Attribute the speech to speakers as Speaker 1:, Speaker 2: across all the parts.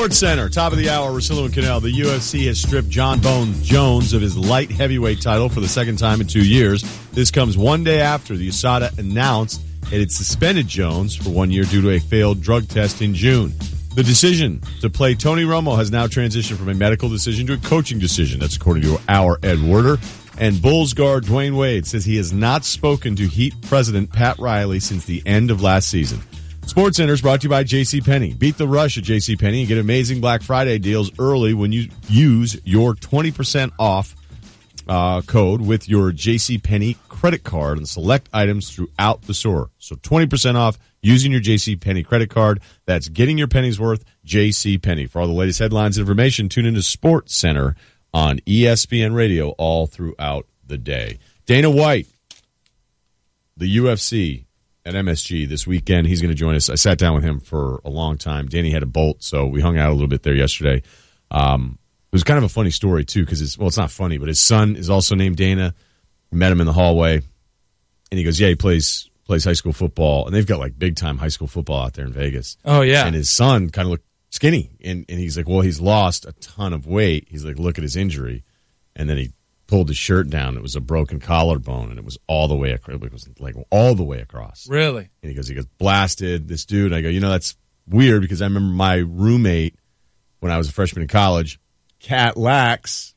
Speaker 1: Sports Center, top of the hour, Russillo and Cannell. The UFC has stripped John Bones Jones of his light heavyweight title for the second time in 2 years. This comes one day after the USADA announced it had suspended Jones for 1 year due to a failed drug test in June. The decision to play Tony Romo has now transitioned from a medical decision to a coaching decision. That's according to our Ed Werder. And Bulls guard Dwayne Wade says he has not spoken to Heat president Pat Riley since the end of last season. Sports Center is brought to you by JCPenney. Beat the rush at JCPenney and get amazing Black Friday deals early when you use your 20% off code with your JCPenney credit card on select items throughout the store. So 20% off using your JCPenney credit card. That's getting your pennies worth, JCPenney. For all the latest headlines and information, tune into Sports Center on ESPN Radio all throughout the day. Dana White, the UFC at MSG this weekend. He's going to join us. I sat down with him for a long time. Danny had a bolt, so we hung out a little bit there yesterday. It was kind of a funny story, too, because it's not funny, but his son is also named Dana. Met him in the hallway, and he goes, yeah, he plays high school football, and they've got, like, big-time high school football out there in Vegas.
Speaker 2: Oh, yeah.
Speaker 1: And his son kind of looked skinny, and he's like, well, he's lost a ton of weight. He's like, look at his injury. And then he pulled his shirt down. It was a broken collarbone, and it was all the way across. It was like all the way across.
Speaker 2: Really?
Speaker 1: And he goes, blasted this dude. And I go, that's weird because I remember my roommate when I was a freshman in college, Cat Lax,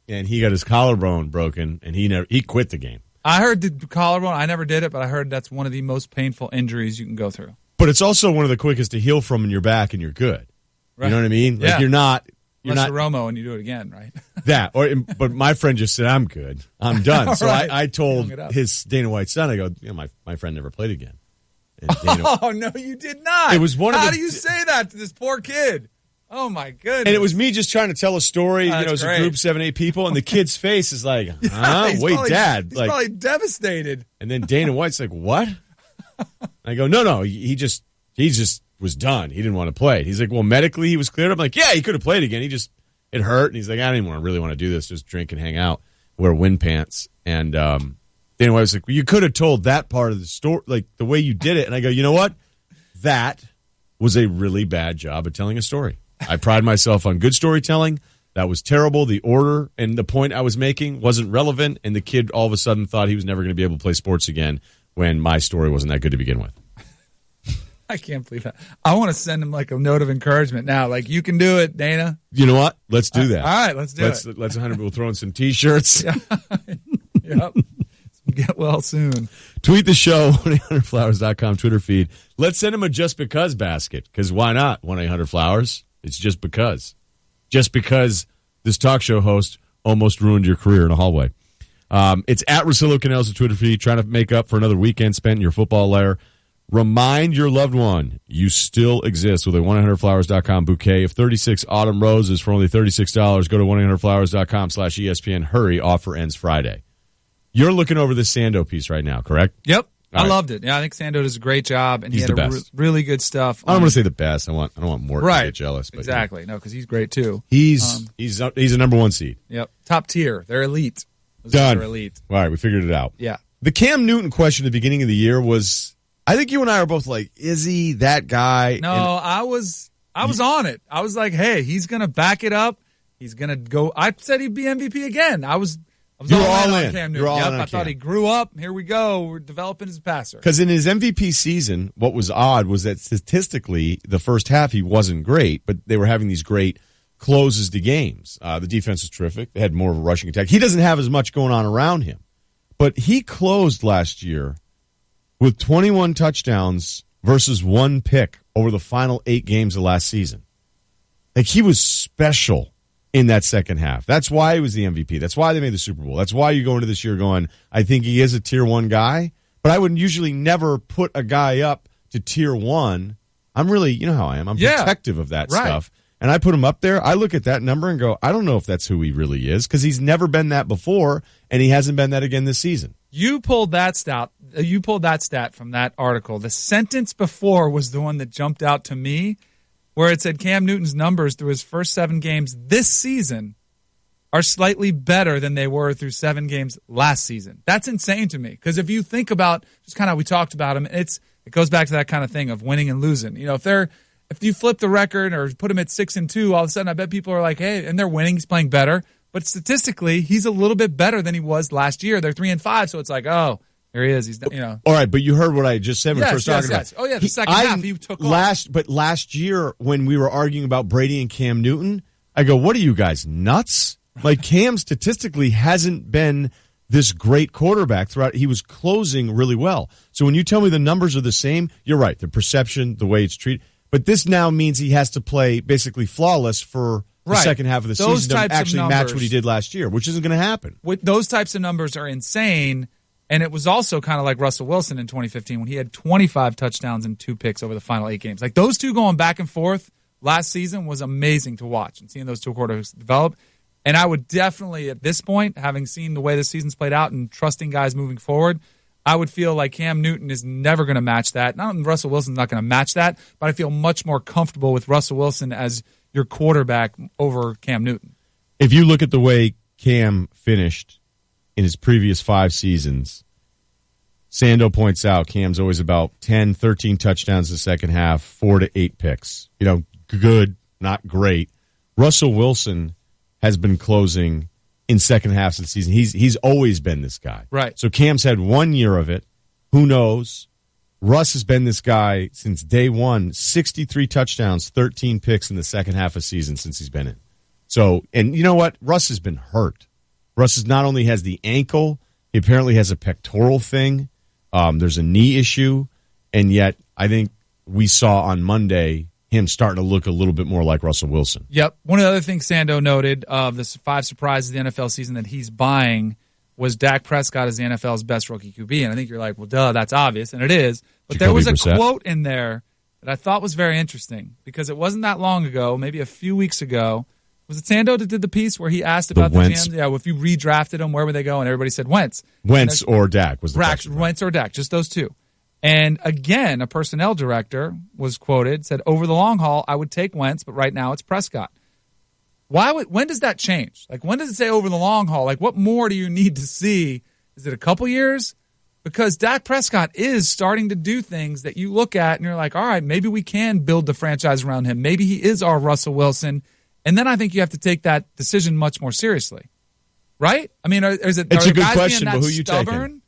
Speaker 1: and he got his collarbone broken, and he quit the game.
Speaker 2: I heard the collarbone. I never did it, but I heard that's one of the most painful injuries you can go through.
Speaker 1: But it's also one of the quickest to heal from in your back, and you're good. Right. You know what I mean?
Speaker 2: Yeah.
Speaker 1: Like you're not
Speaker 2: Romo and you do it again, right?
Speaker 1: But my friend just said, I'm good. I'm done. So
Speaker 2: right.
Speaker 1: I told his Dana White's son, I go, my friend never played again. And
Speaker 2: Dana, no, you did not.
Speaker 1: It was one of
Speaker 2: How do you say that to this poor kid? Oh, my goodness.
Speaker 1: And it was me just trying to tell a story. It was
Speaker 2: great.
Speaker 1: a group, 7, 8 people, and the kid's face is like, huh? Wait, Dad.
Speaker 2: He's probably devastated.
Speaker 1: And then Dana White's like, what? I go, no, he just was done. He didn't want to play. He's like, well, medically he was cleared. I'm like, yeah, he could have played again. It hurt. And he's like, I didn't really want to do this. Just drink and hang out, wear wind pants. And Dana White was like, well, you could have told that part of the story, like the way you did it. And I go, you know what? That was a really bad job of telling a story. I pride myself on good storytelling. That was terrible. The order and the point I was making wasn't relevant. And the kid all of a sudden thought he was never going to be able to play sports again when my story wasn't that good to begin with.
Speaker 2: I can't believe that. I want to send him like a note of encouragement now. Like, you can do it, Dana.
Speaker 1: You know what? Let's do that.
Speaker 2: All right, let's do it.
Speaker 1: Let's 100. We'll throw in some T-shirts.
Speaker 2: Yep. Get well soon.
Speaker 1: Tweet the show, 1-800-Flowers.com Twitter feed. Let's send him a Just Because basket, because why not? 1-800-Flowers. It's just because. Just because this talk show host almost ruined your career in a hallway. It's at Russillo Cannell's Twitter feed, trying to make up for another weekend spent in your football lair. Remind your loved one you still exist with a 1-800-Flowers.com bouquet of 36 autumn roses for only $36. Go to 1-800-Flowers.com/ESPN. Hurry, offer ends Friday. You're looking over this Sando piece right now, correct?
Speaker 2: Yep. I loved it. Yeah, I think Sando does a great job, and
Speaker 1: he's
Speaker 2: he had really good stuff.
Speaker 1: I don't want to say the best. I don't want Mort to get jealous. But
Speaker 2: exactly. No, because he's great too.
Speaker 1: He's a number one seed.
Speaker 2: Yep. Top tier. They're elite.
Speaker 1: Done.
Speaker 2: They're elite.
Speaker 1: All right, we figured it out.
Speaker 2: Yeah.
Speaker 1: The Cam Newton question at the beginning of the year was, I think you and I are both like, is he that guy?
Speaker 2: No, I was on it. I was like, hey, he's going to back it up. He's going to go. I said he'd be MVP again. I was all in on Cam Newton. I thought he grew up. Here we go. We're developing his passer.
Speaker 1: Because in his MVP season, what was odd was that statistically, the first half he wasn't great, but they were having these great closes to games. The defense was terrific. They had more of a rushing attack. He doesn't have as much going on around him. But he closed last year with 21 touchdowns versus 1 pick over the final 8 games of last season. Like, he was special in that second half. That's why he was the MVP. That's why they made the Super Bowl. That's why you go into this year going, I think he is a tier 1 guy, but I would usually never put a guy up to tier 1. I'm really, you know how I am. I'm protective of that stuff. And I put him up there. I look at that number and go, I don't know if that's who he really is, because he's never been that before, and he hasn't been that again this season.
Speaker 2: You pulled that stat from that article. The sentence before was the one that jumped out to me, where it said Cam Newton's numbers through his first 7 games this season are slightly better than they were through 7 games last season. That's insane to me, because if you think about just kind of how we talked about him, it goes back to that kind of thing of winning and losing. You know, if you flip the record or put him at 6-2, all of a sudden I bet people are like, hey, and they're winning. He's playing better. But statistically, he's a little bit better than he was last year. They're 3-5, so it's like, oh, there he is. He's,
Speaker 1: All right, but you heard what I just said when we first talking about.
Speaker 2: Oh, yeah, the second half he took off.
Speaker 1: But last year when we were arguing about Brady and Cam Newton, I go, what are you guys, nuts? Like, Cam statistically hasn't been this great quarterback throughout. He was closing really well. So when you tell me the numbers are the same, you're right. The perception, the way it's treated. But this now means he has to play basically flawless for the second half of the season to actually match what he did last year, which isn't going to happen.
Speaker 2: With those types of numbers are insane. And it was also kind of like Russell Wilson in 2015 when he had 25 touchdowns and 2 picks over the final 8 games. Like, those two going back and forth last season was amazing to watch and seeing those two quarterbacks develop. And I would definitely, at this point, having seen the way the season's played out and trusting guys moving forward, I would feel like Cam Newton is never going to match that. Not Russell Wilson's not going to match that, but I feel much more comfortable with Russell Wilson as your quarterback over Cam Newton.
Speaker 1: If you look at the way Cam finished in his previous 5 seasons, Sando points out Cam's always about 10, 13 touchdowns in the second half, 4 to 8 picks. Good, not great. Russell Wilson has been closing in second halves of the season. He's always been this guy.
Speaker 2: Right.
Speaker 1: So Cam's had 1 year of it. Who knows? Russ has been this guy since day one, 63 touchdowns, 13 picks in the second half of the season since he's been in. So, and you know what? Russ has been hurt. Russ not only has the ankle, he apparently has a pectoral thing. There's a knee issue, and yet I think we saw on Monday him starting to look a little bit more like Russell Wilson.
Speaker 2: Yep. One of the other things Sando noted of the 5 surprises of the NFL season that he's buying was Dak Prescott as the NFL's best rookie QB. And I think you're like, well, duh, that's obvious, and it is. But there was a quote in there that I thought was very interesting because it wasn't that long ago, maybe a few weeks ago. Was it Sando that did the piece where he asked about the GMs? Yeah, well, if you redrafted them, where would they go? And everybody said Wentz.
Speaker 1: Wentz or Dak was the question.
Speaker 2: Wentz or Dak, just those two. And again, a personnel director was quoted, said, over the long haul, I would take Wentz, but right now it's Prescott. When does that change? Like, when does it say over the long haul? Like, what more do you need to see? Is it a couple years? Because Dak Prescott is starting to do things that you look at and you're like, all right, maybe we can build the franchise around him. Maybe he is our Russell Wilson. And then I think you have to take that decision much more seriously. Right? I mean, it's a good question, but who you taking?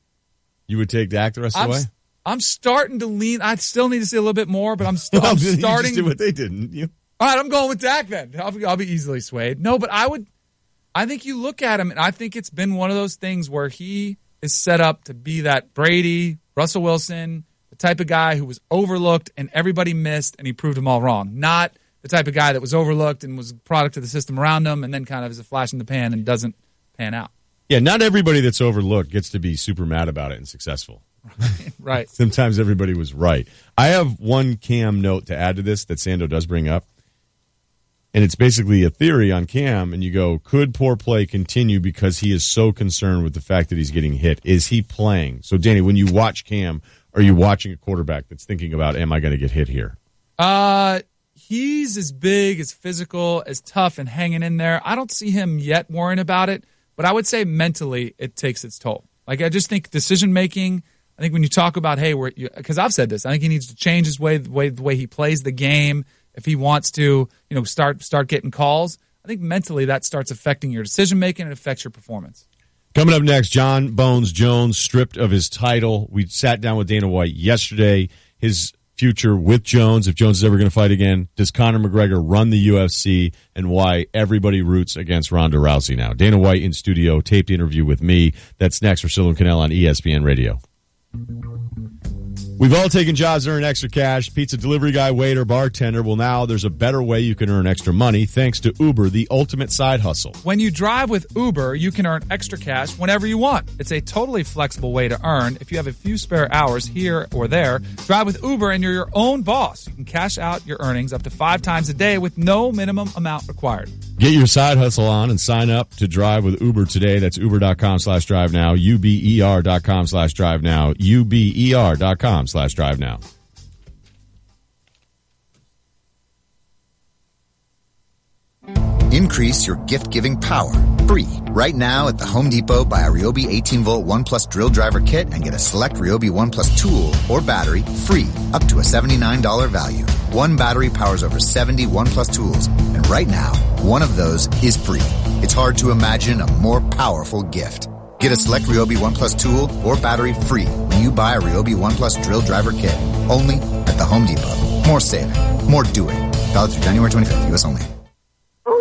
Speaker 1: You would take Dak the rest of the way?
Speaker 2: I'm starting to lean. I still need to see a little bit more, but I'm starting.
Speaker 1: You just did what they didn't. You?
Speaker 2: All right, I'm going with Dak then. I'll be easily swayed. No, but I think you look at him, and I think it's been one of those things where he is set up to be that Brady, Russell Wilson, the type of guy who was overlooked and everybody missed, and he proved them all wrong. Not the type of guy that was overlooked and was a product of the system around him and then kind of is a flash in the pan and doesn't pan out.
Speaker 1: Yeah, not everybody that's overlooked gets to be super mad about it and successful.
Speaker 2: Right.
Speaker 1: Sometimes everybody was right. I have one Cam note to add to this that Sando does bring up, and it's basically a theory on Cam, and you go, could poor play continue because he is so concerned with the fact that he's getting hit? Is he playing? So, Danny, when you watch Cam, are you watching a quarterback that's thinking about, am I going to get hit here?
Speaker 2: He's as big, as physical, as tough, and hanging in there. I don't see him yet worrying about it, but I would say mentally it takes its toll. Like, I just think decision-making, I think when you talk about, hey, because I've said this, I think he needs to change his the way he plays the game if he wants to, start getting calls. I think mentally that starts affecting your decision-making and affects your performance.
Speaker 1: Coming up next, John Bones Jones stripped of his title. We sat down with Dana White yesterday. His future with Jones, if Jones is ever going to fight again. Does Conor McGregor run the UFC, and why everybody roots against Ronda Rousey now? Dana White in studio, taped interview with me. That's next for Sil and Cannell on ESPN Radio. We've all taken jobs to earn extra cash. Pizza delivery guy, waiter, bartender. Well, now there's a better way you can earn extra money thanks to Uber, the ultimate side hustle.
Speaker 2: When you drive with Uber, you can earn extra cash whenever you want. It's a totally flexible way to earn. If you have a few spare hours here or there, drive with Uber and you're your own boss. You can cash out your earnings up to 5 times a day with no minimum amount required.
Speaker 1: Get your side hustle on and sign up to drive with Uber today. That's uber.com/drive now, uber.com/drive now, uber.com/drive now.
Speaker 3: Increase your gift-giving power free. Right now at the Home Depot, buy a Ryobi 18-volt 1 Plus drill driver kit and get a select Ryobi 1 Plus tool or battery free, up to a $79 value. One battery powers over 70 1 Plus tools, and right now, one of those is free. It's hard to imagine a more powerful gift. Get a select Ryobi 1 Plus tool or battery free when you buy a Ryobi 1 Plus drill driver kit. Only at the Home Depot. More saving, more doing. Valid through January 25th, U.S. only.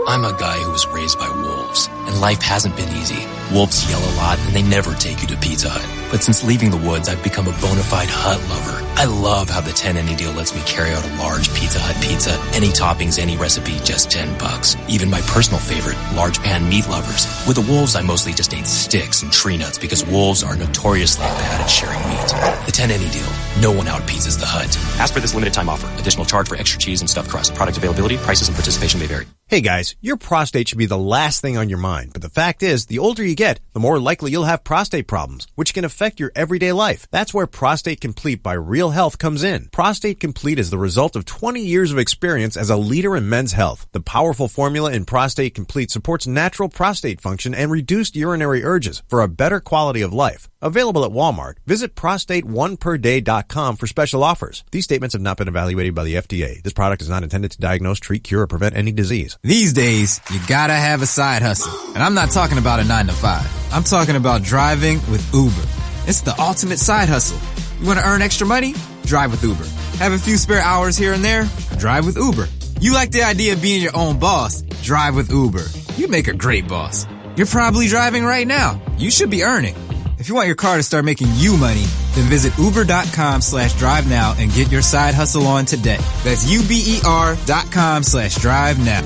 Speaker 4: I'm a guy who was raised by wolves, and life hasn't been easy. Wolves yell a lot, and they never take you to Pizza Hut. But since leaving the woods, I've become a bona fide Hut lover. I love how the 10 any deal lets me carry out a large Pizza Hut pizza. Any toppings, any recipe, just $10. Even my personal favorite, large pan meat lovers. With the wolves, I mostly just ate sticks and tree nuts because wolves are notoriously bad at sharing meat. The 10 any deal. No one out-pizzas the Hut. Ask for this limited time offer. Additional charge for extra cheese and stuffed crust. Product availability, prices, and participation may vary.
Speaker 5: Hey guys, your prostate should be the last thing on your mind, but the fact is, the older you get, the more likely you'll have prostate problems, which can affect your everyday life. That's where Prostate Complete by Real Health comes in. Prostate Complete is the result of 20 years of experience as a leader in men's health. The powerful formula in Prostate Complete supports natural prostate function and reduced urinary urges for a better quality of life. Available at Walmart. Visit prostate1perday.com for special offers. These statements have not been evaluated by the FDA. This product is not intended to diagnose, treat, cure, or prevent any disease.
Speaker 6: These days, you gotta have a side hustle. And I'm not talking about a 9-to-5. I'm talking about driving with Uber. It's the ultimate side hustle. You want to earn extra money? Drive with Uber. Have a few spare hours here and there? Drive with Uber. You like the idea of being your own boss? Drive with Uber. You make a great boss. You're probably driving right now. You should be earning. If you want your car to start making you money, then visit uber.com/drive now and get your side hustle on today. That's uber.com/drive now.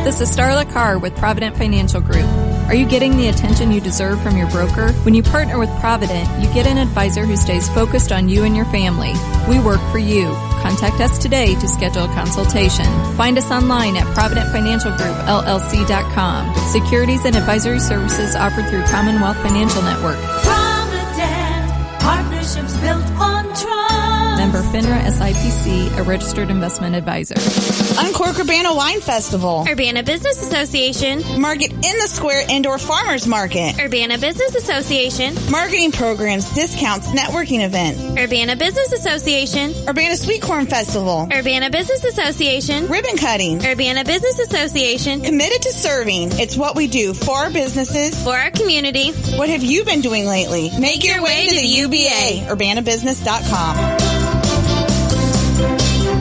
Speaker 7: This is Starla Carr with Provident Financial Group. Are you getting the attention you deserve from your broker? When you partner with Provident, you get an advisor who stays focused on you and your family. We work for you. Contact us today to schedule a consultation. Find us online at ProvidentFinancialGroupLLC.com. Securities and advisory services offered through Commonwealth Financial Network.
Speaker 8: Provident, partnerships built on trust.
Speaker 7: Member FINRA SIPC, a registered investment advisor.
Speaker 9: Uncork Urbana Wine Festival.
Speaker 10: Urbana Business Association.
Speaker 9: Market in the Square Indoor Farmers Market.
Speaker 10: Urbana Business Association.
Speaker 9: Marketing programs, discounts, networking events.
Speaker 10: Urbana Business Association.
Speaker 9: Urbana Sweet Corn Festival.
Speaker 10: Urbana Business Association.
Speaker 9: Ribbon cutting.
Speaker 10: Urbana Business Association.
Speaker 9: Committed to serving. It's what we do for our businesses.
Speaker 10: For our community.
Speaker 9: What have you been doing lately? Make your way to the UBA. UrbanaBusiness.com.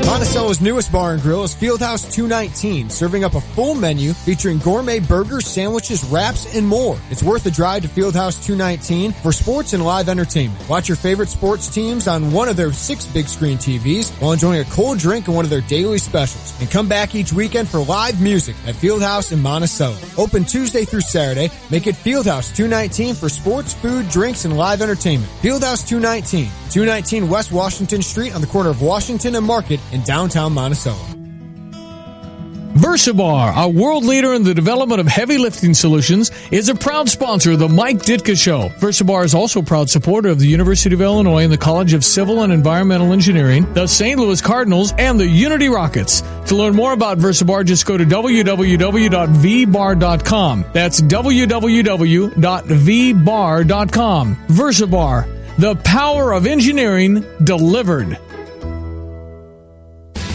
Speaker 11: Monticello's newest bar and grill is Fieldhouse 219, serving up a full menu featuring gourmet burgers, sandwiches, wraps, and more. It's worth a drive to Fieldhouse 219 for sports and live entertainment. Watch your favorite sports teams on one of their 6 big screen TVs while enjoying a cold drink and one of their daily specials. And come back each weekend for live music at Fieldhouse in Monticello. Open Tuesday through Saturday. Make it Fieldhouse 219 for sports, food, drinks, and live entertainment. Fieldhouse 219, 219 West Washington Street on the corner of Washington and Market in downtown Monticello.
Speaker 12: Versabar, a world leader in the development of heavy lifting solutions, is a proud sponsor of the Mike Ditka Show. Versabar is also a proud supporter of the University of Illinois and the College of Civil and Environmental Engineering, the St. Louis Cardinals, and the Unity Rockets. To learn more about Versabar, just go to www.vbar.com. That's www.vbar.com. Versabar, the power of engineering delivered.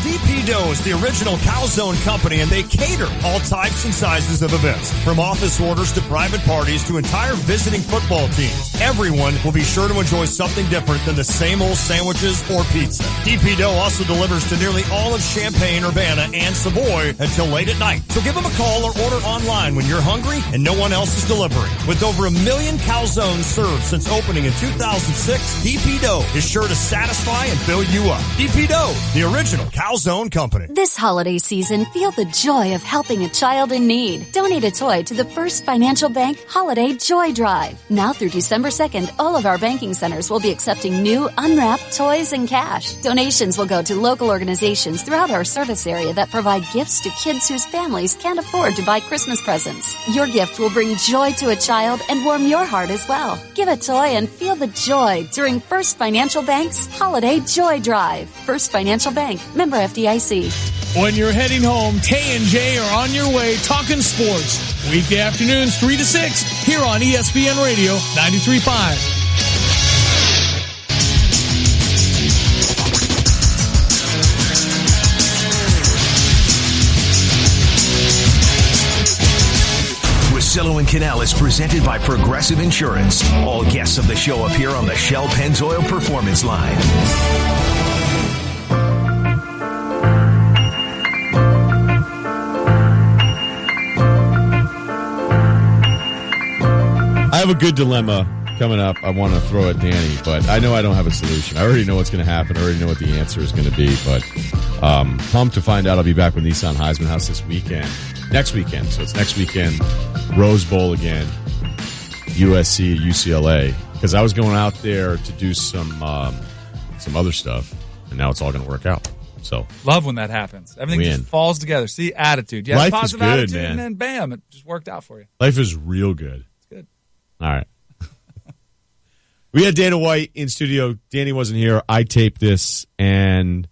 Speaker 13: DP Dough is the original Calzone company, and they cater all types and sizes of events, from office orders to private parties to entire visiting football teams. Everyone will be sure to enjoy something different than the same old sandwiches or pizza. DP Dough also delivers to nearly all of Champaign, Urbana, and Savoy until late at night. So give them a call or order online when you're hungry and no one else is delivering. With over 1 million calzones served since opening in 2006, DP Dough is sure to satisfy and fill you up. DP Dough, the original Calzone company.
Speaker 14: This holiday season, feel the joy of helping a child in need. Donate a toy to the First Financial Bank Holiday Joy Drive. Now through December 2nd, all of our banking centers will be accepting new unwrapped toys and cash. Donations will go to local organizations throughout our service area that provide gifts to kids whose families can't afford to buy Christmas presents. Your gift will bring joy to a child and warm your heart as well. Give a toy and feel the joy during First Financial Bank's Holiday Joy Drive. First Financial Bank, member FDIC.
Speaker 12: When you're heading home, Tay and J are on your way talking sports. Weekday afternoons 3 to 6 here on ESPN Radio 93.5.
Speaker 15: Russillo and Canal is presented by Progressive Insurance. All guests of the show appear on the Shell Pennzoil Performance Line.
Speaker 1: I have a good dilemma coming up. I want to throw at Danny, but I know I don't have a solution. I already know what's going to happen. I already know what the answer is going to be, but pumped to find out. I'll be back with Nissan Heisman House next weekend. So it's next weekend, Rose Bowl again, USC, UCLA, because I was going out there to do some other stuff, and now it's all going to work out. So
Speaker 2: love when that happens. Everything just falls together. See, attitude. You have
Speaker 1: Life
Speaker 2: positive
Speaker 1: is good,
Speaker 2: attitude,
Speaker 1: man.
Speaker 2: and then bam, it just worked out for you.
Speaker 1: Life is real good.
Speaker 2: It's good.
Speaker 1: All right. We had Dana White in studio. Danny wasn't here. I taped this, and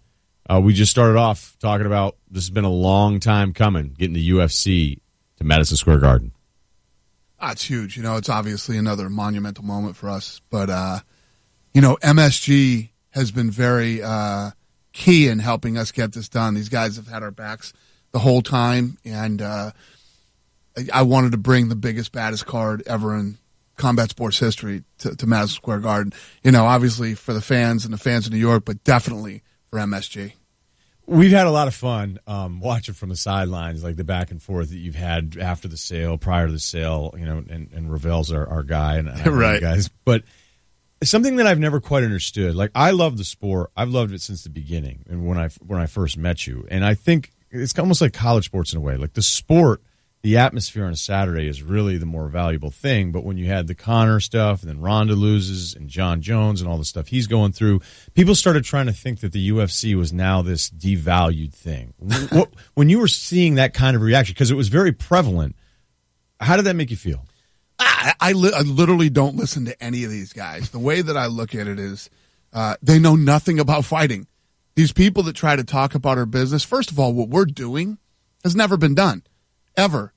Speaker 1: we just started off talking about this has been a long time coming, getting the UFC to Madison Square Garden.
Speaker 16: It's huge. It's obviously another monumental moment for us. But, MSG has been very key in helping us get this done. These guys have had our backs the whole time, and I wanted to bring the biggest, baddest card ever in combat sports history to Madison Square Garden. Obviously for the fans and the fans of New York, but definitely for MSG.
Speaker 1: We've had a lot of fun watching from the sidelines, like the back and forth that you've had after the sale, prior to the sale, and Ravel's our guy and I
Speaker 16: right,
Speaker 1: guys. But something that I've never quite understood. Like, I love the sport. I've loved it since the beginning, and when I first met you. And I think it's almost like college sports in a way. Like the sport, the atmosphere on a Saturday is really the more valuable thing. But when you had the Conor stuff, and then Ronda loses, and John Jones and all the stuff he's going through, people started trying to think that the UFC was now this devalued thing. When you were seeing that kind of reaction, because it was very prevalent, how did that make you feel?
Speaker 16: I literally don't listen to any of these guys. The way that I look at it is they know nothing about fighting. These people that try to talk about our business, first of all, what we're doing has never been done, ever,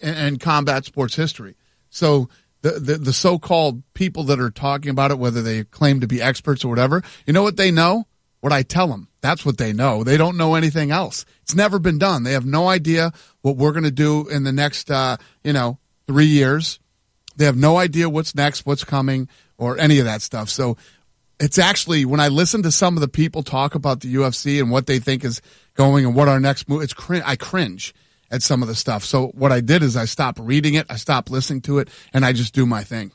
Speaker 16: in combat sports history. So the so-called people that are talking about it, whether they claim to be experts or whatever, you know what they know? What I tell them. That's what they know. They don't know anything else. It's never been done. They have no idea what we're going to do in the next, 3 years. They have no idea what's next, what's coming, or any of that stuff. So it's actually, when I listen to some of the people talk about the UFC and what they think is going and what our next move, I cringe at some of the stuff. So what I did is I stopped reading it, I stopped listening to it, and I just do my thing.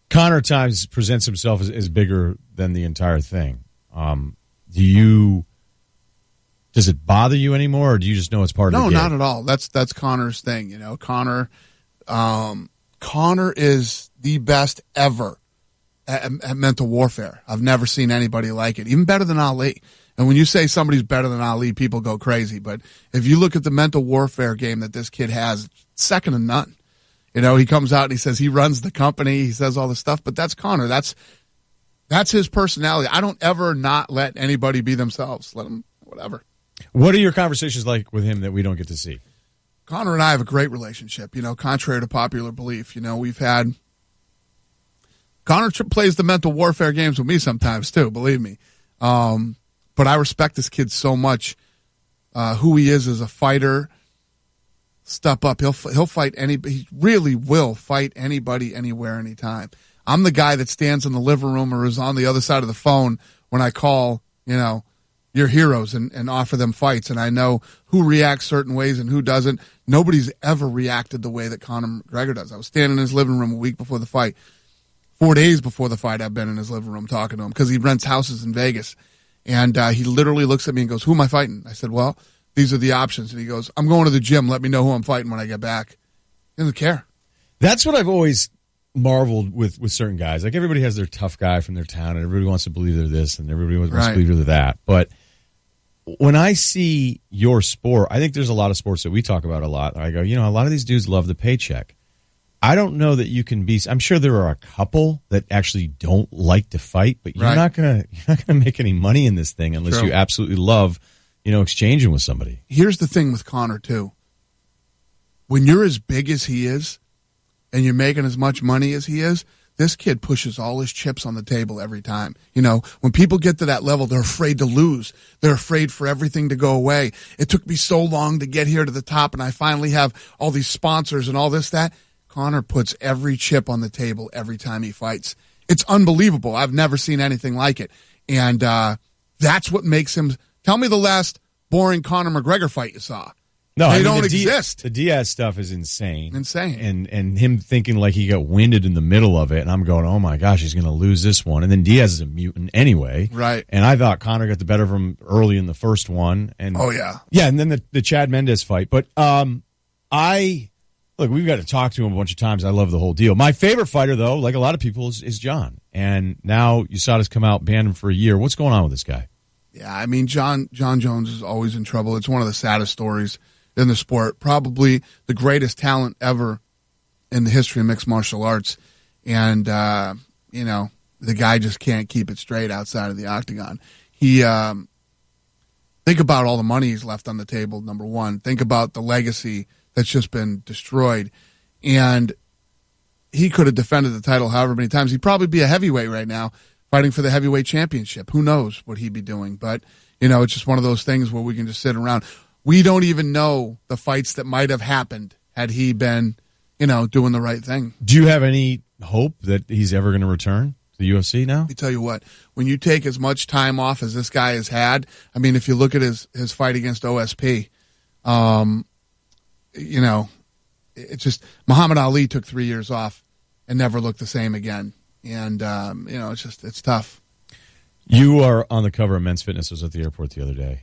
Speaker 1: Conor at times presents himself as bigger than the entire thing. Does it bother you anymore, or do you just know it's part of the game?
Speaker 16: No, not at all. That's Conor's thing. Conor is the best ever at mental warfare. I've never seen anybody like it, even better than Ali. And when you say somebody's better than Ali, people go crazy. But if you look at the mental warfare game that this kid has, it's second to none. He comes out and he says he runs the company. He says all this stuff, but that's Conor. That's his personality. I don't ever not let anybody be themselves. Let them, whatever.
Speaker 1: What are your conversations like with him that we don't get to see?
Speaker 16: Conor and I have a great relationship, contrary to popular belief. We've had Conor plays the mental warfare games with me sometimes too, believe me. But I respect this kid so much, who he is as a fighter. Step up. He'll fight anybody. He really will fight anybody, anywhere, anytime. I'm the guy that stands in the living room or is on the other side of the phone when I call, your heroes and offer them fights. And I know who reacts certain ways and who doesn't. Nobody's ever reacted the way that Conor McGregor does. I was standing in his living room a week before the fight. 4 days before the fight, I've been in his living room talking to him because he rents houses in Vegas. And he literally looks at me and goes, "Who am I fighting?" I said, "Well, these are the options." And he goes, "I'm going to the gym. Let me know who I'm fighting when I get back." He doesn't care.
Speaker 1: That's what I've always marveled with certain guys. Like, everybody has their tough guy from their town, and everybody wants to believe they're this, and everybody wants to believe they're that. But when I see your sport, I think there's a lot of sports that we talk about a lot. I go, a lot of these dudes love the paycheck. I don't know that you can be. I'm sure there are a couple that actually don't like to fight, but you're not gonna make any money in this thing unless you absolutely love exchanging with somebody.
Speaker 16: Here's the thing with Conor, too. When you're as big as he is and you're making as much money as he is, this kid pushes all his chips on the table every time. When people get to that level, they're afraid to lose. They're afraid for everything to go away. It took me so long to get here to the top, and I finally have all these sponsors and all this, that. Conor puts every chip on the table every time he fights. It's unbelievable. I've never seen anything like it. And that's what makes him. Tell me the last boring Conor McGregor fight you saw.
Speaker 1: No,
Speaker 16: they don't exist.
Speaker 1: The Diaz stuff is insane.
Speaker 16: Insane.
Speaker 1: And him thinking like he got winded in the middle of it, and I'm going, oh my gosh, he's going to lose this one. And then Diaz is a mutant anyway.
Speaker 16: Right.
Speaker 1: And I thought Conor got the better of him early in the first one. And
Speaker 16: oh, yeah.
Speaker 1: Yeah, and then the Chad Mendes fight. But look, we've got to talk to him a bunch of times. I love the whole deal. My favorite fighter, though, like a lot of people, is John. And now USADA's come out, banned him for a year. What's going on with this guy?
Speaker 16: Yeah, I mean, John Jones is always in trouble. It's one of the saddest stories in the sport. Probably the greatest talent ever in the history of mixed martial arts. And, the guy just can't keep it straight outside of the octagon. He, think about all the money he's left on the table, number one. Think about the legacy that's just been destroyed. And he could have defended the title however many times. He'd probably be a heavyweight right now, fighting for the heavyweight championship. Who knows what he'd be doing? But, it's just one of those things where we can just sit around. We don't even know the fights that might have happened had he been, doing the right thing.
Speaker 1: Do you have any hope that he's ever going to return to the UFC now?
Speaker 16: Let me tell you what, when you take as much time off as this guy has had, I mean, if you look at his fight against OSP, it's just Muhammad Ali took 3 years off and never looked the same again. And, it's tough.
Speaker 1: You are on the cover of Men's Fitness. I was at the airport the other day.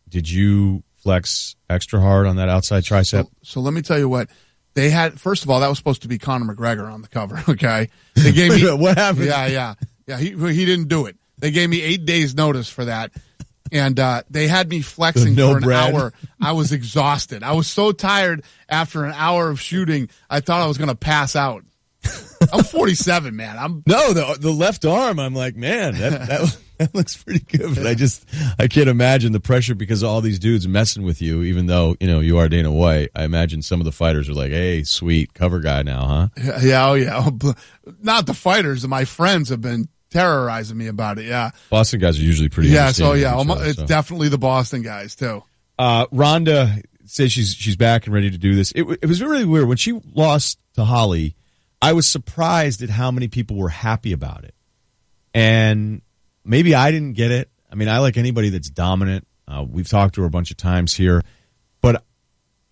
Speaker 1: Did you flex extra hard on that outside tricep?
Speaker 16: So let me tell you what. They had, first of all, that was supposed to be Conor McGregor on the cover, okay? They gave me
Speaker 1: what happened?
Speaker 16: Yeah, he didn't do it. They gave me 8 days notice for that. And they had me flexing for an hour. I was exhausted. I was so tired after an hour of shooting, I thought I was going to pass out. I'm 47, man.
Speaker 1: The left arm, I'm like, man, that looks pretty good. But I can't imagine the pressure because of all these dudes messing with you, even though, you are Dana White. I imagine some of the fighters are like, hey, sweet, cover guy now, huh?
Speaker 16: Yeah, oh yeah. Not the fighters. My friends have been terrorizing me about it, yeah.
Speaker 1: Boston guys are usually pretty
Speaker 16: it's definitely the Boston guys, too.
Speaker 1: Rhonda says she's back and ready to do this. It was really weird. When she lost to Holly, I was surprised at how many people were happy about it. And maybe I didn't get it. I mean, I like anybody that's dominant. We've talked to her a bunch of times here. But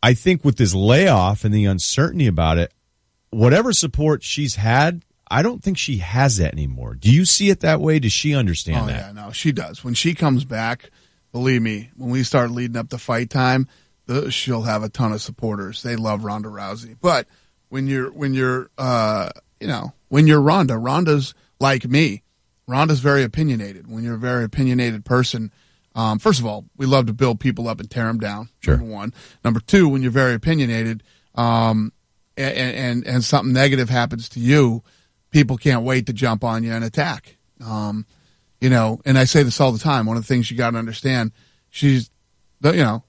Speaker 1: I think with this layoff and the uncertainty about it, whatever support she's had, I don't think she has that anymore. Do you see it that way? Does she understand that?
Speaker 16: Yeah, no, she does. When she comes back, believe me, when we start leading up to fight time, she'll have a ton of supporters. They love Ronda Rousey. But when you're Ronda, Ronda's like me. Ronda's very opinionated. When you're a very opinionated person, first of all, we love to build people up and tear them down.
Speaker 1: Sure.
Speaker 16: Number one. Number two, when you're very opinionated, and something negative happens to you, people can't wait to jump on you and attack. And I say this all the time. One of the things you got to understand, she's the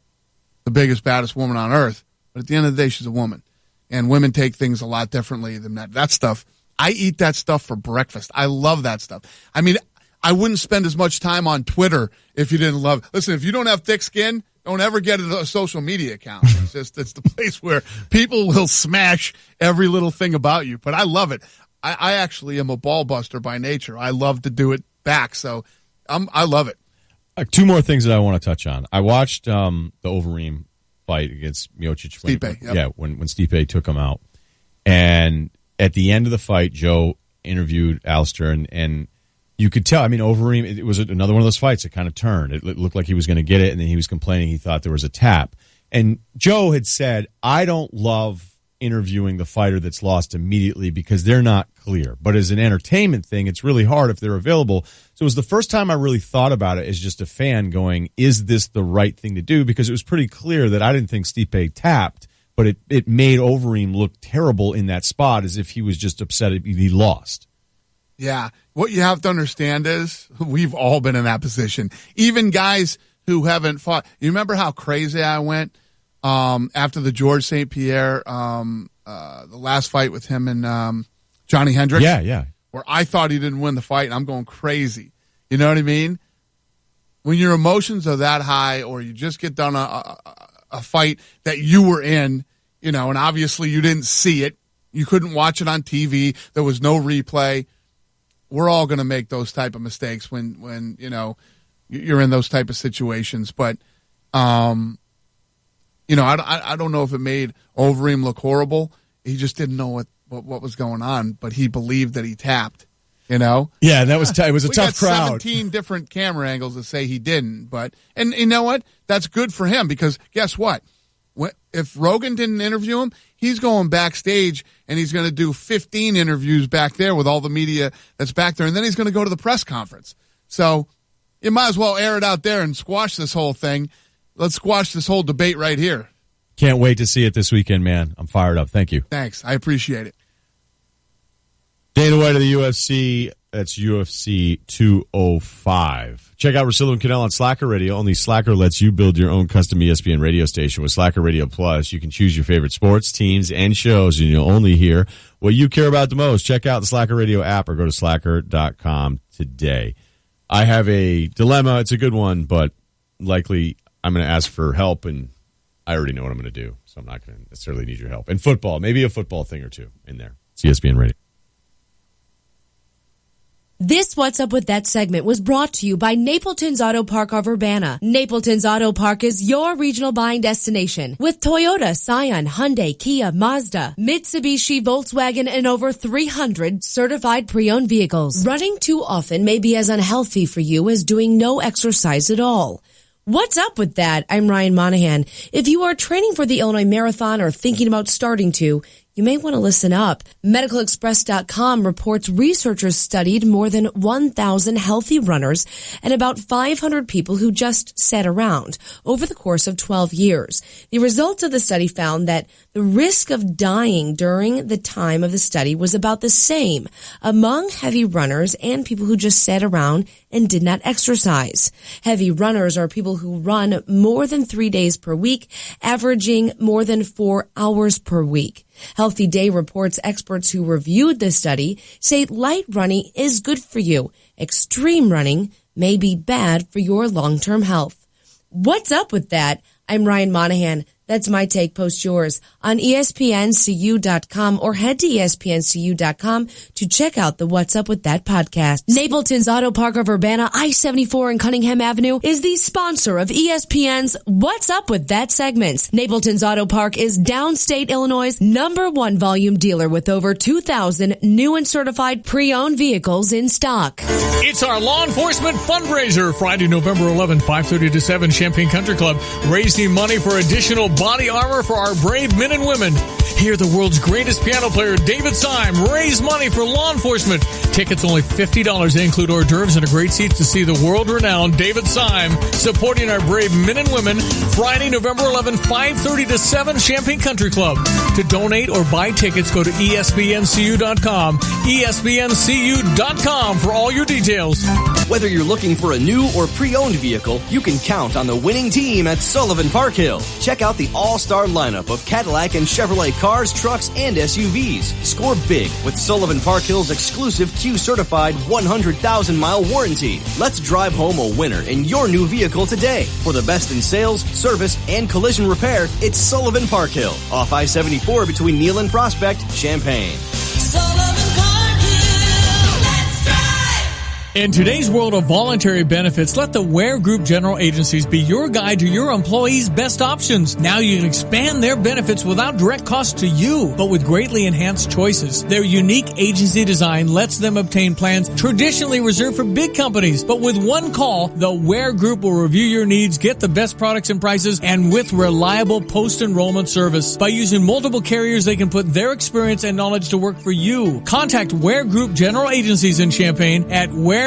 Speaker 16: biggest, baddest woman on earth. But at the end of the day, she's a woman. And women take things a lot differently than that. That stuff, I eat that stuff for breakfast. I love that stuff. I mean, I wouldn't spend as much time on Twitter if you didn't love it. Listen, if you don't have thick skin, don't ever get a social media account. It's the place where people will smash every little thing about you. But I love it. I actually am a ball buster by nature. I love to do it back. So I love it.
Speaker 1: Two more things that I want to touch on. I watched the Overeem fight against Miocic.
Speaker 16: Stipe, yep.
Speaker 1: Yeah, when Stipe took him out. And at the end of the fight, Joe interviewed Alistair, and you could tell. I mean, Overeem, it was another one of those fights that kind of turned. It looked like he was going to get it, and then he was complaining he thought there was a tap. And Joe had said, I don't love interviewing the fighter that's lost immediately because they're not clear. But as an entertainment thing, it's really hard if they're available. So it was the first time I really thought about it as just a fan going, is this the right thing to do? Because it was pretty clear that I didn't think Stipe tapped, but it made Overeem look terrible in that spot as if he was just upset he lost.
Speaker 16: Yeah. What you have to understand is we've all been in that position. Even guys who haven't fought. You remember how crazy I went after the George St. Pierre, the last fight with him and Johnny Hendricks?
Speaker 1: Yeah.
Speaker 16: Where I thought he didn't win the fight, and I'm going crazy. You know what I mean? When your emotions are that high, or you just get done a fight that you were in, you know, and obviously you didn't see it. You couldn't watch it on TV. There was no replay. We're all going to make those type of mistakes when you know, you're in those type of situations. But, you know, I don't know if it made Overeem look horrible. He just didn't know what was going on, but he believed that he tapped, you know?
Speaker 1: Yeah, that was it was a tough
Speaker 16: got
Speaker 1: crowd.
Speaker 16: 17 different camera angles that say he didn't. But, and you know what? That's good for him, because guess what? If Rogan didn't interview him, he's going backstage and he's going to do 15 interviews back there with all the media that's back there, and then he's going to go to the press conference. So you might as well air it out there and squash this whole thing. Let's squash this whole debate right here.
Speaker 1: Can't wait to see it this weekend, man. I'm fired up. Thank you.
Speaker 16: Thanks. I appreciate it.
Speaker 1: Dana White of the UFC. That's UFC 205. Check out Russillo and Cannell on Slacker Radio. Only Slacker lets you build your own custom ESPN radio station. With Slacker Radio Plus, you can choose your favorite sports, teams, and shows, and you'll only hear what you care about the most. Check out the Slacker Radio app or go to slacker.com today. I have a dilemma. It's a good one, but likely I'm going to ask for help, and I already know what I'm going to do, so I'm not going to necessarily need your help. And football, maybe a football thing or two in there. It's ESPN Radio.
Speaker 17: This What's Up With That segment was brought to you by Napleton's Auto Park of Urbana. Napleton's Auto Park is your regional buying destination with Toyota, Scion, Hyundai, Kia, Mazda, Mitsubishi, Volkswagen, and over 300 certified pre-owned vehicles. Running too often may be as unhealthy for you as doing no exercise at all. What's up with that? I'm Ryan Monahan. If you are training for the Illinois Marathon or thinking about starting to, you may want to listen up. MedicalExpress.com reports researchers studied more than 1,000 healthy runners and about 500 people who just sat around over the course of 12 years. The results of the study found that the risk of dying during the time of the study was about the same among heavy runners and people who just sat around and did not exercise. Heavy runners are people who run more than 3 days per week, averaging more than 4 hours per week. Healthy Day reports experts who reviewed the study say light running is good for you. Extreme running may be bad for your long-term health. What's up with that? I'm Ryan Monahan. That's my take. Post yours on ESPNCU.com or head to ESPNCU.com to check out the What's Up With That podcast. Napleton's Auto Park of Urbana, I-74 and Cunningham Avenue is the sponsor of ESPN's What's Up With That segments. Napleton's Auto Park is downstate Illinois' #1 volume dealer with over 2,000 new and certified pre-owned vehicles in stock.
Speaker 12: It's our law enforcement fundraiser, Friday, November 11, 5:30 to 7, Champaign Country Club, raising money for additional body armor for our brave men and women. Hear the world's greatest piano player, David Syme, raise money for law enforcement. Tickets only $50. They include hors d'oeuvres and a great seat to see the world-renowned David Syme supporting our brave men and women. Friday, November 11, 5:30 to 7, Champaign Country Club. To donate or buy tickets, go to ESPNCU.com. ESPNCU.com for all your details.
Speaker 18: Whether you're looking for a new or pre-owned vehicle, you can count on the winning team at Sullivan Park Hill. Check out the all-star lineup of Cadillac and Chevrolet cars, trucks, and SUVs. Score big with Sullivan Park Hill's exclusive Q-certified 100,000-mile warranty. Let's drive home a winner in your new vehicle today. For the best in sales, service, and collision repair, it's Sullivan Park Hill, off I-74 between Neal and Prospect, Champaign.
Speaker 12: In today's world of voluntary benefits, let the Ware Group General Agencies be your guide to your employees' best options. Now you can expand their benefits without direct cost to you, but with greatly enhanced choices. Their unique agency design lets them obtain plans traditionally reserved for big companies. But with one call, the Ware Group will review your needs, get the best products and prices, and with reliable post-enrollment service. By using multiple carriers, they can put their experience and knowledge to work for you. Contact Ware Group General Agencies in Champaign at waregroupga.com.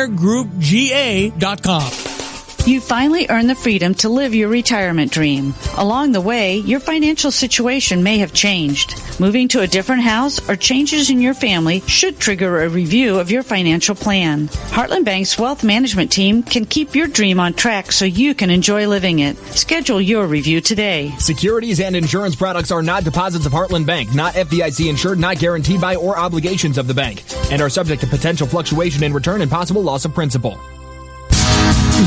Speaker 19: You finally earned the freedom to live your retirement dream. Along the way, your financial situation may have changed. Moving to a different house or changes in your family should trigger a review of your financial plan. Heartland Bank's wealth management team can keep your dream on track so you can enjoy living it. Schedule your review today.
Speaker 20: Securities and insurance products are not deposits of Heartland Bank, not FDIC insured, not guaranteed by or obligations of the bank, and are subject to potential fluctuation in return and possible loss of principal.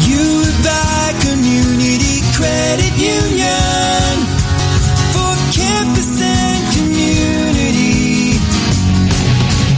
Speaker 21: You buy Community Credit Union for campus and community.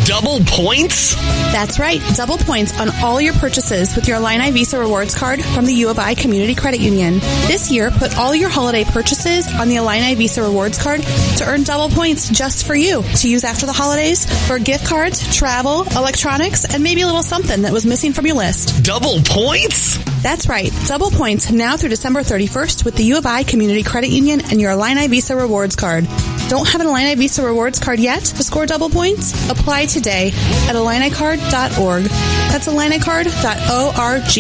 Speaker 22: Double points?
Speaker 23: That's right, double points on all your purchases with your Illini Visa Rewards card from the U of I Community Credit Union. This year, put all your holiday purchases on the Illini Visa Rewards card to earn double points just for you to use after the holidays for gift cards, travel, electronics, and maybe a little something that was missing from your list.
Speaker 22: Double points?
Speaker 23: That's right, double points now through December 31st with the U of I Community Credit Union and your Illini Visa Rewards card. Don't have an Illini Visa Rewards card yet to score double points? Apply today at IlliniCard.org. That's IlliniCard.org.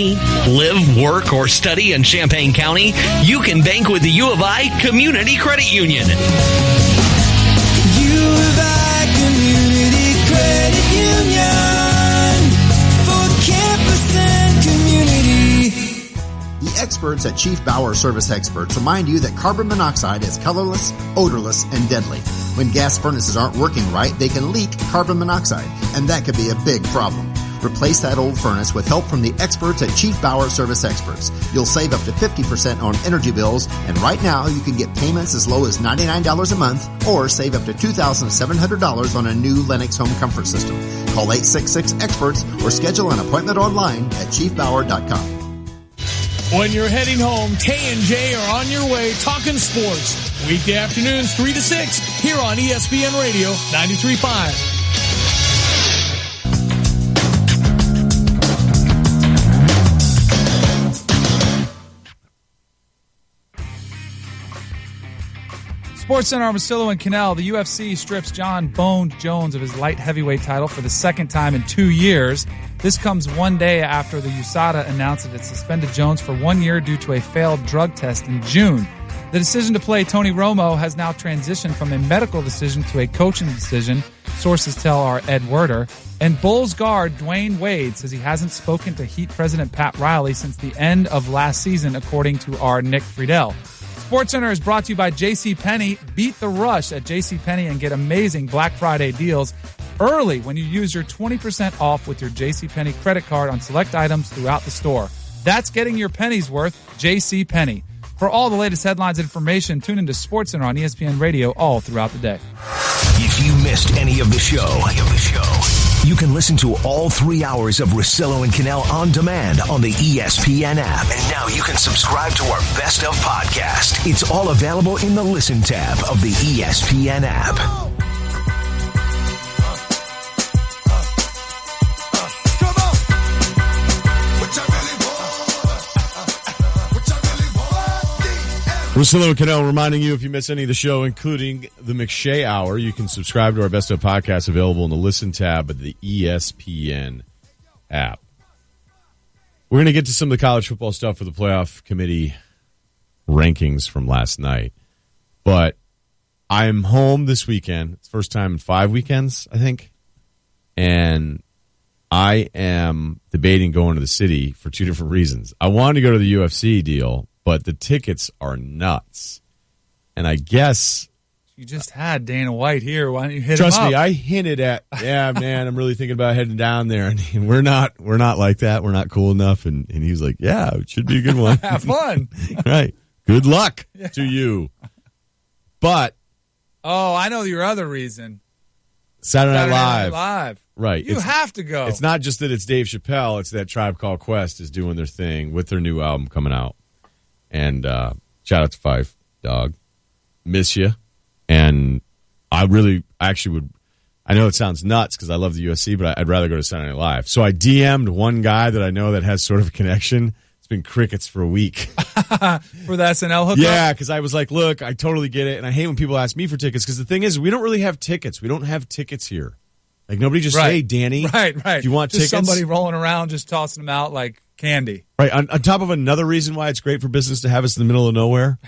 Speaker 22: Live, work, or study in Champaign County? You can bank with the U of I Community Credit Union.
Speaker 21: U of I Community Credit Union for campus and community.
Speaker 3: The experts at Chief Bauer Service Experts remind you that carbon monoxide is colorless, odorless, and deadly. When gas furnaces aren't working right, they can leak carbon monoxide, and that could be a big problem. Replace that old furnace with help from the experts at Chief Bauer Service Experts. You'll save up to 50% on energy bills, and right now you can get payments as low as $99 a month or save up to $2,700 on a new Lennox home comfort system. Call 866-EXPERTS or schedule an appointment online at chiefbauer.com.
Speaker 12: When you're heading home, Tay and J are on your way talking sports. Weekday afternoons 3 to 6 here on ESPN Radio 93.5.
Speaker 2: Sports Center on Marcillo and Canal. The UFC strips John Bone Jones of his light heavyweight title for the second time in 2 years. This comes one day after the USADA announced that it suspended Jones for 1 year due to a failed drug test in June. The decision to play Tony Romo has now transitioned from a medical decision to a coaching decision, sources tell our Ed Werder. And Bulls guard Dwayne Wade says he hasn't spoken to Heat President Pat Riley since the end of last season, according to our Nick Friedel. SportsCenter is brought to you by JCPenney. Beat the rush at JCPenney and get amazing Black Friday deals early when you use your 20% off with your JCPenney credit card on select items throughout the store. That's getting your pennies worth, JCPenney. For all the latest headlines and information, tune into SportsCenter on ESPN Radio all throughout the day.
Speaker 15: If you missed any of the show, you can listen to all 3 hours of Russillo and Cannell on demand on the ESPN app. And now you can subscribe to our Best of podcast. It's all available in the Listen tab of the ESPN app.
Speaker 1: Russillo and Cannell reminding you, if you miss any of the show, including the McShay Hour, you can subscribe to our Best of Podcasts available in the Listen tab of the ESPN app. We're going to get to some of the college football stuff for the playoff committee rankings from last night. But I'm home this weekend. It's the first time in 5 weekends, I think. And I am debating going to the city for 2 different reasons. I wanted to go to the UFC deal, but the tickets are nuts. And I guess
Speaker 2: you just had Dana White here. Why don't you hit
Speaker 1: trust
Speaker 2: him up?
Speaker 1: me, I hinted at, yeah, man, I'm really thinking about heading down there. And we're not like that. We're not cool enough. And he was like, yeah, it should be a good one.
Speaker 2: Have fun.
Speaker 1: Right. Good luck to you. But
Speaker 2: oh, I know your other reason.
Speaker 1: Saturday Night
Speaker 2: Live.
Speaker 1: Right.
Speaker 2: You have to go.
Speaker 1: It's not just that it's Dave Chappelle. It's that Tribe Called Quest is doing their thing with their new album coming out. And shout out to Fife, dog. Miss you. And I actually would. I know it sounds nuts because I love the UFC, but I'd rather go to Saturday Night Live. So I DM'd one guy that I know that has sort of a connection. It's been crickets for a week.
Speaker 2: For the SNL hookup?
Speaker 1: Yeah, because I was like, look, I totally get it. And I hate when people ask me for tickets because the thing is, we don't really have tickets. We don't have tickets here. Like, nobody just say, Danny,
Speaker 2: Right.
Speaker 1: do you want
Speaker 2: just
Speaker 1: tickets?
Speaker 2: Somebody rolling around just tossing them out like candy.
Speaker 1: Right. On top of another reason why it's great for business to have us in the middle of nowhere,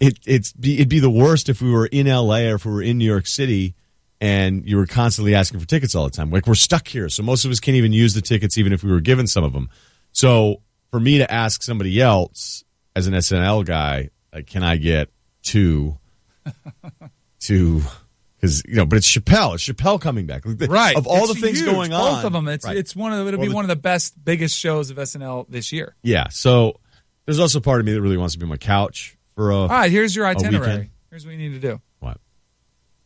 Speaker 1: it'd be the worst if we were in LA or if we were in New York City and you were constantly asking for tickets all the time. Like, we're stuck here, so most of us can't even use the tickets even if we were given some of them. So for me to ask somebody else as an SNL guy, like, can I get two? Because, but it's Chappelle. It's Chappelle coming back.
Speaker 2: Right.
Speaker 1: Of all
Speaker 2: It's
Speaker 1: the things
Speaker 2: huge.
Speaker 1: going on.
Speaker 2: Both of them. It'll be one of the best, biggest shows of SNL this year.
Speaker 1: Yeah. So there's also part of me that really wants to be on my couch for
Speaker 2: All right, here's your
Speaker 1: a
Speaker 2: itinerary.
Speaker 1: weekend.
Speaker 2: Here's what you need to do.
Speaker 1: What?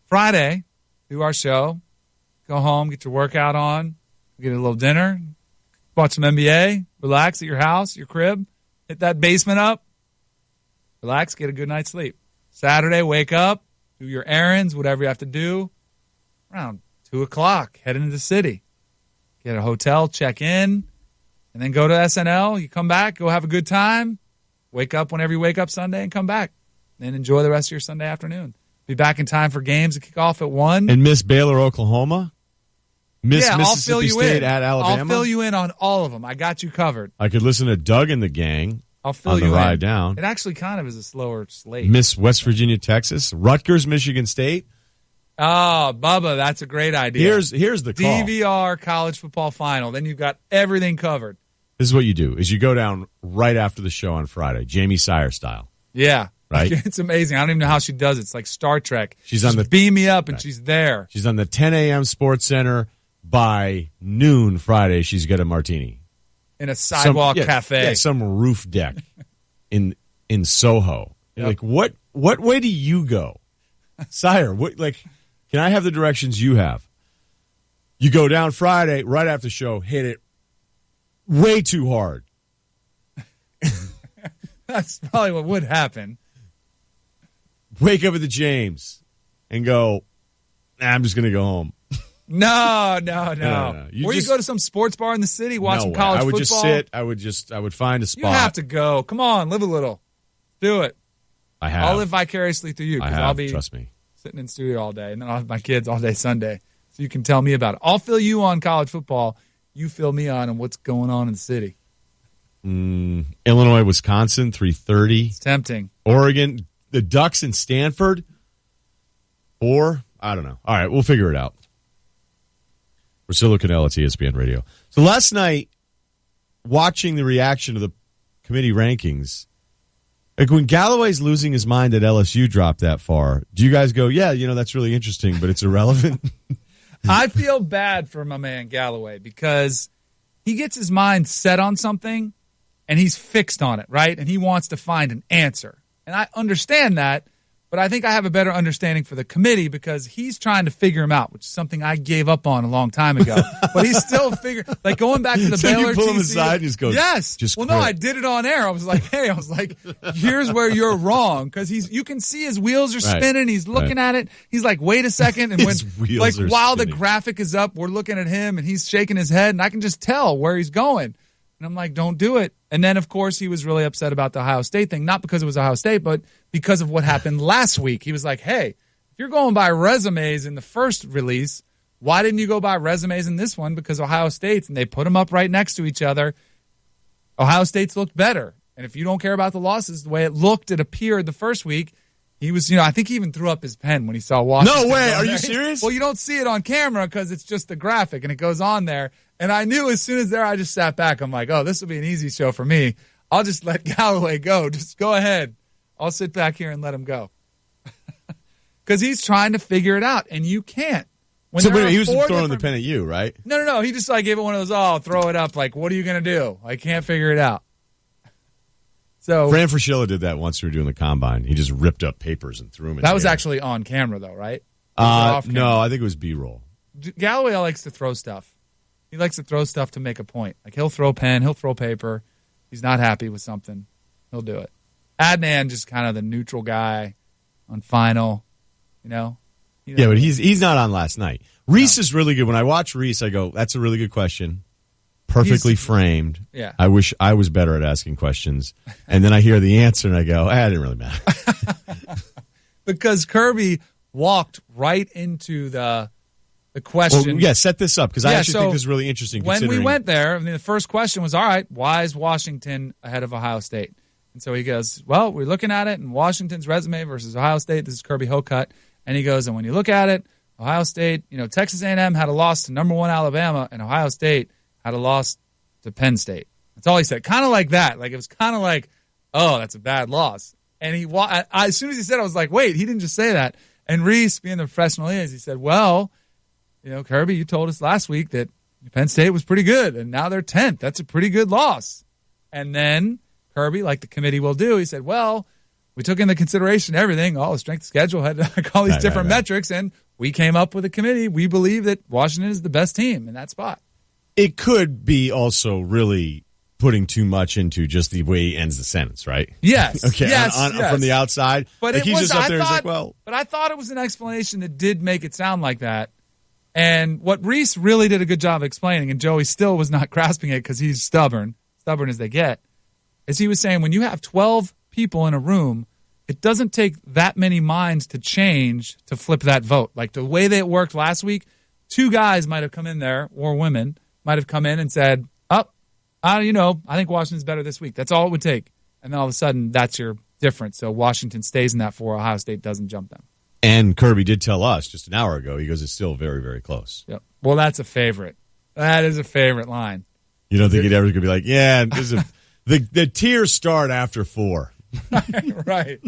Speaker 2: Friday, do our show. Go home, get your workout on, get a little dinner, watch some NBA, relax at your house, your crib, hit that basement up, relax, get a good night's sleep. Saturday, wake up, do your errands, whatever you have to do. Around 2 o'clock, head into the city. Get a hotel, check in, and then go to SNL. You come back, go have a good time. Wake up whenever you wake up Sunday and come back. Then enjoy the rest of your Sunday afternoon. Be back in time for games to kick off at 1.
Speaker 1: And miss Baylor, Oklahoma? Miss
Speaker 2: I'll
Speaker 1: Mississippi
Speaker 2: fill you
Speaker 1: State
Speaker 2: in.
Speaker 1: at Alabama?
Speaker 2: I'll fill you in on all of them. I got you covered.
Speaker 1: I could listen to Doug and the gang
Speaker 2: I'll fill
Speaker 1: on the
Speaker 2: you
Speaker 1: ride
Speaker 2: in.
Speaker 1: down.
Speaker 2: It actually kind of is a slower slate.
Speaker 1: Miss West Virginia, Texas. Rutgers, Michigan State.
Speaker 2: Oh, Bubba, that's a great idea.
Speaker 1: Here's the call.
Speaker 2: DVR college football final. Then you've got everything covered.
Speaker 1: This is what you do, is you go down right after the show on Friday, Jamie Sire style.
Speaker 2: Yeah.
Speaker 1: Right?
Speaker 2: It's amazing. I don't even know how she does it. It's like Star Trek.
Speaker 1: She's on the
Speaker 2: beam me up and she's there.
Speaker 1: She's on the 10 a.m. Sports Center. By noon Friday, she's got a martini.
Speaker 2: In a sidewalk cafe.
Speaker 1: Yeah, some roof deck in Soho. Yep. Like, what way do you go? Sire, can I have the directions you have? You go down Friday, right after the show, hit it way too hard.
Speaker 2: That's probably what would happen.
Speaker 1: Wake up at the James and go, I'm just going to go home.
Speaker 2: No.
Speaker 1: You
Speaker 2: go to some sports bar in the city, watch some college
Speaker 1: I would
Speaker 2: football.
Speaker 1: just sit. I would find a spot.
Speaker 2: You have to go. Come on, live a little. Do it.
Speaker 1: I have.
Speaker 2: I'll live vicariously through you because I'll be
Speaker 1: trust me.
Speaker 2: Sitting in studio all day, and then I'll have my kids all day Sunday, so you can tell me about it. I'll fill you on college football. You fill me on what's going on in the city.
Speaker 1: Illinois, Wisconsin, 3:30.
Speaker 2: It's tempting.
Speaker 1: Oregon, the Ducks in Stanford, or I don't know. All right, we'll figure it out. Priscilla Cannell at ESPN Radio. So last night, watching the reaction to the committee rankings, like when Galloway's losing his mind that LSU dropped that far, do you guys go, yeah, that's really interesting, but it's irrelevant?
Speaker 2: I feel bad for my man Galloway because he gets his mind set on something and he's fixed on it, right? And he wants to find an answer. And I understand that. But I think I have a better understanding for the committee because he's trying to figure him out, which is something I gave up on a long time ago. But he's still figuring, like going back to the
Speaker 1: so
Speaker 2: Baylor
Speaker 1: you pull
Speaker 2: TC.
Speaker 1: him aside and just go,
Speaker 2: yes.
Speaker 1: Just
Speaker 2: well,
Speaker 1: quit.
Speaker 2: no, I did it on air. I was like, here's where you're wrong because you can see his wheels are spinning. He's looking at it. He's like, wait a second, and when while the graphic is up, we're looking at him and he's shaking his head, and I can just tell where he's going. And I'm like, don't do it. And then, of course, he was really upset about the Ohio State thing, not because it was Ohio State, but because of what happened last week. He was like, hey, if you're going by resumes in the first release, why didn't you go by resumes in this one? Because Ohio State's, and they put them up right next to each other. Ohio State's looked better. And if you don't care about the losses, the way it appeared the first week, he was, I think he even threw up his pen when he saw Washington.
Speaker 1: No way. Are you serious?
Speaker 2: Well, you don't see it on camera because it's just the graphic and it goes on there. And I knew as soon as I just sat back. I'm like, oh, this will be an easy show for me. I'll just let Galloway go. Just go ahead. I'll sit back here and let him go. Because he's trying to figure it out, and you can't.
Speaker 1: So he was throwing the pen at you, right?
Speaker 2: No. He just gave it one of those, throw it up. Like, what are you going to do? I can't figure it out. So
Speaker 1: Fran Fraschilla did that once we were doing the combine. He just ripped up papers and threw them in
Speaker 2: That
Speaker 1: the
Speaker 2: was
Speaker 1: air.
Speaker 2: actually on camera, though, right?
Speaker 1: No, I think it was B-roll.
Speaker 2: Galloway likes to throw stuff. He likes to throw stuff to make a point. Like, he'll throw pen, he'll throw paper. He's not happy with something. He'll do it. Adnan, just kind of the neutral guy on final, Yeah,
Speaker 1: but he's not on last night. Reese is really good. When I watch Reese, I go, that's a really good question. Perfectly framed.
Speaker 2: Yeah.
Speaker 1: I wish I was better at asking questions. And then I hear the answer and I go, it didn't really matter.
Speaker 2: Because Kirby walked right into the the question.
Speaker 1: Well, set this up because I actually think this is really interesting.
Speaker 2: When we went there, the first question was, all right, why is Washington ahead of Ohio State? And so he goes, well, we're looking at it, and Washington's resume versus Ohio State. This is Kirby Hocutt. And he goes, and when you look at it, Ohio State, Texas A&M had a loss to number 1 Alabama, and Ohio State had a loss to Penn State. That's all he said. Kind of like that. Like, it was kind of like, oh, that's a bad loss. And as soon as he said it, I was like, wait, he didn't just say that. And Reese, being the professional he is, he said, well, Kirby, you told us last week that Penn State was pretty good, and now they're 10th. That's a pretty good loss. And then Kirby, like the committee will do, he said, well, we took into consideration everything, all the strength of schedule, had all these different metrics, and we came up with a committee. We believe that Washington is the best team in that spot.
Speaker 1: It could be also really putting too much into just the way he ends the sentence, right?
Speaker 2: Yes.
Speaker 1: Okay.
Speaker 2: Yes,
Speaker 1: From the outside.
Speaker 2: But
Speaker 1: he's just up there. He's like, well.
Speaker 2: But I thought it was an explanation that did make it sound like that. And what Reese really did a good job of explaining, and Joey still was not grasping it because he's stubborn as they get, is he was saying when you have 12 people in a room, it doesn't take that many minds to change to flip that vote. Like the way that it worked last week, 2 guys might have come in there, or women might have come in and said, I think Washington's better this week. That's all it would take. And then all of a sudden, that's your difference. So Washington stays in that 4. Ohio State doesn't jump them.
Speaker 1: And Kirby did tell us just an hour ago, he goes, it's still very, very close.
Speaker 2: Yep. Well, that's a favorite. That is a favorite line.
Speaker 1: You don't think he'd ever going to be like, yeah, this is the tiers start after 4.
Speaker 2: Right.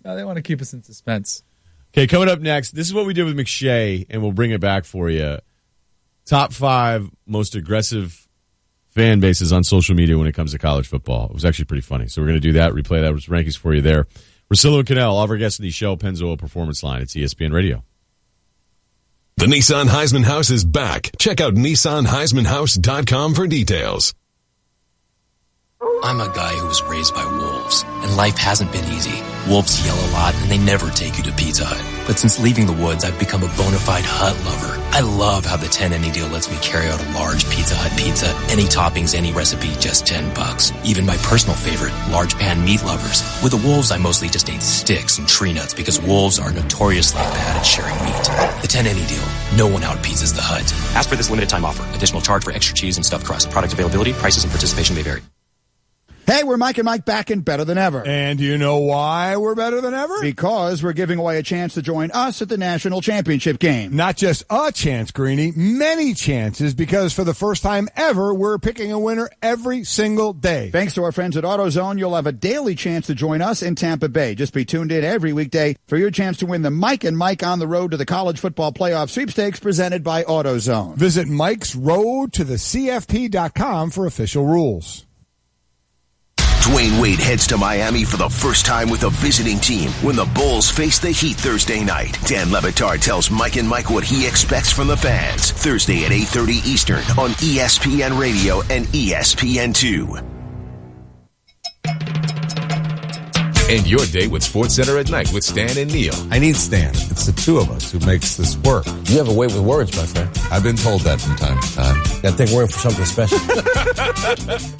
Speaker 2: No, they want to keep us in suspense.
Speaker 1: Okay, coming up next, this is what we did with McShay, and we'll bring it back for you. Top 5 most aggressive fan bases on social media when it comes to college football. It was actually pretty funny. So we're going to do that, replay that with rankings for you there. Russillo and Cannell, all of our guests in the Shell Pennzoil Performance Line. It's ESPN Radio.
Speaker 4: The Nissan Heisman House is back. Check out NissanHeismanHouse.com for details.
Speaker 5: I'm a guy who was raised by wolves, and life hasn't been easy. Wolves yell a lot, and they never take you to Pizza Hut. But since leaving the woods, I've become a bona fide Hut lover. I love how the 10 any deal lets me carry out a large Pizza Hut pizza. Any toppings, any recipe, just $10. Even my personal favorite, large pan meat lovers. With the wolves, I mostly just ate sticks and tree nuts because wolves are notoriously bad at sharing meat. The 10 any deal. No one out-pizzas the Hut. Ask for this limited time offer. Additional charge for extra cheese and stuffed crust. Product availability, prices, and participation may vary.
Speaker 6: Hey, we're Mike and Mike back and better than ever.
Speaker 24: And do you know why we're better than ever?
Speaker 6: Because we're giving away a chance to join us at the national championship game.
Speaker 24: Not just a chance, Greeny, many chances, because for the first time ever, we're picking a winner every single day.
Speaker 6: Thanks to our friends at AutoZone, you'll have a daily chance to join us in Tampa Bay. Just be tuned in every weekday for your chance to win the Mike and Mike on the Road to the College Football Playoff Sweepstakes presented by AutoZone.
Speaker 24: Visit Mike's Road to the CFP.com for official rules.
Speaker 15: Dwayne Wade heads to Miami for the first time with a visiting team when the Bulls face the Heat Thursday night. Dan Le Batard tells Mike and Mike what he expects from the fans. Thursday at 8:30 Eastern on ESPN Radio and ESPN2.
Speaker 4: End your day with SportsCenter at Night with Stan and Neil.
Speaker 25: I need Stan. It's the two of us who makes this work.
Speaker 26: You have a way with words, my friend.
Speaker 25: I've been told that from time to time.
Speaker 26: I think we're in for something special.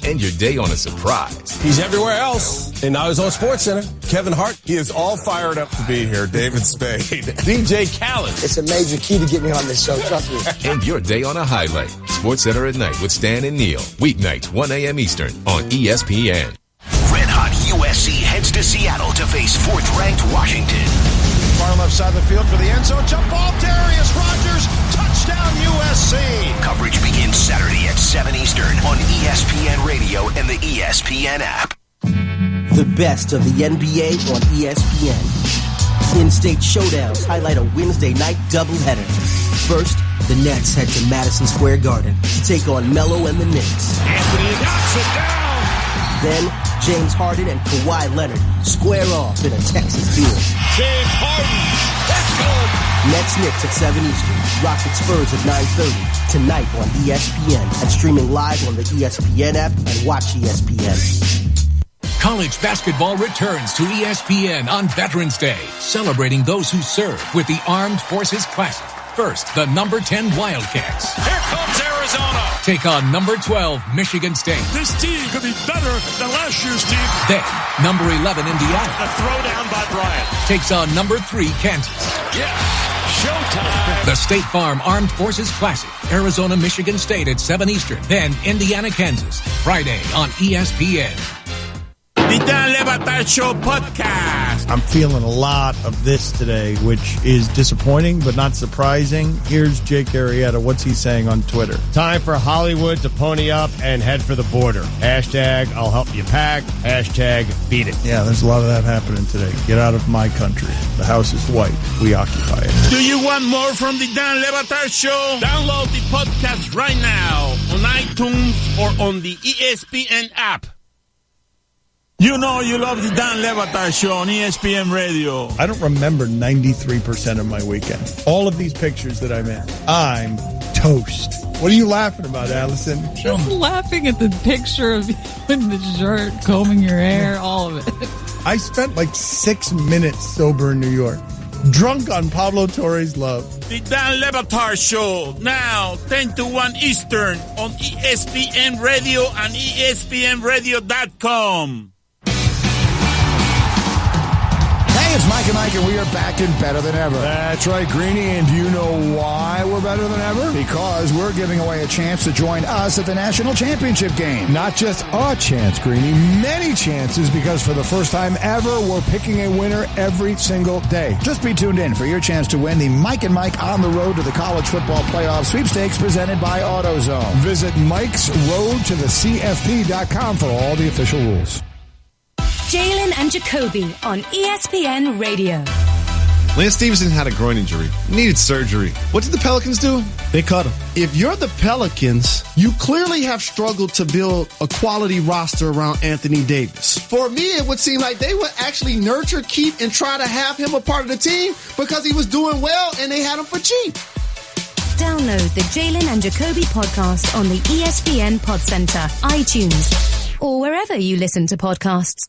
Speaker 4: End your day on a surprise.
Speaker 26: He's everywhere else, and now he's on SportsCenter. Kevin Hart.
Speaker 25: He is all fired up to be here. David Spade.
Speaker 26: DJ Khaled. It's a major key to get me on this show, trust me.
Speaker 4: End your day on a highlight. SportsCenter at Night with Stan and Neil. Weeknights, 1 a.m. Eastern on ESPN.
Speaker 15: Red Hot USC heads to Seattle to face 4th-ranked Washington.
Speaker 13: Far left side of the field for the end zone. Jump ball, Darius Rogers. Touchdown, USC.
Speaker 15: Coverage begins Saturday at 7 Eastern on ESPN Radio and the ESPN app.
Speaker 27: The best of the NBA on ESPN. In-state showdowns highlight a Wednesday night doubleheader. First, the Nets head to Madison Square Garden to take on Melo and the Knicks.
Speaker 13: Anthony knocks it down.
Speaker 27: Then, James Harden and Kawhi Leonard square off in a Texas duel.
Speaker 13: James Harden, that's good.
Speaker 27: Nets Knicks at 7 Eastern. Rockets Spurs at 9:30 tonight on ESPN and streaming live on the ESPN app and watch ESPN.
Speaker 28: College basketball returns to ESPN on Veterans Day, celebrating those who served with the Armed Forces Classic. First, the number 10 Wildcats.
Speaker 13: Here comes Arizona.
Speaker 28: Take on number 12 Michigan State.
Speaker 13: This team could be better than last year's team.
Speaker 28: Then, number 11 Indiana.
Speaker 13: A throwdown by Bryant.
Speaker 28: Takes on number 3 Kansas.
Speaker 13: Yeah.
Speaker 28: showtime. The State Farm Armed Forces Classic, Arizona, Michigan State at 7 Eastern. Then Indiana, Kansas, Friday on ESPN.
Speaker 7: The Dan Le Batard Show podcast.
Speaker 8: I'm feeling a lot of this today, which is disappointing but not surprising. Here's Jake Arrieta. What's he saying on Twitter?
Speaker 9: Time for Hollywood to pony up and head for the border. Hashtag I'll help you pack. Hashtag beat it.
Speaker 8: Yeah, there's a lot of that happening today. Get out of my country. The house is white. We occupy it.
Speaker 7: Do you want more from the Dan Le Batard Show? Download the podcast right now on iTunes or on the ESPN app. You know you love the Dan Le Batard Show on ESPN Radio.
Speaker 8: I don't remember 93% of my weekend. All of these pictures that I'm in, I'm toast. What are you laughing about, Allison?
Speaker 10: Just laughing at the picture of you in the shirt, combing your hair, all of it.
Speaker 8: I spent like 6 minutes sober in New York, drunk on Pablo Torre's love.
Speaker 7: The Dan Le Batard Show, now 10 to 1 Eastern on ESPN Radio and ESPNRadio.com.
Speaker 6: It's Mike and we are back and better than ever.
Speaker 24: That's right, Greeny, and do you know why we're better than ever?
Speaker 6: Because we're giving away a chance to join us at the national championship game.
Speaker 24: Not just a chance, Greeny, many chances, because for the first time ever, we're picking a winner every single day.
Speaker 6: Just be tuned in for your chance to win the Mike and Mike on the road to the college football playoff sweepstakes presented by AutoZone.
Speaker 24: Visit Mike'sRoadToTheCFP.com for all the official rules.
Speaker 11: Jalen and Jacoby on ESPN Radio.
Speaker 1: Lance Stevenson had a groin injury, needed surgery. What did the Pelicans do?
Speaker 14: They cut him. If you're the Pelicans, you clearly have struggled to build a quality roster around Anthony Davis. For me, it would seem like they would actually nurture, keep, and try to have him a part of the team because he was doing well and they had him for cheap.
Speaker 11: Download the Jalen and Jacoby podcast on the ESPN Pod Center, iTunes, or wherever you listen to podcasts.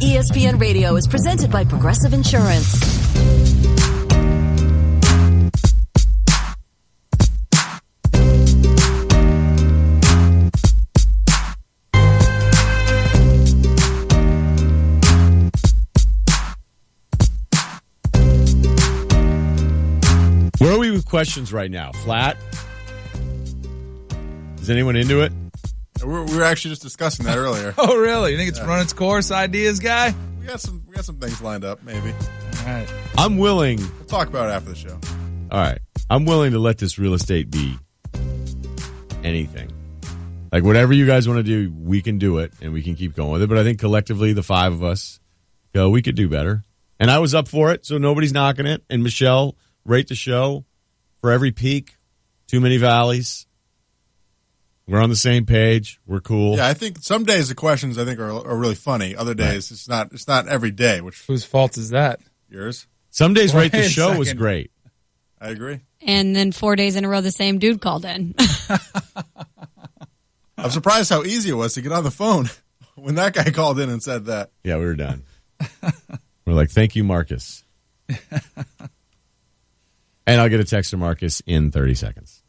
Speaker 16: ESPN Radio is presented by Progressive Insurance.
Speaker 1: Where are we with questions right now? Flat? Is anyone into it?
Speaker 17: We were actually just discussing that earlier.
Speaker 2: Oh, really? You think it's run its course ideas, guy?
Speaker 17: We got some things lined up, maybe.
Speaker 2: All right.
Speaker 1: I'm willing.
Speaker 17: We'll talk about it after the show.
Speaker 1: All right. I'm willing to let this real estate be anything. Like, whatever you guys want to do, we can do it, and we can keep going with it. But I think collectively, the five of us, we could do better. And I was up for it, so nobody's knocking it. And Michelle, rate the show for every peak, too many valleys. We're on the same page. We're cool.
Speaker 17: Yeah, I think some days the questions are really funny. Other days it's not every day. Whose
Speaker 2: fault is that?
Speaker 17: Yours.
Speaker 1: Some days rate the show was great.
Speaker 17: I agree.
Speaker 29: And then 4 days in a row, the same dude called in.
Speaker 17: I'm surprised how easy it was to get on the phone when that guy called in and said that.
Speaker 1: Yeah, we were done. We're like, thank you, Marcus. And I'll get a text from Marcus in 30 seconds.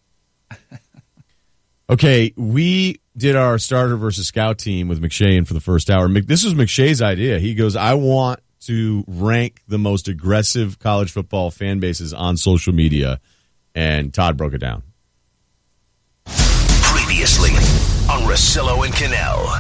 Speaker 1: Okay, we did our starter versus scout team with McShay for the first hour. This was McShay's idea. He goes, I want to rank the most aggressive college football fan bases on social media, and Todd broke it down.
Speaker 15: Previously on Russillo and Cannell.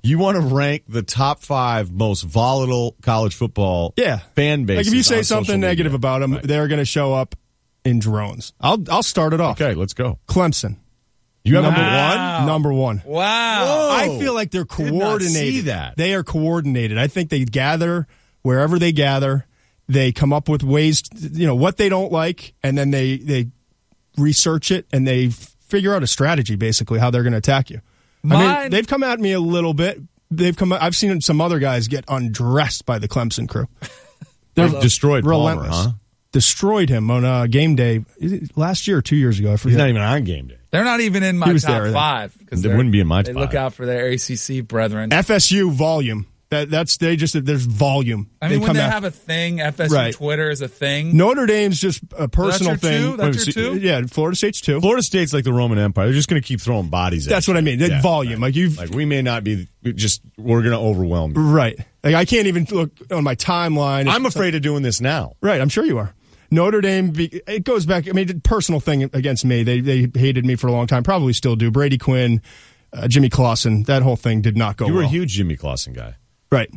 Speaker 1: You want to rank the top 5 most volatile college football fan bases.
Speaker 30: Like if you say something negative about them, they're going to show up in drones. I'll start it off.
Speaker 1: Okay, let's go.
Speaker 30: Clemson.
Speaker 1: You have
Speaker 30: number one.
Speaker 2: Wow.
Speaker 30: Whoa. I feel like they're coordinated.
Speaker 1: Did not see that.
Speaker 30: They are coordinated. I think they gather wherever they gather. They come up with ways, what they don't like, and then they research it and they figure out a strategy, basically, how they're going to attack you. I mean, they've come at me a little bit. I've seen some other guys get undressed by the Clemson crew.
Speaker 1: They've destroyed
Speaker 30: relentless.
Speaker 1: Palmer, huh?
Speaker 30: Destroyed him on game day last year or 2 years ago. I forget.
Speaker 1: He's not even on game day.
Speaker 2: They're not even in my top 5
Speaker 1: because they wouldn't be in my top 5.
Speaker 2: They look out for their ACC brethren.
Speaker 30: FSU volume There's volume.
Speaker 2: I mean, when they have a thing, FSU Twitter is a thing.
Speaker 30: Notre Dame's just a personal thing.
Speaker 2: That's your two?
Speaker 30: Yeah, Florida State's two.
Speaker 1: Florida State's like the Roman Empire. They're just going to keep throwing bodies at
Speaker 30: That's what I mean. Volume.
Speaker 1: Right. Like we may not be we're going to overwhelm you.
Speaker 30: Right. Like I can't even look on my timeline.
Speaker 1: I'm afraid of doing this now.
Speaker 30: Right. I'm sure you are. Notre Dame, it goes back. I mean, personal thing against me. They hated me for a long time. Probably still do. Brady Quinn, Jimmy Clausen. That whole thing did not go well.
Speaker 1: You were a huge Jimmy Clausen guy.
Speaker 30: Right.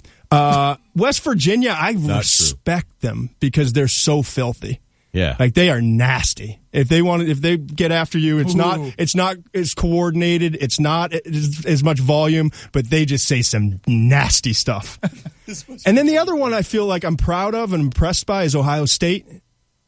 Speaker 30: West Virginia, I respect them because they're so filthy.
Speaker 1: Yeah.
Speaker 30: Like they are nasty. If they get after you, it's not as coordinated. It's not as much volume, but they just say some nasty stuff. And then the other one I feel like I'm proud of and impressed by is Ohio State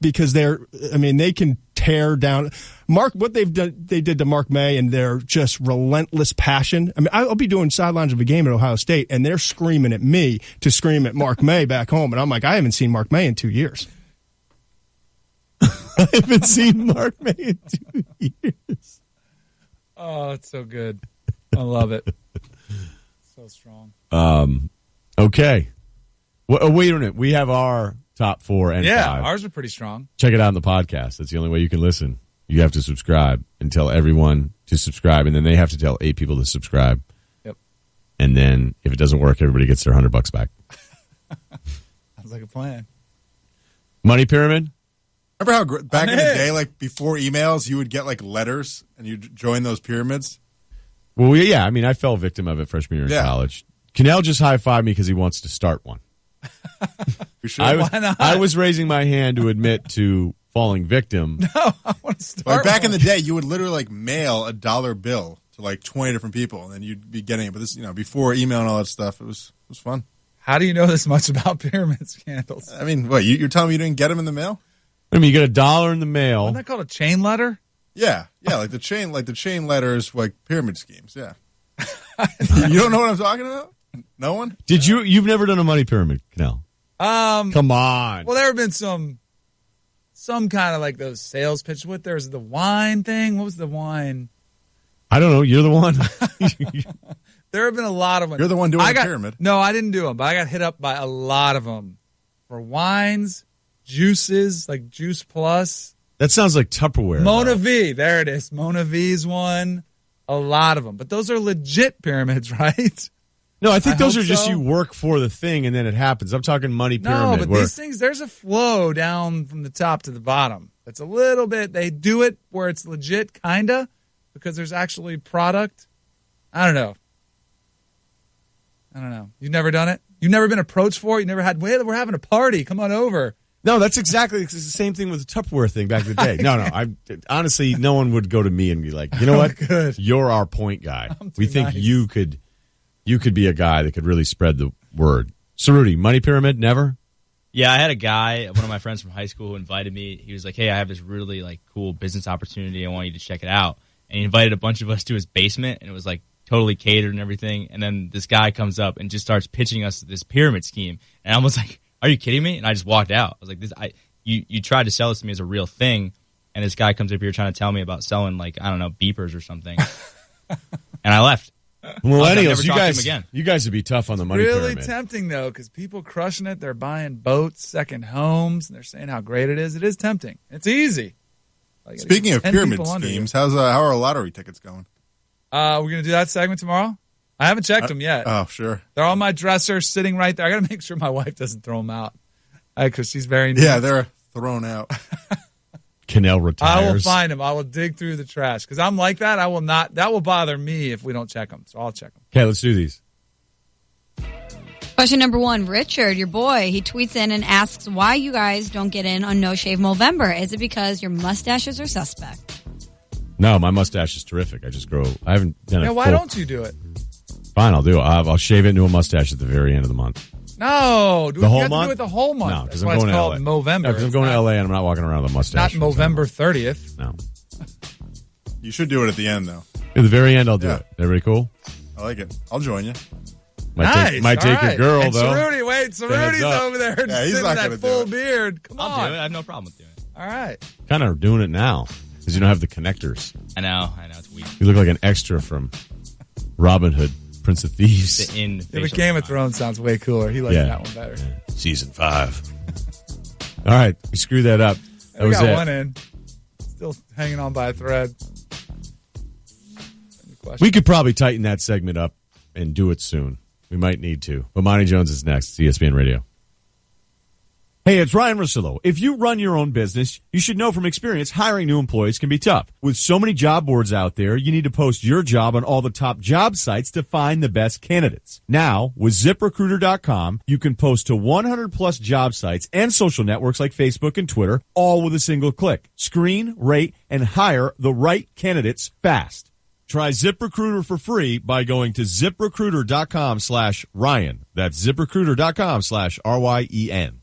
Speaker 30: because they can tear down what they did to Mark May and their just relentless passion. I mean, I'll be doing sidelines of a game at Ohio State and they're screaming at me to scream at Mark May back home. And I'm like, I haven't seen Mark May in 2 years.
Speaker 1: I haven't seen Mark May in 2 years.
Speaker 2: Oh, it's so good. I love it. So strong.
Speaker 1: Okay. Wait a minute. We have our top 4 and 5.
Speaker 2: Ours are pretty strong.
Speaker 1: Check it out in the podcast. That's the only way you can listen. You have to subscribe and tell everyone to subscribe, and then they have to tell 8 people to subscribe.
Speaker 2: Yep.
Speaker 1: And then if it doesn't work, everybody gets their $100 back.
Speaker 2: Sounds like a plan.
Speaker 1: Money Pyramid?
Speaker 17: Remember how back in the day, like before emails, you would get like letters and you'd join those pyramids?
Speaker 1: Well, yeah. I mean, I fell victim of it freshman year in college. Cannell just high-fived me because he wants to start one.
Speaker 17: Sure?
Speaker 2: Why not?
Speaker 1: I was raising my hand to admit to falling victim.
Speaker 2: No, I want to start
Speaker 17: like back in the day, you would literally like mail a $1 bill to like 20 different people, and then you'd be getting it. But this, before email and all that stuff, it was fun.
Speaker 2: How do you know this much about pyramid scandals?
Speaker 17: I mean, what, you're telling me you didn't get them in the mail?
Speaker 1: I mean, you get $1 in the mail.
Speaker 2: Isn't that called a chain letter?
Speaker 17: Yeah, like the chain letters, like pyramid schemes. Yeah. You don't know what I'm talking about? No one?
Speaker 1: You've never done a money pyramid, Cannell? Come on.
Speaker 2: Well, there have been some kind of like those sales pitches. There's the wine thing. What was the wine?
Speaker 1: I don't know. You're the one.
Speaker 2: There have been a lot of them.
Speaker 17: You're the one doing the pyramid.
Speaker 2: No, I didn't do them, but I got hit up by a lot of them for wines, juices, like Juice Plus.
Speaker 1: That sounds like Tupperware.
Speaker 2: Mona V. There it is. Mona V's one. A lot of them. But those are legit pyramids, right?
Speaker 1: No, I think those are just you work for the thing and then it happens. I'm talking money pyramid.
Speaker 2: No, but these things, there's a flow down from the top to the bottom. It's a little bit, they do it where it's legit, kind of, because there's actually product. I don't know. You've never done it? You've never been approached for it? You never had, we're having a party. Come on over.
Speaker 1: No, that's exactly it's the same thing with the Tupperware thing back in the day. No, honestly, no one would go to me and be like, you know what?
Speaker 2: Good.
Speaker 1: You're our point guy. We think you could be a guy that could really spread the word. Cerruti, money pyramid, never?
Speaker 3: Yeah, I had a guy, one of my friends from high school, who invited me. He was like, hey, I have this really cool business opportunity. I want you to check it out. And he invited a bunch of us to his basement, and it was totally catered and everything. And then this guy comes up and just starts pitching us this pyramid scheme. And I was like, are you kidding me? And I just walked out. I was like, you tried to sell this to me as a real thing, and this guy comes up here trying to tell me about selling, beepers or something. And I left.
Speaker 1: Millennials, you guys would be tough on the money pyramid.
Speaker 2: Really tempting, though, because people crushing it. They're buying boats, second homes, and they're saying how great it is. It is tempting. It's easy.
Speaker 17: Speaking of pyramid schemes, how are lottery tickets going?
Speaker 2: We're going to do that segment tomorrow? I haven't checked them yet.
Speaker 17: Oh, sure.
Speaker 2: They're on my dresser, sitting right there. I got to make sure my wife doesn't throw them out because she's very neat.
Speaker 17: Yeah, they're thrown out.
Speaker 1: Cannell retires.
Speaker 2: I will find them. I will dig through the trash because I'm like that. I will not. That will bother me if we don't check them. So I'll check them.
Speaker 1: Okay, let's do these.
Speaker 29: Question number 1, Richard, your boy, he tweets in and asks why you guys don't get in on No Shave Movember. Is it because your mustaches are suspect?
Speaker 1: No, my mustache is terrific. I haven't done it.
Speaker 2: Why don't you do it?
Speaker 1: Fine, I'll do it. I'll shave it into a mustache at the very end of the month.
Speaker 2: No,
Speaker 1: the whole month.
Speaker 2: Do it the whole month.
Speaker 1: No, because I'm going to LA.
Speaker 2: Movember.
Speaker 1: No, because I'm going to LA and I'm not walking around with a mustache.
Speaker 2: Not November 30th.
Speaker 1: No.
Speaker 17: You should do it at the end, though.
Speaker 1: At the very end, I'll do it. Everybody cool?
Speaker 17: I like it. I'll join you.
Speaker 1: Might take your girl,
Speaker 2: and
Speaker 1: though.
Speaker 2: Cerruti's over there
Speaker 17: he's
Speaker 2: sitting
Speaker 17: not
Speaker 2: that
Speaker 17: gonna
Speaker 2: full
Speaker 17: do it.
Speaker 2: beard. Come
Speaker 3: I'll
Speaker 2: on.
Speaker 3: do it. I have no problem with doing it.
Speaker 2: All right.
Speaker 1: Kind of doing it now because you don't have the connectors.
Speaker 3: I know. It's weak.
Speaker 1: You look like an extra from Robin Hood. Prince of Thieves.
Speaker 2: But Game of Thrones sounds way cooler. He likes that one better.
Speaker 1: Season 5. All right, we screwed that up. That
Speaker 2: we
Speaker 1: was
Speaker 2: got
Speaker 1: it.
Speaker 2: one in. Still hanging on by a thread.
Speaker 1: We could probably tighten that segment up and do it soon. We might need to. But Monty Jones is next. It's ESPN Radio. Hey, it's Ryan Russillo. If you run your own business, you should know from experience hiring new employees can be tough. With so many job boards out there, you need to post your job on all the top job sites to find the best candidates. Now, with ZipRecruiter.com, you can post to 100-plus job sites and social networks like Facebook and Twitter, all with a single click. Screen, rate, and hire the right candidates fast. Try ZipRecruiter for free by going to ZipRecruiter.com/Ryan. That's ZipRecruiter.com/RYEN.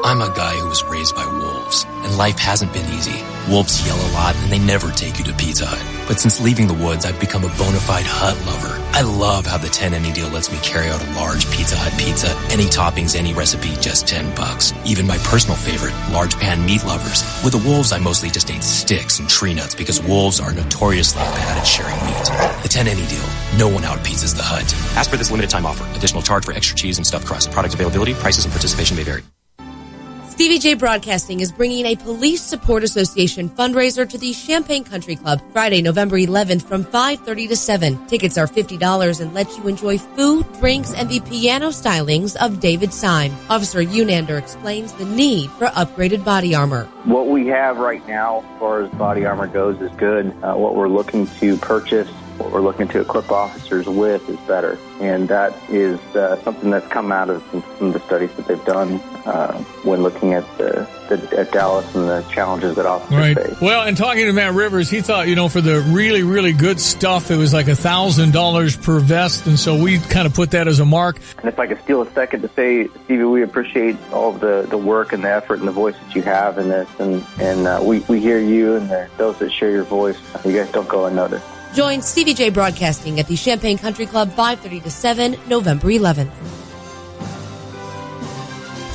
Speaker 5: I'm a guy who was raised by wolves, and life hasn't been easy. Wolves yell a lot, and they never take you to Pizza Hut. But since leaving the woods, I've become a bona fide Hut lover. I love how the 10 any deal lets me carry out a large Pizza Hut pizza. Any toppings, any recipe, just $10. Even my personal favorite, large pan meat lovers. With the wolves, I mostly just ate sticks and tree nuts because wolves are notoriously bad at sharing meat. The 10 any deal. No one out-pizzas the Hut. Ask for this limited time offer. Additional charge for extra cheese and stuffed crust. Product availability, prices, and participation may vary.
Speaker 12: Stevie J Broadcasting is bringing a Police Support Association fundraiser to the Champaign Country Club Friday, November 11th from 5:30 to 7. Tickets are $50 and let you enjoy food, drinks, and the piano stylings of David Syme. Officer Unander explains the need for upgraded body armor.
Speaker 18: What we have right now, as far as body armor goes, is good. What we're looking to purchase, what we're looking to equip officers with is better. And that is something that's come out of some of the studies that they've done when looking at at Dallas and the challenges that officers face.
Speaker 19: Well, and talking to Matt Rivers, he thought, for the really, really good stuff, it was like $1,000 per vest. And so we kind of put that as a mark.
Speaker 18: And if I could steal a second to say, Stevie, we appreciate all of the work and the effort and the voice that you have in this. And we hear you and those that share your voice. You guys don't go unnoticed.
Speaker 12: Join Stevie J Broadcasting at the Champaign Country Club 5:30 to 7, November 11th.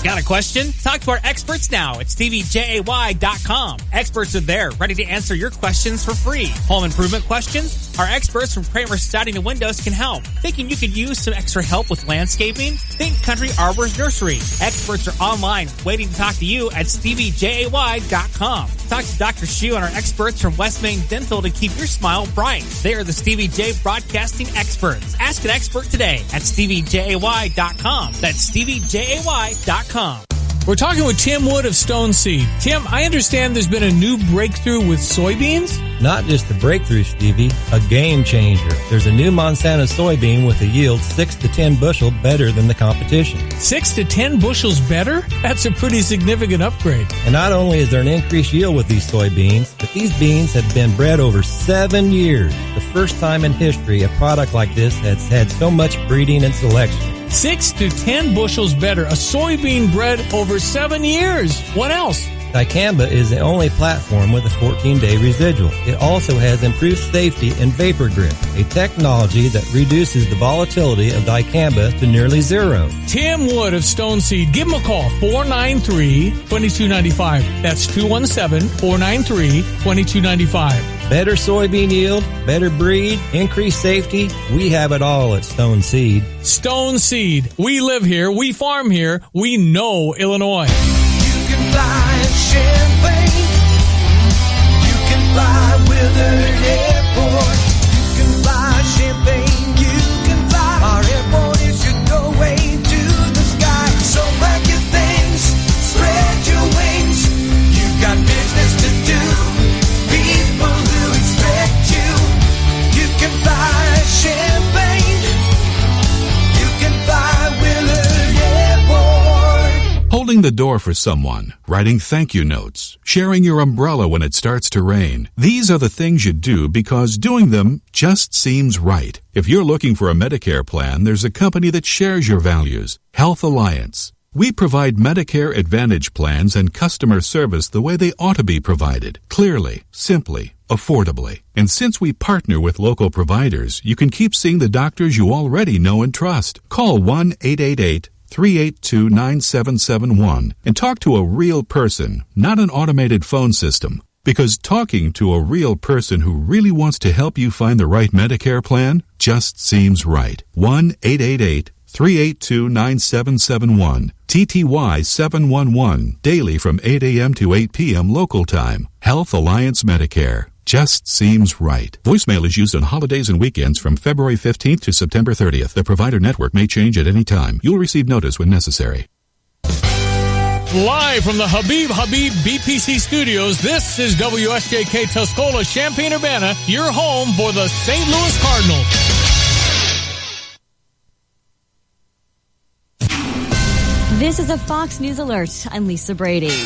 Speaker 20: Got a question? Talk to our experts now at StevieJay.com. Experts are there, ready to answer your questions for free. Home improvement questions? Our experts from Kramer Siding and Windows can help. Thinking you could use some extra help with landscaping? Think Country Arbor's Nursery. Experts are online, waiting to talk to you at StevieJay.com. Talk to Dr. Shu and our experts from West Main Dental to keep your smile bright. They are the Stevie J Broadcasting experts. Ask an expert today at StevieJay.com. That's StevieJay.com.
Speaker 19: We're talking with Tim Wood of Stone Seed. Tim, I understand there's been a new breakthrough with soybeans?
Speaker 21: Not just a breakthrough, Stevie, a game changer. There's a new Monsanto soybean with a yield 6 to 10 bushel better than the competition.
Speaker 19: 6 to 10 bushels better? That's a pretty significant upgrade.
Speaker 21: And not only is there an increased yield with these soybeans, but these beans have been bred over 7 years. The first time in history a product like this has had so much breeding and selection.
Speaker 19: 6 to 10 bushels better. A soybean bred over 7 years. What else?
Speaker 21: Dicamba is the only platform with a 14-day residual. It also has improved safety and vapor grip, a technology that reduces the volatility of dicamba to nearly zero.
Speaker 19: Tim Wood of Stone Seed. Give him a call, 493-2295. That's 217-493-2295.
Speaker 21: Better soybean yield, better breed, increased safety. We have it all at Stone Seed.
Speaker 19: Stone Seed. We live here. We farm here. We know Illinois.
Speaker 22: You can fly at Champaign. You can fly Willard Airport. You can fly Champaign. You can fly. Our airport is your doorway to the sky. So pack your things, spread your wings. You've got business to do. People who expect you. You can fly Champaign. You can fly Willard Airport.
Speaker 23: Holding the door for someone, writing thank you notes, sharing your umbrella when it starts to rain. These are the things you do because doing them just seems right. If you're looking for a Medicare plan, there's a company that shares your values, Health Alliance. We provide Medicare Advantage plans and customer service the way they ought to be provided, clearly, simply, affordably. And since we partner with local providers, you can keep seeing the doctors you already know and trust. Call 1-888-382-9771 and talk to a real person, not an automated phone system. Because talking to a real person who really wants to help you find the right Medicare plan just seems right. 1-888-382-9771. TTY 711. Daily from 8 a.m. to 8 p.m. local time. Health Alliance Medicare. Just seems right. Voicemail is used on holidays and weekends from February 15th to September 30th. The provider network may change at any time. You'll receive notice when necessary.
Speaker 19: Live from the Habib BPC studios, this is WSJK Tuscola, Champaign-Urbana, your home for the St. Louis Cardinals.
Speaker 29: This is a Fox News Alert. I'm Lisa Brady.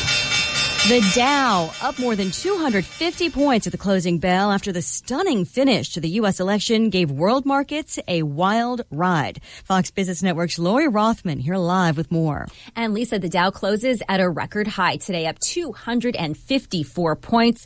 Speaker 29: The Dow up more than 250 points at the closing bell after the stunning finish to the U.S. election gave world markets a wild ride. Fox Business Network's Lori Rothman here live with more.
Speaker 4: And Lisa, the Dow closes at a record high today, up 254 points.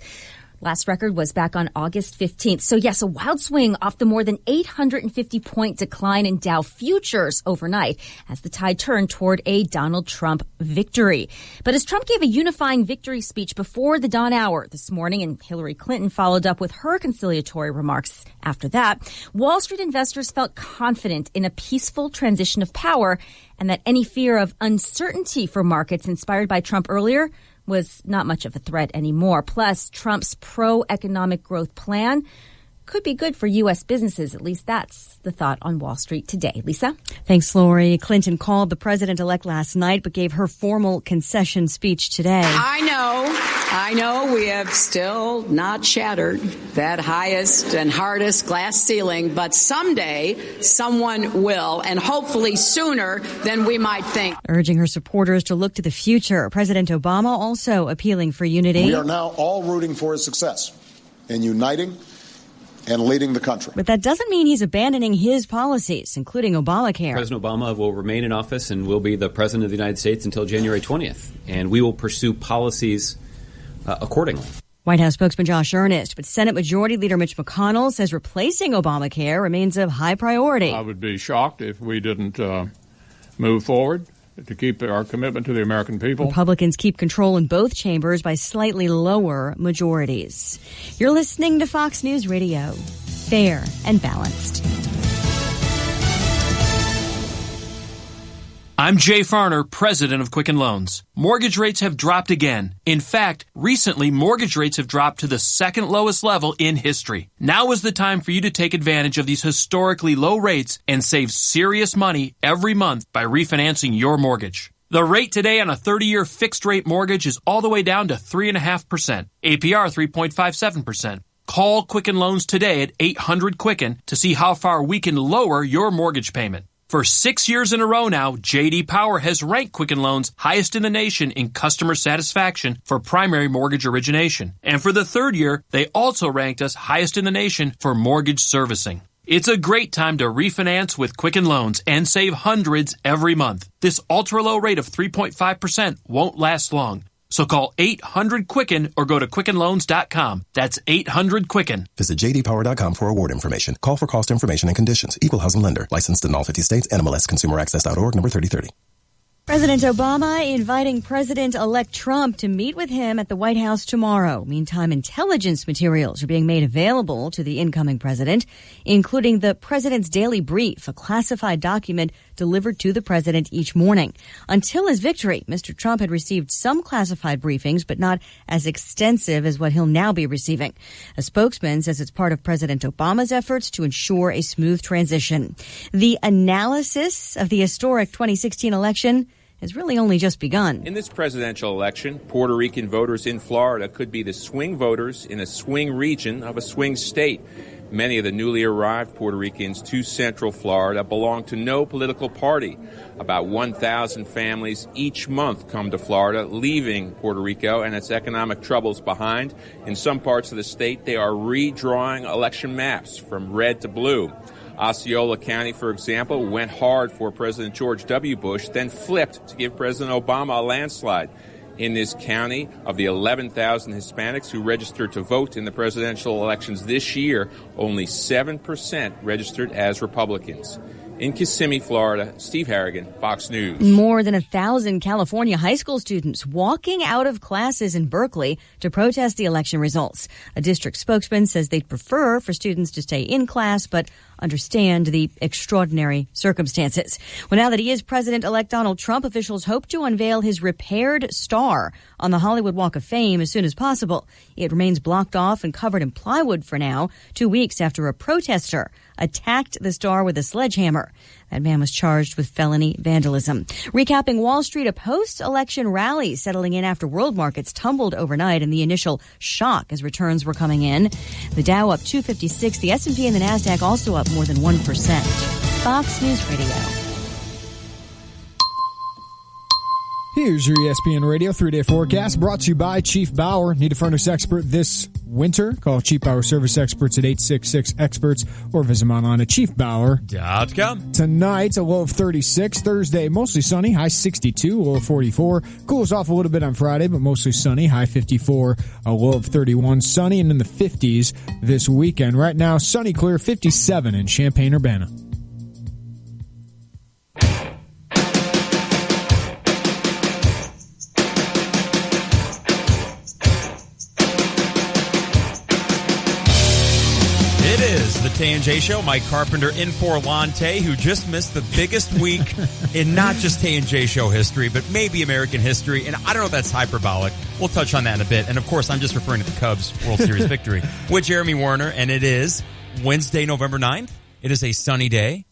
Speaker 4: Last record was back on August 15th. So yes, a wild swing off the more than 850-point decline in Dow futures overnight as the tide turned toward a Donald Trump victory. But as Trump gave a unifying victory speech before the dawn hour this morning and Hillary Clinton followed up with her conciliatory remarks after that, Wall Street investors felt confident in a peaceful transition of power and that any fear of uncertainty for markets inspired by Trump earlier was not much of a threat anymore. Plus, Trump's pro-economic growth plan could be good for U.S. businesses. At least that's the thought on Wall Street today. Lisa?
Speaker 29: Thanks, Lori. Clinton called the president-elect last night but gave her formal concession speech today.
Speaker 7: I know we have still not shattered that highest and hardest glass ceiling, but someday someone will, and hopefully sooner than we might think.
Speaker 29: Urging her supporters to look to the future. President Obama also appealing for unity.
Speaker 8: We are now all rooting for his success in uniting and leading the country.
Speaker 29: But that doesn't mean he's abandoning his policies, including Obamacare.
Speaker 9: President Obama will remain in office and will be the president of the United States until January 20th, and we will pursue policies accordingly.
Speaker 29: White House spokesman Josh Earnest, but Senate Majority Leader Mitch McConnell says replacing Obamacare remains a high priority.
Speaker 10: I would be shocked if we didn't move forward to keep our commitment to the American people.
Speaker 29: Republicans keep control in both chambers by slightly lower majorities. You're listening to Fox News Radio. Fair and balanced.
Speaker 13: I'm Jay Farner, president of Quicken Loans. Mortgage rates have dropped again. In fact, recently, mortgage rates have dropped to the second lowest level in history. Now is the time for you to take advantage of these historically low rates and save serious money every month by refinancing your mortgage. The rate today on a 30-year fixed-rate mortgage is all the way down to 3.5%, APR 3.57%. Call Quicken Loans today at 800-QUICKEN to see how far we can lower your mortgage payment. For 6 years in a row now, J.D. Power has ranked Quicken Loans highest in the nation in customer satisfaction for primary mortgage origination. And for the third year, they also ranked us highest in the nation for mortgage servicing. It's a great time to refinance with Quicken Loans and save hundreds every month. This ultra-low rate of 3.5% won't last long. So call 800-QUICKEN or go to QuickenLoans.com. That's 800-QUICKEN.
Speaker 25: Visit jdpower.com for award information. Call for cost information and conditions. Equal housing lender. Licensed in all 50 states. NMLS ConsumerAccess.org, number 3030.
Speaker 29: President Obama inviting President-elect Trump to meet with him at the White House tomorrow. Meantime, intelligence materials are being made available to the incoming president, including the president's daily brief, a classified document delivered to the president each morning. Until his victory, Mr. Trump had received some classified briefings, but not as extensive as what he'll now be receiving. A spokesman says it's part of President Obama's efforts to ensure a smooth transition. The analysis of the historic 2016 election has really only just begun.
Speaker 26: In this presidential election, Puerto Rican voters in Florida could be the swing voters in a swing region of a swing state. Many of the newly arrived Puerto Ricans to Central Florida belong to no political party. About 1,000 families each month come to Florida, leaving Puerto Rico and its economic troubles behind. In some parts of the state, they are redrawing election maps from red to blue. Osceola County, for example, went hard for President George W. Bush, then flipped to give President Obama a landslide. In this county, of the 11,000 Hispanics who registered to vote in the presidential elections this year, only 7% registered as Republicans. In Kissimmee, Florida, Steve Harrigan, Fox News.
Speaker 29: More than 1,000 California high school students walking out of classes in Berkeley to protest the election results. A district spokesman says they'd prefer for students to stay in class, but understand the extraordinary circumstances. Well, now that he is President-elect Donald Trump, officials hope to unveil his repaired star on the Hollywood Walk of Fame as soon as possible. It remains blocked off and covered in plywood for now, 2 weeks after a protester attacked the star with a sledgehammer. That man was charged with felony vandalism. Recapping Wall Street, a post-election rally settling in after world markets tumbled overnight in the initial shock as returns were coming in. The Dow up 256, the S&P and the Nasdaq also up more than 1%. Fox News Radio.
Speaker 6: Here's your ESPN Radio 3-day forecast brought to you by Chief Bauer. Need a furnace expert this winter? Call Chief Bauer Service Experts at 866-EXPERTS or visit them online at chiefbauer.com. Tonight, a low of 36. Thursday, mostly sunny, high 62, low of 44. Cools off a little bit on Friday, but mostly sunny, high 54, a low of 31. Sunny and in the 50s this weekend. Right now, sunny clear, 57 in Champaign-Urbana.
Speaker 11: The Tay and J Show. Mike Carpenter in for Lante, who just missed the biggest week in not just Tay and J Show history, but maybe American history. And I don't know if that's hyperbolic. We'll touch on that in a bit. And of course, I'm just referring to the Cubs World Series victory with Jeremy Warner. And it is Wednesday, November 9th. It is a sunny day.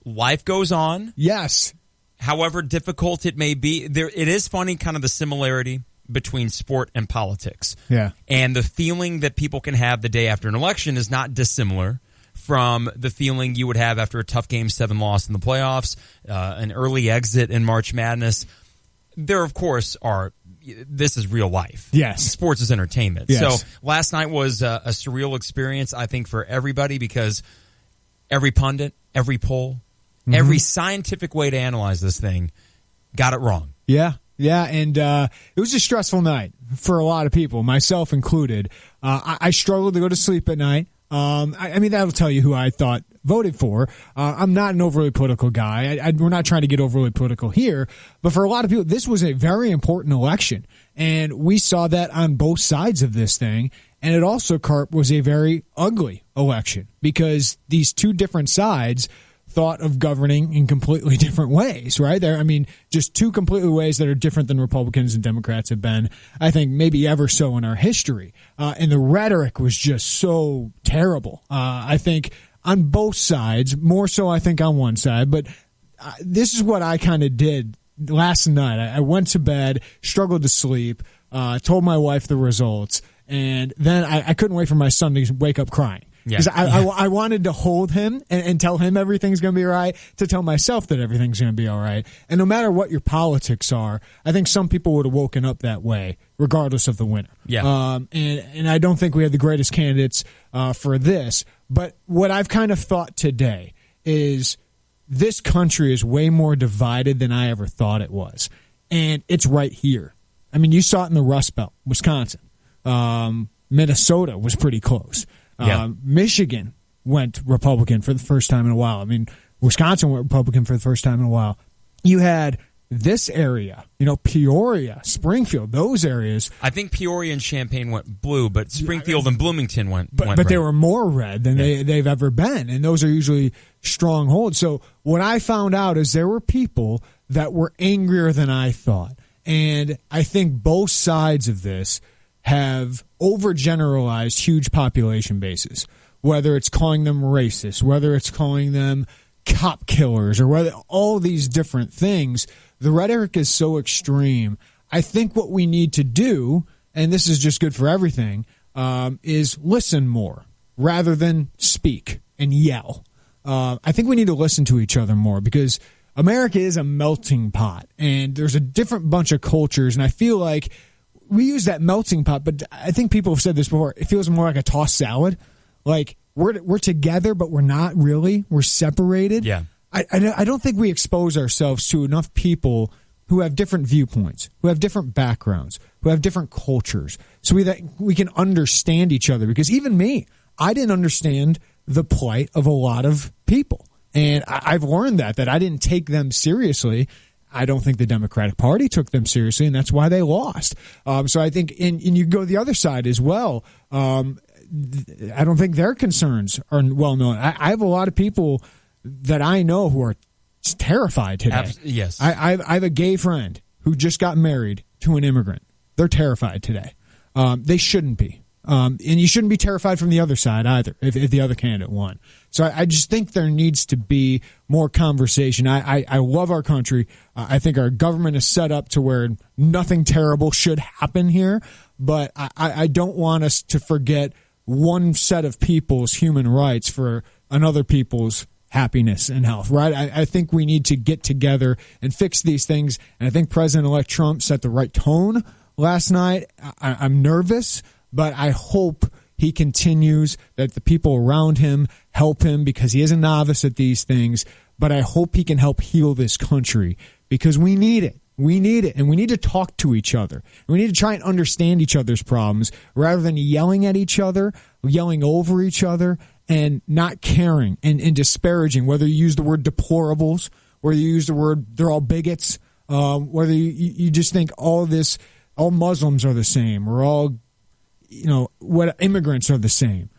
Speaker 11: Life goes on.
Speaker 6: Yes.
Speaker 11: However difficult it may be, it is funny, kind of the similarity between sport and politics.
Speaker 6: Yeah.
Speaker 11: And the feeling that people can have the day after an election is not dissimilar from the feeling you would have after a tough Game 7 loss in the playoffs, an early exit in March Madness. There, of course, this is real life.
Speaker 6: Yes.
Speaker 11: Sports is entertainment.
Speaker 6: Yes.
Speaker 11: So last night was a surreal experience, I think, for everybody because every pundit, every poll, every scientific way to analyze this thing got it wrong.
Speaker 6: Yeah. Yeah, and it was a stressful night for a lot of people, myself included. I struggled to go to sleep at night. I mean, that'll tell you who I thought voted for. I'm not an overly political guy. We're not trying to get overly political here. But for a lot of people, this was a very important election. And we saw that on both sides of this thing. And it also, Carp, was a very ugly election because these two different sides thought of governing in completely different ways, right? Just two completely ways that are different than Republicans and Democrats have been, I think, maybe ever so in our history. And the rhetoric was just so terrible. I think on both sides, more so I think on one side. But this is what I kind of did last night. I went to bed, struggled to sleep, told my wife the results, and then I couldn't wait for my son to wake up crying. Because I wanted to hold him and tell him everything's going to be all right, to tell myself that everything's going to be all right. And no matter what your politics are, I think some people would have woken up that way, regardless of the winner.
Speaker 11: Yeah.
Speaker 6: And I don't think we had the greatest candidates for this. But what I've kind of thought today is this country is way more divided than I ever thought it was. And it's right here. I mean, you saw it in the Rust Belt, Wisconsin. Minnesota was pretty close. Michigan went Republican for the first time in a while. I mean, Wisconsin went Republican for the first time in a while. You had this area, Peoria, Springfield, those areas.
Speaker 11: I think Peoria and Champaign went blue, but Springfield and Bloomington went
Speaker 6: But
Speaker 11: red.
Speaker 6: they were more red than they've ever been, and those are usually strongholds. So what I found out is there were people that were angrier than I thought. And I think both sides of this have overgeneralized huge population bases, whether it's calling them racist, whether it's calling them cop killers, or whether all these different things. The rhetoric is so extreme. I think what we need to do, and this is just good for everything, is listen more rather than speak and yell. I think we need to listen to each other more because America is a melting pot, and there's a different bunch of cultures, and I feel like we use that melting pot, but I think people have said this before. It feels more like a tossed salad. Like we're together, but we're not really. We're separated.
Speaker 11: Yeah.
Speaker 6: I don't think we expose ourselves to enough people who have different viewpoints, who have different backgrounds, who have different cultures, so we can understand each other. Because even me, I didn't understand the plight of a lot of people. And I've learned that I didn't take them seriously. I don't think the Democratic Party took them seriously, and that's why they lost. So I think, and you go the other side as well. I don't think their concerns are well known. I have a lot of people that I know who are terrified today.
Speaker 11: Yes.
Speaker 6: I have a gay friend who just got married to an immigrant. They're terrified today. They shouldn't be. And you shouldn't be terrified from the other side either if the other candidate won. So I just think there needs to be more conversation. I love our country. I think our government is set up to where nothing terrible should happen here. But I don't want us to forget one set of people's human rights for another people's happiness and health, right? I think we need to get together and fix these things. And I think President-elect Trump set the right tone last night. I'm nervous, but I hope he continues, that the people around him help him, because he is a novice at these things. But I hope he can help heal this country, because we need it. We need it, and we need to talk to each other. And we need to try and understand each other's problems rather than yelling at each other, yelling over each other, and not caring and disparaging, whether you use the word deplorables, whether you use the word they're all bigots, whether you just think all Muslims are the same, or all, what immigrants are the same.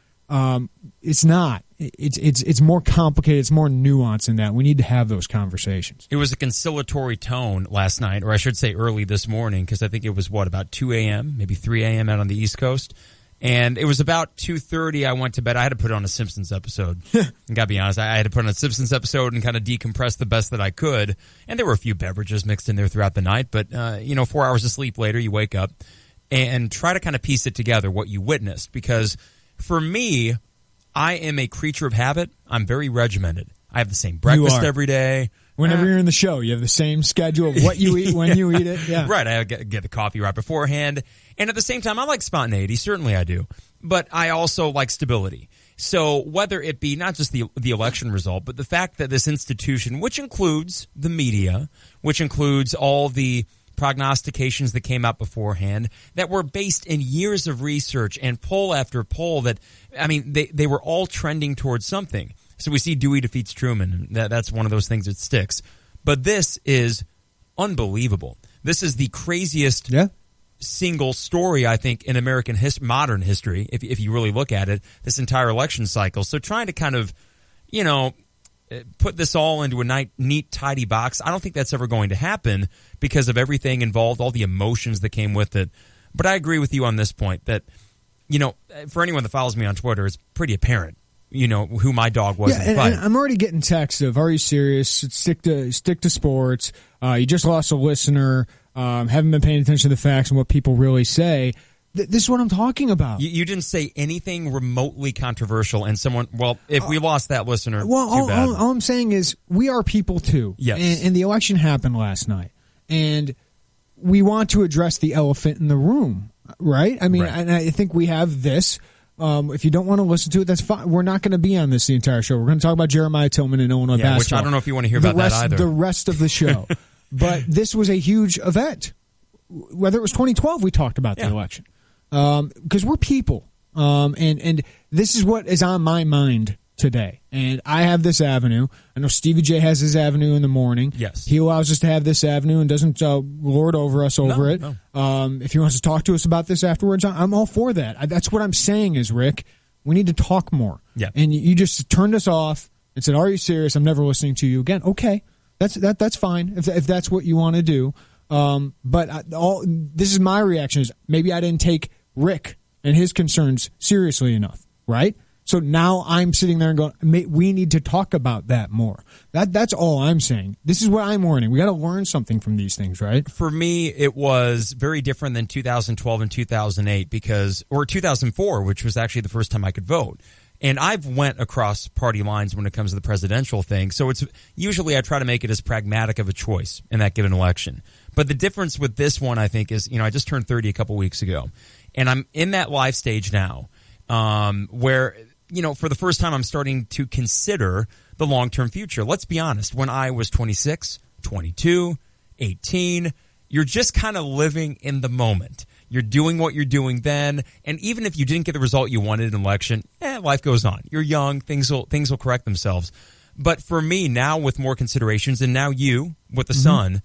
Speaker 6: It's not. It's more complicated. It's more nuanced than that. We need to have those conversations.
Speaker 11: It was a conciliatory tone last night, or I should say early this morning, because I think it was, about 2 a.m., maybe 3 a.m. out on the East Coast. And it was about 2:30 I went to bed. I had to put on a Simpsons episode. I got to be honest. I had to put on a Simpsons episode and kind of decompress the best that I could. And there were a few beverages mixed in there throughout the night. But, 4 hours of sleep later, you wake up and try to kind of piece it together, what you witnessed. Because for me, I am a creature of habit. I'm very regimented. I have the same breakfast every day.
Speaker 6: Whenever you're in the show, you have the same schedule of what you eat, when you eat it. Yeah.
Speaker 11: Right. I get the coffee right beforehand. And at the same time, I like spontaneity. Certainly I do. But I also like stability. So whether it be not just the election result, but the fact that this institution, which includes the media, which includes all the prognostications that came out beforehand, that were based in years of research and poll after poll, they were all trending towards something. So we see Dewey defeats Truman. That's one of those things that sticks. But this is unbelievable. This is the craziest single story, I think, in American modern history, if you really look at it, this entire election cycle. So trying to kind of, put this all into a neat, tidy box, I don't think that's ever going to happen because of everything involved, all the emotions that came with it. But I agree with you on this point that, for anyone that follows me on Twitter, it's pretty apparent who my dog was in the fight.
Speaker 6: And I'm already getting texts of, are you serious? Stick to sports. You just lost a listener. Haven't been paying attention to the facts and what people really say. This is what I'm talking about.
Speaker 11: You didn't say anything remotely controversial, and if we lost that listener, too bad.
Speaker 6: All I'm saying is we are people too.
Speaker 11: Yes.
Speaker 6: And the election happened last night. And we want to address the elephant in the room, right? I mean, and I think we have this. If you don't want to listen to it, that's fine. We're not going to be on this the entire show. We're going to talk about Jeremiah Tillman and Illinois basketball.
Speaker 11: Which I don't know if you want to hear about that either.
Speaker 6: The rest of the show. But this was a huge event. Whether it was 2012, we talked about the election. Because we're people. And this is what is on my mind today. And I have this avenue. I know Stevie J has his avenue in the morning.
Speaker 11: Yes.
Speaker 6: He allows us to have this avenue and doesn't lord over us over it.
Speaker 11: No.
Speaker 6: If he wants to talk to us about this afterwards, I'm all for that. That's what I'm saying is, Rick, we need to talk more.
Speaker 11: Yeah.
Speaker 6: And you just turned us off and said, are you serious? I'm never listening to you again. Okay. That's fine if that's what you want to do. But this is my reaction is maybe I didn't take Rick and his concerns seriously enough, right? So now I'm sitting there and going, we need to talk about that more. That's all I'm saying. This is what I'm learning. We got to learn something from these things, right?
Speaker 11: For me, it was very different than 2012 and 2008 or 2004, which was actually the first time I could vote. And I've went across party lines when it comes to the presidential thing. So it's usually I try to make it as pragmatic of a choice in that given election. But the difference with this one, I think, is, I just turned 30 a couple weeks ago. And I'm in that life stage now where, for the first time I'm starting to consider the long-term future. Let's be honest. When I was 26, 22, 18, you're just kind of living in the moment. You're doing what you're doing then, and even if you didn't get the result you wanted in an election, life goes on. You're young, things will correct themselves. But for me now, with more considerations, and now you with the son,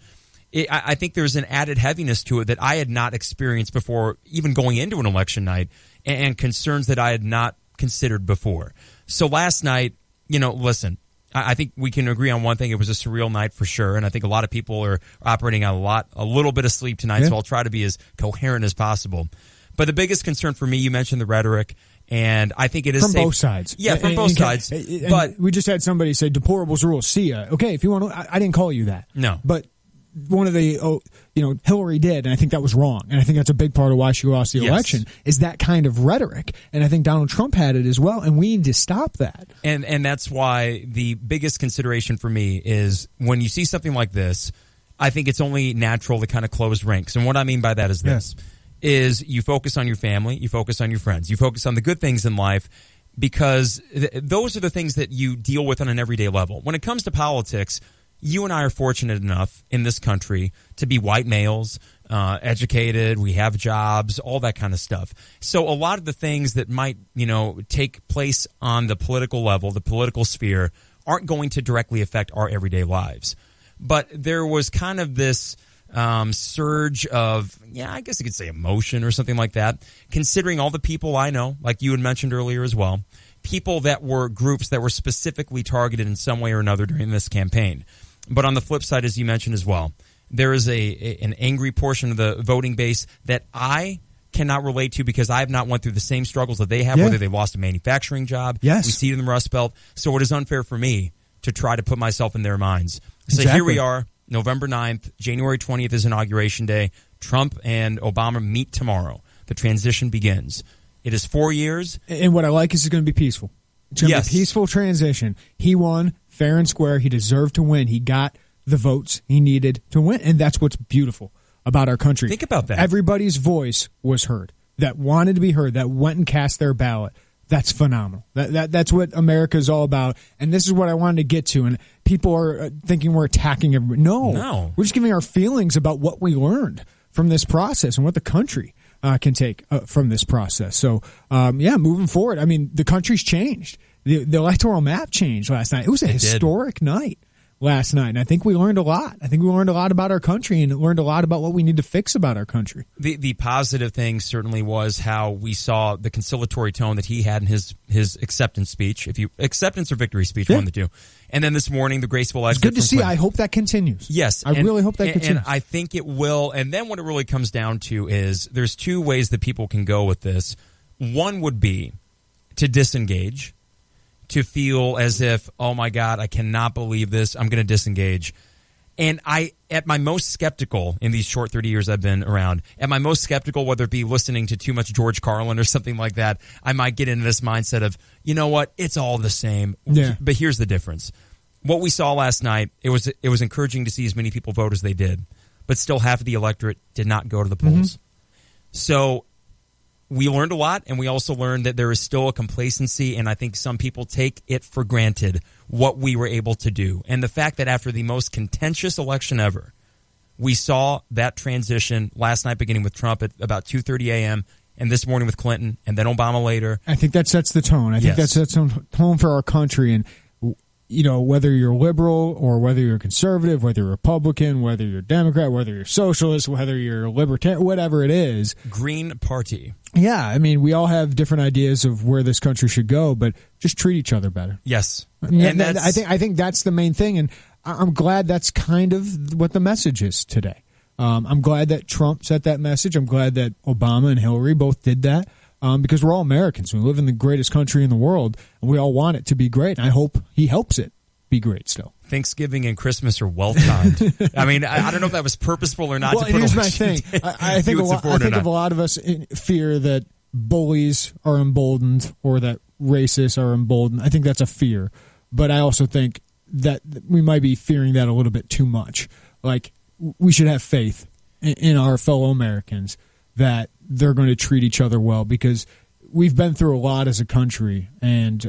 Speaker 11: I think there's an added heaviness to it that I had not experienced before, even going into an election night, and concerns that I had not considered before. So last night, listen, I think we can agree on one thing. It was a surreal night for sure, and I think a lot of people are operating on a little bit of sleep tonight, so I'll try to be as coherent as possible. But the biggest concern for me, you mentioned the rhetoric, and I think it is
Speaker 6: from
Speaker 11: safe.
Speaker 6: both sides.
Speaker 11: Yeah, from both sides.
Speaker 6: But we just had somebody say deplorables rule. See ya. Okay, if you want to, I didn't call you that.
Speaker 11: No,
Speaker 6: but one of the Hillary did, and I think that was wrong, and I think that's a big part of why she lost the election is that kind of rhetoric, and I think Donald Trump had it as well, and we need to stop that.
Speaker 11: And that's why the biggest consideration for me is when you see something like this, I think it's only natural to kind of close ranks, and what I mean by that is this. Is you focus on your family, you focus on your friends, you focus on the good things in life, because those are the things that you deal with on an everyday level. When it comes to politics, you and I are fortunate enough in this country to be white males, educated, we have jobs, all that kind of stuff. So a lot of the things that might, take place on the political level, the political sphere, aren't going to directly affect our everyday lives. But there was kind of this surge of, I guess you could say emotion or something like that, considering all the people I know, like you had mentioned earlier as well, people that were groups that were specifically targeted in some way or another during this campaign. But on the flip side, as you mentioned as well, there is an angry portion of the voting base that I cannot relate to because I have not went through the same struggles that they have, whether they lost a manufacturing job, we see it in the Rust Belt. So it is unfair for me to try to put myself in their minds. So here we are. November 9th, January 20th is Inauguration Day. Trump and Obama meet tomorrow. The transition begins. It is 4 years.
Speaker 6: And what I like is it's going to be peaceful. It's going to be a peaceful transition. He won fair and square. He deserved to win. He got the votes he needed to win. And that's what's beautiful about our country.
Speaker 11: Think about that.
Speaker 6: Everybody's voice was heard, that wanted to be heard, that went and cast their ballot. That's phenomenal. That's what America is all about. And this is what I wanted to get to. And people are thinking we're attacking everybody. No. We're just giving our feelings about what we learned from this process and what the country can take from this process. So, moving forward, I mean, the country's changed. The electoral map changed last night. It was a historic night last night, and I think we learned a lot. I think we learned a lot about our country and learned a lot about what we need to fix about our country.
Speaker 11: The positive thing certainly was how we saw the conciliatory tone that he had in his acceptance speech. Acceptance or victory speech, one of the two. And then this morning, the graceful exit.
Speaker 6: It's good to see. I hope that continues.
Speaker 11: Yes.
Speaker 6: I really hope that continues.
Speaker 11: And I think it will. And then what it really comes down to is there's two ways that people can go with this. One would be to disengage, to feel as if, oh my God, I cannot believe this, I'm going to disengage. And at my most skeptical in these short 30 years I've been around, at my most skeptical, whether it be listening to too much George Carlin or something like that, I might get into this mindset of, you know what, it's all the same.
Speaker 6: Yeah.
Speaker 11: But here's the difference. What we saw last night, it was encouraging to see as many people vote as they did, but still half of the electorate did not go to the polls. So we learned a lot, and we also learned that there is still a complacency, and I think some people take it for granted what we were able to do. And the fact that after the most contentious election ever, we saw that transition last night beginning with Trump at about 2:30 a.m., and this morning with Clinton, and then Obama later.
Speaker 6: I think that sets the tone. I think that sets the tone for our country. And, whether you're liberal or whether you're conservative, whether you're Republican, whether you're Democrat, whether you're socialist, whether you're libertarian, whatever it is.
Speaker 11: Green Party.
Speaker 6: Yeah, I mean, we all have different ideas of where this country should go, but just treat each other better.
Speaker 11: Yes.
Speaker 6: And I think that's the main thing, and I'm glad that's kind of what the message is today. I'm glad that Trump set that message. I'm glad that Obama and Hillary both did that. Because we're all Americans. We live in the greatest country in the world, and we all want it to be great. And I hope he helps it be great still.
Speaker 11: Thanksgiving and Christmas are well timed. I mean, I don't know if that was purposeful or not.
Speaker 6: Well, here's my thing. I think of a lot of us fear that bullies are emboldened or that racists are emboldened. I think that's a fear. But I also think that we might be fearing that a little bit too much. Like, we should have faith in our fellow Americans that they're going to treat each other well, because we've been through a lot as a country, and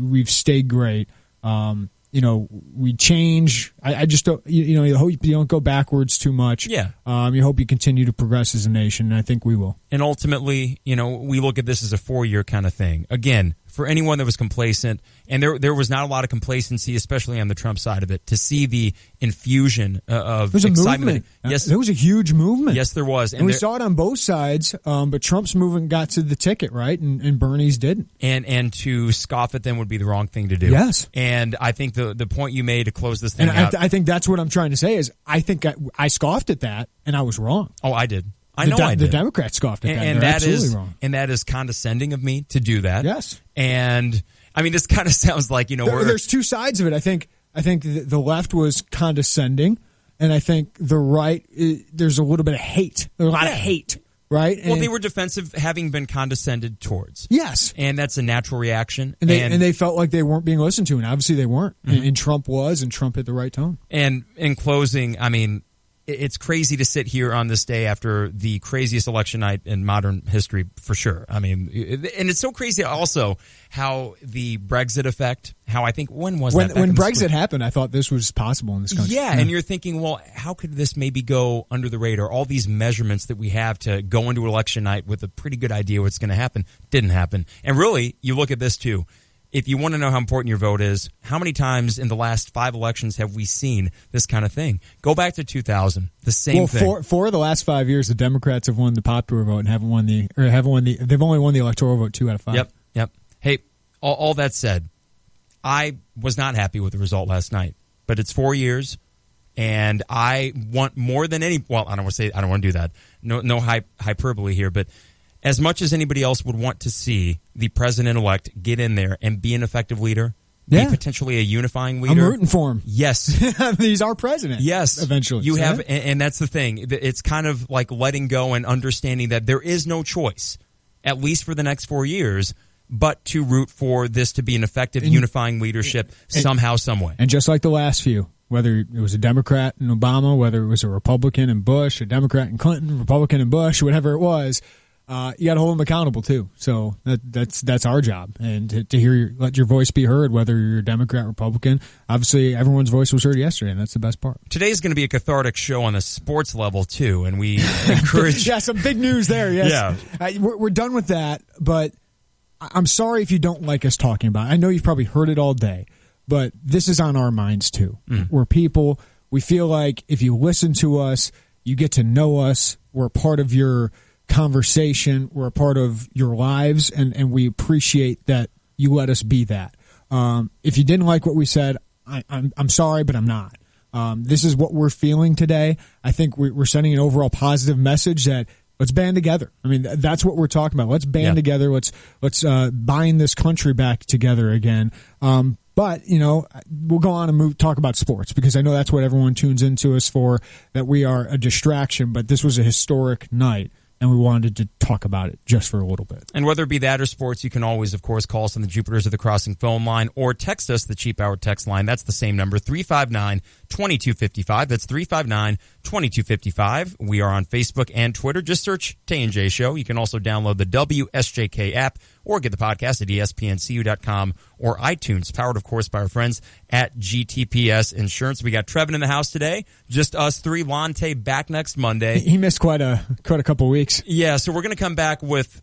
Speaker 6: we've stayed great. We change. I just don't. You hope you don't go backwards too much.
Speaker 11: Yeah.
Speaker 6: You hope you continue to progress as a nation, and I think we will.
Speaker 11: And ultimately, we look at this as a 4-year kind of thing. Again, for anyone that was complacent, and there was not a lot of complacency, especially on the Trump side of it, to see the infusion of
Speaker 6: There's
Speaker 11: excitement.
Speaker 6: a movement.
Speaker 11: Yes,
Speaker 6: there was a huge movement.
Speaker 11: Yes, there was.
Speaker 6: And we saw it on both sides, but Trump's movement got to the ticket, right? And Bernie's didn't.
Speaker 11: And to scoff at them would be the wrong thing to do.
Speaker 6: Yes.
Speaker 11: And I think the point you made to close this thing
Speaker 6: and
Speaker 11: out.
Speaker 6: I think that's what I'm trying to say is I think I scoffed at that, and I was wrong.
Speaker 11: Oh, I did. I know I did.
Speaker 6: The Democrats scoffed at that.
Speaker 11: And
Speaker 6: They're
Speaker 11: that
Speaker 6: absolutely
Speaker 11: is
Speaker 6: wrong.
Speaker 11: And that is condescending of me to do that.
Speaker 6: Yes.
Speaker 11: And I mean, this kind of sounds like,
Speaker 6: there's two sides of it. I think the left was condescending, and I think the right, there's a little bit of hate. There's a lot of hate, right?
Speaker 11: Well, they were defensive, having been condescended towards.
Speaker 6: Yes.
Speaker 11: And that's a natural reaction.
Speaker 6: And they felt like they weren't being listened to, and obviously they weren't. Mm-hmm. And Trump was, and Trump hit the right tone.
Speaker 11: And in closing, I mean, it's crazy to sit here on this day after the craziest election night in modern history, for sure. I mean, and it's so crazy also how the Brexit effect, how I think, when
Speaker 6: Brexit happened, I thought this was possible in this country.
Speaker 11: Yeah, and you're thinking, well, how could this maybe go under the radar? All these measurements that we have to go into election night with a pretty good idea what's going to happen didn't happen. And really, you look at this too. If you want to know how important your vote is, how many times in the last 5 elections have we seen this kind of thing? Go back to 2000, the same thing.
Speaker 6: Well, four of the last 5 years, the Democrats have won the popular vote and they've only won the electoral vote 2 out of 5.
Speaker 11: Yep. Hey, all that said, I was not happy with the result last night, but it's 4 years, and I want more than I don't want to do that. No hyperbole here, but as much as anybody else would want to see the president-elect get in there and be an effective leader, be potentially a unifying leader.
Speaker 6: I'm rooting for him.
Speaker 11: Yes.
Speaker 6: He's our president.
Speaker 11: Yes.
Speaker 6: Eventually.
Speaker 11: You have, and that's the thing. It's kind of like letting go and understanding that there is no choice, at least for the next 4 years, but to root for this to be an effective unifying leadership somehow, some way.
Speaker 6: And just like the last few, whether it was a Democrat in Obama, whether it was a Republican in Bush, a Democrat in Clinton, Republican in Bush, whatever it was, you got to hold them accountable too. So that's our job, and to let your voice be heard, whether you're a Democrat, Republican. Obviously, everyone's voice was heard yesterday, and that's the best part.
Speaker 11: Today's going to be a cathartic show on the sports level too, and we encourage.
Speaker 6: Yeah, some big news there. Yes,
Speaker 11: yeah,
Speaker 6: we're done with that. But I'm sorry if you don't like us talking about it. I know you've probably heard it all day, but this is on our minds too. We're people. We feel like if you listen to us, you get to know us. We're a part of your conversation. We're a part of your lives, and we appreciate that you let us be that. If you didn't like what we said, I'm sorry, but I'm not. This is what we're feeling today. I think we're sending an overall positive message that let's band together. I mean, that's what we're talking about. Let's band together. Let's bind this country back together again. But, we'll go on and talk about sports, because I know that's what everyone tunes into us for, that we are a distraction. But this was a historic night, and we wanted to talk about it just for a little bit.
Speaker 11: And whether it be that or sports, you can always, of course, call us on the Jupiters of the Crossing phone line or text us, the Cheap Hour text line. That's the same number, 359-2255. That's 359-2255. We are on Facebook and Twitter. Just search Tay and J Show. You can also download the WSJK app or get the podcast at espncu.com or iTunes, powered, of course, by our friends at GTPS Insurance. We got Trevin in the house today. Just us three. Lante back next Monday.
Speaker 6: He missed quite a couple weeks.
Speaker 11: Yeah, so we're going to come back with...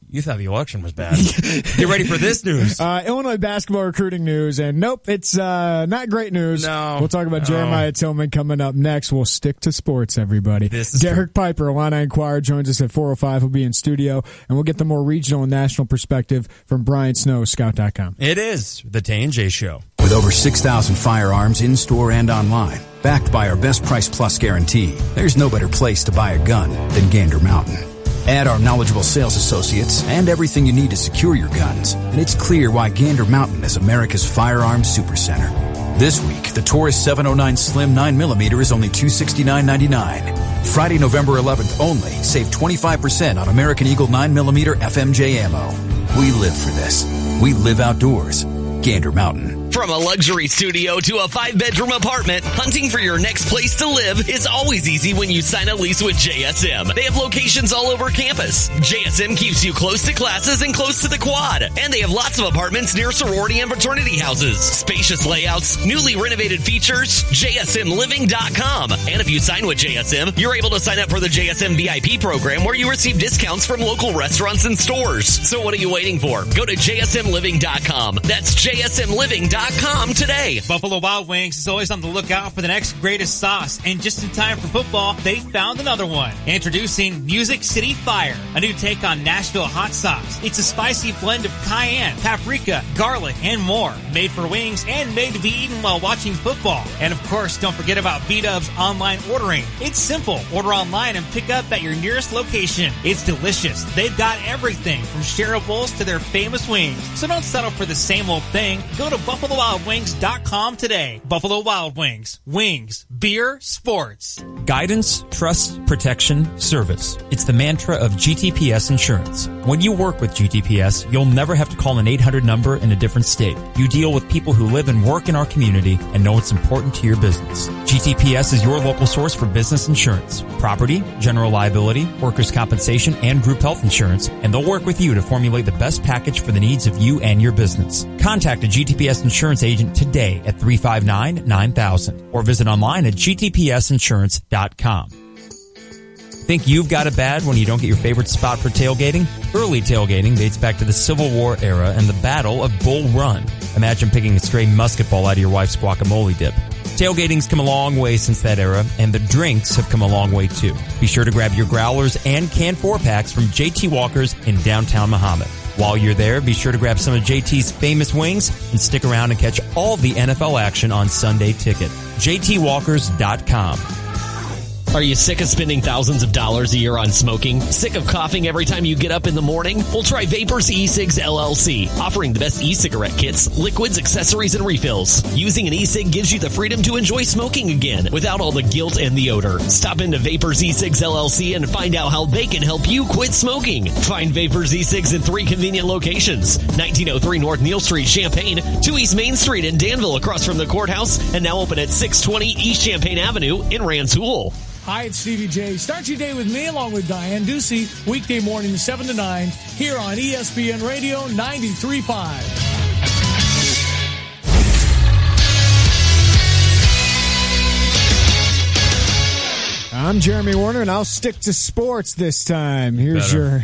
Speaker 11: You thought the election was bad. Get ready for this news.
Speaker 6: Illinois basketball recruiting news, and nope, it's not great news.
Speaker 11: No.
Speaker 6: We'll talk about Jeremiah Tillman coming up next. We'll stick to sports, everybody. Derek Piper, Illini Inquirer, joins us at 4:05. He'll be in studio, and we'll get the more regional and national perspective from Brian Snow, Scout.com.
Speaker 11: It is the Tay and J Show.
Speaker 2: With over 6,000 firearms in-store and online, backed by our Best Price Plus guarantee, there's no better place to buy a gun than Gander Mountain. Add our knowledgeable sales associates and everything you need to secure your guns, and it's clear why Gander Mountain is America's firearms supercenter. This week, the Taurus 709 Slim 9mm is only $269.99. Friday, November 11th only, save 25% on American Eagle 9mm FMJ ammo. We live for this. We live outdoors. Gander Mountain.
Speaker 1: From a luxury studio to a 5-bedroom apartment, hunting for your next place to live is always easy when you sign a lease with JSM. They have locations all over campus. JSM keeps you close to classes and close to the quad. And they have lots of apartments near sorority and fraternity houses. Spacious layouts, newly renovated features, JSMLiving.com. And if you sign with JSM, you're able to sign up for the JSM VIP program where you receive discounts from local restaurants and stores. So what are you waiting for? Go to JSMLiving.com. That's JSMLiving.com today.
Speaker 20: Buffalo Wild Wings is always on the lookout for the next greatest sauce, and just in time for football, they found another one. Introducing Music City Fire, a new take on Nashville hot sauce. It's a spicy blend of cayenne, paprika, garlic, and more. Made for wings and made to be eaten while watching football. And of course, don't forget about B-Dub's online ordering. It's simple. Order online and pick up at your nearest location. It's delicious. They've got everything from shareables to their famous wings. So don't settle for the same old thing. Go to BuffaloWildWings.com today. Buffalo Wild Wings. Wings. Beer. Sports.
Speaker 11: Guidance, trust, protection, service. It's the mantra of GTPS Insurance. When you work with GTPS, you'll never have to call an 800 number in a different state. You deal with people who live and work in our community and know it's important to your business. GTPS is your local source for business insurance, property, general liability, workers' compensation, and group health insurance, and they'll work with you to formulate the best package for the needs of you and your business. Contact a GTPS insurance agent today at 359-9000 or visit online at gtpsinsurance.com. Think you've got it bad when you don't get your favorite spot for tailgating? Early tailgating dates back to the Civil War era and the Battle of Bull Run. Imagine picking a stray musket ball out of your wife's guacamole dip. Tailgating's come a long way since that era, and the drinks have come a long way too. Be sure to grab your growlers and canned 4-packs from JT Walker's in downtown Mahomet. While you're there, be sure to grab some of JT's famous wings and stick around and catch all the NFL action on Sunday Ticket. JTWalkers.com.
Speaker 3: Are you sick of spending thousands of dollars a year on smoking? Sick of coughing every time you get up in the morning? Well, try Vapors E-Cigs LLC, offering the best e-cigarette kits, liquids, accessories, and refills. Using an e-cig gives you the freedom to enjoy smoking again without all the guilt and the odor. Stop into Vapors E-Cigs LLC and find out how they can help you quit smoking. Find Vapors E-Cigs in 3 convenient locations: 1903 North Neal Street, Champaign, 2 East Main Street in Danville across from the courthouse, and now open at 620 East Champaign Avenue in Rantoul.
Speaker 19: Hi, it's Stevie J. Start your day with me along with Diane Ducey, weekday morning 7 to 9, here on ESPN Radio 93.5.
Speaker 6: I'm Jeremy Warner, and I'll stick to sports this time. Here's your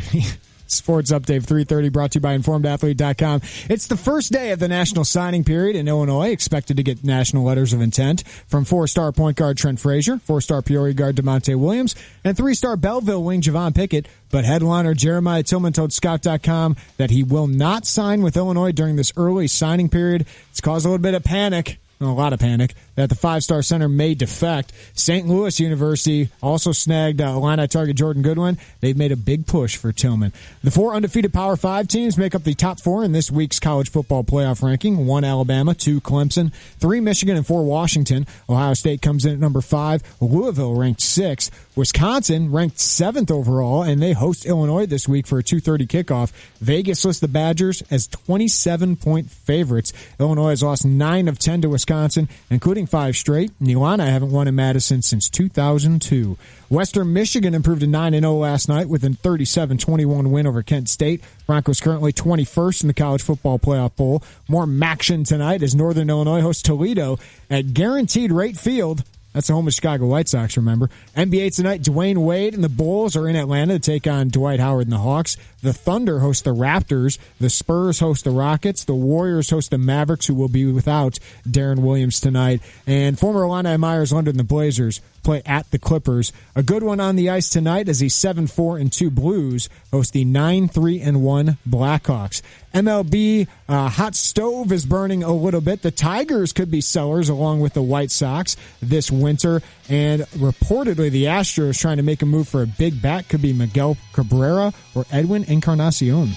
Speaker 6: sports update 3:30, brought to you by InformedAthlete.com. It's the first day of the national signing period in Illinois, expected to get national letters of intent from 4-star point guard Trent Frazier, 4-star Peoria guard DeMonte Williams, and 3-star Belleville wing Javon Pickett. But headliner Jeremiah Tillman told Scout.com that he will not sign with Illinois during this early signing period. It's caused a little bit of panic. A lot of panic that the 5-star center may defect. St. Louis University also snagged Illini target Jordan Goodwin. They've made a big push for Tillman. The 4 undefeated Power 5 teams make up the top 4 in this week's college football playoff ranking. 1 Alabama, 2 Clemson, 3 Michigan, and 4 Washington. Ohio State comes in at number 5. Louisville ranked 6th. Wisconsin ranked 7th overall, and they host Illinois this week for a 2:30 kickoff. Vegas lists the Badgers as 27-point favorites. Illinois has lost 9 of 10 to Wisconsin, including 5 straight. And the Illini haven't won in Madison since 2002. Western Michigan improved to 9-0 last night with a 37-21 win over Kent State. Broncos currently 21st in the college football playoff poll. More MACtion tonight as Northern Illinois hosts Toledo at Guaranteed Rate Field. That's the home of Chicago White Sox, remember. NBA tonight, Dwayne Wade and the Bulls are in Atlanta to take on Dwight Howard and the Hawks. The Thunder host the Raptors. The Spurs host the Rockets. The Warriors host the Mavericks, who will be without Darren Williams tonight. And former Illini Myers Leonard and the Blazers play at the Clippers. A good one on the ice tonight as the 7-4-2 Blues host the 9-3-1 Blackhawks. MLB hot stove is burning a little bit. The Tigers could be sellers along with the White Sox this winter, and reportedly the Astros trying to make a move for a big bat. Could be Miguel Cabrera or Edwin Encarnacion.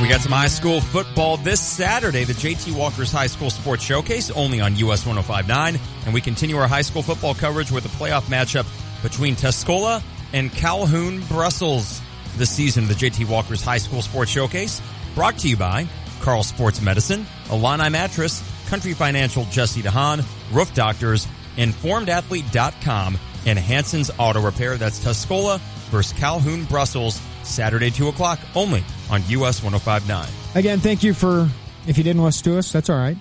Speaker 11: We got some high school football this Saturday, the JT Walker's High School Sports Showcase, only on US 105.9. And we continue our high school football coverage with a playoff matchup between Tuscola and Calhoun Brussels. this season of the JT Walker's High School Sports Showcase, brought to you by Carl Sports Medicine, Illini Mattress, Country Financial Jesse DeHaan, Roof Doctors, InformedAthlete.com, and Hanson's Auto Repair. That's Tuscola versus Calhoun, Brussels, Saturday 2 o'clock, only on US 105.9.
Speaker 6: Again, thank you for, if you didn't listen to us, that's all right.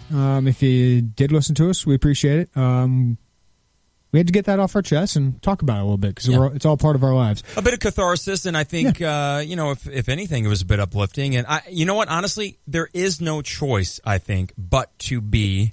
Speaker 6: If you did listen to us, we appreciate it. We had to get that off our chest and talk about it a little bit because it's all part of our lives.
Speaker 11: A bit of catharsis, and I think, if anything, it was a bit uplifting. And you know what? Honestly, there is no choice, I think, but to be.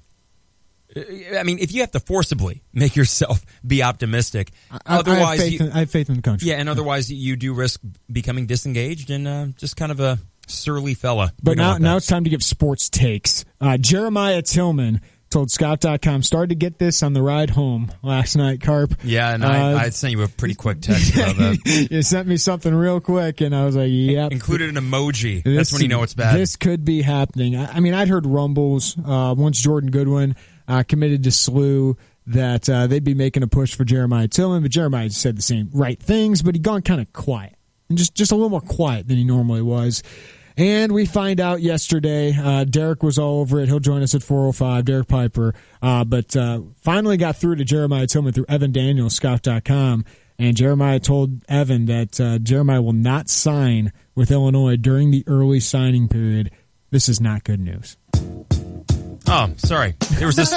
Speaker 11: I mean, if you have to forcibly make yourself be optimistic, otherwise
Speaker 6: I have faith in the country.
Speaker 11: Yeah, and otherwise you do risk becoming disengaged and just kind of a surly fella.
Speaker 6: But now it's time to give sports takes. Jeremiah Tillman told Scout.com, started to get this on the ride home last night, Carp.
Speaker 11: Yeah, and I sent you a pretty quick text about that.
Speaker 6: You sent me something real quick, and I was like, yep.
Speaker 11: Included an emoji. That's when you know it's bad.
Speaker 6: This could be happening. I mean, I'd heard rumbles once Jordan Goodwin committed to SLU that they'd be making a push for Jeremiah Tillman, but Jeremiah said the same right things, but he'd gone kind of quiet, and just a little more quiet than he normally was. And we find out yesterday, Derek was all over it. He'll join us at 4:05, Derek Piper. But finally got through to Jeremiah Tillman through Evan Daniels, Scout.com. And Jeremiah told Evan that Jeremiah will not sign with Illinois during the early signing period. This is not good news.
Speaker 11: Oh, sorry. There was this.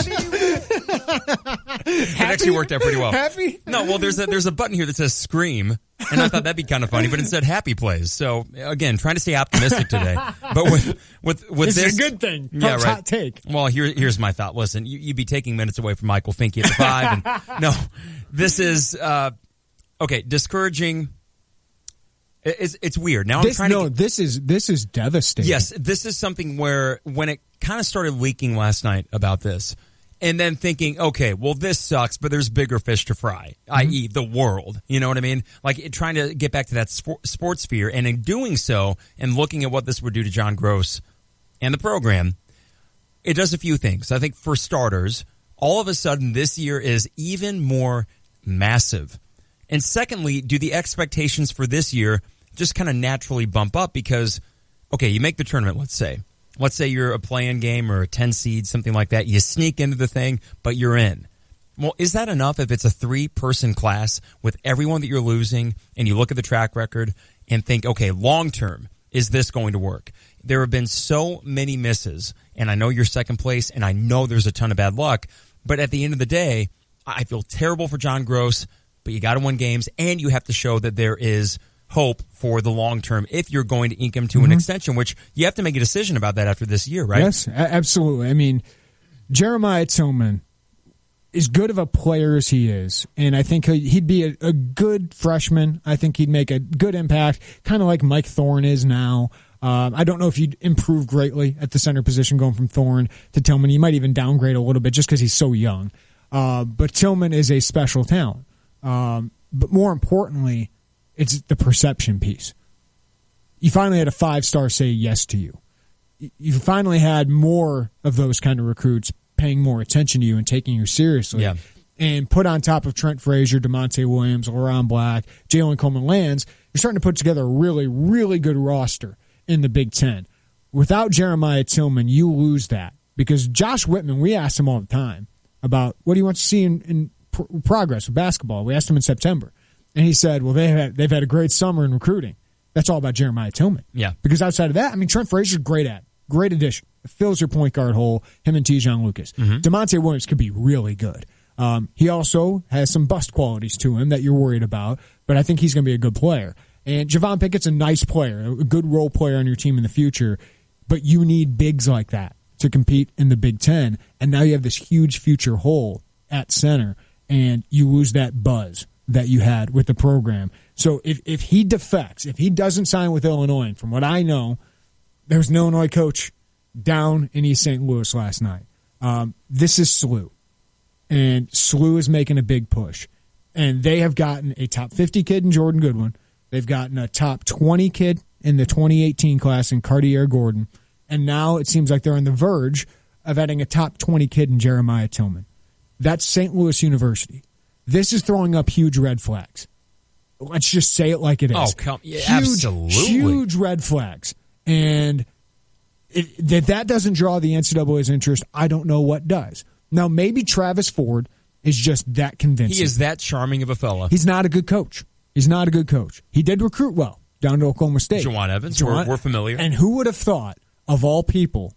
Speaker 11: It actually worked out pretty well.
Speaker 6: Happy?
Speaker 11: No, well, there's a button here that says scream, and I thought that'd be kind of funny, but instead happy plays. So again, trying to stay optimistic today. But with this
Speaker 6: is a good thing.
Speaker 11: Yeah, right.
Speaker 6: Hot take.
Speaker 11: Well, here's my thought. Listen, you'd be taking minutes away from Michael Finke at the 5, and no, this is discouraging. It's weird. Now
Speaker 6: this is devastating.
Speaker 11: Yes, this is something where when it kind of started leaking last night about this, and then thinking, okay, well, this sucks, but there's bigger fish to fry, i.e. the world. You know what I mean? Like trying to get back to that sports sphere, and in doing so, and looking at what this would do to John Gross and the program, it does a few things. I think for starters, all of a sudden this year is even more massive. And secondly, do the expectations for this year just kind of naturally bump up because, okay, you make the tournament, let's say. Let's say you're a play-in game or a 10 seed, something like that. You sneak into the thing, but you're in. Well, is that enough if it's a 3-person class with everyone that you're losing and you look at the track record and think, okay, long-term, is this going to work? There have been so many misses, and I know you're second place, and I know there's a ton of bad luck, but at the end of the day, I feel terrible for John Gross, but you got to win games, and you have to show that there is hope for the long term if you're going to ink him to an extension, which you have to make a decision about that after this year, right?
Speaker 6: Yes, absolutely. I mean, Jeremiah Tillman, as good of a player as he is, and I think he'd be a good freshman. I think he'd make a good impact, kind of like Mike Thorne is now. I don't know if you'd improve greatly at the center position going from Thorne to Tillman. You might even downgrade a little bit just because he's so young. But Tillman is a special talent. But more importantly, it's the perception piece. You finally had a 5-star say yes to you. You finally had more of those kind of recruits paying more attention to you and taking you seriously.
Speaker 11: Yeah.
Speaker 6: And put on top of Trent Frazier, DeMonte Williams, LaRon Black, Jalen Coleman-Lands, you're starting to put together a really, really good roster in the Big Ten. Without Jeremiah Tillman, you lose that. Because Josh Whitman, we asked him all the time about what he wants to see in progress with basketball. We asked him in September. And he said, well, they've had a great summer in recruiting. That's all about Jeremiah Tillman.
Speaker 11: Yeah.
Speaker 6: Because outside of that, I mean, Trent Frazier's great addition. It fills your point guard hole, him and Tejon Lucas. DeMonte Williams could be really good. He also has some bust qualities to him that you're worried about, but I think he's going to be a good player. And Javon Pickett's a nice player, a good role player on your team in the future, but you need bigs like that to compete in the Big Ten. And now you have this huge future hole at center, and you lose that buzz that you had with the program. So if he defects, if he doesn't sign with Illinois, and from what I know, there was an Illinois coach down in East St. Louis last night. This is SLU, and SLU is making a big push. And they have gotten a top 50 kid in Jordan Goodwin. They've gotten a top 20 kid in the 2018 class in Cartier Gordon. And now it seems like they're on the verge of adding a top 20 kid in Jeremiah Tillman. That's St. Louis University. This is throwing up huge red flags. Let's just say it like it is.
Speaker 11: Oh, absolutely.
Speaker 6: Huge red flags. And if that doesn't draw the NCAA's interest, I don't know what does. Now, maybe Travis Ford is just that convincing.
Speaker 11: He is that charming of a fella.
Speaker 6: He's not a good coach. He did recruit well down to Oklahoma State.
Speaker 11: Juwan Evans, we're familiar.
Speaker 6: And who would have thought, of all people,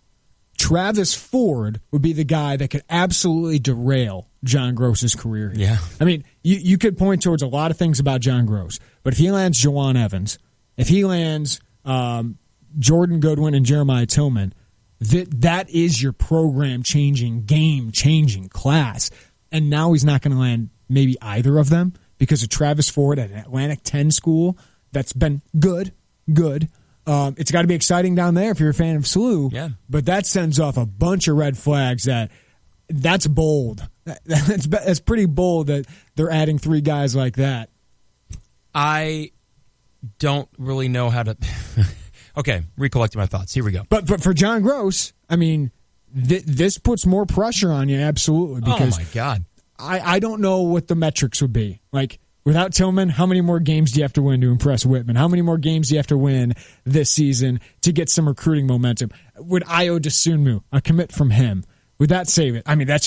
Speaker 6: Travis Ford would be the guy that could absolutely derail John Gross's career here.
Speaker 11: Yeah.
Speaker 6: I mean, you could point towards a lot of things about John Gross, but if he lands Juwan Evans, if he lands Jordan Goodwin and Jeremiah Tillman, that is your program-changing, game-changing class. And now he's not going to land maybe either of them because of Travis Ford at an Atlantic 10 school that's been good. It's got to be exciting down there if you're a fan of SLU.
Speaker 11: Yeah.
Speaker 6: But that sends off a bunch of red flags that's bold. That's pretty bold that they're adding 3 guys like that.
Speaker 11: I don't really know how to... Okay, recollecting my thoughts. Here we go.
Speaker 6: But for John Gross, I mean, this puts more pressure on you, absolutely. Because
Speaker 11: oh, my God.
Speaker 6: I don't know what the metrics would be. Like, without Tillman, how many more games do you have to win to impress Whitman? How many more games do you have to win this season to get some recruiting momentum? Would Ayo Dosunmu, a commit from him, would that save it? I mean, that'd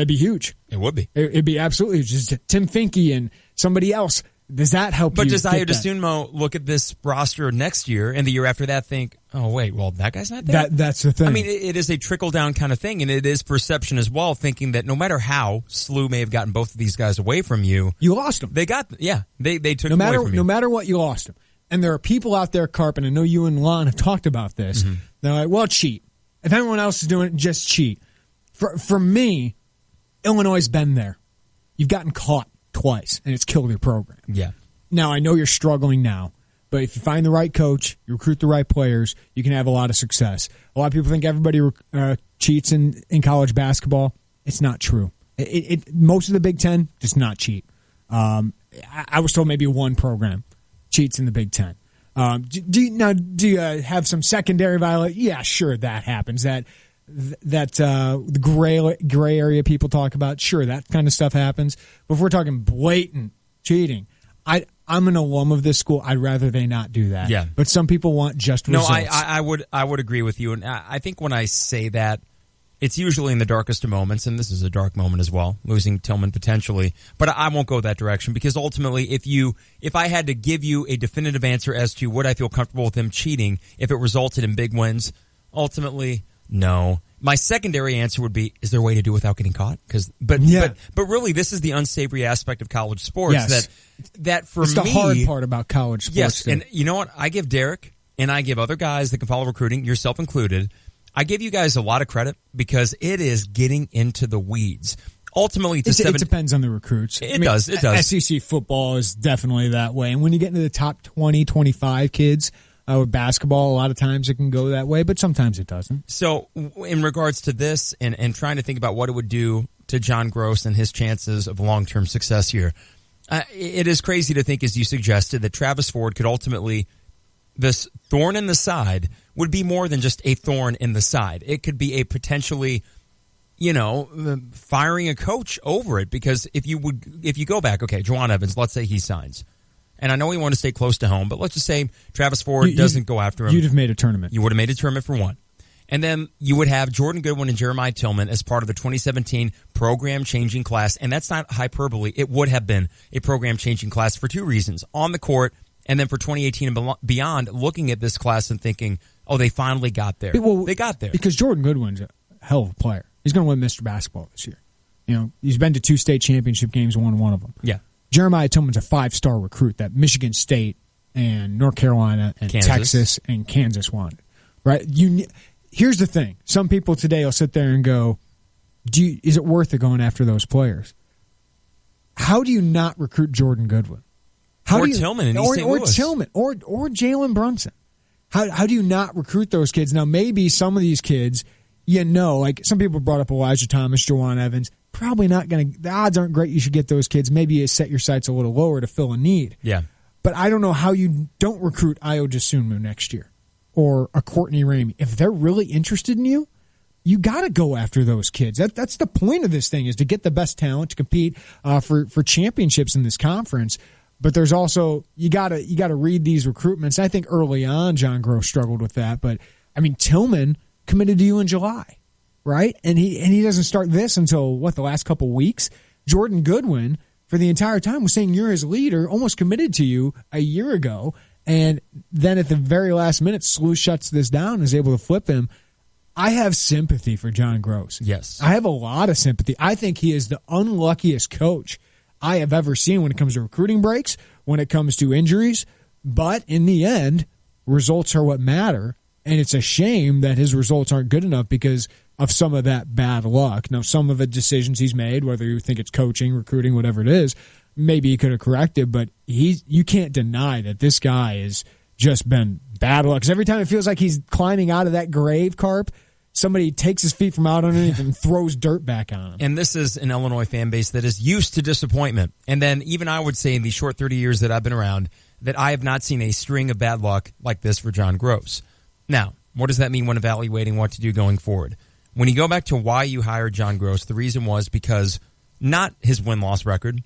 Speaker 6: be huge.
Speaker 11: It would be.
Speaker 6: It'd be absolutely huge. Just Tim Finke and somebody else. Does that help you?
Speaker 11: But does Ayo Dosunmu look at this roster next year and the year after that think, oh, wait, well, that guy's not there?
Speaker 6: That's the thing.
Speaker 11: I mean, it is a trickle-down kind of thing, and it is perception as well, thinking that no matter how SLU may have gotten both of these guys away from you.
Speaker 6: You lost them.
Speaker 11: They took them away from you.
Speaker 6: No matter what, you lost them. And there are people out there, Carp, and I know you and Lon have talked about this. Mm-hmm. They're like, well, cheat. If everyone else is doing it, just cheat. For me, Illinois has been there. You've gotten caught twice, and it's killed your program.
Speaker 11: Yeah.
Speaker 6: Now, I know you're struggling now, but if you find the right coach, you recruit the right players, you can have a lot of success. A lot of people think everybody cheats in college basketball. It's not true. Most of the Big Ten does not cheat. I was told maybe one program cheats in the Big Ten. Do you have some secondary violation? Yeah, sure, that happens. The gray area people talk about, sure, that kind of stuff happens. But if we're talking blatant cheating, I'm an alum of this school. I'd rather they not do that.
Speaker 11: Yeah.
Speaker 6: But some people want just results.
Speaker 11: No, I would agree with you. And I think when I say that, it's usually in the darkest of moments, and this is a dark moment as well, losing Tillman potentially. But I won't go that direction because ultimately, if I had to give you a definitive answer as to would I feel comfortable with him cheating if it resulted in big wins, ultimately, no. My secondary answer would be, is there a way to do it without getting caught? But really, this is the unsavory aspect of college sports.
Speaker 6: Yes.
Speaker 11: That for
Speaker 6: it's
Speaker 11: me,
Speaker 6: the hard part about college sports.
Speaker 11: Yes,
Speaker 6: too.
Speaker 11: and you know what? I give Derek and I give other guys that can follow recruiting, yourself included, I give you guys a lot of credit because it is getting into the weeds. Ultimately,
Speaker 6: it depends on the recruits.
Speaker 11: It does.
Speaker 6: SEC football is definitely that way. And when you get into the top 20, 25 kids with basketball, a lot of times it can go that way, but sometimes it doesn't.
Speaker 11: So in regards to this and trying to think about what it would do to John Gross and his chances of long-term success here, it is crazy to think, as you suggested, that Travis Ford could ultimately, this thorn in the side would be more than just a thorn in the side. It could be a potentially, firing a coach over it, because if you go back, okay, Juwan Evans, let's say he signs. And I know we want to stay close to home, but let's just say Travis Ford doesn't go after him.
Speaker 6: You'd have made a tournament.
Speaker 11: You would have made a tournament for one. And then you would have Jordan Goodwin and Jeremiah Tillman as part of the 2017 program-changing class. And that's not hyperbole. It would have been a program-changing class for 2 reasons. On the court, and then for 2018 and beyond, looking at this class and thinking, oh, they finally got there.
Speaker 6: Well,
Speaker 11: they got there.
Speaker 6: Because Jordan Goodwin's a hell of a player. He's going to win Mr. Basketball this year. He's been to 2 state championship games, won one of them.
Speaker 11: Yeah.
Speaker 6: Jeremiah Tillman's a 5-star recruit that Michigan State and North Carolina and Texas and Kansas wanted. Right? Here's the thing. Some people today will sit there and go, is it worth it going after those players? How do you not recruit Jordan Goodwin?
Speaker 11: Tillman in East St. Louis.
Speaker 6: Or Tillman or Jalen Brunson. How do you not recruit those kids? Now, maybe some of these kids, like some people brought up Elijah Thomas, Juwan Evans. Probably not going to. The odds aren't great you should get those kids. Maybe you set your sights a little lower to fill a need.
Speaker 11: Yeah.
Speaker 6: But I don't know how you don't recruit Ayo Dosunmu next year or a Courtney Ramey. If they're really interested in you, you got to go after those kids. That's the point of this thing, is to get the best talent to compete for championships in this conference. But there's also you gotta read these recruitments. I think early on John Gross struggled with that, but I mean Tillman committed to you in July, right? And he doesn't start this until the last couple weeks. Jordan Goodwin for the entire time was saying you're his leader, almost committed to you a year ago, and then at the very last minute, SLU shuts this down and is able to flip him. I have sympathy for John Gross.
Speaker 11: Yes.
Speaker 6: I have a lot of sympathy. I think he is the unluckiest coach I have ever seen when it comes to recruiting breaks, when it comes to injuries. But in the end, results are what matter. And it's a shame that his results aren't good enough because of some of that bad luck. Now, some of the decisions he's made, whether you think it's coaching, recruiting, whatever it is, maybe he could have corrected. But you can't deny that this guy has just been bad luck. Because every time it feels like he's climbing out of that grave, Carp, somebody takes his feet from out underneath and throws dirt back on him.
Speaker 11: And this is an Illinois fan base that is used to disappointment. And then even I would say in the short 30 years that I've been around that I have not seen a string of bad luck like this for John Gross. Now, what does that mean when evaluating what to do going forward? When you go back to why you hired John Gross, the reason was because not his win-loss record.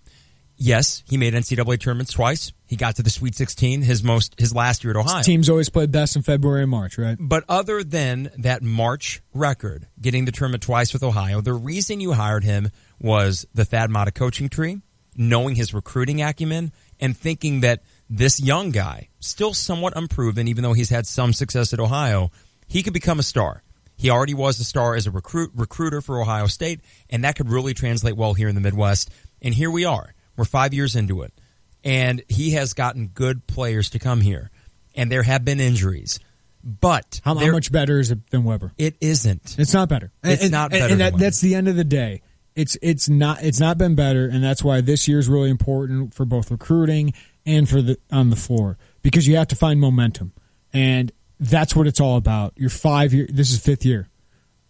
Speaker 11: Yes, he made NCAA tournaments twice. He got to the Sweet 16 his last year at Ohio.
Speaker 6: His teams always played best in February and March, right?
Speaker 11: But other than that March record, getting the tournament twice with Ohio, the reason you hired him was the Thad Matta coaching tree, knowing his recruiting acumen, and thinking that this young guy, still somewhat unproven, even though he's had some success at Ohio, he could become a star. He already was a star as a recruiter for Ohio State, and that could really translate well here in the Midwest. And here we are. We're 5 years into it. And he has gotten good players to come here. And there have been injuries. But
Speaker 6: how much better is it than Weber?
Speaker 11: It isn't.
Speaker 6: It's not better.
Speaker 11: It's not better.
Speaker 6: And that's the end of the day. It's not been better, and that's why this year is really important for both recruiting and for on the floor, because you have to find momentum. And that's what it's all about. You're 5 years. This is 5th year.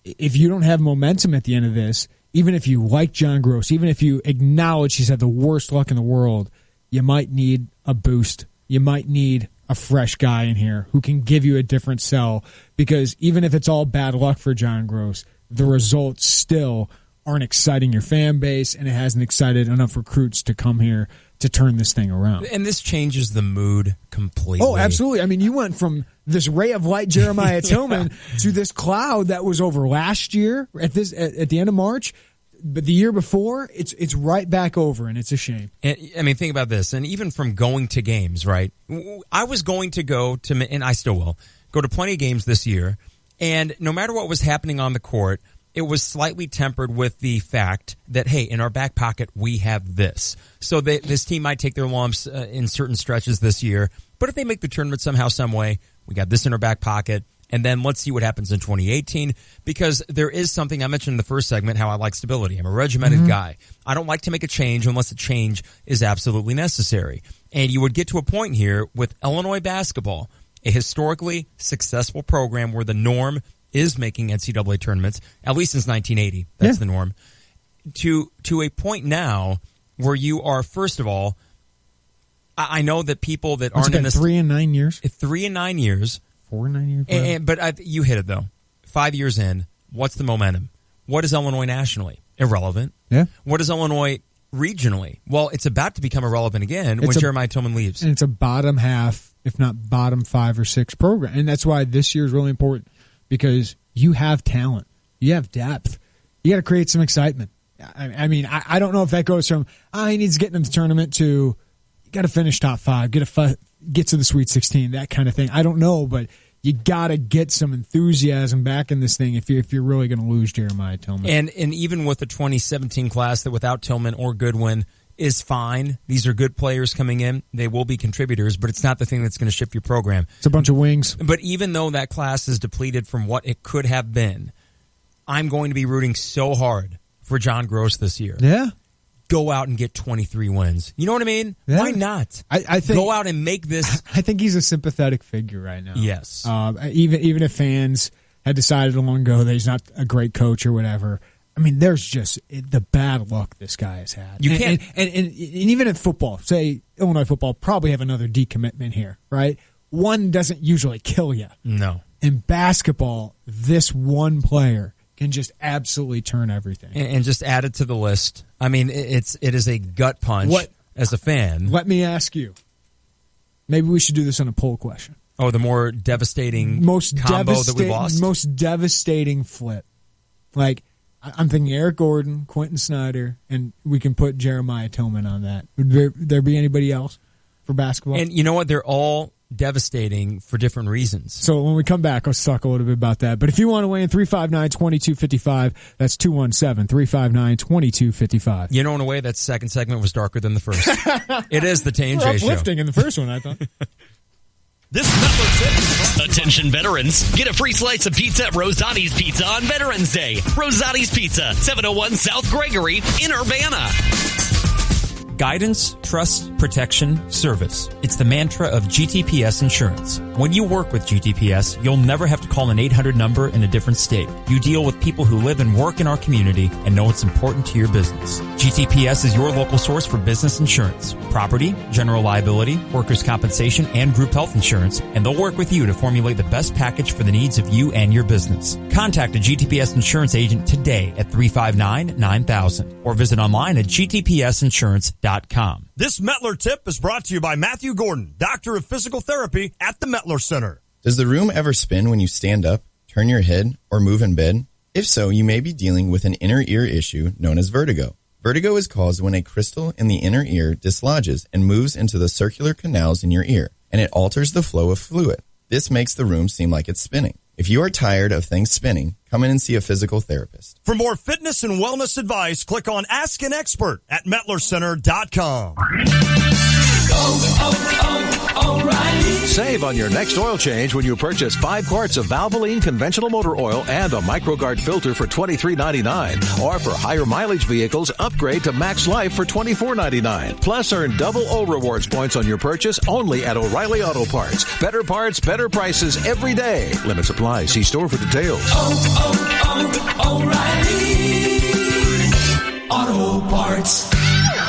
Speaker 6: If you don't have momentum at the end of this, even if you like John Gross, even if you acknowledge he's had the worst luck in the world, you might need a boost. You might need a fresh guy in here who can give you a different sell, because even if it's all bad luck for John Gross, the results still aren't exciting your fan base, and it hasn't excited enough recruits to come here to turn this thing around.
Speaker 11: And this changes the mood completely.
Speaker 6: Oh, absolutely. I mean, you went from this ray of light, Jeremiah Tillman, to this cloud that was over last year at the end of March. But the year before, it's right back over, and it's a shame.
Speaker 11: And, I mean, think about this. And even from going to games, right? I was going to go to, and I still will, go to plenty of games this year. And no matter what was happening on the court, it was slightly tempered with the fact that, hey, in our back pocket, we have this. So this team might take their lumps in certain stretches this year. But if they make the tournament somehow, some way, we got this in our back pocket. And then let's see what happens in 2018, because there is something I mentioned in the first segment, how I like stability. I'm a regimented guy. I don't like to make a change unless a change is absolutely necessary. And you would get to a point here with Illinois basketball, a historically successful program where the norm is making NCAA tournaments, at least since 1980. That's the norm. To a point now where you are, first of all, I know that people that aren't in this
Speaker 6: 3 and 9 years.
Speaker 11: 3 and 9 years.
Speaker 6: 4 and 9 years.
Speaker 11: But you hit it, though. 5 years in, what's the momentum? What is Illinois nationally? Irrelevant.
Speaker 6: Yeah.
Speaker 11: What is Illinois regionally? Well, it's about to become irrelevant again when Jeremiah Tillman leaves.
Speaker 6: And it's a bottom half, if not bottom 5 or 6 program. And that's why this year is really important, because you have talent. You have depth. You got to create some excitement. I mean, I don't know if that goes from, he needs to get into the tournament to, you got to finish top 5, get to the Sweet 16, that kind of thing. I don't know, but you got to get some enthusiasm back in this thing if you're really going to lose Jeremiah Tillman.
Speaker 11: And even with the 2017 class that without Tillman or Goodwin is fine. These are good players coming in. They will be contributors, but it's not the thing that's going to shift your program.
Speaker 6: It's a bunch of wings.
Speaker 11: But even though that class is depleted from what it could have been, I'm going to be rooting so hard for John Gross this year.
Speaker 6: Yeah.
Speaker 11: Go out and get 23 wins. You know what I mean?
Speaker 6: Yeah.
Speaker 11: Why not?
Speaker 6: I think
Speaker 11: go out and make this.
Speaker 6: I think he's a sympathetic figure right now.
Speaker 11: Yes.
Speaker 6: Even if fans had decided long ago that he's not a great coach or whatever, I mean, there's just the bad luck this guy has had.
Speaker 11: You can't,
Speaker 6: and even in football, say Illinois football probably have another decommitment here, right? One doesn't usually kill you.
Speaker 11: No.
Speaker 6: In basketball, this one player can just absolutely turn everything.
Speaker 11: And just add it to the list. I mean, it is a gut punch. as a fan.
Speaker 6: Let me ask you. Maybe we should do this on a poll question.
Speaker 11: Oh, the more devastating combo that we lost?
Speaker 6: Most devastating flip. Like, I'm thinking Eric Gordon, Quentin Snyder, and we can put Jeremiah Tillman on that. Would there be anybody else for basketball?
Speaker 11: And you know what? They're all devastating for different reasons.
Speaker 6: So when we come back, let's talk a little bit about that. But if you want to weigh in, 359-2255, that's 217-359-2255.
Speaker 11: You know, in a way, that second segment was darker than the first. It is the Tay and J Show.
Speaker 6: Uplifting in the first one, I thought.
Speaker 1: This Netflix tip. Attention veterans. Get a free slice of pizza at Rosati's Pizza on Veterans Day. Rosati's Pizza, 701 South Gregory in Urbana.
Speaker 5: Guidance, trust, protection, service. It's the mantra of GTPS Insurance. When you work with GTPS, you'll never have to call an 800 number in a different state. You deal with people who live and work in our community and know it's important to your business. GTPS is your local source for business insurance, property, general liability, workers' compensation, and group health insurance, and they'll work with you to formulate the best package for the needs of you and your business. Contact a GTPS insurance agent today at 359-9000 or visit online at gtpsinsurance.com.
Speaker 14: This Metler tip is brought to you by Matthew Gordon, Doctor of Physical Therapy at the Metler Center.
Speaker 15: Does the room ever spin when you stand up, turn your head, or move in bed? If so, you may be dealing with an inner ear issue known as vertigo. Vertigo is caused when a crystal in the inner ear dislodges and moves into the circular canals in your ear, and it alters the flow of fluid. This makes the room seem like it's spinning. If you are tired of things spinning, come in and see a physical therapist.
Speaker 14: For more fitness and wellness advice, click on Ask an Expert at MetlerCenter.com.
Speaker 16: O'Reilly. Save on your next oil change when you purchase 5 quarts of Valvoline conventional motor oil and a MicroGuard filter for $23.99. Or for higher mileage vehicles, upgrade to Max Life for $24.99. Plus, earn double O Rewards points on your purchase only at O'Reilly Auto Parts. Better parts, better prices every day. Limit supply. See store for details.
Speaker 22: O'Reilly Auto Parts.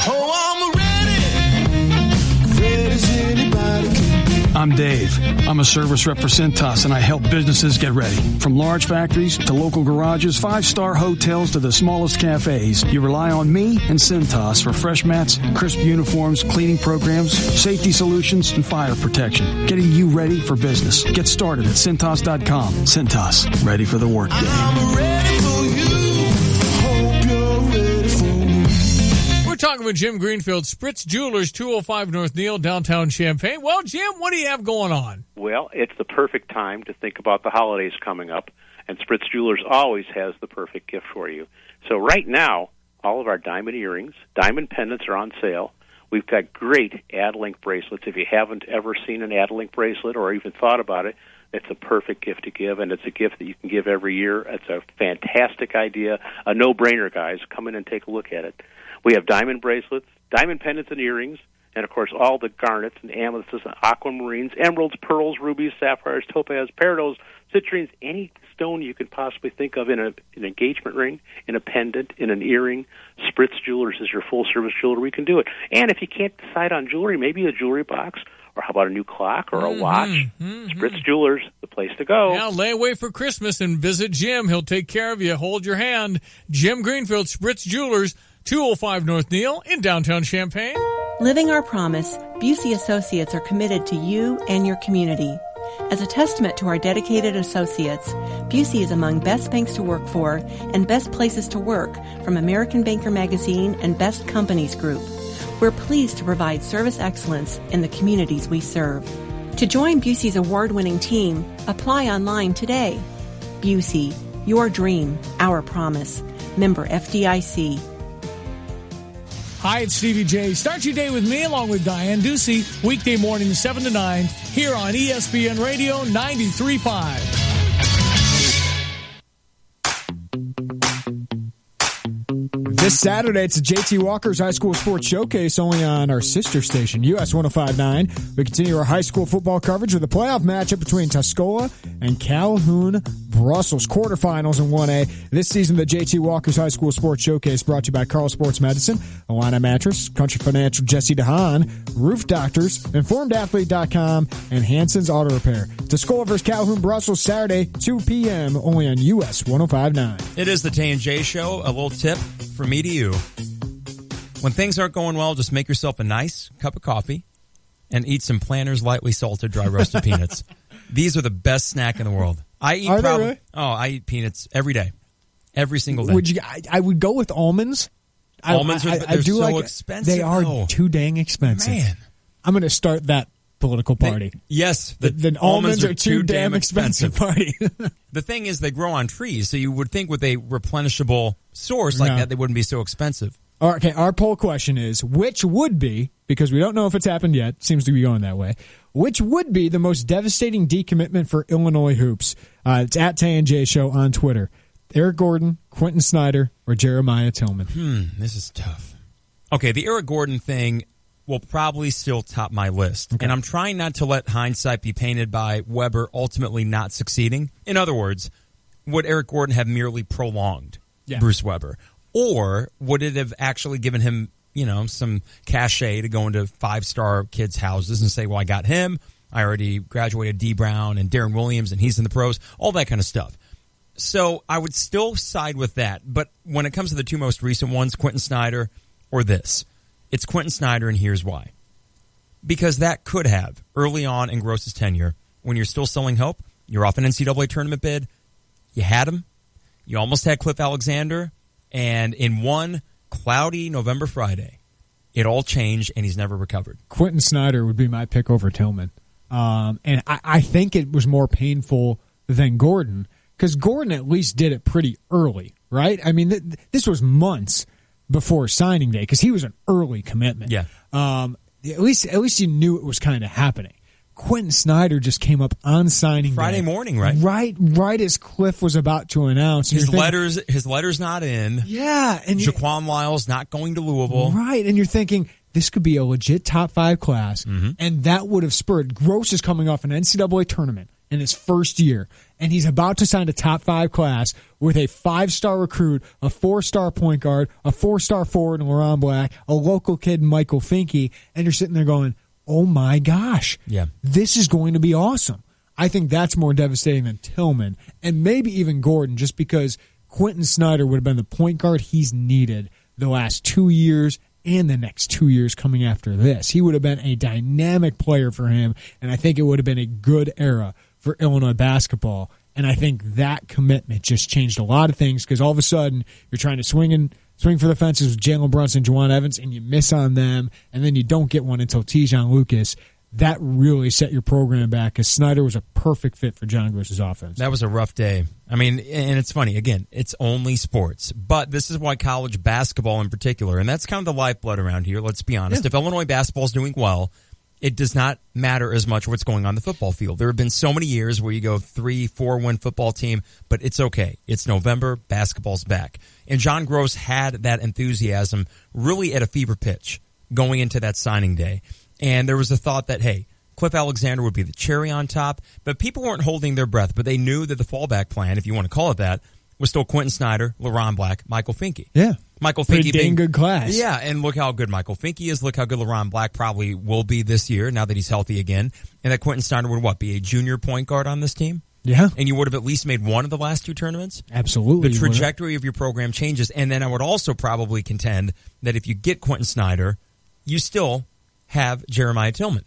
Speaker 22: Oh, I'm ready. Ready as anybody can be.
Speaker 17: I'm Dave. I'm a service rep for Cintas, and I help businesses get ready. From large factories to local garages, 5-star hotels to the smallest cafes, you rely on me and Cintas for fresh mats, crisp uniforms, cleaning programs, safety solutions, and fire protection. Getting you ready for business. Get started at Cintas.com. Cintas, ready for the workday.
Speaker 22: I'm ready for you. Hope you're ready for me.
Speaker 19: We're talking with Jim Greenfield, Spritz Jewelers, 205 North Neal, downtown Champaign. Well, Jim, what do you have going on?
Speaker 18: Well, it's the perfect time to think about the holidays coming up, and Spritz Jewelers always has the perfect gift for you. So right now, all of our diamond earrings, diamond pendants are on sale. We've got great Ad-Link bracelets. If you haven't ever seen an Ad-Link bracelet or even thought about it, it's a perfect gift to give, and it's a gift that you can give every year. It's a fantastic idea, a no-brainer, guys. Come in and take a look at it. We have diamond bracelets, diamond pendants and earrings, and, of course, all the garnets and amethysts and aquamarines, emeralds, pearls, rubies, sapphires, topaz, peridots, citrines, any stone you could possibly think of in an engagement ring, in a pendant, in an earring. Spritz Jewelers is your full-service jeweler. We can do it. And if you can't decide on jewelry, maybe a jewelry box, or how about a new clock or a watch? Spritz Jewelers, the place to go.
Speaker 19: Yeah, lay away for Christmas and visit Jim. He'll take care of you. Hold your hand. Jim Greenfield, Spritz Jewelers, 205 North Neal in downtown Champaign.
Speaker 24: Living our promise, Busey Associates are committed to you and your community. As a testament to our dedicated associates, Busey is among Best Banks to Work For and Best Places to Work from American Banker Magazine and Best Companies Group. We're pleased to provide service excellence in the communities we serve. To join Busey's award-winning team, apply online today. Busey, your dream, our promise. Member FDIC.
Speaker 19: Hi, it's Stevie J. Start your day with me along with Diane Ducey, weekday mornings 7 to 9, here on ESPN Radio 93.5.
Speaker 6: This Saturday, it's the J.T. Walker's High School Sports Showcase, only on our sister station, US 105.9. We continue our high school football coverage with a playoff matchup between Tuscola and Calhoun Brussels. Quarterfinals in 1A. This season, the J.T. Walker's High School Sports Showcase brought to you by Carl Sports Medicine, Alana Mattress, Country Financial Jesse DeHaan, Roof Doctors, InformedAthlete.com, and Hanson's Auto Repair. Tuscola vs. Calhoun Brussels, Saturday, 2 p.m., only on US 105.9.
Speaker 11: It is the Tay and J Show. A little tip from me to you. When things aren't going well, just make yourself a nice cup of coffee and eat some Planters lightly salted dry roasted peanuts. These are the best snack in the world. I eat peanuts every day. Every single day.
Speaker 6: I would go with almonds.
Speaker 11: Almonds are so expensive.
Speaker 6: They are too dang expensive.
Speaker 11: Man.
Speaker 6: I'm going to start that political party.
Speaker 11: The
Speaker 6: almonds are too damn expensive party.
Speaker 11: The thing is, they grow on trees, so you would think with a replenishable source like that, they wouldn't be so expensive.
Speaker 6: Okay, our poll question is, which would be, because we don't know if it's happened yet, seems to be going that way, which would be the most devastating decommitment for Illinois hoops? It's at Tay and J Show on Twitter. Eric Gordon, Quentin Snyder, or Jeremiah Tillman?
Speaker 11: This is tough. Okay, the Eric Gordon thing will probably still top my list. Okay. And I'm trying not to let hindsight be painted by Weber ultimately not succeeding. In other words, would Eric Gordon have merely prolonged Bruce Weber? Or would it have actually given him, some cachet to go into 5-star kids' houses and say, well, I got him. I already graduated D. Brown and Darren Williams, and he's in the pros, all that kind of stuff. So I would still side with that. But when it comes to the two most recent ones, Quentin Snyder or this, it's Quentin Snyder, and here's why. Because that could have, early on in Gross's tenure, when you're still selling hope, you're off an NCAA tournament bid, you had him, you almost had Cliff Alexander, and in one cloudy November Friday, it all changed, and he's never recovered.
Speaker 6: Quentin Snyder would be my pick over Tillman. And I think it was more painful than Gordon, because Gordon at least did it pretty early, right? I mean, this was months before signing day, because he was an early commitment.
Speaker 11: Yeah.
Speaker 6: At least you knew it was kind of happening. Quentin Snyder just came up on signing
Speaker 11: Friday
Speaker 6: day.
Speaker 11: morning, right?
Speaker 6: Right as Cliff was about to announce.
Speaker 11: His letter's not in.
Speaker 6: Yeah. And
Speaker 11: Jaquan Lyles not going to Louisville.
Speaker 6: Right. And you're thinking, this could be a legit top 5 class. Mm-hmm. And that would have spurred. Gross is coming off an NCAA tournament in his first year, and he's about to sign a top 5 class with a 5-star recruit, a 4-star point guard, a 4-star forward in Laurent Black, a local kid, Michael Finke, and you're sitting there going, oh my gosh, this is going to be awesome. I think that's more devastating than Tillman, and maybe even Gordon, just because Quentin Snyder would have been the point guard he's needed the last 2 years and the next 2 years coming after this. He would have been a dynamic player for him, and I think it would have been a good era for Illinois basketball. And I think that commitment just changed a lot of things, because all of a sudden you're trying to swing for the fences with Jalen Brunson and Juwan Evans, and you miss on them, and then you don't get one until Tijon Lucas. That really set your program back, because Snyder was a perfect fit for John Gross's offense.
Speaker 11: That was a rough day. I mean, and it's funny, again, it's only sports. But this is why college basketball in particular, and that's kind of the lifeblood around here, let's be honest. Yeah. If Illinois basketball is doing well, it does not matter as much what's going on the football field. There have been so many years where you go 3-4-win football team, but it's okay. It's November, basketball's back. And John Gross had that enthusiasm really at a fever pitch going into that signing day. And there was a thought that, hey, Cliff Alexander would be the cherry on top, but people weren't holding their breath. But they knew that the fallback plan, if you want to call it that, was still Quentin Snyder, Laurent Black, Michael Finke.
Speaker 6: Yeah.
Speaker 11: Michael Finke
Speaker 6: pretty dang good class.
Speaker 11: Yeah, and look how good Michael Finke is. Look how good Laurent Black probably will be this year now that he's healthy again. And that Quentin Snyder would, be a junior point guard on this team?
Speaker 6: Yeah.
Speaker 11: And you would have at least made one of the last 2 tournaments?
Speaker 6: Absolutely.
Speaker 11: The trajectory of your program changes. And then I would also probably contend that if you get Quentin Snyder, you still have Jeremiah Tillman.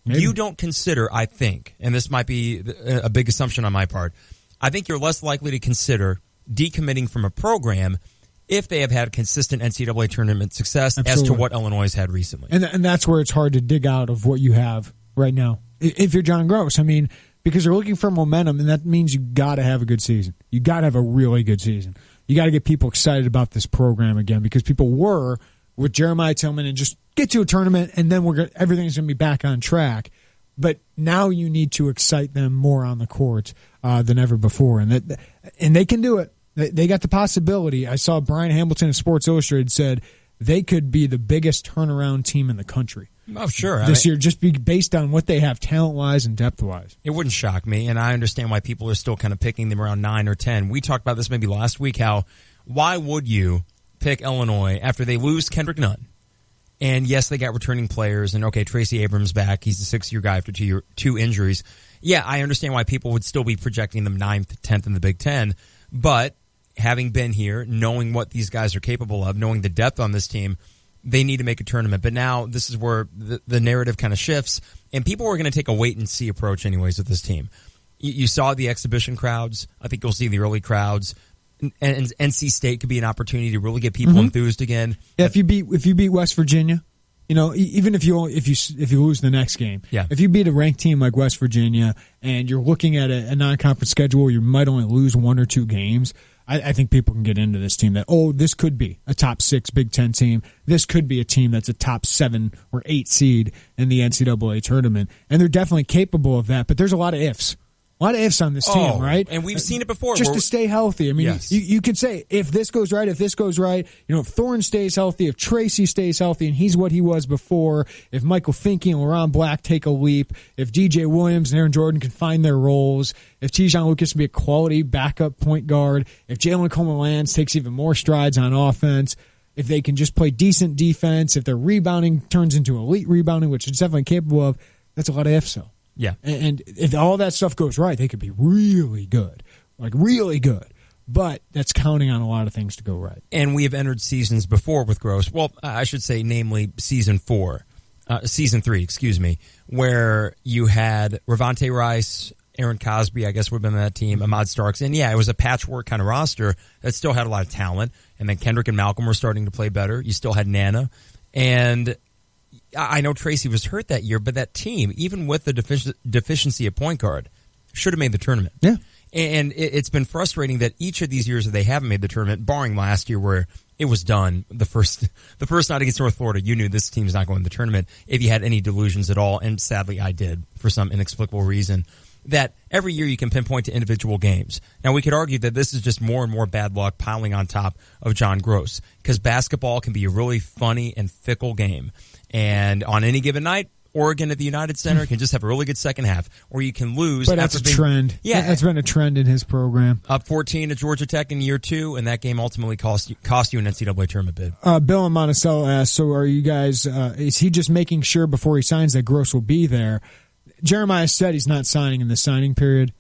Speaker 11: Maybe. You don't consider, I think, and this might be a big assumption on my part, I think you're less likely to consider decommitting from a program if they have had consistent NCAA tournament success as to what Illinois has had recently.
Speaker 6: And that's where it's hard to dig out of what you have right now. If you're John Gross, I mean, because you're looking for momentum, and that means you got to have a good season. You got to have a really good season. You got to get people excited about this program again, because people were with Jeremiah Tillman and just get to a tournament, and then everything's going to be back on track. But now you need to excite them more on the court than ever before, and they can do it. They got the possibility. I saw Brian Hamilton of Sports Illustrated said they could be the biggest turnaround team in the country.
Speaker 11: Oh, sure.
Speaker 6: This year, just based on what they have talent-wise and depth-wise.
Speaker 11: It wouldn't shock me, and I understand why people are still kind of picking them around 9 or 10. We talked about this maybe last week, why would you pick Illinois after they lose Kendrick Nunn? And yes, they got returning players, and okay, Tracy Abrams back. He's a 6-year guy after 2 injuries. Yeah, I understand why people would still be projecting them 9th, 10th in the Big Ten, but having been here, knowing what these guys are capable of, knowing the depth on this team, they need to make a tournament. But now this is where the narrative kind of shifts, and people are going to take a wait-and-see approach anyways with this team. You saw the exhibition crowds. I think you'll see the early crowds. And NC State could be an opportunity to really get people enthused again.
Speaker 6: Yeah, if you beat West Virginia, even if you lose the next game, if you beat a ranked team like West Virginia and you're looking at a non-conference schedule where you might only lose 1 or 2 games, I think people can get into this team that, this could be a top 6 Big Ten team. This could be a team that's a top 7 or 8 seed in the NCAA tournament. And they're definitely capable of that, but there's a lot of ifs. A lot of ifs on this team, right?
Speaker 11: And we've seen it before.
Speaker 6: Just to stay healthy. I mean,
Speaker 11: yes.
Speaker 6: you could say, if this goes right, if Thorne stays healthy, if Tracy stays healthy, and he's what he was before, if Michael Finke and LaRon Black take a leap, if DJ Williams and Aaron Jordan can find their roles, if Tijon Lucas can be a quality backup point guard, if Jalen Coleman-Lands takes even more strides on offense, if they can just play decent defense, if their rebounding turns into elite rebounding, which it's definitely capable of, that's a lot of ifs, though.
Speaker 11: Yeah.
Speaker 6: And if all that stuff goes right, they could be really good. Like, really good. But that's counting on a lot of things to go right.
Speaker 11: And we have entered seasons before with Gross. Well, I should say, namely, season 3, where you had Ravonte Rice, Aaron Cosby, I guess would have been on that team, Ahmad Starks. And, yeah, it was a patchwork kind of roster that still had a lot of talent. And then Kendrick and Malcolm were starting to play better. You still had Nana. And I know Tracy was hurt that year, but that team, even with the deficiency of point guard, should have made the tournament.
Speaker 6: Yeah.
Speaker 11: And it's been frustrating that each of these years that they haven't made the tournament, barring last year where it was done, the first night against North Florida, you knew this team's not going to the tournament if you had any delusions at all, and sadly I did for some inexplicable reason. That every year you can pinpoint to individual games. Now, we could argue that this is just more and more bad luck piling on top of John Gross, because basketball can be a really funny and fickle game. And on any given night, Oregon at the United Center can just have a really good second half, or you can lose.
Speaker 6: But that's a trend.
Speaker 11: Yeah.
Speaker 6: That's been a trend in his program.
Speaker 11: Up 14 at Georgia Tech in year 2, and that game ultimately cost you an NCAA tournament bid.
Speaker 6: Bill in Monticello asked, so are you guys, is he just making sure before he signs that Gross will be there? Jeremiah said he's not signing in the signing period.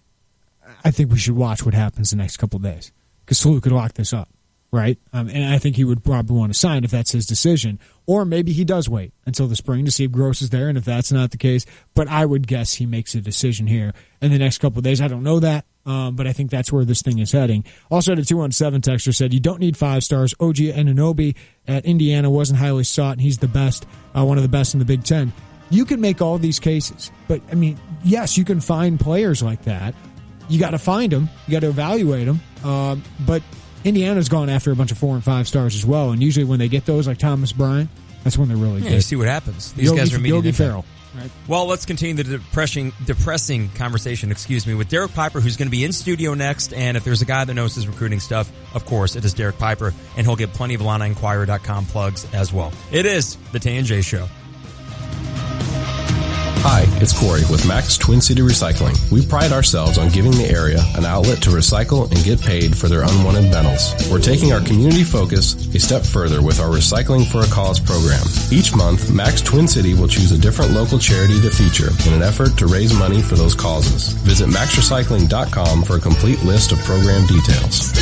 Speaker 6: I think we should watch what happens the next couple of days, because Salou could lock this up. Right? And I think he would probably want to sign if that's his decision. Or maybe he does wait until the spring to see if Gross is there, and if that's not the case. But I would guess he makes a decision here in the next couple of days. I don't know that, but I think that's where this thing is heading. Also, had a 217 texter said, you don't need 5 stars. OG Anunoby at Indiana wasn't highly sought, and he's the best, one of the best in the Big Ten. You can make all these cases. But, I mean, yes, you can find players like that. You got to find them. You got to evaluate them. But Indiana's gone after a bunch of 4 and 5 stars as well, and usually when they get those, like Thomas Bryant, that's when they're really good.
Speaker 11: You see what happens. These guys are meeting
Speaker 6: Yogi Ferrell. Right.
Speaker 11: Well, let's continue the depressing conversation, with Derek Piper, who's going to be in studio next. And if there's a guy that knows his recruiting stuff, of course, it is Derek Piper, and he'll get plenty of IlliniInquirer.com plugs as well. It is the Tay and J Show.
Speaker 4: Hi, it's Corey with Max Twin City Recycling. We pride ourselves on giving the area an outlet to recycle and get paid for their unwanted metals. We're taking our community focus a step further with our Recycling for a Cause program. Each month, Max Twin City will choose a different local charity to feature in an effort to raise money for those causes. Visit maxrecycling.com for a complete list of program details.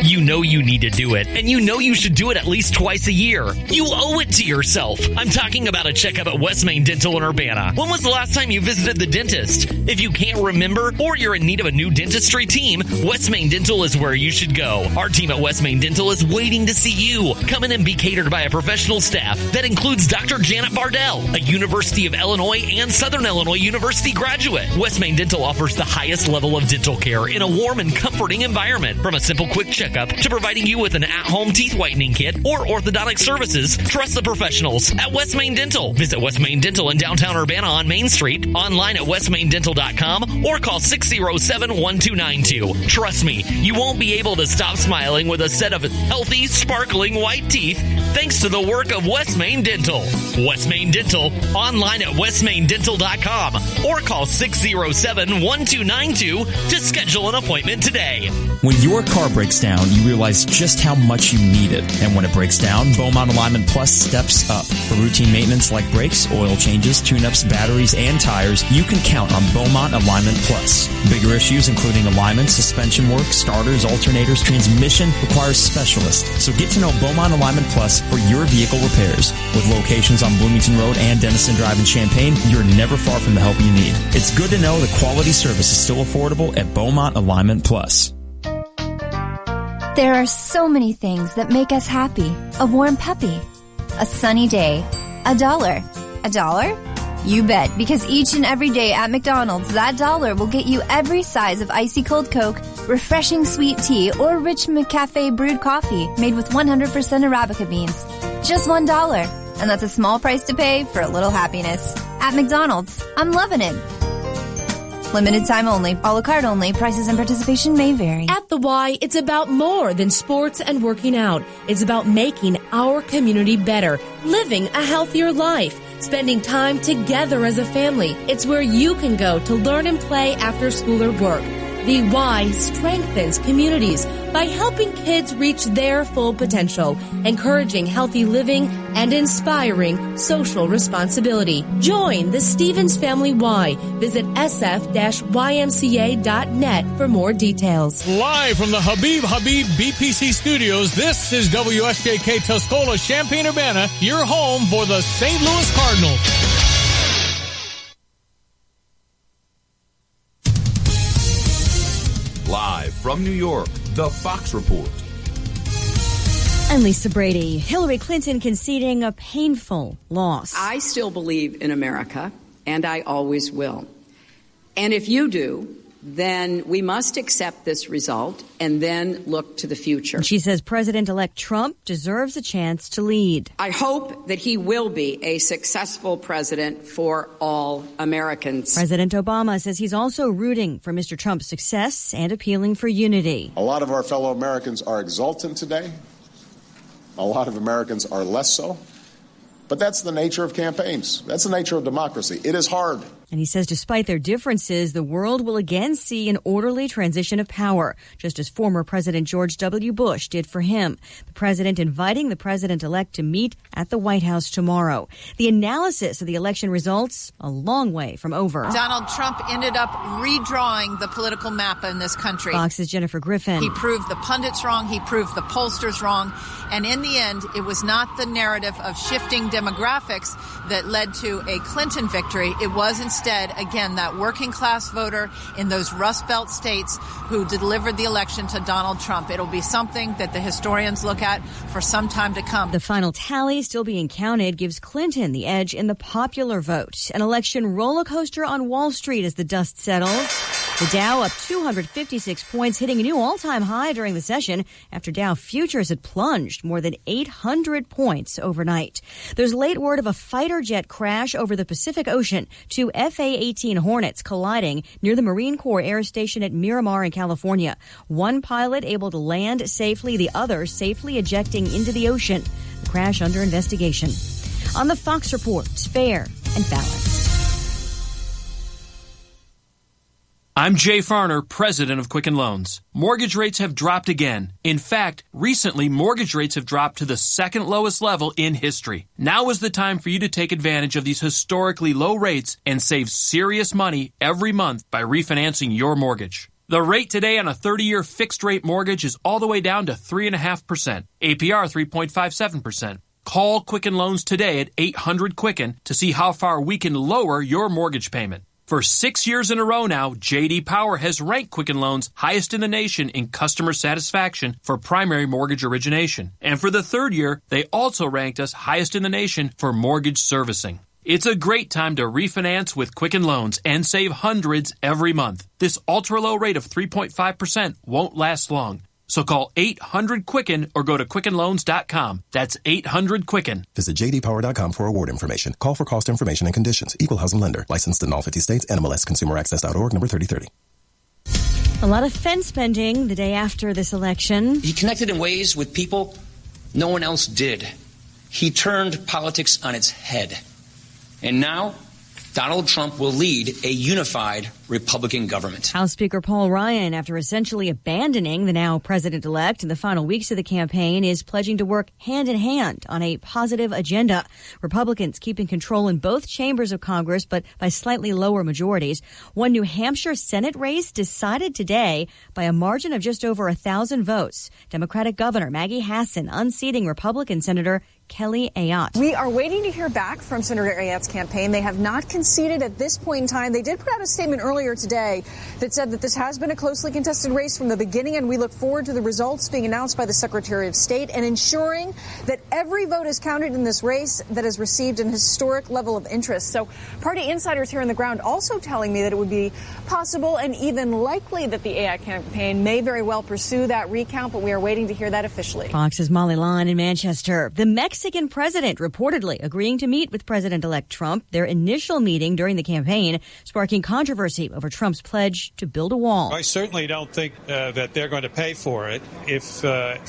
Speaker 1: You know you need to do it, and you know you should do it at least twice a year. You owe it to yourself. I'm talking about a checkup at West Main Dental in Urbana. When was the last time you visited the dentist? If you can't remember, or you're in need of a new dentistry team, West Main Dental is where you should go. Our team at West Main Dental is waiting to see you. Come in and be catered by a professional staff that includes Dr. Janet Bardell, a University of Illinois and Southern Illinois University graduate. West Main Dental offers the highest level of dental care in a warm and comforting environment. From a simple quick checkup to providing you with an at-home teeth whitening kit or orthodontic services, trust the professionals at West Main Dental. Visit West Main Dental in downtown Urbana on Main Street, online at westmaindental.com, or call 607-1292. Trust me, you won't be able to stop smiling with a set of healthy, sparkling white teeth thanks to the work of West Main Dental. West Main Dental, online at westmaindental.com or call 607-1292 to schedule an appointment today.
Speaker 5: When your car breaks down, you realize just how much you need it. And when it breaks down, Beaumont Alignment Plus steps up. For routine maintenance like brakes, oil changes, tune-ups, batteries, and tires, you can count on Beaumont Alignment Plus. Bigger issues including alignment, suspension work, starters, alternators, transmission requires specialists. So get to know Beaumont Alignment Plus for your vehicle repairs. With locations on Bloomington Road and Denison Drive in Champaign, you're never far from the help you need. It's good to know the quality service is still affordable at Beaumont Alignment Plus.
Speaker 7: There are so many things that make us happy. A warm puppy, a sunny day, $1. $1? You bet, because each and every day at McDonald's, that $1 will get you every size of icy cold Coke, refreshing sweet tea, or rich McCafe brewed coffee made with 100% Arabica beans. Just $1. And that's a small price to pay for a little happiness. At McDonald's, I'm loving it. Limited time only. A la carte only. Prices and participation may vary.
Speaker 8: At the Y, it's about more than sports and working out. It's about making our community better, living a healthier life, spending time together as a family. It's where you can go to learn and play after school or work. The Y strengthens communities by helping kids reach their full potential, encouraging healthy living, and inspiring social responsibility. Join the Stevens Family Y. Visit sf-ymca.net for more details.
Speaker 19: Live from the Habib BPC studios, this is WSJK Tuscola, Champaign-Urbana, your home for the St. Louis Cardinals.
Speaker 9: Live from New York, the Fox Report.
Speaker 29: I'm Lisa Brady. Hillary Clinton conceding a painful loss.
Speaker 10: I still believe in America, and I always will. And if you do, then we must accept this result and then look to the future.
Speaker 29: She says President-elect Trump deserves a chance to lead.
Speaker 10: I hope that he will be a successful president for all Americans.
Speaker 29: President Obama says he's also rooting for Mr. Trump's success and appealing for unity.
Speaker 12: A lot of our fellow Americans are exultant today. A lot of Americans are less so. But that's the nature of campaigns. That's the nature of democracy. It is hard.
Speaker 29: And he says despite their differences, the world will again see an orderly transition of power, just as former President George W. Bush did for him. The president inviting the president-elect to meet at the White House tomorrow. The analysis of the election results, a long way from over.
Speaker 21: Donald Trump ended up redrawing the political map in this country.
Speaker 29: Fox's Jennifer Griffin.
Speaker 21: He proved the pundits wrong. He proved the pollsters wrong. And in the end, it was not the narrative of shifting demographics that led to a Clinton victory. It was instead, again, that working class voter in those Rust Belt states who delivered the election to Donald Trump. It'll be something that the historians look at for some time to come.
Speaker 29: The final tally still being counted gives Clinton the edge in the popular vote. An election roller coaster on Wall Street as the dust settles. The Dow up 256 points, hitting a new all-time high during the session after Dow futures had plunged more than 800 points overnight. There's late word of a fighter jet crash over the Pacific Ocean. Two FA-18 Hornets colliding near the Marine Corps Air Station at Miramar in California. One pilot able to land safely, the other safely ejecting into the ocean. The crash under investigation. On the Fox Report, fair and balanced.
Speaker 13: I'm Jay Farner, president of Quicken Loans. Mortgage rates have dropped again. In fact, recently mortgage rates have dropped to the second lowest level in history. Now is the time for you to take advantage of these historically low rates and save serious money every month by refinancing your mortgage. The rate today on a 30-year fixed-rate mortgage is all the way down to 3.5%. APR 3.57%. Call Quicken Loans today at 800-QUICKEN to see how far we can lower your mortgage payment. For 6 years in a row now, J.D. Power has ranked Quicken Loans highest in the nation in customer satisfaction for primary mortgage origination. And for the third year, they also ranked us highest in the nation for mortgage servicing. It's a great time to refinance with Quicken Loans and save hundreds every month. This ultra-low rate of 3.5% won't last long. So call 800-QUICKEN or go to QuickenLoans.com. That's 800-QUICKEN.
Speaker 25: Visit JDPower.com for award information. Call for cost information and conditions. Equal housing lender. Licensed in all 50 states. NMLS ConsumerAccess.org, number 3030.
Speaker 29: A lot of fence spending the day after this election.
Speaker 23: He connected in ways with people no one else did.
Speaker 2: he turned politics on its head. And now, Donald Trump will lead a unified Republican government.
Speaker 29: House Speaker Paul Ryan, after essentially abandoning the now president-elect in the final weeks of the campaign, is pledging to work hand in hand on a positive agenda. Republicans keeping control in both chambers of Congress, but by slightly lower majorities. One New Hampshire Senate race decided today by a margin of just over 1,000 votes. Democratic Governor Maggie Hassan unseating Republican Senator Kelly Ayotte.
Speaker 3: We are waiting to hear back from Senator Ayotte's campaign. They have not conceded at this point in time. They did put out a statement earlier today that said that this has been a closely contested race from the beginning, and we look forward to the results being announced by the Secretary of State and ensuring that every vote is counted in this race that has received an historic level of interest. So party insiders here on the ground also telling me that it would be possible and even likely that the Ayotte campaign may very well pursue that recount, but we are waiting to hear that officially.
Speaker 29: Fox's Molly Lyon in Manchester. The Mexican president reportedly agreeing to meet with President-elect Trump, their initial meeting during the campaign, sparking controversy over Trump's pledge to build a wall.
Speaker 14: I certainly don't think that they're going to pay for it if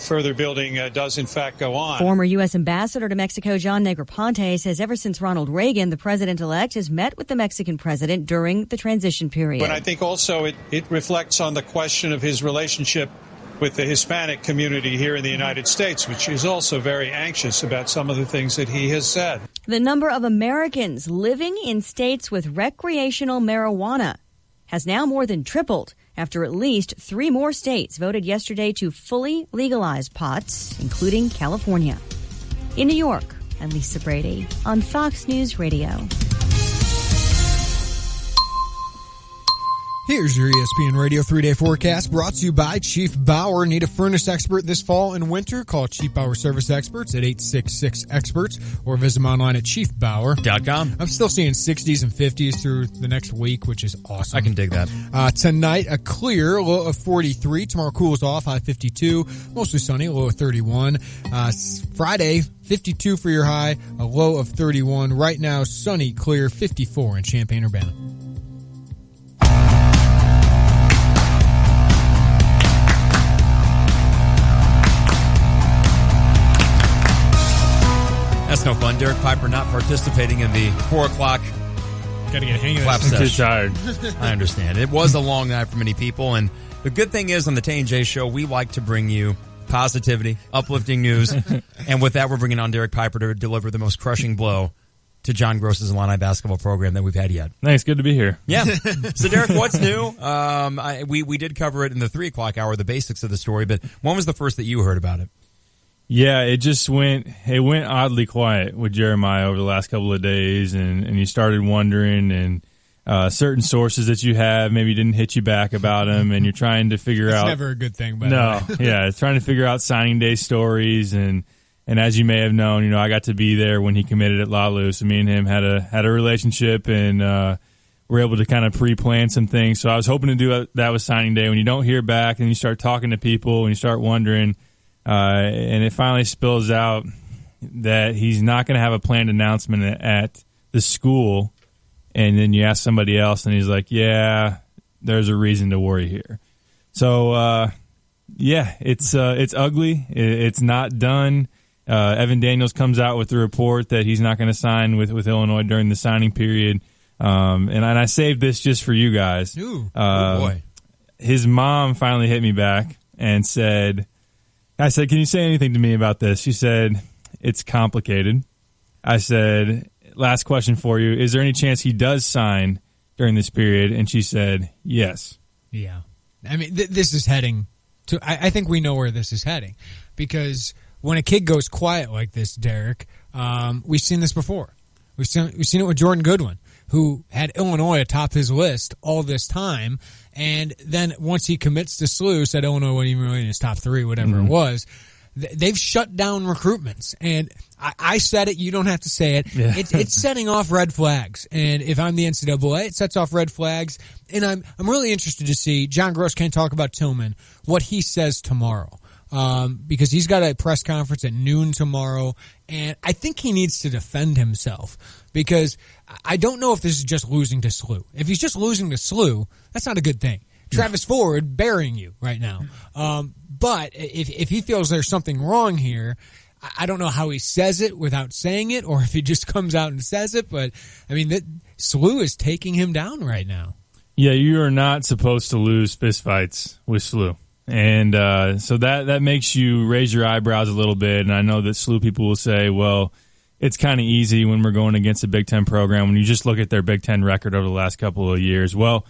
Speaker 14: further building does in fact go on.
Speaker 29: Former U.S. Ambassador to Mexico John Negroponte says ever since Ronald Reagan, the president-elect has met with the Mexican president during the transition period.
Speaker 14: But I think also it reflects on the question of his relationship with the Hispanic community here in the United States, which is also very anxious about some of the things that he has said.
Speaker 29: The number of Americans living in states with recreational marijuana has now more than tripled after at least 3 more states voted yesterday to fully legalize pots, including California. In New York, I'm Lisa Brady on Fox News Radio.
Speaker 6: Here's your ESPN Radio 3-day forecast brought to you by Chief Bauer. Need a furnace expert this fall and winter? Call Chief Bauer Service Experts at 866-EXPERTS or visit them online at chiefbauer.com. I'm still seeing 60s and 50s through the next week, which is awesome.
Speaker 11: I can dig that.
Speaker 6: Tonight, a clear, low of 43. Tomorrow cools off, high 52. Mostly sunny, low of 31. Friday, 52 for your high, a low of 31. Right now, sunny, clear, 54 in Champaign-Urbana.
Speaker 11: That's no fun. Derek Piper not participating in the 4 o'clock
Speaker 6: Gotta get a hang of
Speaker 11: clap
Speaker 6: this.
Speaker 11: session.
Speaker 15: I'm too tired.
Speaker 11: I understand. It was a long night for many people, and the good thing is on the Tay and J Show, we like to bring you positivity, uplifting news, and with that, we're bringing on Derek Piper to deliver the most crushing blow to John Gross's Illini basketball program that we've had yet.
Speaker 15: Thanks. Good to be here.
Speaker 11: Yeah. So, Derek, what's new? We did cover it in the 3 o'clock hour, the basics of the story, but when was the first that you heard about it?
Speaker 15: Yeah, it went oddly quiet with Jeremiah over the last couple of days, and you started wondering, and certain sources that you have maybe didn't hit you back about him, and you're trying to figure out.
Speaker 6: It's never a good thing, by
Speaker 15: no,
Speaker 6: the way.
Speaker 15: yeah, trying to figure out signing day stories, and as you may have known, I got to be there when he committed at La Lu, so me and him had a relationship, and we're able to kind of pre-plan some things. So I was hoping to do that with signing day. When you don't hear back, and you start talking to people, and you start wondering. And it finally spills out that he's not going to have a planned announcement at the school. And then you ask somebody else, and he's like, yeah, there's a reason to worry here. So, it's ugly. It's not done. Evan Daniels comes out with the report that he's not going to sign with Illinois during the signing period. And I saved this just for you guys.
Speaker 6: Ooh, oh boy.
Speaker 15: His mom finally hit me back and said, I said, can you say anything to me about this? She said, it's complicated. I said, last question for you. Is there any chance he does sign during this period? And she said, yes.
Speaker 6: Yeah. I mean, this is heading to, I think we know where this is heading. Because when a kid goes quiet like this, Derek, we've seen this before. We've seen it with Jordan Goodwin, who had Illinois atop his list all this time. And then once he commits to SLU, said Illinois wasn't even really in his top 3, whatever it was. They've shut down recruitments. And I said it. You don't have to say it. Yeah. It's setting off red flags. And if I'm the NCAA, it sets off red flags. And I'm really interested to see, John Gross can talk about Tillman, what he says tomorrow. Because he's got a press conference at noon tomorrow, and I think he needs to defend himself because I don't know if this is just losing to SLU. If he's just losing to SLU, that's not a good thing. Travis Ford burying you right now. But if he feels there's something wrong here, I don't know how he says it without saying it, or if he just comes out and says it. But I mean, SLU is taking him down right now.
Speaker 15: Yeah, you are not supposed to lose fistfights with SLU. And so that makes you raise your eyebrows a little bit. And I know that SLU people will say, well, it's kind of easy when we're going against a Big Ten program. When you just look at their Big Ten record over the last couple of years, well,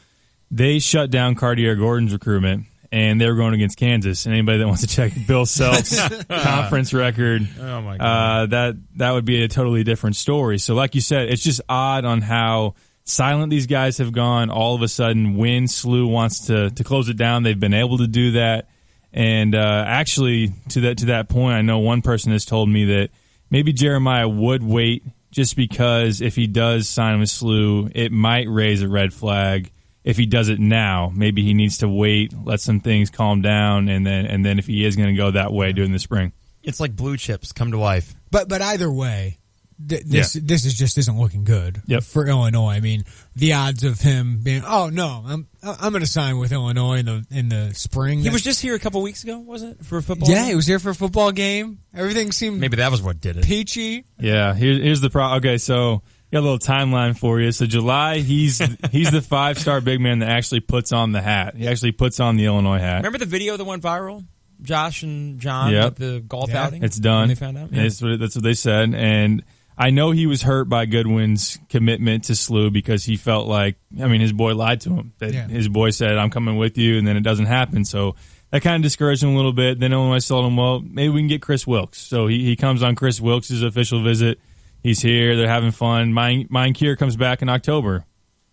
Speaker 15: they shut down Cartier Gordon's recruitment, and they were going against Kansas. And anybody that wants to check Bill Self's conference record,
Speaker 11: oh my God.
Speaker 15: That would be a totally different story. So like you said, it's just odd on how silent these guys have gone. All of a sudden, when SLU wants to close it down, they've been able to do that. And actually, to that point, I know one person has told me that maybe Jeremiah would wait, just because if he does sign with SLU, it might raise a red flag. If he does it now, maybe he needs to wait, let some things calm down, and then if he is going to go that way during the spring.
Speaker 11: It's like blue chips come to life.
Speaker 6: But either way, this is just isn't looking good for Illinois. I mean, the odds of him being, oh no, I'm going to sign with Illinois in the spring.
Speaker 11: He was just here a couple weeks ago, wasn't it, for a football?
Speaker 6: Yeah,
Speaker 11: game?
Speaker 6: He was here for a football game. Everything seemed
Speaker 11: maybe that was what did it.
Speaker 6: Peachy.
Speaker 15: Yeah, here's the problem. Okay, so got a little timeline for you. So July, he's the 5-star big man that actually puts on the hat. He actually puts on the Illinois hat.
Speaker 11: Remember the video that went viral? Josh and John at the golf outing?
Speaker 15: It's done.
Speaker 11: When they found out? Yeah.
Speaker 15: That's what they said. And I know he was hurt by Goodwin's commitment to SLU because he felt like, I mean, his boy lied to him. His boy said, I'm coming with you, and then it doesn't happen. So that kind of discouraged him a little bit. Then Illinois told him, well, maybe we can get Chris Wilkes. So he comes on Chris Wilkes' official visit. He's here. They're having fun. Mine Kier comes back in October.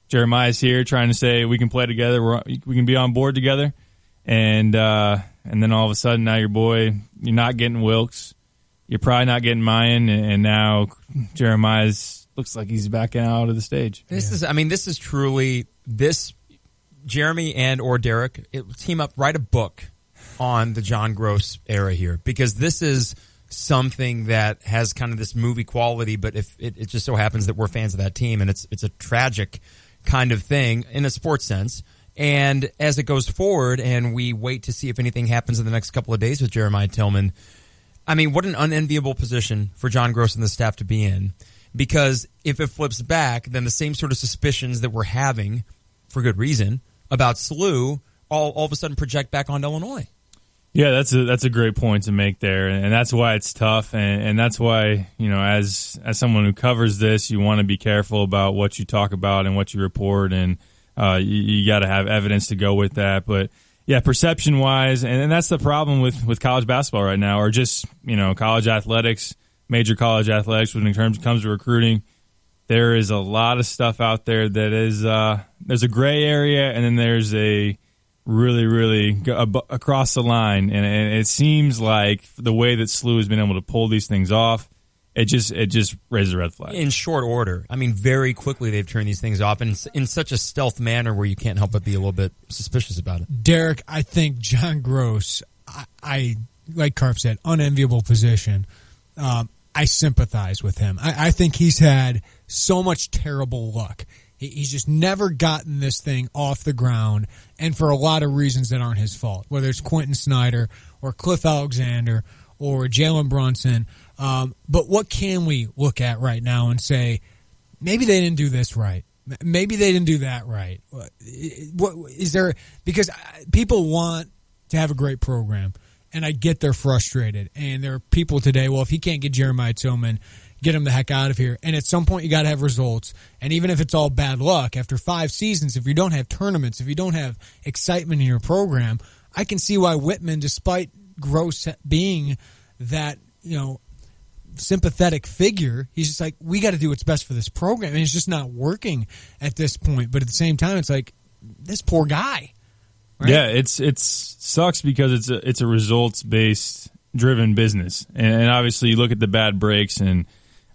Speaker 15: Jeremiah's here trying to say we can play together. We can be on board together. And then all of a sudden now you're not getting Wilkes. You're probably not getting Mayan. And now Jeremiah's looks like he's backing out of the stage.
Speaker 11: This is truly this. Jeremy and or Derek team up, write a book on the John Gross era here, because this is something that has kind of this movie quality, but if it just so happens that we're fans of that team, and it's a tragic kind of thing in a sports sense. And as it goes forward and we wait to see if anything happens in the next couple of days with Jeremiah Tillman, I mean, what an unenviable position for John Gross and the staff to be in, because if it flips back, then the same sort of suspicions that we're having, for good reason, about SLU all of a sudden project back onto Illinois.
Speaker 15: Yeah, that's a great point to make there, and that's why it's tough, and that's why, you know, as someone who covers this, you want to be careful about what you talk about and what you report, and you got to have evidence to go with that. But yeah, perception wise, and that's the problem with college basketball right now, or just, you know, college athletics, major college athletics. When it comes to recruiting, there is a lot of stuff out there that is there's a gray area, and then there's a really across the line, and it seems like the way that SLU has been able to pull these things off, it just raises a red flag
Speaker 11: in short order. I mean, very quickly they've turned these things off, and in such a stealth manner where you can't help but be a little bit suspicious about it.
Speaker 6: Derek, I think John Gross, I like Carp said, unenviable position. I sympathize with him. I think he's had so much terrible luck. He's just never gotten this thing off the ground, and for a lot of reasons that aren't his fault, whether it's Quentin Snyder or Cliff Alexander or Jalen Brunson. But what can we look at right now and say, maybe they didn't do this right? Maybe they didn't do that right? What is there? Because people want to have a great program, and I get they're frustrated. And there are people today, well, if he can't get Jeremiah Tillman, get him the heck out of here. And at some point, you got to have results. And even if it's all bad luck, after 5 seasons, if you don't have tournaments, if you don't have excitement in your program, I can see why Whitman, despite Gross being that, you know, sympathetic figure, he's just like, we got to do what's best for this program. And it's just not working at this point. But at the same time, it's like, this poor guy. Right?
Speaker 15: Yeah, it sucks because it's a results-based driven business. And obviously, you look at the bad breaks, and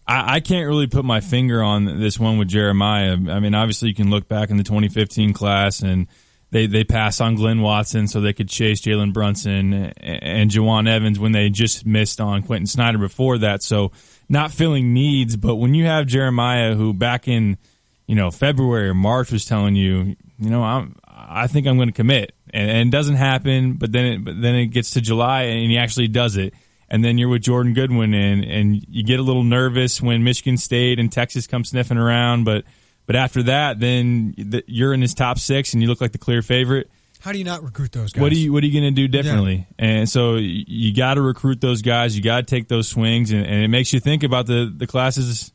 Speaker 15: I can't really put my finger on this one with Jeremiah. I mean, obviously, you can look back in the 2015 class, and they passed on Glenn Watson so they could chase Jalen Brunson and Jawan Evans when they just missed on Quentin Snyder before that. So not filling needs, but when you have Jeremiah, who back in, you know, February or March was telling you, you know, I think I'm going to commit, and it doesn't happen, but then it gets to July and he actually does it. and then you're with Jordan Goodwin, and you get a little nervous when Michigan State and Texas come sniffing around, but after that, then you're in his top 6 and you look like the clear favorite.
Speaker 6: How do you not recruit those guys?
Speaker 15: What are you going to do differently? Yeah. And so you got to recruit those guys. You got to take those swings, and it makes you think about the classes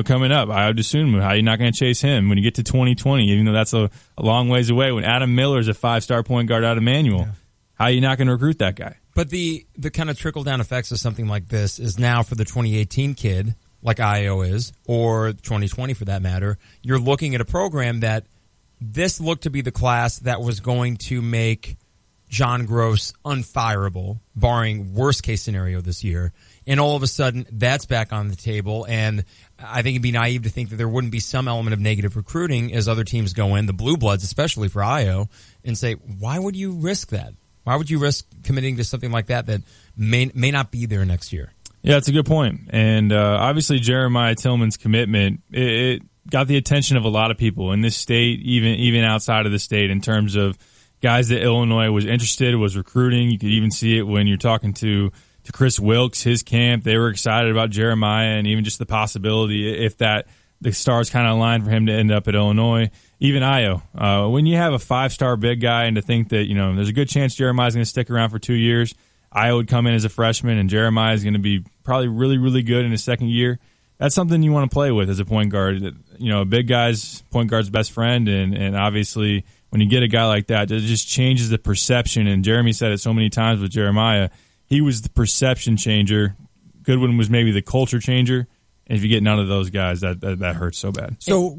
Speaker 15: coming up. I would assume how you're not going to chase him when you get to 2020, even though that's a long ways away. When Adam Miller's a 5-star point guard out of Manual, how are you not going to recruit that guy?
Speaker 11: But the kind of trickle down effects of something like this is now for the 2018 kid, like IO is, or 2020 for that matter. You're looking at a program that. This looked to be the class that was going to make John Gross unfireable, barring worst-case scenario this year. And all of a sudden, that's back on the table. And I think it'd be naive to think that there wouldn't be some element of negative recruiting as other teams go in, the Blue Bloods, especially for IO, and say, why would you risk that? Why would you risk committing to something like that may not be there next year?
Speaker 15: Yeah, it's a good point. And obviously, Jeremiah Tillman's commitment, it got the attention of a lot of people in this state, even outside of the state, in terms of guys that Illinois was interested, was recruiting. You could even see it when you're talking to Chris Wilkes, his camp. They were excited about Jeremiah and even just the possibility, if the stars kind of aligned for him to end up at Illinois. Even Io. When you have a 5-star big guy and to think that, there's a good chance Jeremiah's going to stick around for 2 years, Io would come in as a freshman and Jeremiah is going to be probably really, really good in his second year. That's something you want to play with as a point guard. A big guy's point guard's best friend, and obviously when you get a guy like that, it just changes the perception. And Jeremy said it so many times with Jeremiah, he was the perception changer. Goodwin was maybe the culture changer. And if you get none of those guys, that hurts so bad.
Speaker 6: So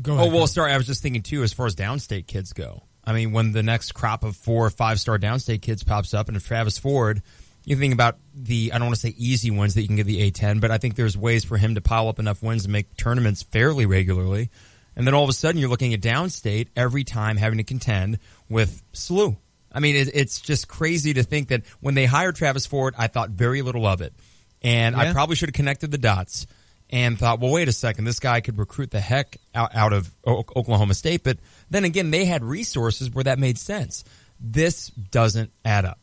Speaker 6: go ahead.
Speaker 11: Oh, well, sorry, I was just thinking, too, as far as downstate kids go. I mean, when the next crop of 4 or 5-star downstate kids pops up, and if Travis Ford, you think about I don't want to say easy wins that you can get the A-10, but I think there's ways for him to pile up enough wins to make tournaments fairly regularly. And then all of a sudden you're looking at downstate every time having to contend with SLU. I mean, it's just crazy to think that when they hired Travis Ford, I thought very little of it. And I probably should have connected the dots and thought, well, wait a second, this guy could recruit the heck out of Oklahoma State. But then again, they had resources where that made sense. This doesn't add up.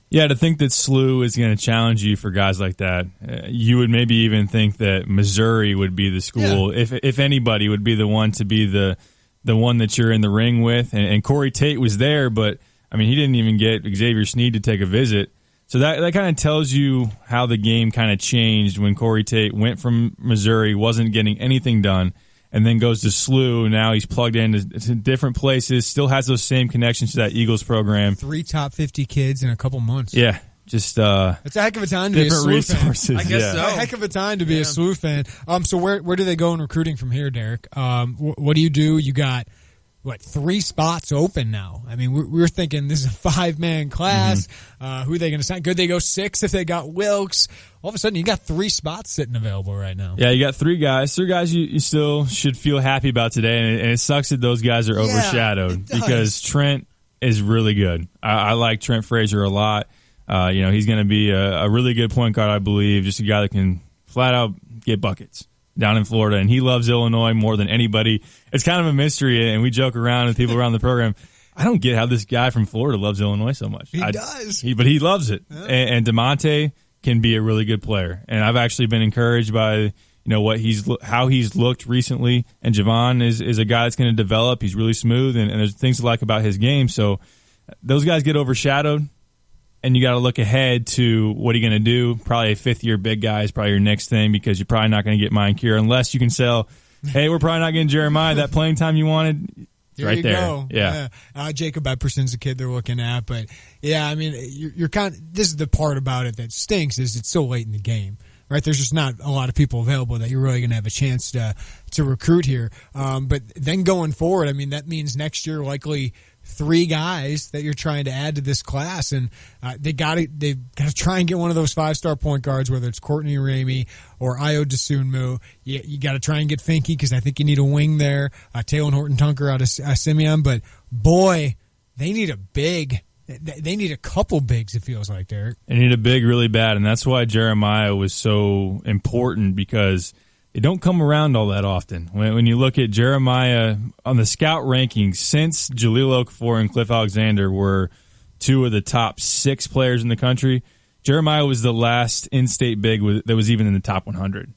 Speaker 15: Yeah, to think that SLU is going to challenge you for guys like that, you would maybe even think that Missouri would be the school, if anybody, would be the one to be the one that you're in the ring with. And Corey Tate was there, but, I mean, he didn't even get Xavier Sneed to take a visit. So that kind of tells you how the game kind of changed when Corey Tate went from Missouri, wasn't getting anything done, and then goes to SLU. Now he's plugged into different places, still has those same connections to that Eagles program.
Speaker 6: 3 top 50 kids in a couple months.
Speaker 15: Yeah, just
Speaker 6: it's a heck of a time to be a SLU
Speaker 15: resources.
Speaker 6: fan. I guess
Speaker 15: so.
Speaker 6: A heck of a time to be a SLU fan. So where do they go in recruiting from here, Derek? What do? You got 3 spots open now? I mean, we're thinking this is a 5-man class. Mm-hmm. Who are they going to sign? Could they go 6 if they got Wilkes? All of a sudden, you got 3 spots sitting available right now.
Speaker 15: Yeah, you got 3 guys. 3 guys you still should feel happy about today, and it sucks that those guys are overshadowed because Trent is really good. I like Trent Frazier a lot. He's going to be a really good point guard, I believe, just a guy that can flat out get buckets down in Florida, and he loves Illinois more than anybody. It's kind of a mystery, and we joke around with people around the program. I don't get how this guy from Florida loves Illinois so much.
Speaker 6: He does.
Speaker 15: But he loves it. Yeah. And DeMonte can be a really good player. And I've actually been encouraged by how he's looked recently. And Javon is a guy that's going to develop. He's really smooth, and there's things to like about his game. So those guys get overshadowed. And you got to look ahead to what are you going to do. Probably a 5th-year big guy is probably your next thing because you're probably not going to get Mine Cure unless you can sell, hey, we're probably not getting Jeremiah. That playing time you wanted, right there.
Speaker 6: Go. Yeah. Jacob Epperson's a kid they're looking at. But, yeah, I mean, you're kind of – this is the part about it that stinks is it's so late in the game. Right, there's just not a lot of people available that you're really going to have a chance to recruit here. But then going forward, I mean, that means next year likely – 3 guys that you're trying to add to this class, and they've got to try and get one of those 5-star point guards, whether it's Courtney Ramey or Io DeSunmu. You got to try and get Finke because I think you need a wing there. Taylor Horton-Tunker out of Simeon, but boy, they need a big. They need a couple bigs, it feels like, Derek.
Speaker 15: They need a big really bad, and that's why Jeremiah was so important because they don't come around all that often. When you look at Jeremiah on the scout rankings, since Jahlil Okafor and Cliff Alexander were 2 of the top 6 players in the country, Jeremiah was the last in-state big that was even in the top 100.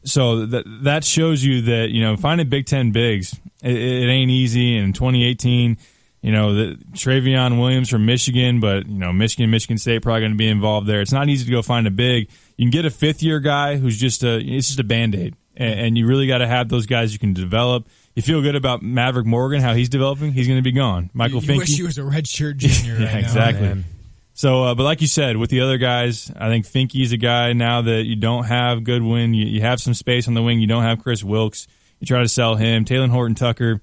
Speaker 15: So that shows you that, finding Big Ten bigs, it ain't easy. And in 2018, Travion Williams from Michigan, but, Michigan State probably going to be involved there. It's not easy to go find a big. You can get a fifth-year guy who's it's just a Band-Aid. And you really got to have those guys you can develop. You feel good about Maverick Morgan, how he's developing. He's going to be gone. Michael Finke.
Speaker 6: You wish he was a redshirt junior
Speaker 15: yeah,
Speaker 6: right
Speaker 15: exactly.
Speaker 6: now.
Speaker 15: So, but like you said, with the other guys, I think Finke's a guy now that you don't have Goodwin. You have some space on the wing. You don't have Chris Wilkes. You try to sell him. Taylor Horton-Tucker,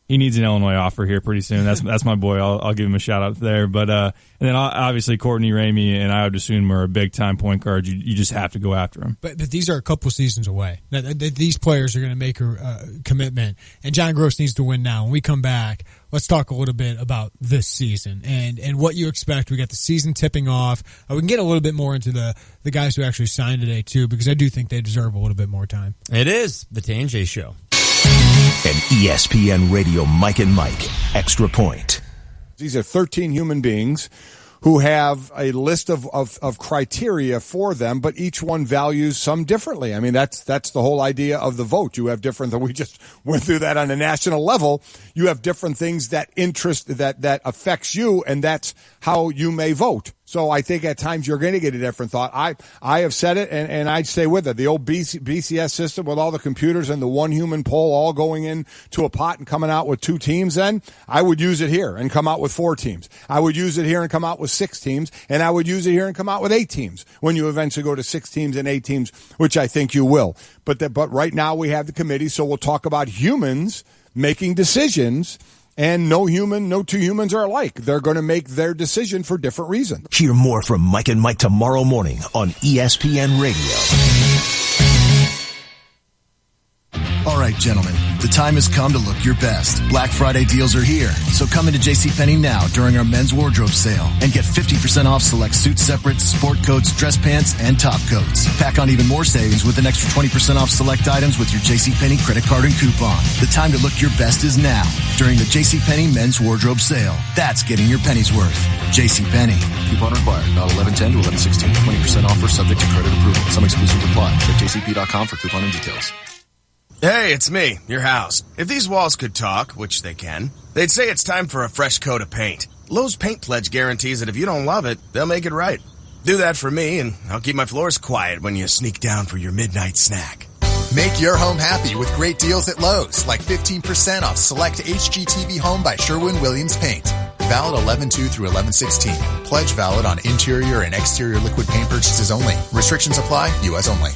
Speaker 15: he needs an Illinois offer here pretty soon. That's my boy. I'll give him a shout out there. But and then obviously Courtney Ramey and I would assume are a big time point guard. You just have to go after him.
Speaker 6: But these are a couple seasons away. These players are going to make a commitment, and John Gross needs to win now. When we come back, let's talk a little bit about this season and what you expect. We got the season tipping off. We can get a little bit more into the guys who actually signed today too, because I do think they deserve a little bit more time.
Speaker 11: It is the Tay and J Show.
Speaker 16: An ESPN Radio Mike and Mike Extra Point.
Speaker 17: These are 13 human beings who have a list of criteria for them, but each one values some differently. I mean, that's the whole idea of the vote. You have different, we just went through that on a national level. You have different things that that affects you, and that's how you may vote. So I think at times you're going to get a different thought. I have said it, and I'd stay with it. The old BCS system with all the computers and the one human poll all going into a pot and coming out with 2 teams, then I would use it here and come out with 4 teams. I would use it here and come out with 6 teams, and I would use it here and come out with 8 teams when you eventually go to 6 teams and 8 teams, which I think you will. But right now we have the committee, so we'll talk about humans making decisions. And no 2 humans are alike. They're going to make their decision for different reasons.
Speaker 16: Hear more from Mike and Mike tomorrow morning on ESPN Radio.
Speaker 18: All right, gentlemen, the time has come to look your best. Black Friday deals are here, so come into JCPenney now during our men's wardrobe sale and get 50% off select suit separates, sport coats, dress pants, and top coats. Pack on even more savings with an extra 20% off select items with your JCPenney credit card and coupon. The time to look your best is now during the JCPenney men's wardrobe sale. That's getting your pennies worth. JCPenney.
Speaker 25: Coupon required. Not 11/10 to 11/16. 20% offer subject to credit approval. Some exclusions apply. Check jcp.com for coupon and details.
Speaker 20: Hey, it's me, your house. If these walls could talk, which they can, they'd say it's time for a fresh coat of paint. Lowe's Paint Pledge guarantees that if you don't love it, they'll make it right. Do that for me, and I'll keep my floors quiet when you sneak down for your midnight snack.
Speaker 22: Make your home happy with great deals at Lowe's, like 15% off select HGTV Home by Sherwin-Williams Paint. Valid 11/2 through 11/16. Pledge valid on interior and exterior liquid paint purchases only. Restrictions apply. U.S. only.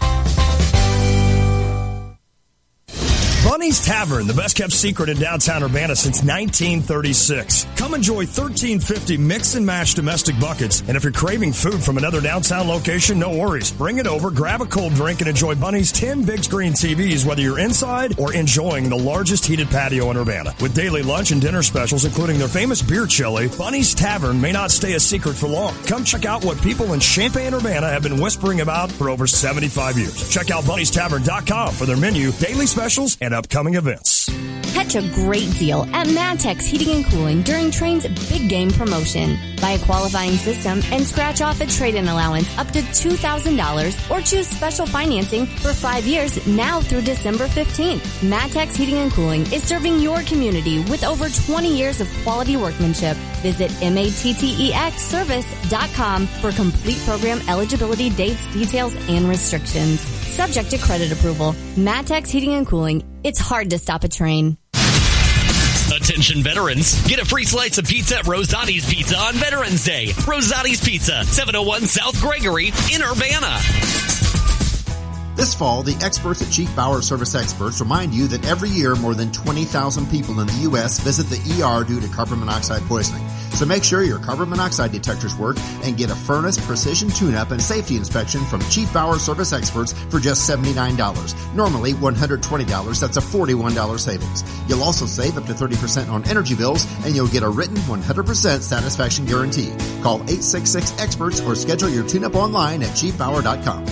Speaker 23: Bunny's Tavern, the best-kept secret in downtown Urbana since 1936. Come enjoy $13.50 mix and match domestic buckets. And if you're craving food from another downtown location, no worries. Bring it over, grab a cold drink, and enjoy Bunny's 10 big screen TVs, whether you're inside or enjoying the largest heated patio in Urbana. With daily lunch and dinner specials, including their famous beer chili, Bunny's Tavern may not stay a secret for long. Come check out what people in Champaign-Urbana have been whispering about for over 75 years. Check out Bunny'sTavern.com for their menu, daily specials, and upcoming events.
Speaker 26: Catch a great deal at Matex Heating and Cooling during Train's Big Game promotion. Buy a qualifying system and scratch off a trade-in allowance up to $2,000 or choose special financing for 5 years now through December 15th. Matex Heating and Cooling is serving your community with over 20 years of quality workmanship. Visit MATTEXservice.com for complete program eligibility, dates, details, and restrictions. Subject to credit approval. Matex Heating and Cooling. It's hard to stop a train.
Speaker 1: Attention veterans, get a free slice of pizza at Rosati's Pizza on Veterans Day. Rosati's Pizza, 701 South Gregory in Urbana.
Speaker 27: This fall, the experts at Chief Bauer Service Experts remind you that every year more than 20,000 people in the U.S. visit the ER due to carbon monoxide poisoning. So make sure your carbon monoxide detectors work and get a furnace precision tune-up and safety inspection from Chief Bauer Service Experts for just $79. Normally $120, that's a $41 savings. You'll also save up to 30% on energy bills, and you'll get a written 100% satisfaction guarantee. Call 866-EXPERTS or schedule your tune-up online at chiefbauer.com.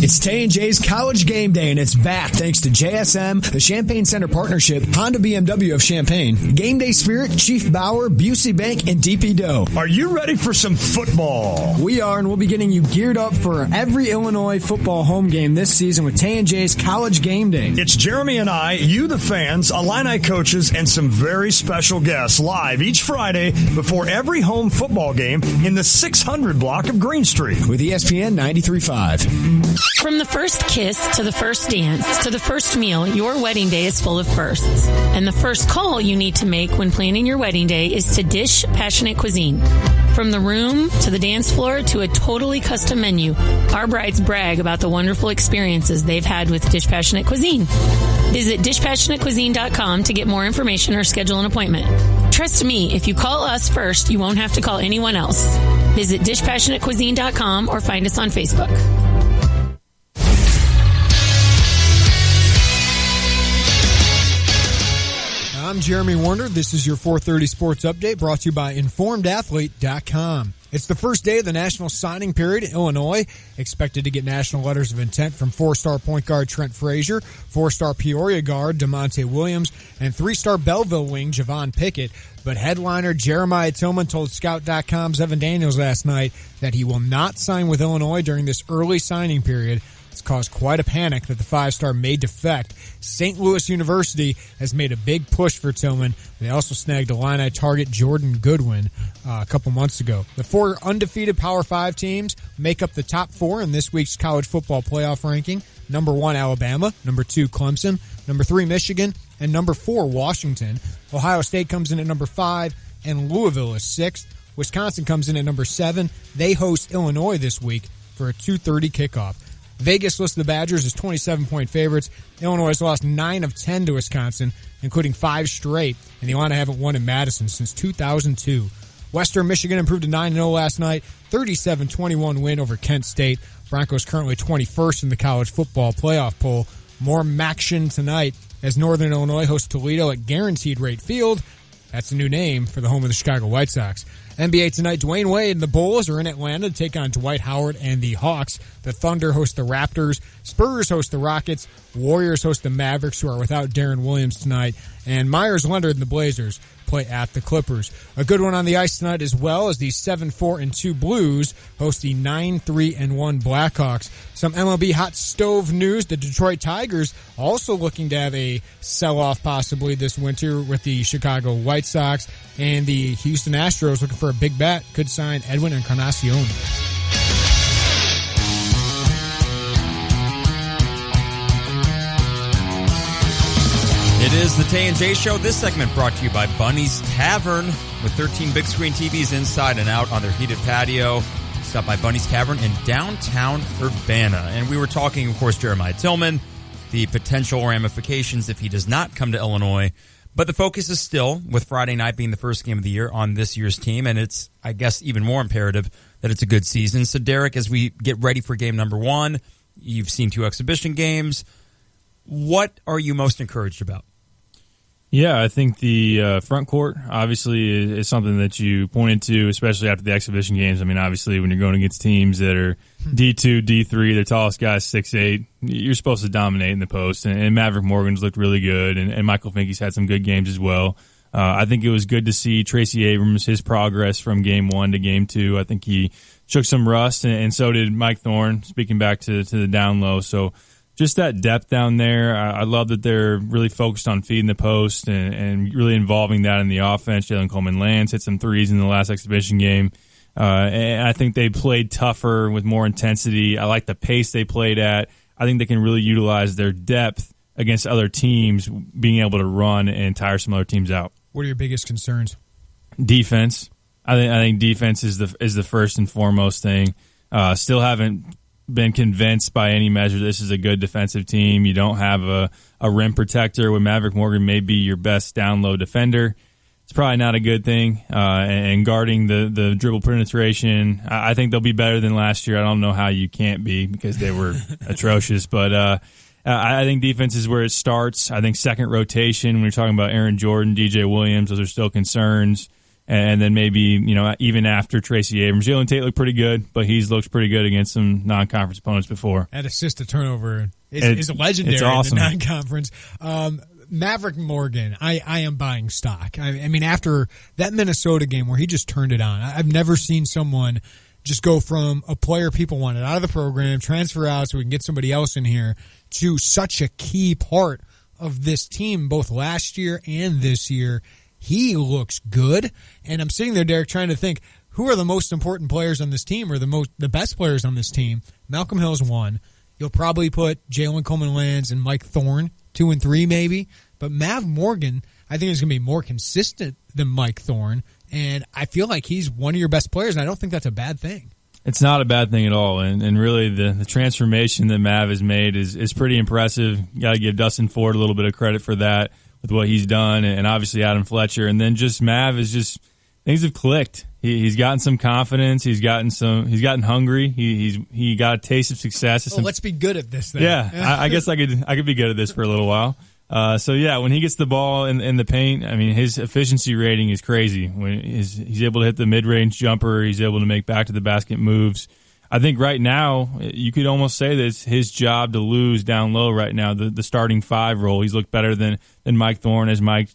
Speaker 23: It's Tay and J's College Game Day, and it's back thanks to JSM, the Champaign Center Partnership, Honda BMW of Champaign, Game Day Spirit, Chief Bauer, Busey Bank, and DP Doe. Are you ready for some football?
Speaker 6: We are, and we'll be getting you geared up for every Illinois football home game this season with Tay and J's College Game Day.
Speaker 23: It's Jeremy and I, you the fans, Illini coaches, and some very special guests live each Friday before every home football game in the 600 block of Green Street.
Speaker 6: With ESPN 93.5.
Speaker 4: From the first kiss to the first dance to the first meal, your wedding day is full of firsts. And the first call you need to make when planning your wedding day is to Dish Passionate Cuisine. From the room to the dance floor to a totally custom menu, our brides brag about the wonderful experiences they've had with Dish Passionate Cuisine. Visit dishpassionatecuisine.com to get more information or schedule an appointment. Trust me, if you call us first, you won't have to call anyone else. Visit dishpassionatecuisine.com or find us on Facebook.
Speaker 6: I'm Jeremy Warner. This is your 430 Sports Update brought to you by InformedAthlete.com. It's the first day of the national signing period in Illinois. Expected to get national letters of intent from 4-star point guard Trent Frazier, 4-star Peoria guard DeMonte Williams, and 3-star Belleville wing Javon Pickett. But headliner Jeremiah Tillman told Scout.com's Evan Daniels last night that he will not sign with Illinois during this early signing period. It's caused quite a panic that the 5-star may defect. St. Louis University has made a big push for Tillman. They also snagged Illini target Jordan Goodwin a couple months ago. The 4 undefeated Power 5 teams make up the top 4 in this week's college football playoff ranking. Number 1, Alabama. Number 2, Clemson. Number 3, Michigan. And number 4, Washington. Ohio State comes in at number 5, and Louisville is 6th. Wisconsin comes in at number 7. They host Illinois this week for a 2:30 kickoff. Vegas lists the Badgers as 27-point favorites. Illinois has lost 9 of 10 to Wisconsin, including 5 straight, and the Illini haven't won in Madison since 2002. Western Michigan improved to 9-0 last night, 37-21 win over Kent State. Broncos currently 21st in the college football playoff poll. More MACtion tonight as Northern Illinois hosts Toledo at Guaranteed Rate Field. That's a new name for the home of the Chicago White Sox. NBA tonight, Dwayne Wade and the Bulls are in Atlanta to take on Dwight Howard and the Hawks. The Thunder host the Raptors. Spurs host the Rockets. Warriors host the Mavericks, who are without Darren Williams tonight. And Myers Leonard and the Blazers play at the Clippers. A good one on the ice tonight as well as the 7-4-2 Blues host the 9-3-1 Blackhawks. Some MLB hot stove news. The Detroit Tigers also looking to have a sell-off possibly this winter with the Chicago White Sox. And the Houston Astros looking for a big bat. Could sign Edwin Encarnacion.
Speaker 11: It is the Tay and J Show. This segment brought to you by Bunny's Tavern with 13 big screen TVs inside and out on their heated patio. Stop by Bunny's Tavern in downtown Urbana. And we were talking, of course, Jeremiah Tillman, the potential ramifications if he does not come to Illinois. But the focus is still, with Friday night being the first game of the year, on this year's team. And it's, I guess, even more imperative that it's a good season. So, Derek, as we get ready for game number 1, you've seen 2 exhibition games. What are you most encouraged about?
Speaker 15: Yeah, I think the front court obviously is something that you pointed to, especially after the exhibition games. I mean, obviously, when you're going against teams that are D2, D3, their tallest guy's 6'8", you're supposed to dominate in the post. And Maverick Morgan's looked really good, and Michael Finke's had some good games as well. I think it was good to see Tracy Abrams, his progress from game 1 to game 2. I think he shook some rust, and so did Mike Thorne, speaking back to the down low. So just that depth down there. I love that they're really focused on feeding the post and really involving that in the offense. Jalen Coleman-Lance hit some threes in the last exhibition game. And I think they played tougher with more intensity. I like the pace they played at. I think they can really utilize their depth against other teams, being able to run and tire some other teams out.
Speaker 6: What are your biggest concerns?
Speaker 15: Defense. I think defense is the first and foremost thing. Still haven't been convinced by any measure this is a good defensive team. You don't have a rim protector when Maverick Morgan may be your best down low defender. It's probably not a good thing. And guarding the dribble penetration, I think they'll be better than last year. I don't know how you can't be because they were atrocious. But I think defense is where it starts. I think second rotation, when you're talking about Aaron Jordan, DJ Williams, those are still concerns. And then maybe, even after Tracy Abrams. Jalen Tate looked pretty good, but he's looked pretty good against some non-conference opponents before.
Speaker 6: That assist to turnover is legendary.
Speaker 15: It's awesome.
Speaker 6: In the non-conference. Maverick Morgan, I am buying stock. I mean, after that Minnesota game where he just turned it on, I've never seen someone just go from a player people wanted out of the program, transfer out so we can get somebody else in here, to such a key part of this team both last year and this year. He looks good, and I'm sitting there, Derek, trying to think who are the most important players on this team or the best players on this team. Malcolm Hill's one. You'll probably put Jalen Coleman-Lands and Mike Thorne 2 and 3 maybe, but Mav Morgan I think is going to be more consistent than Mike Thorne, and I feel like he's one of your best players, and I don't think that's a bad thing.
Speaker 15: It's not a bad thing at all, and really the transformation that Mav has made is pretty impressive. You got to give Dustin Ford a little bit of credit for that, with what he's done, and obviously Adam Fletcher. And then just Mav is just, things have clicked. He's gotten some confidence. He's gotten hungry. He got a taste of success.
Speaker 6: Let's be good at this thing.
Speaker 15: Yeah, I guess I could be good at this for a little while. So yeah, when he gets the ball in the paint, I mean, his efficiency rating is crazy. When he's able to hit the mid-range jumper, he's able to make back to the basket moves. I think right now, you could almost say that it's his job to lose down low right now, the starting 5 role. He's looked better than Mike Thorne as Mike,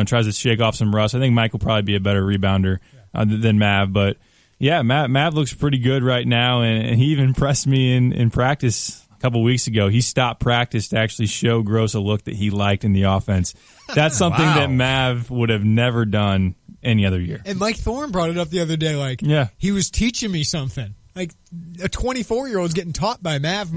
Speaker 15: tries to shake off some rust. I think Mike will probably be a better rebounder than Mav. But, yeah, Mav looks pretty good right now, and he even impressed me in practice a couple weeks ago. He stopped practice to actually show Gross a look that he liked in the offense. That's something that Mav would have never done any other year.
Speaker 6: And Mike Thorne brought it up the other day, he was teaching me something. Like, a 24-year-old's getting taught by Mav.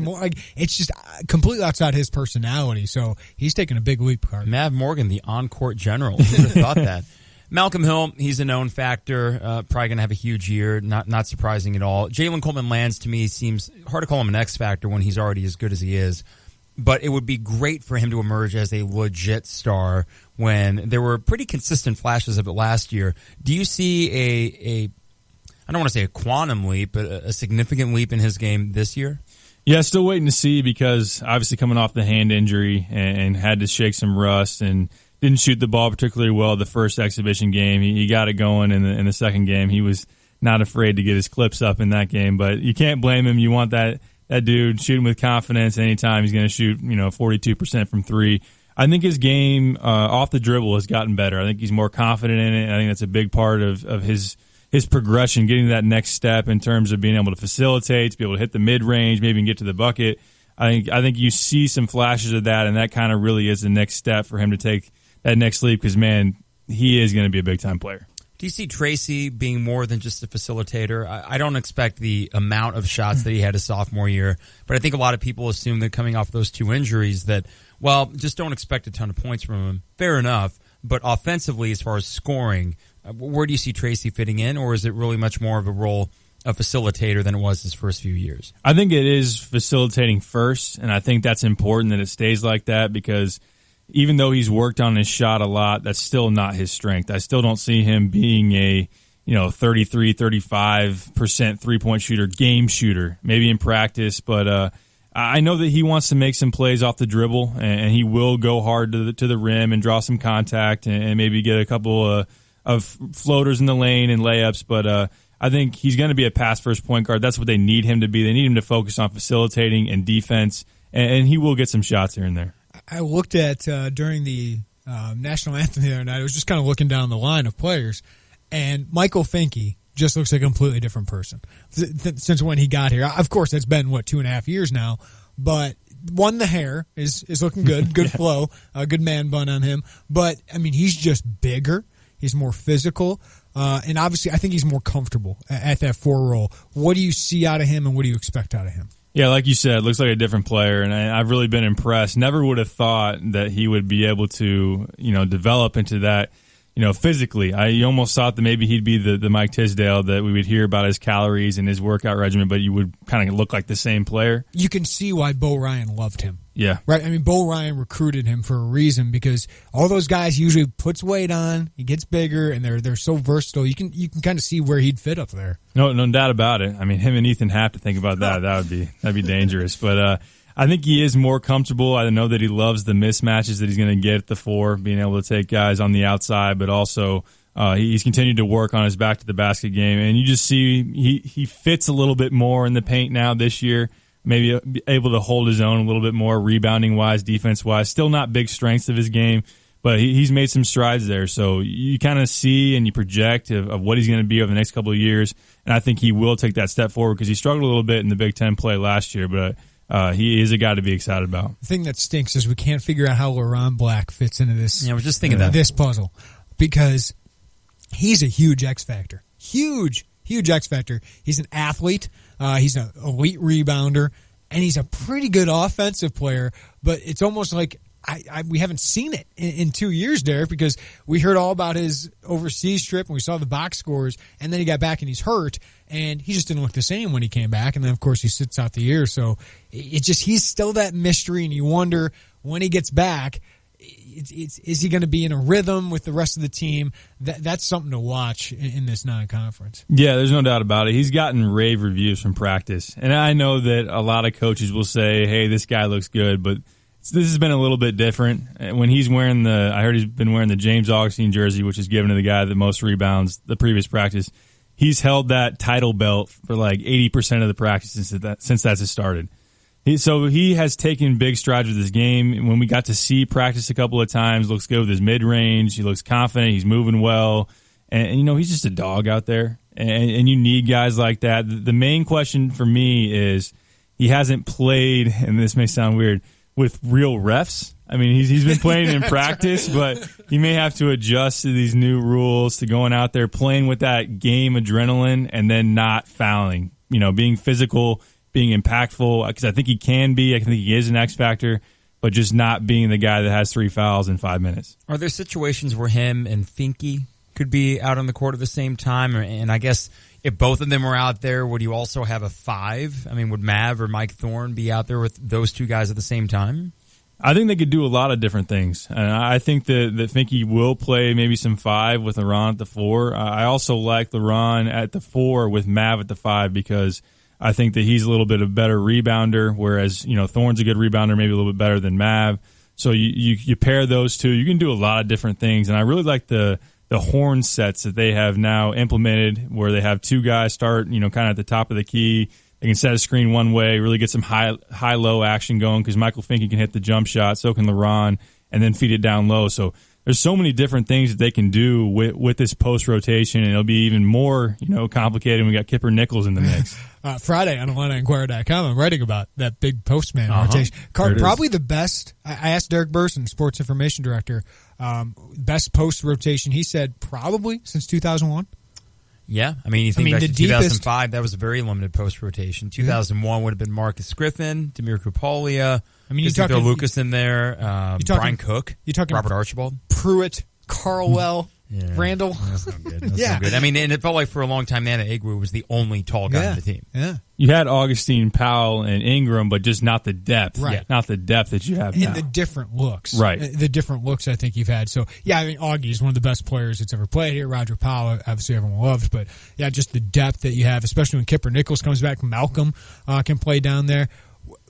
Speaker 6: It's just completely outside his personality. So he's taking a big leap.
Speaker 11: Mav Morgan, the on-court general. Who would have thought that? Malcolm Hill, he's a known factor. Probably going to have a huge year. Not surprising at all. Jalen Coleman-Lands, to me, seems hard to call him an X factor when he's already as good as he is. But it would be great for him to emerge as a legit star when there were pretty consistent flashes of it last year. Do you see a I don't want to say a quantum leap, but a significant leap in his game this year?
Speaker 15: Yeah, still waiting to see, because obviously coming off the hand injury and had to shake some rust and didn't shoot the ball particularly well the first exhibition game. He got it going in the second game. He was not afraid to get his clips up in that game, but you can't blame him. You want that dude shooting with confidence anytime he's going to shoot 42% from 3. I think his game off the dribble has gotten better. I think he's more confident in it. I think that's a big part of his progression, getting to that next step in terms of being able to facilitate, to be able to hit the mid-range, maybe even get to the bucket. I think you see some flashes of that, and that kind of really is the next step for him to take that next leap, because, man, he is going to be a big-time player.
Speaker 11: Do you see Tracy being more than just a facilitator? I don't expect the amount of shots that he had his sophomore year, but I think a lot of people assume that coming off those 2 injuries that, well, just don't expect a ton of points from him. Fair enough, but offensively, as far as scoring, where do you see Tracy fitting in, or is it really much more of a role of facilitator than it was his first few years?
Speaker 15: I think it is facilitating first, and I think that's important that it stays like that, because even though he's worked on his shot a lot, that's still not his strength. I still don't see him being a 33, 35% three-point shooter, game shooter, maybe in practice, but I know that he wants to make some plays off the dribble, and he will go hard to the rim and draw some contact and maybe get a couple of floaters in the lane and layups, but I think he's going to be a pass-first point guard. That's what they need him to be. They need him to focus on facilitating and defense, and he will get some shots here and there.
Speaker 6: I looked at during the national anthem the other night. I was just kind of looking down the line of players, and Michael Finke just looks like a completely different person since when he got here. Of course, it's been, 2.5 years now, but the hair is looking good, good flow, good man bun on him. But, I mean, he's just bigger. He's more physical. And obviously, I think he's more comfortable at that 4 role. What do you see out of him, and what do you expect out of him?
Speaker 15: Yeah, like you said, looks like a different player, and I've really been impressed. Never would have thought that he would be able to, develop into that, physically. I almost thought that maybe he'd be the Mike Tisdale, that we would hear about his calories and his workout regimen, but you would kind of look like the same player.
Speaker 6: You can see why Bo Ryan loved him.
Speaker 15: Yeah.
Speaker 6: Right? I mean, Bo Ryan recruited him for a reason, because all those guys usually puts weight on, he gets bigger, and they're so versatile. You can kind of see where he'd fit up there.
Speaker 15: No doubt about it. I mean, him and Ethan have to think about that. That'd be dangerous. But I think he is more comfortable. I know that he loves the mismatches that he's going to get at the 4, being able to take guys on the outside, but also he's continued to work on his back-to-the-basket game. And you just see he fits a little bit more in the paint now this year, maybe able to hold his own a little bit more rebounding-wise, defense-wise. Still not big strengths of his game, but he's made some strides there. So you kind of see and you project of what he's going to be over the next couple of years. And I think he will take that step forward because he struggled a little bit in the Big Ten play last year, but he is a guy to be excited about.
Speaker 6: The thing that stinks is we can't figure out how LaRon Black fits into this.
Speaker 11: Yeah, we're just thinking that
Speaker 6: this puzzle, because he's a huge X factor, huge X factor. He's an athlete, he's an elite rebounder, and he's a pretty good offensive player. But it's almost like we haven't seen it in 2 years, Derek, because we heard all about his overseas trip and we saw the box scores, and then he got back and he's hurt, and he just didn't look the same when he came back. And then, of course, he sits out the year. So he's still that mystery, and you wonder when he gets back, is he going to be in a rhythm with the rest of the team? That's something to watch in this non-conference.
Speaker 15: Yeah, there's no doubt about it. He's gotten rave reviews from practice. And I know that a lot of coaches will say, hey, this guy looks good, but this has been a little bit different. When he's wearing I heard he's been wearing the James Augustine jersey, which is given to the guy that most rebounds the previous practice. He's held that title belt for like 80% of the practice since that's started. So he has taken big strides with his game. When we got to see practice a couple of times, looks good with his mid-range. He looks confident. He's moving well. And he's just a dog out there. And you need guys like that. The main question for me is he hasn't played, and this may sound weird, with real refs. I mean, he's been playing in practice, but he may have to adjust to these new rules, to going out there, playing with that game adrenaline, and then not fouling. Being physical, being impactful, because I think he can be. I think he is an X factor, but just not being the guy that has 3 fouls in 5 minutes.
Speaker 11: Are there situations where him and Finke could be out on the court at the same time? And I guess if both of them were out there, would you also have a 5? I mean, would Mav or Mike Thorne be out there with those two guys at the same time?
Speaker 15: I think they could do a lot of different things. And I think that Finke will play maybe some 5 with LaRon at the 4. I also like LaRon at the 4 with Mav at the 5 because I think that he's a little bit of a better rebounder, whereas Thorne's a good rebounder, maybe a little bit better than Mav. So you pair those two. You can do a lot of different things. And I really like the horn sets that they have now implemented, where they have 2 guys start, kind of at the top of the key. They can set a screen one way, really get some high-low action going, because Michael Finke can hit the jump shot, so can LaRon, and then feed it down low. So there's so many different things that they can do with this post-rotation, and it'll be even more complicated when we got Kipper Nichols in the mix.
Speaker 6: Friday on IlliniInquirer.com, I'm writing about that big postman rotation. Probably the best. I asked Derek Burson, sports information director, best post-rotation. He said probably since 2001.
Speaker 11: Yeah, I mean, you think back to 2005, that was a very limited post-rotation. 2001 would have been Marcus Griffin, Demir Kupolia. I mean, you throw Lucas in there, Brian Cook, Robert Archibald,
Speaker 6: Pruitt, Carlwell, Randall.
Speaker 11: That's not good. That's not good. I mean, and it felt like for a long time, Nana Igwu was the only tall guy on the team.
Speaker 6: Yeah.
Speaker 15: You had Augustine, Powell, and Ingram, but just not the depth.
Speaker 6: Right.
Speaker 15: Not the depth that you have now.
Speaker 6: And the different looks.
Speaker 15: Right.
Speaker 6: The different looks I think you've had. So, yeah, I mean, Augie is one of the best players that's ever played here. Roger Powell, obviously everyone loves. But, yeah, just the depth that you have, especially when Kipper Nichols comes back. Malcolm can play down there.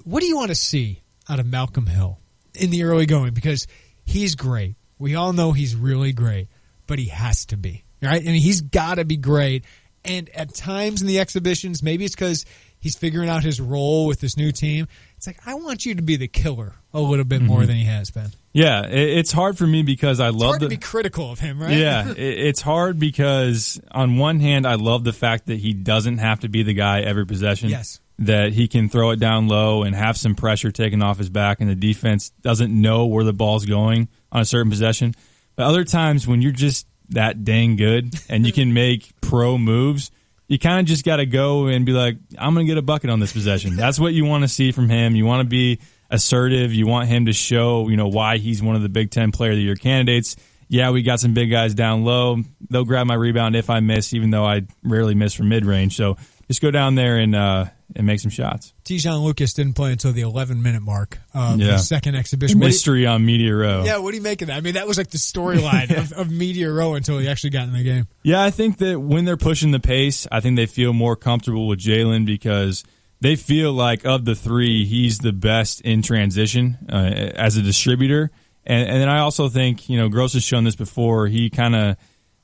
Speaker 6: What do you want to see out of Malcolm Hill in the early going? Because he's great. We all know he's really great. But he has to be. Right? I mean, he's got to be great. And at times in the exhibitions, maybe it's because he's figuring out his role with this new team. It's like, I want you to be the killer a little bit more than he has been.
Speaker 15: Yeah, it's hard for me because I love
Speaker 6: it's hard to be critical of him, right?
Speaker 15: Yeah, it's hard because on one hand, I love the fact that he doesn't have to be the guy every possession.
Speaker 6: Yes.
Speaker 15: That he can throw it down low and have some pressure taken off his back, and the defense doesn't know where the ball's going on a certain possession. But other times when you're just that dang good and you can make pro moves, you kind of just got to go and be like, I'm going to get a bucket on this possession. That's what you want to see from him. You want to be assertive. You want him to show, why he's one of the Big Ten Player of the Year candidates. Yeah, we got some big guys down low. They'll grab my rebound if I miss, even though I rarely miss from mid-range. So just go down there and make some shots.
Speaker 6: Tijon Lucas didn't play until the 11-minute mark of the second exhibition.
Speaker 15: Mystery on Media Row.
Speaker 6: Yeah, what do you make of that? I mean, that was like the storyline of Media Row until he actually got in the game.
Speaker 15: Yeah, I think that when they're pushing the pace, I think they feel more comfortable with Jalen because they feel like of the three, he's the best in transition as a distributor. And then I also think, Gross has shown this before, he kind of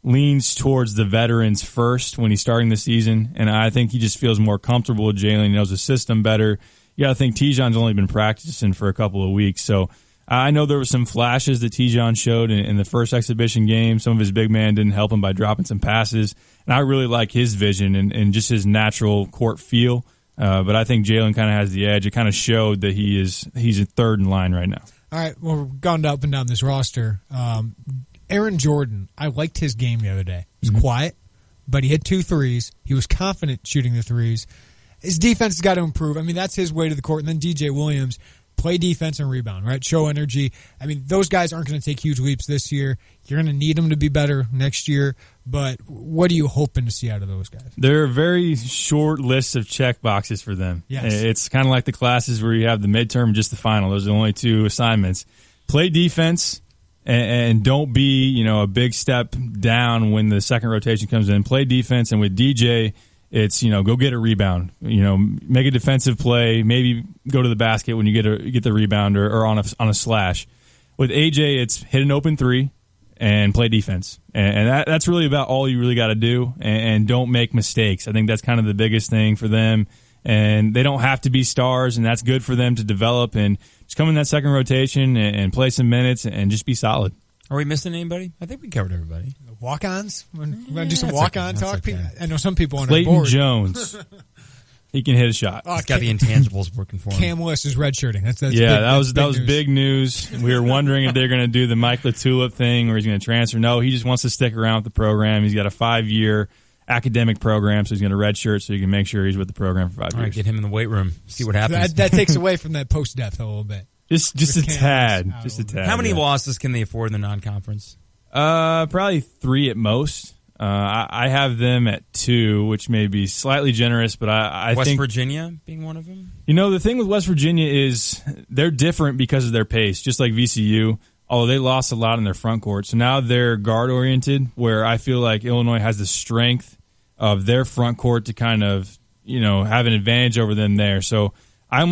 Speaker 15: leans towards the veterans first when he's starting the season, and I think he just feels more comfortable with Jalen. He knows the system better. You got to think Tijon's only been practicing for a couple of weeks, so I know there were some flashes that Tijon showed in the first exhibition game. Some of his big man didn't help him by dropping some passes, and I really like his vision and just his natural court feel. But I think Jalen kind of has the edge. It kind of showed that he's a third in line right now.
Speaker 6: All right, well, we're going up and down this roster. Aaron Jordan, I liked his game the other day. He was quiet, but he hit 2 threes. He was confident shooting the threes. His defense has got to improve. I mean, that's his way to the court. And then DJ Williams, play defense and rebound, right? Show energy. I mean, those guys aren't going to take huge leaps this year. You're going to need them to be better next year. But what are you hoping to see out of those guys?
Speaker 15: There are very short lists of check boxes for them.
Speaker 6: Yes.
Speaker 15: It's kind of like the classes where you have the midterm and just the final. Those are the only 2 assignments. Play defense. And don't be, a big step down when the second rotation comes in. Play defense, and with DJ, it's, go get a rebound. Make a defensive play. Maybe go to the basket when you get the rebound or on a slash. With AJ, it's hit an open 3 and play defense, and that's really about all you really got to do. And don't make mistakes. I think that's kind of the biggest thing for them. And they don't have to be stars, and that's good for them to develop. And just come in that second rotation and play some minutes and just be solid.
Speaker 11: Are we missing anybody? I think we covered everybody.
Speaker 6: Walk-ons? We're going to do some walk-on talk?
Speaker 11: Okay.
Speaker 6: I know some people on our
Speaker 15: Clayton
Speaker 6: board.
Speaker 15: Jones. He can hit a shot.
Speaker 11: He's got the intangibles working for him.
Speaker 6: Cam Lewis is redshirting. That's
Speaker 15: that was big news. We were wondering if they're going to do the Mike LaTulip thing or he's going to transfer. No, he just wants to stick around with the program. He's got a 5-year academic program, so he's going to redshirt so you can make sure he's with the program for 5 years.
Speaker 11: All right, get him in the weight room. See what happens.
Speaker 6: That takes away from that post depth a little bit.
Speaker 15: Just a tad. Just a tad.
Speaker 11: How many losses can they afford in the non-conference?
Speaker 15: Probably 3 at most. I have them at 2, which may be slightly generous, but I think
Speaker 11: West Virginia being one of them?
Speaker 15: The thing with West Virginia is they're different because of their pace, just like VCU, although they lost a lot in their front court. So now they're guard-oriented, where I feel like Illinois has the strength of their front court to kind of, have an advantage over them there. So I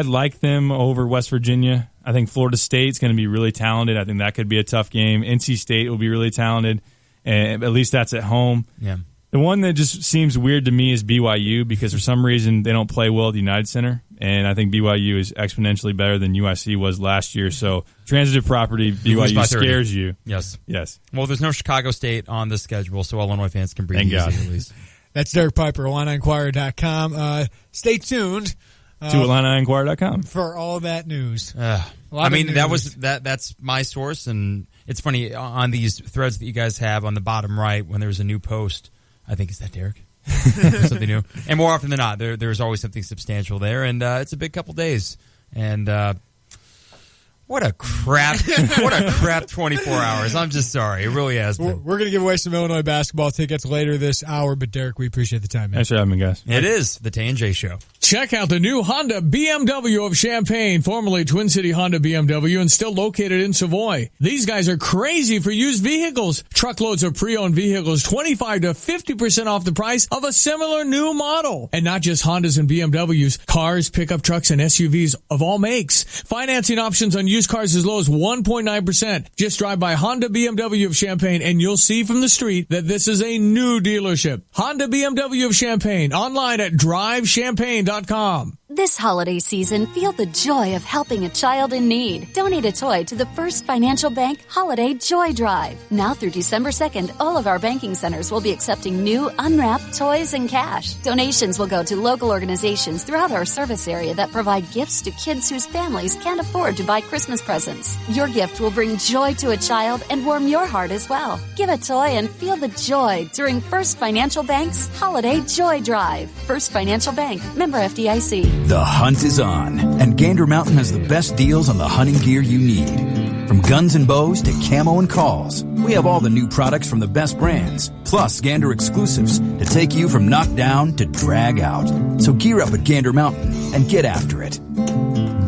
Speaker 15: like them over West Virginia. I think Florida State's going to be really talented. I think that could be a tough game. NC State will be really talented, and at least that's at home.
Speaker 11: Yeah.
Speaker 15: The one that just seems weird to me is BYU because for some reason they don't play well at the United Center, and I think BYU is exponentially better than USC was last year. So transitive property, BYU scares you.
Speaker 11: Yes.
Speaker 15: Well,
Speaker 11: there's no Chicago State on the schedule, so Illinois fans can breathe easy at least.
Speaker 6: That's Derek Piper, IlliniInquirer.com. Stay tuned.
Speaker 15: To IlliniInquirer.com.
Speaker 6: For all that news.
Speaker 11: That's my source, and it's funny, on these threads that you guys have on the bottom right, when there's a new post, I think, is that Derek? Something new. And more often than not, there's always something substantial there, and it's a big couple days. And what a crap 24 hours. I'm just sorry. It really has been.
Speaker 6: We're going to give away some Illinois basketball tickets later this hour, but Derek, we appreciate the time, man.
Speaker 15: Thanks for having me, guys.
Speaker 11: It is the Tay and J Show.
Speaker 5: Check out the new Honda BMW of Champaign, formerly Twin City Honda BMW, and still located in Savoy. These guys are crazy for used vehicles. Truckloads of pre-owned vehicles, 25 to 50% off the price of a similar new model. And not just Hondas and BMWs, cars, pickup trucks, and SUVs of all makes. Financing options on used cars as low as 1.9%. Just drive by Honda BMW of Champaign and you'll see from the street that this is a new dealership. Honda BMW of Champaign, online at drivechampaign.com.
Speaker 7: This holiday season, feel the joy of helping a child in need. Donate a toy to the First Financial Bank Holiday Joy Drive. Now through December 2nd, all of our banking centers will be accepting new unwrapped toys and cash. Donations will go to local organizations throughout our service area that provide gifts to kids whose families can't afford to buy Christmas presents. Your gift will bring joy to a child and warm your heart as well. Give a toy and feel the joy during First Financial Bank's Holiday Joy Drive. First Financial Bank, member FDIC.
Speaker 8: The hunt is on, and Gander Mountain has the best deals on the hunting gear you need. From guns and bows to camo and calls, we have all the new products from the best brands, plus Gander exclusives to take you from knockdown to drag out. So gear up at Gander Mountain and get after it.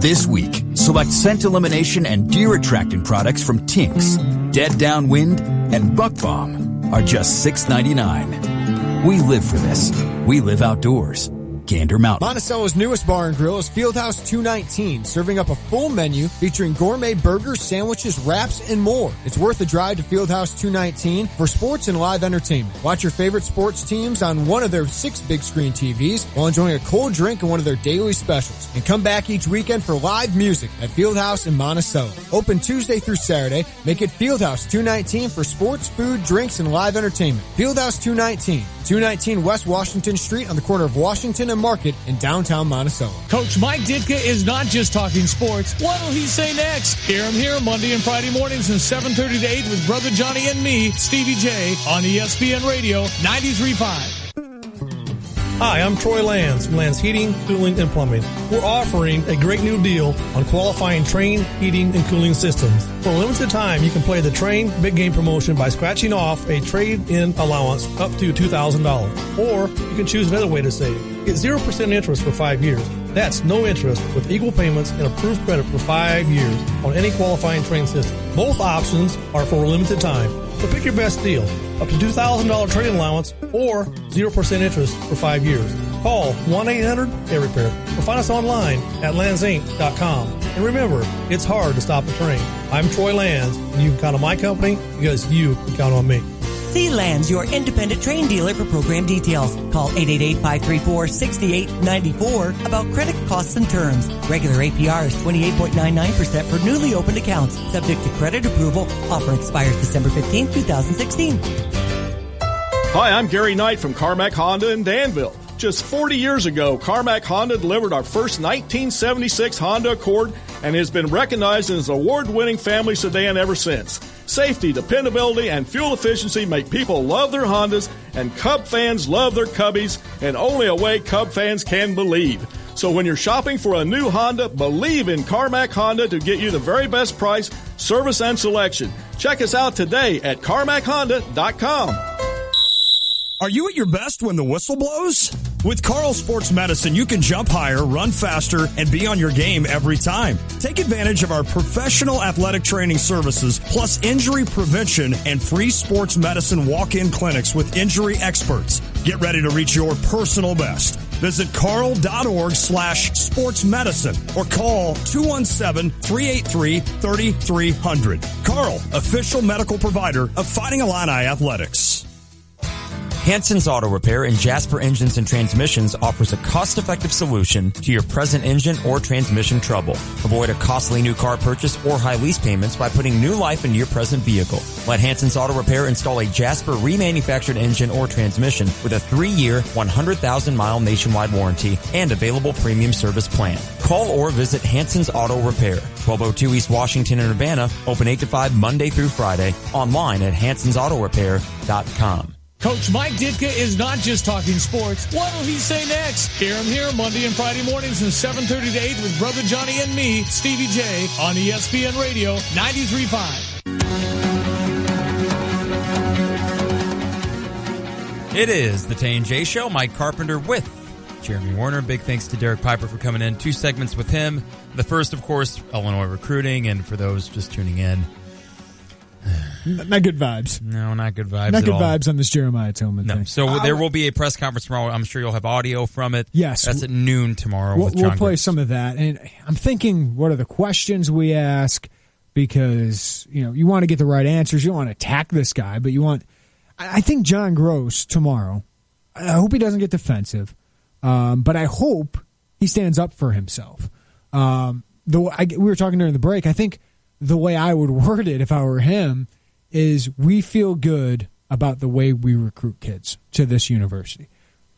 Speaker 8: This week, select scent elimination and deer attractant products from Tinks, Dead Downwind, and Buck Bomb are just $6.99. We live for this. We live outdoors. Gander Mountain.
Speaker 6: Monticello's newest bar and grill is Fieldhouse 219, serving up a full menu featuring gourmet burgers, sandwiches, wraps, and more. It's worth the drive to Fieldhouse 219 for sports and live entertainment. Watch your favorite sports teams on one of their 6 big screen TVs while enjoying a cold drink and one of their daily specials. And come back each weekend for live music at Fieldhouse in Monticello. Open Tuesday through Saturday. Make it Fieldhouse 219 for sports, food, drinks, and live entertainment. Fieldhouse 219 West Washington Street on the corner of Washington and Market in downtown Monticello.
Speaker 5: Coach Mike Ditka is not just talking sports. What'll he say next? Hear him here Monday and Friday mornings from 7:30 to 8 with Brother Johnny and me, Stevie J, on ESPN Radio 93.5.
Speaker 2: Hi, I'm Troy Lands from Lands Heating, Cooling, and Plumbing. We're offering a great new deal on qualifying Train heating and cooling systems. For a limited time, you can play the Train Big Game promotion by scratching off a trade-in allowance up to $2,000. Or you can choose another way to save. Get 0% interest for 5 years. That's no interest with equal payments and approved credit for 5 years on any qualifying Train system. Both options are for a limited time. So pick your best deal, up to $2,000 trade-in allowance or 0% interest for 5 years. Call 1-800-AIR-REPAIR or find us online at landsinc.com. And remember, it's hard to stop a train. I'm Troy Lands, and you can count on my company because you can count on me.
Speaker 9: See Lands, your independent train dealer for program details. Call 888-534-6894 about credit costs and terms. Regular APR is 28.99% for newly opened accounts. Subject to credit approval. Offer expires December 15, 2016.
Speaker 10: Hi, I'm Gary Knight from Carmack Honda in Danville. Just 40 years ago, Carmack Honda delivered our first 1976 Honda Accord and has been recognized as an award-winning family sedan ever since. Safety, dependability, and fuel efficiency make people love their Hondas, and Cub fans love their Cubbies, and only a way Cub fans can believe. So when you're shopping for a new Honda, believe in Carmack Honda to get you the very best price, service, and selection. Check us out today at CarmackHonda.com.
Speaker 23: Are you at your best when the whistle blows? With Carl Sports Medicine, you can jump higher, run faster, and be on your game every time. Take advantage of our professional athletic training services, plus injury prevention and free sports medicine walk-in clinics with injury experts. Get ready to reach your personal best. Visit carl.org/sportsmedicine or call 217-383-3300. Carl, official medical provider of Fighting Illini Athletics.
Speaker 11: Hanson's Auto Repair in Jasper Engines and Transmissions offers a cost-effective solution to your present engine or transmission trouble. Avoid a costly new car purchase or high lease payments by putting new life into your present vehicle. Let Hanson's Auto Repair install a Jasper remanufactured engine or transmission with a 3-year, 100,000-mile nationwide warranty and available premium service plan. Call or visit Hanson's Auto Repair, 1202 East Washington in Urbana, open 8 to 5 Monday through Friday, online at hansonsautorepair.com.
Speaker 5: Coach Mike Ditka is not just talking sports. What'll he say next? Hear him here Monday and Friday mornings from 7:30 to 8 with Brother Johnny and me, Stevie J, on ESPN Radio 93.5.
Speaker 11: It is the Tay and J Show. Mike Carpenter with Jeremy Warner. Big thanks to Derek Piper for coming in. 2 segments with him. The first, of course, Illinois recruiting, and for those just tuning in,
Speaker 6: not good vibes.
Speaker 11: No, not good vibes.
Speaker 6: Not good
Speaker 11: at all.
Speaker 6: vibes on this Jeremiah Tillman thing.
Speaker 11: So there will be a press conference tomorrow. I'm sure you'll have audio from it.
Speaker 6: Yes.
Speaker 11: That's at noon tomorrow.
Speaker 6: We'll play some of that. And I'm thinking, what are the questions we ask? Because, you want to get the right answers. You don't want to attack this guy, but you want... I think John Gross tomorrow, I hope he doesn't get defensive, but I hope he stands up for himself. We were talking during the break. I think the way I would word it if I were him is we feel good about the way we recruit kids to this university.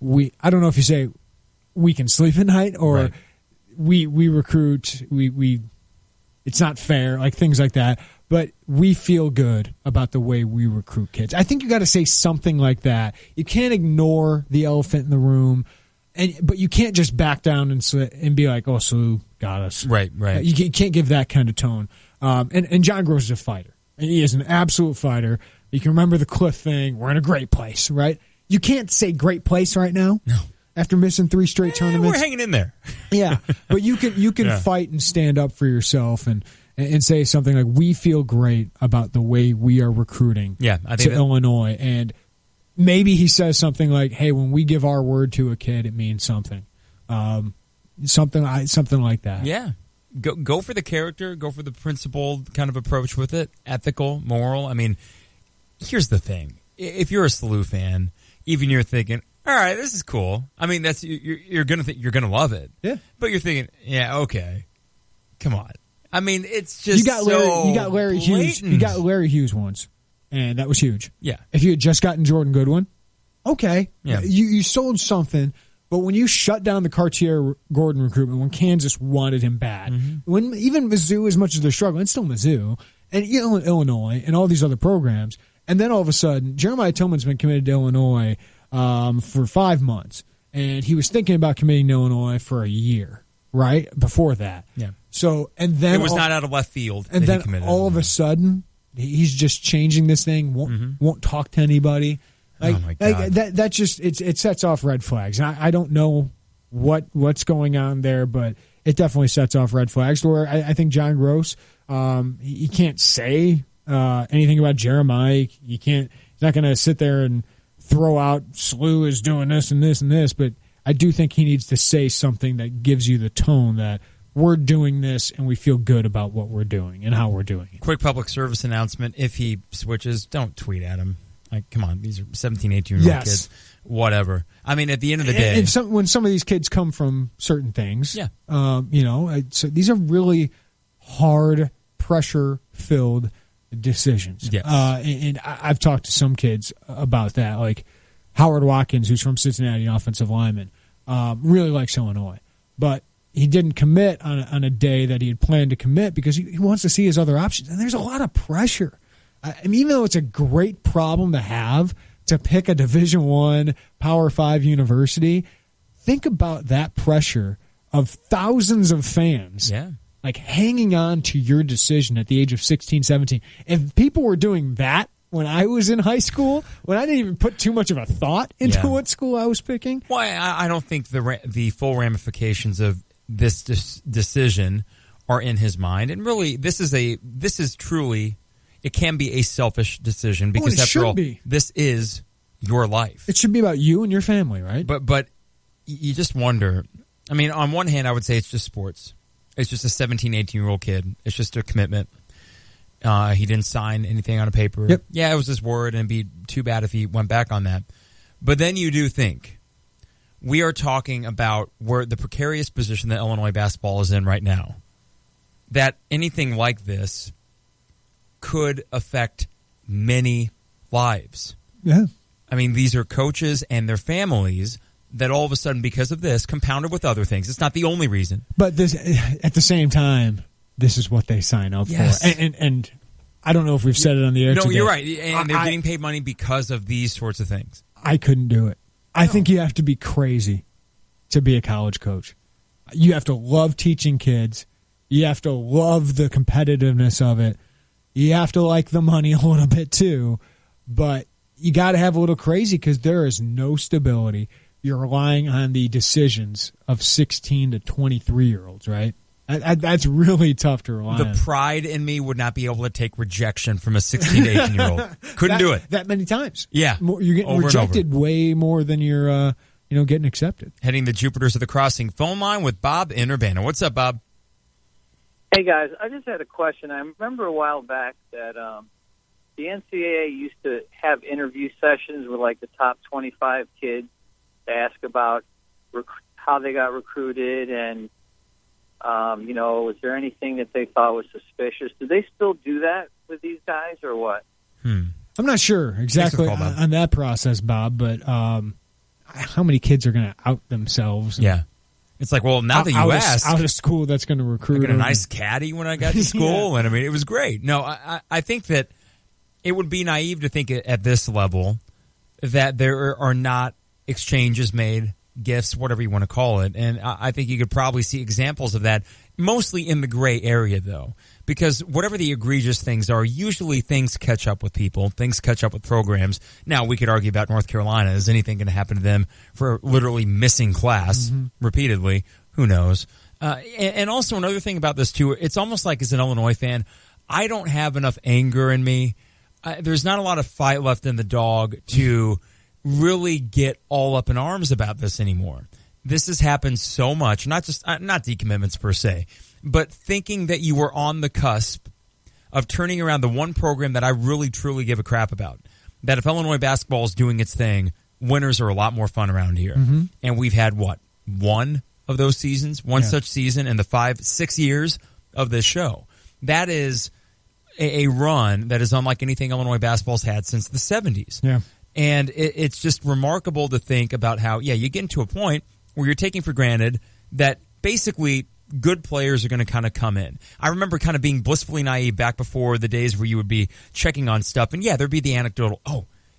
Speaker 6: I don't know if you say we can sleep at night or right. we recruit, it's not fair, like things like that, but we feel good about the way we recruit kids. I think you got to say something like that. You can't ignore the elephant in the room, but you can't just back down and be like, oh, Sue got us.
Speaker 11: Right.
Speaker 6: You can't give that kind of tone. And John Gross is a fighter. He is an absolute fighter. You can remember the Cliff thing. We're in a great place, right? You can't say great place right now.
Speaker 11: No.
Speaker 6: After missing 3 straight tournaments.
Speaker 11: We're hanging in there.
Speaker 6: Yeah. But you can fight and stand up for yourself and say something like, we feel great about the way we are recruiting to Illinois. And maybe he says something like, hey, when we give our word to a kid, it means something. Something like that.
Speaker 11: Yeah. Go for the character, go for the principled kind of approach with it, ethical, moral. I mean, here's the thing. If you're a SLU fan, even you're thinking, all right, this is cool. I mean, that's you're going to love it.
Speaker 6: Yeah.
Speaker 11: But you're thinking, yeah, okay. Come on. I mean, it's just
Speaker 6: you got Larry Hughes.
Speaker 11: blatant.
Speaker 6: You got Larry Hughes once, and that was huge.
Speaker 11: Yeah.
Speaker 6: If you had just gotten Jordan Goodwin, okay.
Speaker 11: Yeah.
Speaker 6: You sold something, but when you shut down the Cartier-Gordon recruitment, when Kansas wanted him bad, when even Mizzou, as much as they're struggling, it's still Mizzou, and Illinois, and all these other programs, and then all of a sudden, Jeremiah Tillman's been committed to Illinois for 5 months, and he was thinking about committing to Illinois for a year, right? Before that.
Speaker 11: Yeah.
Speaker 6: So, and then
Speaker 11: it was not out of left field.
Speaker 6: And
Speaker 11: that
Speaker 6: then
Speaker 11: he committed
Speaker 6: all of a sudden, he's just changing this thing. Won't talk to anybody. Like,
Speaker 11: oh my God.
Speaker 6: That just it sets off red flags. And I don't know what's going on there, but it definitely sets off red flags. Where I think John Gross, he can't say anything about Jeremiah. He's not going to sit there and throw out SLU is doing this and this and this. But I do think he needs to say something that gives you the tone that we're doing this and we feel good about what we're doing and how we're doing it.
Speaker 11: Quick public service announcement. If he switches, don't tweet at him. Like, come on, these are 17, 18-year-old kids. Whatever. I mean, at the end of the day.
Speaker 6: And when some of these kids come from certain things,
Speaker 11: yeah.
Speaker 6: So these are really hard, pressure-filled decisions.
Speaker 11: Yes.
Speaker 6: And I've talked to some kids about that, like Howard Watkins, who's from Cincinnati, an offensive lineman, really likes Illinois. But he didn't commit on a day that he had planned to commit because he wants to see his other options. And there's a lot of pressure. I mean, even though it's a great problem to have to pick a Division I, Power 5 university, think about that pressure of thousands of fans like hanging on to your decision at the age of 16, 17. If people were doing that when I was in high school, when I didn't even put too much of a thought into what school I was picking.
Speaker 11: Well, I don't think the full ramifications of this decision are in his mind. And really, this is truly... It can be a selfish decision because, after all, this is your life.
Speaker 6: It should be about you and your family, right?
Speaker 11: But you just wonder. I mean, on one hand, I would say it's just sports. It's just a 17, 18-year-old kid. It's just a commitment. He didn't sign anything on a paper.
Speaker 6: Yep.
Speaker 11: Yeah, it was his word, and it'd be too bad if he went back on that. But then you do think, we are talking about where the precarious position that Illinois basketball is in right now, that anything like this could affect many lives.
Speaker 6: Yeah.
Speaker 11: I mean, these are coaches and their families that all of a sudden, because of this, compounded with other things. It's not the only reason.
Speaker 6: But this, at the same time, this is what they sign up for. And I don't know if we've said it on the air today.
Speaker 11: No, you're right. And they're getting paid money because of these sorts of things.
Speaker 6: I couldn't do it. I think you have to be crazy to be a college coach. You have to love teaching kids. You have to love the competitiveness of it. You have to like the money a little bit too, but you got to have a little crazy because there is no stability. You're relying on the decisions of 16 to 23-year-olds, right? That's really tough to rely on.
Speaker 11: The pride in me would not be able to take rejection from a 16 to 18-year-old. Couldn't do it.
Speaker 6: That many times.
Speaker 11: Yeah.
Speaker 6: You're getting rejected way more than you're getting accepted.
Speaker 11: Heading the Jupiters of the Crossing phone line with Bob in Urbana. What's up, Bob?
Speaker 3: Hey, guys, I just had a question. I remember a while back that the NCAA used to have interview sessions with, like, the top 25 kids to ask about how they got recruited and, was there anything that they thought was suspicious? Do they still do that with these guys or what?
Speaker 6: I'm not sure exactly on that process, Bob, but how many kids are going to out themselves?
Speaker 11: Yeah. It's like, well, now that you asked.
Speaker 6: Out of school, that's going to recruit.
Speaker 11: I got a nice caddy when I got to school, and I mean, it was great. No, I think that it would be naive to think at this level that there are not exchanges made, gifts, whatever you want to call it. And I think you could probably see examples of that, mostly in the gray area, though. Because whatever the egregious things are, usually things catch up with people, things catch up with programs. Now, we could argue about North Carolina. Is anything going to happen to them for literally missing class repeatedly? Who knows? And also another thing about this, too, it's almost like as an Illinois fan, I don't have enough anger in me. There's not a lot of fight left in the dog to really get all up in arms about this anymore. this has happened so much, not decommitments per se, but thinking that you were on the cusp of turning around the one program that I really, truly give a crap about. That if Illinois basketball is doing its thing, winners are a lot more fun around here.
Speaker 6: Mm-hmm.
Speaker 11: And we've had, one of those seasons, such season in the 5-6 years of this show. That is a run that is unlike anything Illinois basketball's had since the 70s.
Speaker 6: Yeah.
Speaker 11: And it's just remarkable to think about how, you get into a point where you're taking for granted that basically good players are going to kind of come in. I remember kind of being blissfully naive back before the days where you would be checking on stuff, and there'd be the anecdotal,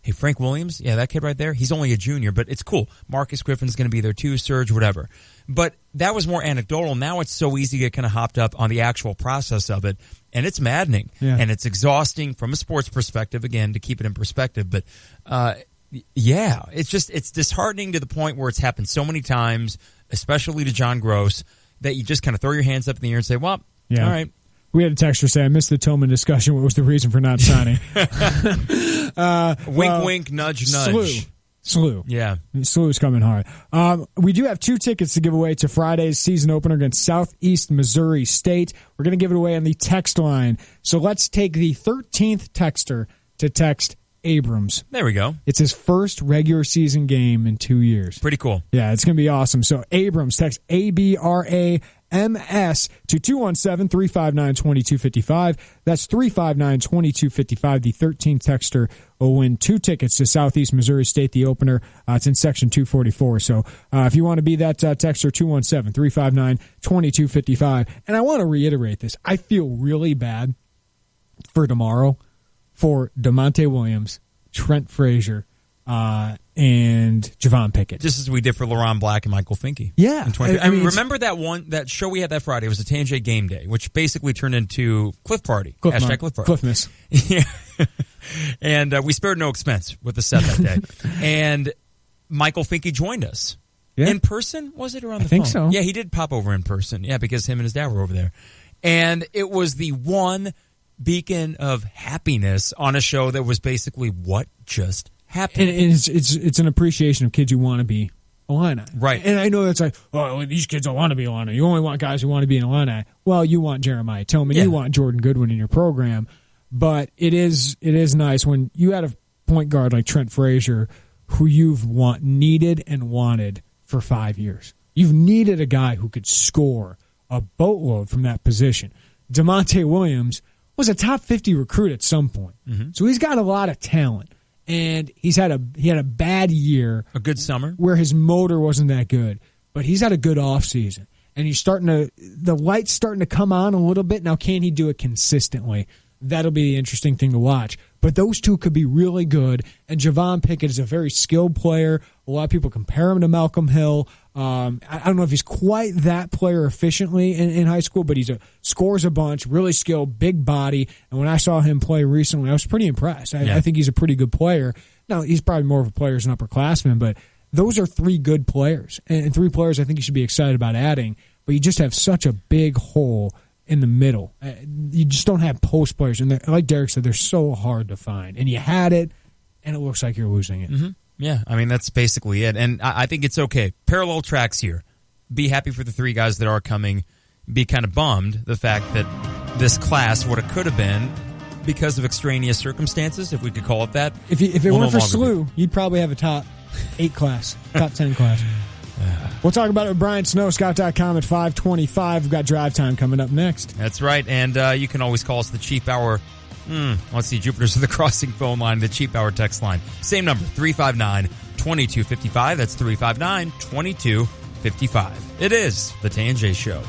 Speaker 11: hey, Frank Williams, that kid right there, he's only a junior, but it's cool. Marcus Griffin's going to be there too, Serge, whatever. But that was more anecdotal. Now it's so easy to get kind of hopped up on the actual process of it, and it's maddening.
Speaker 6: Yeah.
Speaker 11: And it's exhausting from a sports perspective, again, to keep it in perspective. But, it's disheartening to the point where it's happened so many times, especially to John Gross, that you just kind of throw your hands up in the air and say, all right.
Speaker 6: We had a texter say, I missed the Tillman discussion. What was the reason for not signing?
Speaker 11: Wink, wink, nudge, nudge.
Speaker 6: Slew.
Speaker 11: Yeah.
Speaker 6: Slew's coming hard. We do have 2 tickets to give away to Friday's season opener against Southeast Missouri State. We're going to give it away on the text line. So let's take the 13th texter to text Abrams.
Speaker 11: There we go.
Speaker 6: It's his first regular season game in 2 years.
Speaker 11: Pretty cool.
Speaker 6: Yeah, it's going to be awesome. So Abrams, text ABRAMS to 217-359-2255. That's 359-2255. The 13th texter will win 2 tickets to Southeast Missouri State, the opener. It's in Section 244. So if you want to be that texter, 217-359-2255. And I want to reiterate this. I feel really bad for tomorrow for DeMonte Williams, Trent Frazier, and Javon Pickett.
Speaker 11: Just as we did for LaRon Black and Michael Finke.
Speaker 6: Yeah.
Speaker 11: I mean, remember that show we had that Friday? It was a Tay and J game day, which basically turned into Cliff Party. Hashtag Cliff Party.
Speaker 6: Cliffness.
Speaker 11: Yeah. And we spared no expense with the set that day. And Michael Finke joined us.
Speaker 6: Yeah.
Speaker 11: In person, was it, or on the phone?
Speaker 6: I think so.
Speaker 11: Yeah, he did pop over in person. Yeah, because him and his dad were over there. And it was the one beacon of happiness on a show that was basically what just happened.
Speaker 6: And it's an appreciation of kids who want to be Illini.
Speaker 11: Right.
Speaker 6: And I know that's like, these kids don't want to be Illini. You only want guys who want to be an Illini. Well, you want Jeremiah Tillman. You want Jordan Goodwin in your program. But it is nice when you had a point guard like Trent Frazier who you've needed and wanted for 5 years. You've needed a guy who could score a boatload from that position. DeMonte Williams was a top 50 recruit at some point.
Speaker 11: Mm-hmm.
Speaker 6: So he's got a lot of talent. And he had a bad year.
Speaker 11: A good summer.
Speaker 6: Where his motor wasn't that good. But he's had a good offseason. And the light's starting to come on a little bit. Now, can he do it consistently? That'll be the interesting thing to watch. But those two could be really good. And Javon Pickett is a very skilled player. A lot of people compare him to Malcolm Hill. I don't know if he's quite that player efficiently in high school, but scores a bunch, really skilled, big body. And when I saw him play recently, I was pretty impressed. I think he's a pretty good player. Now, he's probably more of a player as an upperclassman, but those are 3 good players. And 3 players I think you should be excited about adding. But you just have such a big hole in the middle. You just don't have post players. And like Derek said, they're so hard to find. And you had it, and it looks like you're losing it.
Speaker 11: Mm-hmm. Yeah, I mean, that's basically it. And I think it's okay. Parallel tracks here. Be happy for the 3 guys that are coming. Be kind of bummed the fact that this class, what it could have been, because of extraneous circumstances, if we could call it that.
Speaker 6: If it weren't for Slew, you'd probably have a top 8 class, top 10 class. We'll talk about it with Brian Snow, Scott.com at 5:25. We've got drive time coming up next.
Speaker 11: That's right. And you can always call us the Cheap Hour. Let's see, Jupiter's of the Crossing phone line, the Cheap Hour text line. Same number, 359-2255. That's 359-2255. It is the Tay and J Show.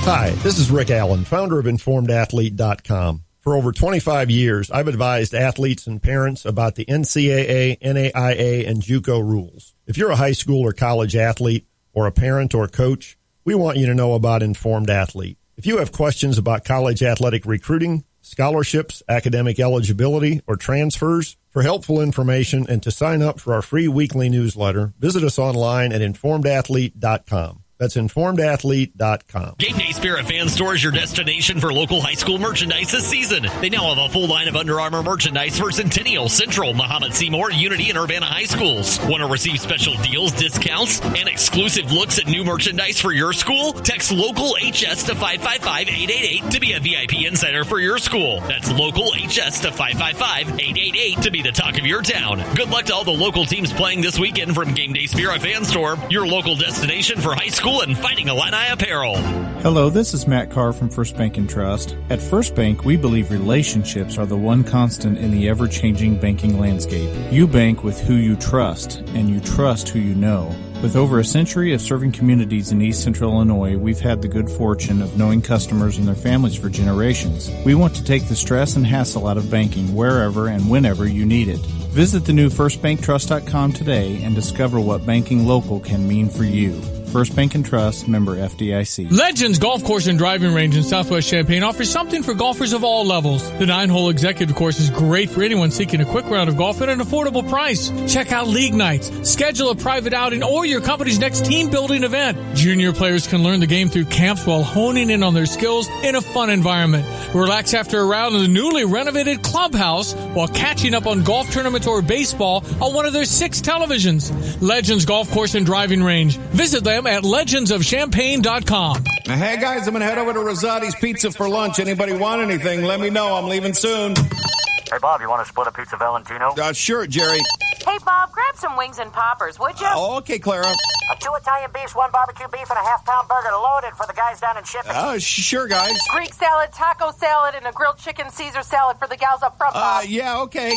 Speaker 12: Hi, this is Rick Allen, founder of InformedAthlete.com. For over 25 years, I've advised athletes and parents about the NCAA, NAIA, and JUCO rules. If you're a high school or college athlete or a parent or coach, we want you to know about Informed Athlete. If you have questions about college athletic recruiting, scholarships, academic eligibility, or transfers, for helpful information and to sign up for our free weekly newsletter, visit us online at InformedAthlete.com. That's informedathlete.com.
Speaker 1: Game Day Spirit Fan Store is your destination for local high school merchandise this season. They now have a full line of Under Armour merchandise for Centennial, Central, Muhammad Seymour, Unity, and Urbana high schools. Want to receive special deals, discounts, and exclusive looks at new merchandise for your school? Text Local HS to 555-888 to be a VIP insider for your school. That's Local HS to 555-888 to be the talk of your town. Good luck to all the local teams playing this weekend from Game Day Spirit Fan Store, your local destination for high school and Fighting Illini apparel.
Speaker 13: Hello, this is Matt Carr from First Bank and Trust. At First Bank, we believe relationships are the one constant in the ever-changing banking landscape. You bank with who you trust, and you trust who you know. With over a century of serving communities in East Central Illinois, we've had the good fortune of knowing customers and their families for generations. We want to take the stress and hassle out of banking wherever and whenever you need it. Visit the new FirstBankTrust.com today and discover what banking local can mean for you. First Bank and Trust, member FDIC.
Speaker 5: Legends Golf Course and Driving Range in Southwest Champaign offers something for golfers of all levels. The 9-hole executive course is great for anyone seeking a quick round of golf at an affordable price. Check out league nights, schedule a private outing, or your company's next team building event. Junior players can learn the game through camps while honing in on their skills in a fun environment. Relax after a round in the newly renovated clubhouse while catching up on golf tournaments or baseball on one of their 6 televisions. Legends Golf Course and Driving Range. Visit them at legendsofchampaign.com.
Speaker 14: Now, hey guys, I'm going to head over to Rosati's Pizza for lunch. Anybody want anything? Let me know. I'm leaving soon.
Speaker 16: Hey, Bob, you want to split a pizza Valentino?
Speaker 14: Sure, Jerry.
Speaker 17: Hey, Bob, grab some wings and poppers, would you?
Speaker 14: Okay, Clara.
Speaker 16: 2 Italian beefs, 1 barbecue beef, and a half-pound burger loaded for the guys down in shipping.
Speaker 14: Sure, guys.
Speaker 17: Greek salad, taco salad, and a grilled chicken Caesar salad for the gals up front, Bob.
Speaker 14: Yeah, okay.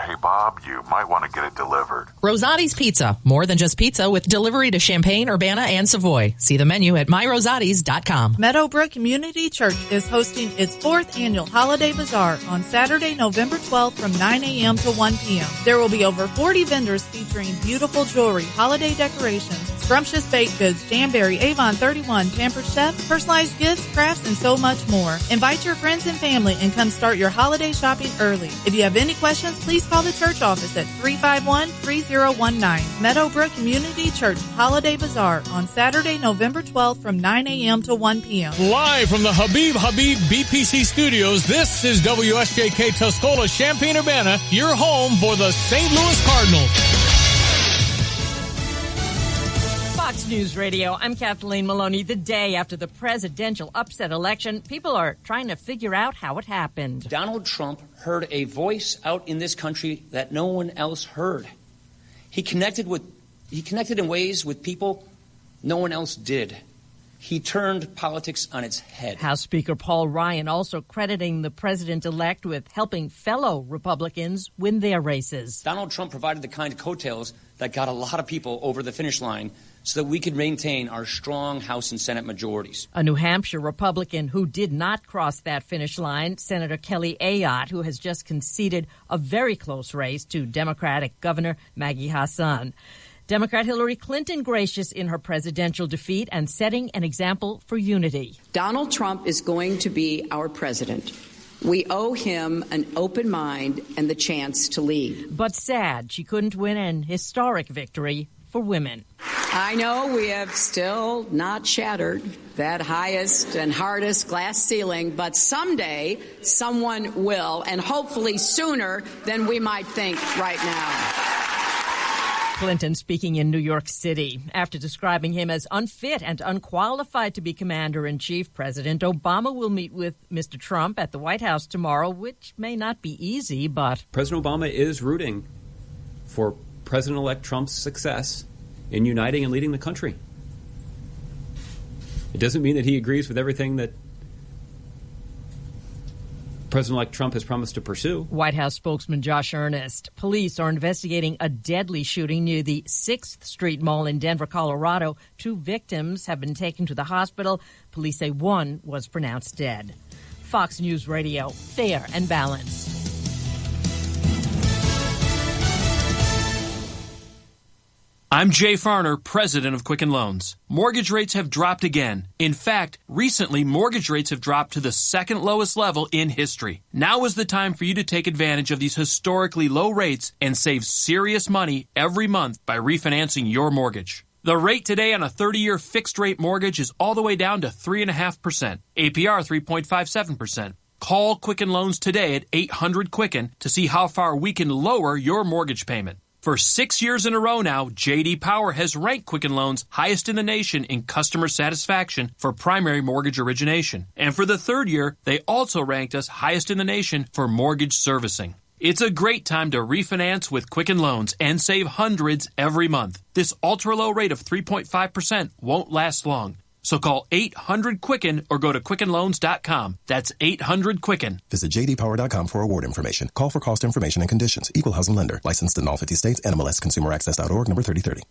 Speaker 19: Hey, Bob, you might want to get it delivered.
Speaker 21: Rosati's Pizza. More than just pizza with delivery to Champaign, Urbana, and Savoy. See the menu at myrosatis.com.
Speaker 24: Meadowbrook Community Church is hosting its 4th annual Holiday Bazaar on Saturday, November 12th from 9 a.m. to 1 p.m. There will be over 40 vendors featuring beautiful jewelry, holiday decorations, scrumptious baked goods, Jamberry, Avon 31, Pampered Chef, personalized gifts, crafts, and so much more. Invite your friends and family and come start your holiday shopping early. If you have any questions, please call the church office at 351-3019. Meadowbrook Community Church Holiday Bazaar on Saturday, November 12th from 9 a.m. to 1 p.m.
Speaker 5: Live from the Habib BPC Studios, this is WSJK Tuscola, Champaign-Urbana, your home for the St. Louis Cardinals.
Speaker 28: Fox News Radio, I'm Kathleen Maloney. The day after the presidential upset election, people are trying to figure out how it happened.
Speaker 29: Donald Trump heard a voice out in this country that no one else heard. He connected in ways with people no one else did. He turned politics on its head.
Speaker 28: House Speaker Paul Ryan also crediting the president-elect with helping fellow Republicans win their races.
Speaker 29: Donald Trump provided the kind of coattails that got a lot of people over the finish line so that we could maintain our strong House and Senate majorities.
Speaker 28: A New Hampshire Republican who did not cross that finish line, Senator Kelly Ayotte, who has just conceded a very close race to Democratic Governor Maggie Hassan. Democrat Hillary Clinton gracious in her presidential defeat and setting an example for unity.
Speaker 30: Donald Trump is going to be our president. We owe him an open mind and the chance to lead.
Speaker 28: But sad she couldn't win an historic victory for women.
Speaker 30: I know we have still not shattered that highest and hardest glass ceiling, but someday someone will, and hopefully sooner than we might think right now.
Speaker 28: Clinton speaking in New York City. After describing him as unfit and unqualified to be commander-in-chief, President Obama will meet with Mr. Trump at the White House tomorrow, which may not be easy, but...
Speaker 31: President Obama is rooting for President-elect Trump's success in uniting and leading the country. It doesn't mean that he agrees with everything that President-elect Trump has promised to pursue.
Speaker 28: White House spokesman Josh Earnest. Police are investigating a deadly shooting near the 6th Street Mall in Denver, Colorado. 2 victims have been taken to the hospital. Police say 1 was pronounced dead. Fox News Radio, fair and balanced.
Speaker 32: I'm Jay Farner, president of Quicken Loans. Mortgage rates have dropped again. In fact, recently, mortgage rates have dropped to the second lowest level in history. Now is the time for you to take advantage of these historically low rates and save serious money every month by refinancing your mortgage. The rate today on a 30-year fixed-rate mortgage is all the way down to 3.5%. APR 3.57%. Call Quicken Loans today at 800-QUICKEN to see how far we can lower your mortgage payment. For 6 years in a row now, J.D. Power has ranked Quicken Loans highest in the nation in customer satisfaction for primary mortgage origination. And for the third year, they also ranked us highest in the nation for mortgage servicing. It's a great time to refinance with Quicken Loans and save hundreds every month. This ultra-low rate of 3.5% won't last long. So call 800-QUICKEN or go to QuickenLoans.com. That's 800-QUICKEN.
Speaker 2: Visit JDPower.com for award information. Call for cost information and conditions. Equal housing lender. Licensed in all 50 states. NMLS ConsumerAccess.org, number 3030.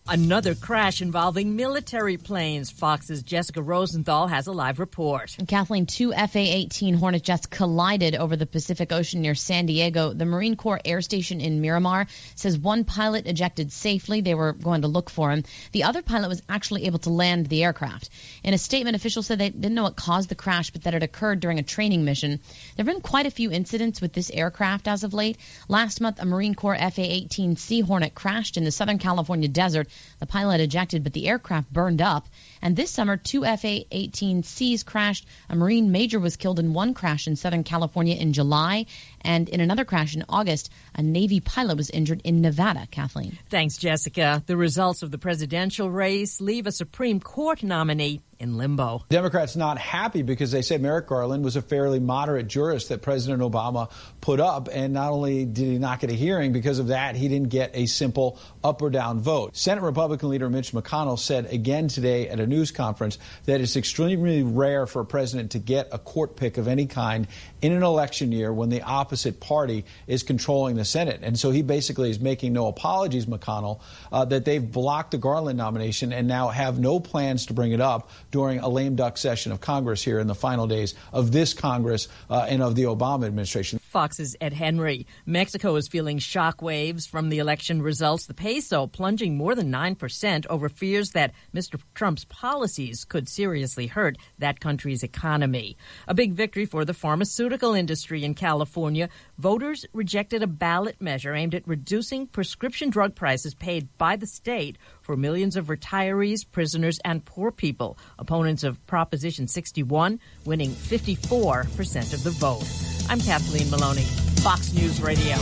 Speaker 28: Another crash involving military planes. Fox's Jessica Rosenthal has a live report.
Speaker 4: Kathleen, 2 FA-18 Hornet jets collided over the Pacific Ocean near San Diego. The Marine Corps Air Station in Miramar says one pilot ejected safely. They were going to look for him. The other pilot was actually able to land the aircraft. In a statement, officials said they didn't know what caused the crash, but that it occurred during a training mission. There have been quite a few incidents with this aircraft as of late. Last month, a Marine Corps FA-18 Sea Hornet crashed in the Southern California desert. The pilot ejected, but the aircraft burned up. And this summer, 2 FA-18Cs crashed. A Marine major was killed in one crash in Southern California in July. And in another crash in August, a Navy pilot was injured in Nevada. Kathleen.
Speaker 28: Thanks, Jessica. The results of the presidential race leave a Supreme Court nominee in limbo.
Speaker 7: Democrats not happy because they said Merrick Garland was a fairly moderate jurist that President Obama put up, and not only did he not get a hearing, because of that, he didn't get a simple up or down vote. Senate Republican leader Mitch McConnell said again today at a news conference that it's extremely rare for a president to get a court pick of any kind in an election year when the opposite party is controlling the Senate. And so he basically is making no apologies, McConnell, that they've blocked the Garland nomination and now have no plans to bring it up during a lame duck session of Congress here in the final days of this Congress and of the Obama administration.
Speaker 28: Fox's Ed Henry. Mexico is feeling shockwaves from the election results. The peso plunging more than 9% over fears that Mr. Trump's policies could seriously hurt that country's economy. A big victory for the pharmaceutical industry in California. Voters rejected a ballot measure aimed at reducing prescription drug prices paid by the state for millions of retirees, prisoners, and poor people. Opponents of Proposition 61 winning 54% of the vote. I'm Kathleen Maloney, Fox News Radio.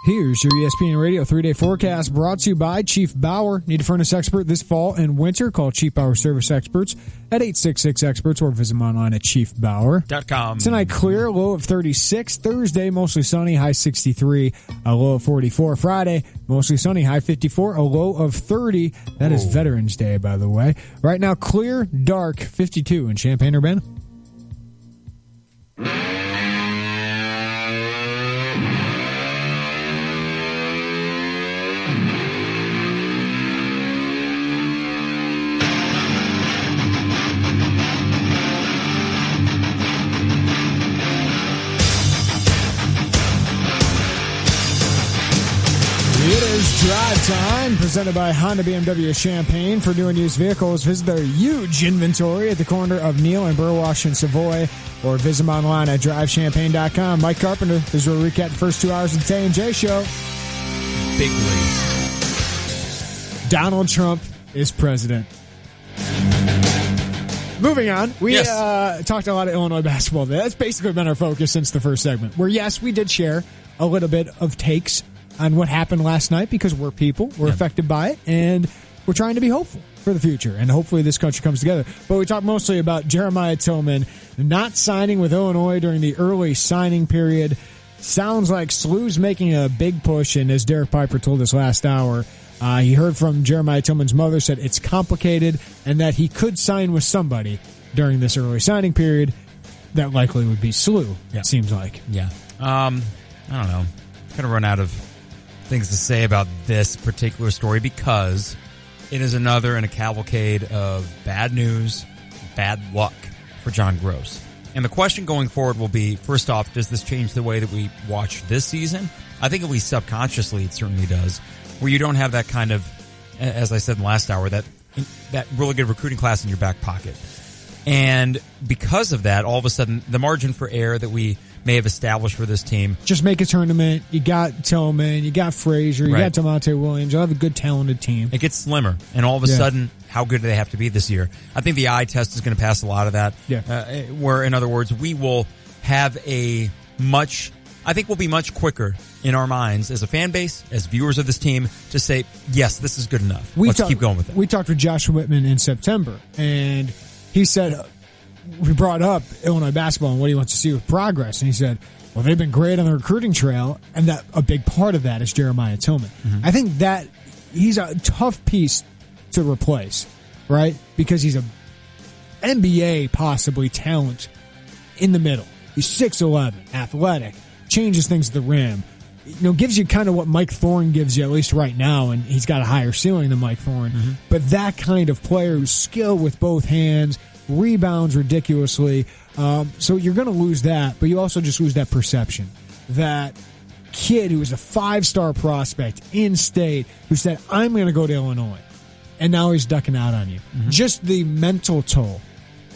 Speaker 6: Here's your ESPN Radio 3-day forecast brought to you by Chief Bauer. Need a furnace expert this fall and winter? Call Chief Bauer Service Experts at 866-EXPERTS or visit them online at chiefbauer.com. Tonight, clear, low of 36. Thursday, mostly sunny, high 63, a low of 44. Friday, mostly sunny, high 54, a low of 30. That is Veterans Day, by the way. Right now, clear, dark, 52 in Champaign-Urbana. Drive Time, presented by Honda BMW Champaign. For new and used vehicles, visit their huge inventory at the corner of Neal and Burwash in Savoy, or visit them online at drivechampagne.com. Mike Carpenter, this is where we recap the first 2 hours of the Tay and J Show.
Speaker 11: Big league.
Speaker 6: Donald Trump is president. Moving on, we talked a lot of Illinois basketball. That's basically been our focus since the first segment, where, yes, we did share a little bit of takes on what happened last night because we're people, we're affected by it, and we're trying to be hopeful for the future, and hopefully this country comes together. But we talked mostly about Jeremiah Tillman not signing with Illinois during the early signing period. Sounds like SLU's making a big push, and as Derek Piper told us last hour, he heard from Jeremiah Tillman's mother, said it's complicated, and that he could sign with somebody during this early signing period. That likely would be SLU, it seems like.
Speaker 11: Yeah. I don't know. Kind of run out of things to say about this particular story because it is another in a cavalcade of bad news, bad luck for John Gross. And the question going forward will be, first off, does this change the way that we watch this season? I think at least subconsciously it certainly does, where you don't have that kind of, as I said in the last hour, that really good recruiting class in your back pocket. And because of that, all of a sudden, the margin for error that we may have established for this team.
Speaker 6: Just make a tournament. You got Tillman, you got Frazier, you got DeMonte Williams. You'll have a good, talented team.
Speaker 11: It gets slimmer. And all of a sudden, how good do they have to be this year? I think the eye test is going to pass a lot of that. Where, in other words, we will have I think we'll be much quicker in our minds as a fan base, as viewers of this team, to say, yes, this is good enough. Let's keep going with it.
Speaker 6: We talked with Josh Whitman in September, and he said, we brought up Illinois basketball and what he wants to see with progress. And he said, well, they've been great on the recruiting trail, and that a big part of that is Jeremiah Tillman. I think that he's a tough piece to replace, right? Because he's a NBA possibly talent in the middle. He's 6'11", athletic, changes things at the rim. Gives you kind of what Mike Thorne gives you, at least right now, and he's got a higher ceiling than Mike Thorne. But that kind of player who's skilled with both hands, rebounds ridiculously. So you're going to lose that, but you also just lose that perception. That kid who was a 5-star prospect in state who said, I'm going to go to Illinois, and now he's ducking out on you. Just the mental toll,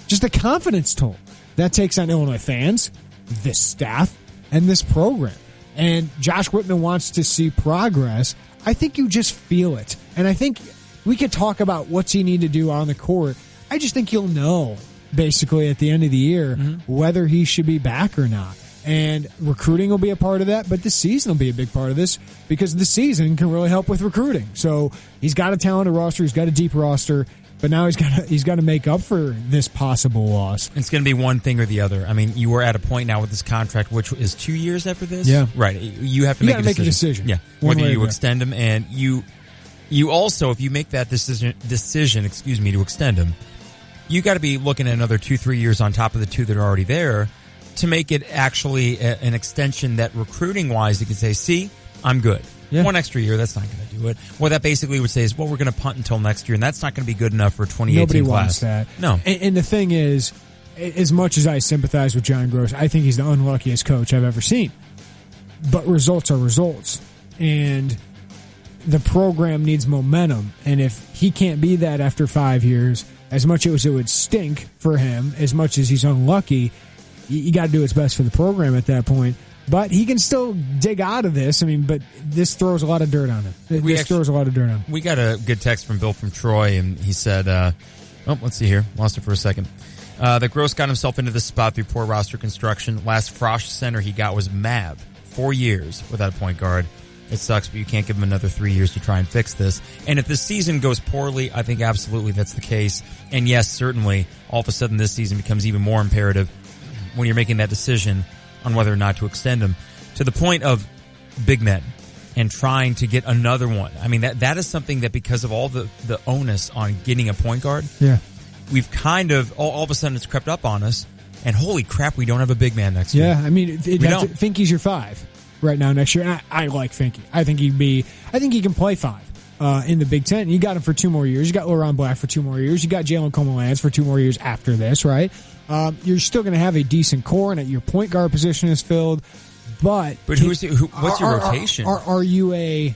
Speaker 6: just the confidence toll that takes on Illinois fans, this staff, and this program. And Josh Whitman wants to see progress. I think you just feel it. And I think we could talk about what's he need to do on the court. I just think you'll know, basically, at the end of the year, whether he should be back or not. And recruiting will be a part of that, but the season will be a big part of this because the season can really help with recruiting. So he's got a talented roster, he's got a deep roster, but now he's got to make up for this possible loss.
Speaker 11: It's going to be one thing or the other. I mean, you were at a point now with this contract, which is 2 years after this?
Speaker 6: Yeah.
Speaker 11: Right. You have to make a decision. Yeah. Whether you extend him, and you also, if you make that decision, to extend him, you got to be looking at another 2-3 years on top of the 2 that are already there to make it actually an extension that recruiting-wise you can say, see, I'm good. Yeah. 1 extra year, that's not going to do it. What that basically would say is, well, we're going to punt until next year, and that's not going to be good enough for 2018
Speaker 6: Nobody
Speaker 11: class.
Speaker 6: Wants that.
Speaker 11: No.
Speaker 6: And the thing is, as much as I sympathize with John Gross, I think he's the unluckiest coach I've ever seen. But results are results. And the program needs momentum. And if he can't be that after 5 years, as much as it would stink for him, as much as he's unlucky, you got to do what's best for the program at that point. But he can still dig out of this. I mean, but this throws a lot of dirt on him. Throws a lot of dirt on him.
Speaker 11: We got a good text from Bill from Troy, and he said, let's see here. Lost it for a second. That Gross got himself into this spot through poor roster construction. Last Frosh center he got was Mav. 4 years without a point guard. It sucks, but you can't give him another 3 years to try and fix this. And if this season goes poorly, I think absolutely that's the case. And yes, certainly, all of a sudden this season becomes even more imperative when you're making that decision on whether or not to extend him, to the point of big men and trying to get another one. I mean, that is something that, because of all the onus on getting a point guard, we've kind of, all of a sudden it's crept up on us, and holy crap, we don't have a big man next year.
Speaker 6: Yeah, I mean, Finke's your 5 right now next year, and I like Finke. I think he can play 5 in the Big Ten. You got him for 2 more years. You got LaRon Black for 2 more years. You got Jalen Coleman-Lands for 2 more years after this, right? You're still going to have a decent core, and your point guard position is filled. But
Speaker 11: what's your rotation?
Speaker 6: Are you a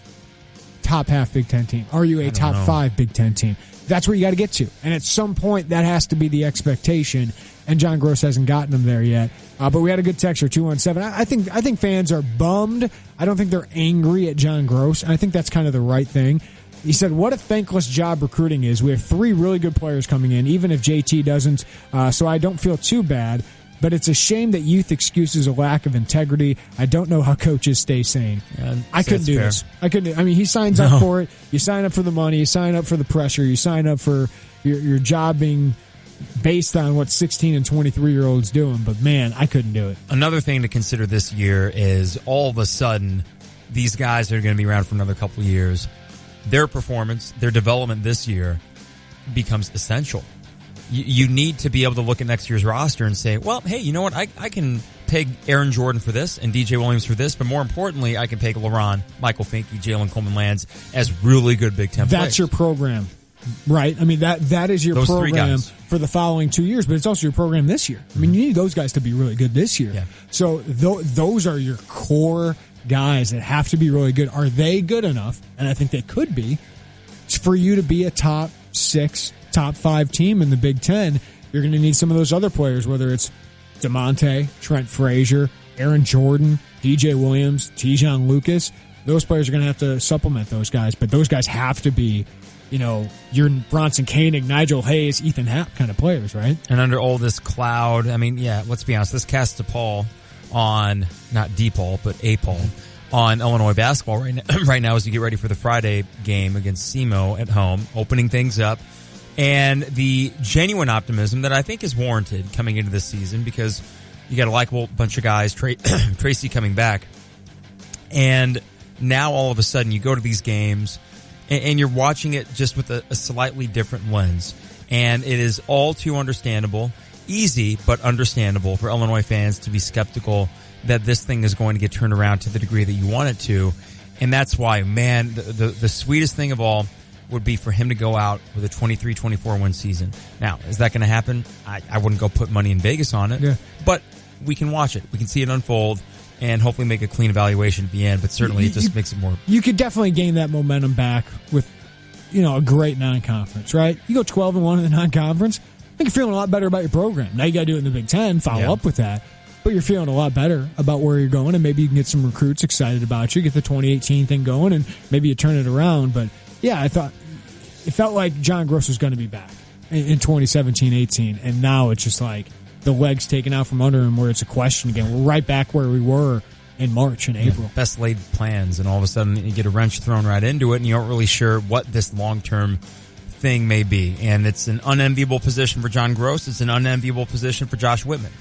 Speaker 6: top half Big Ten team? Are you a top 5 Big Ten team? That's where you got to get to. And at some point, that has to be the expectation. And John Gross hasn't gotten them there yet. But we had a good texture, 217. I think fans are bummed. I don't think they're angry at John Gross. And I think that's kind of the right thing. He said, what a thankless job recruiting is. We have 3 really good players coming in, even if JT doesn't. So I don't feel too bad. But it's a shame that youth excuses a lack of integrity. I don't know how coaches stay sane. Yeah, I couldn't do this. I couldn't. I mean, he signs up for it. You sign up for the money. You sign up for the pressure. You sign up for your job being based on what 16 and 23-year-olds doing. But, man, I couldn't do it.
Speaker 11: Another thing to consider this year is all of a sudden these guys are going to be around for another couple of years. Their performance, their development this year becomes essential. You need to be able to look at next year's roster and say, well, hey, you know what? I can peg Aaron Jordan for this and DJ Williams for this, but more importantly, I can peg LaRon, Michael Finke, Jalen Coleman-Lands as really good Big Ten players.
Speaker 6: That's your program, right? I mean, that is your program for the following 2 years, but it's also your program this year. I mean, you need those guys to be really good this year. Yeah. So those are your core guys that have to be really good. Are they good enough? And I think they could be for you to be a top 6, top 5 team in the Big Ten. you're going to need some of those other players, whether it's DeMonte, Trent Frazier, Aaron Jordan, DJ Williams, Tijon Lucas. Those players are going to have to supplement those guys, but those guys have to be, your Bronson Koenig, Nigel Hayes, Ethan Happ kind of players, right?
Speaker 11: And under all this cloud, let's be honest, this casts a pall on, not DePaul, but a pall on Illinois basketball right now as you get ready for the Friday game against SEMO at home, opening things up. And the genuine optimism that I think is warranted coming into this season because you got a likable bunch of guys, Tracy coming back. And now all of a sudden you go to these games and you're watching it just with a slightly different lens. And it is all too understandable, easy but understandable for Illinois fans to be skeptical that this thing is going to get turned around to the degree that you want it to. And that's why, man, the sweetest thing of all would be for him to go out with a 23-24 win season. Now, is that going to happen? I wouldn't go put money in Vegas on it, but we can watch it. We can see it unfold and hopefully make a clean evaluation at the end, but certainly it just makes it more...
Speaker 6: You could definitely gain that momentum back with, a great non-conference, right? You go 12-1 in the non-conference, I think you're feeling a lot better about your program. Now you got to do it in the Big Ten, follow up with that, but you're feeling a lot better about where you're going, and maybe you can get some recruits excited about you, get the 2018 thing going, and maybe you turn it around, but... Yeah, I thought it felt like John Gross was going to be back in 2017-18, and now it's just like the legs taken out from under him where it's a question again. We're right back where we were in March and April.
Speaker 11: Best laid plans, and all of a sudden you get a wrench thrown right into it, and you aren't really sure what this long-term thing may be. And it's an unenviable position for John Gross. It's an unenviable position for Josh Whitman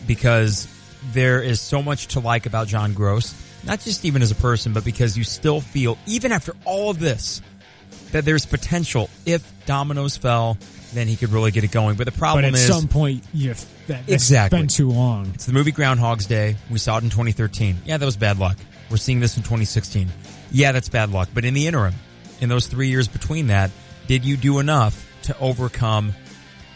Speaker 11: because there is so much to like about John Gross, not just even as a person, but because you still feel, even after all of this, that there's potential. If dominoes fell, then he could really get it going. But the problem is...
Speaker 6: But at some point, that's been too long.
Speaker 11: It's the movie Groundhog's Day. We saw it in 2013. Yeah, that was bad luck. We're seeing this in 2016. Yeah, that's bad luck. But in the interim, in those 3 years between that, did you do enough to overcome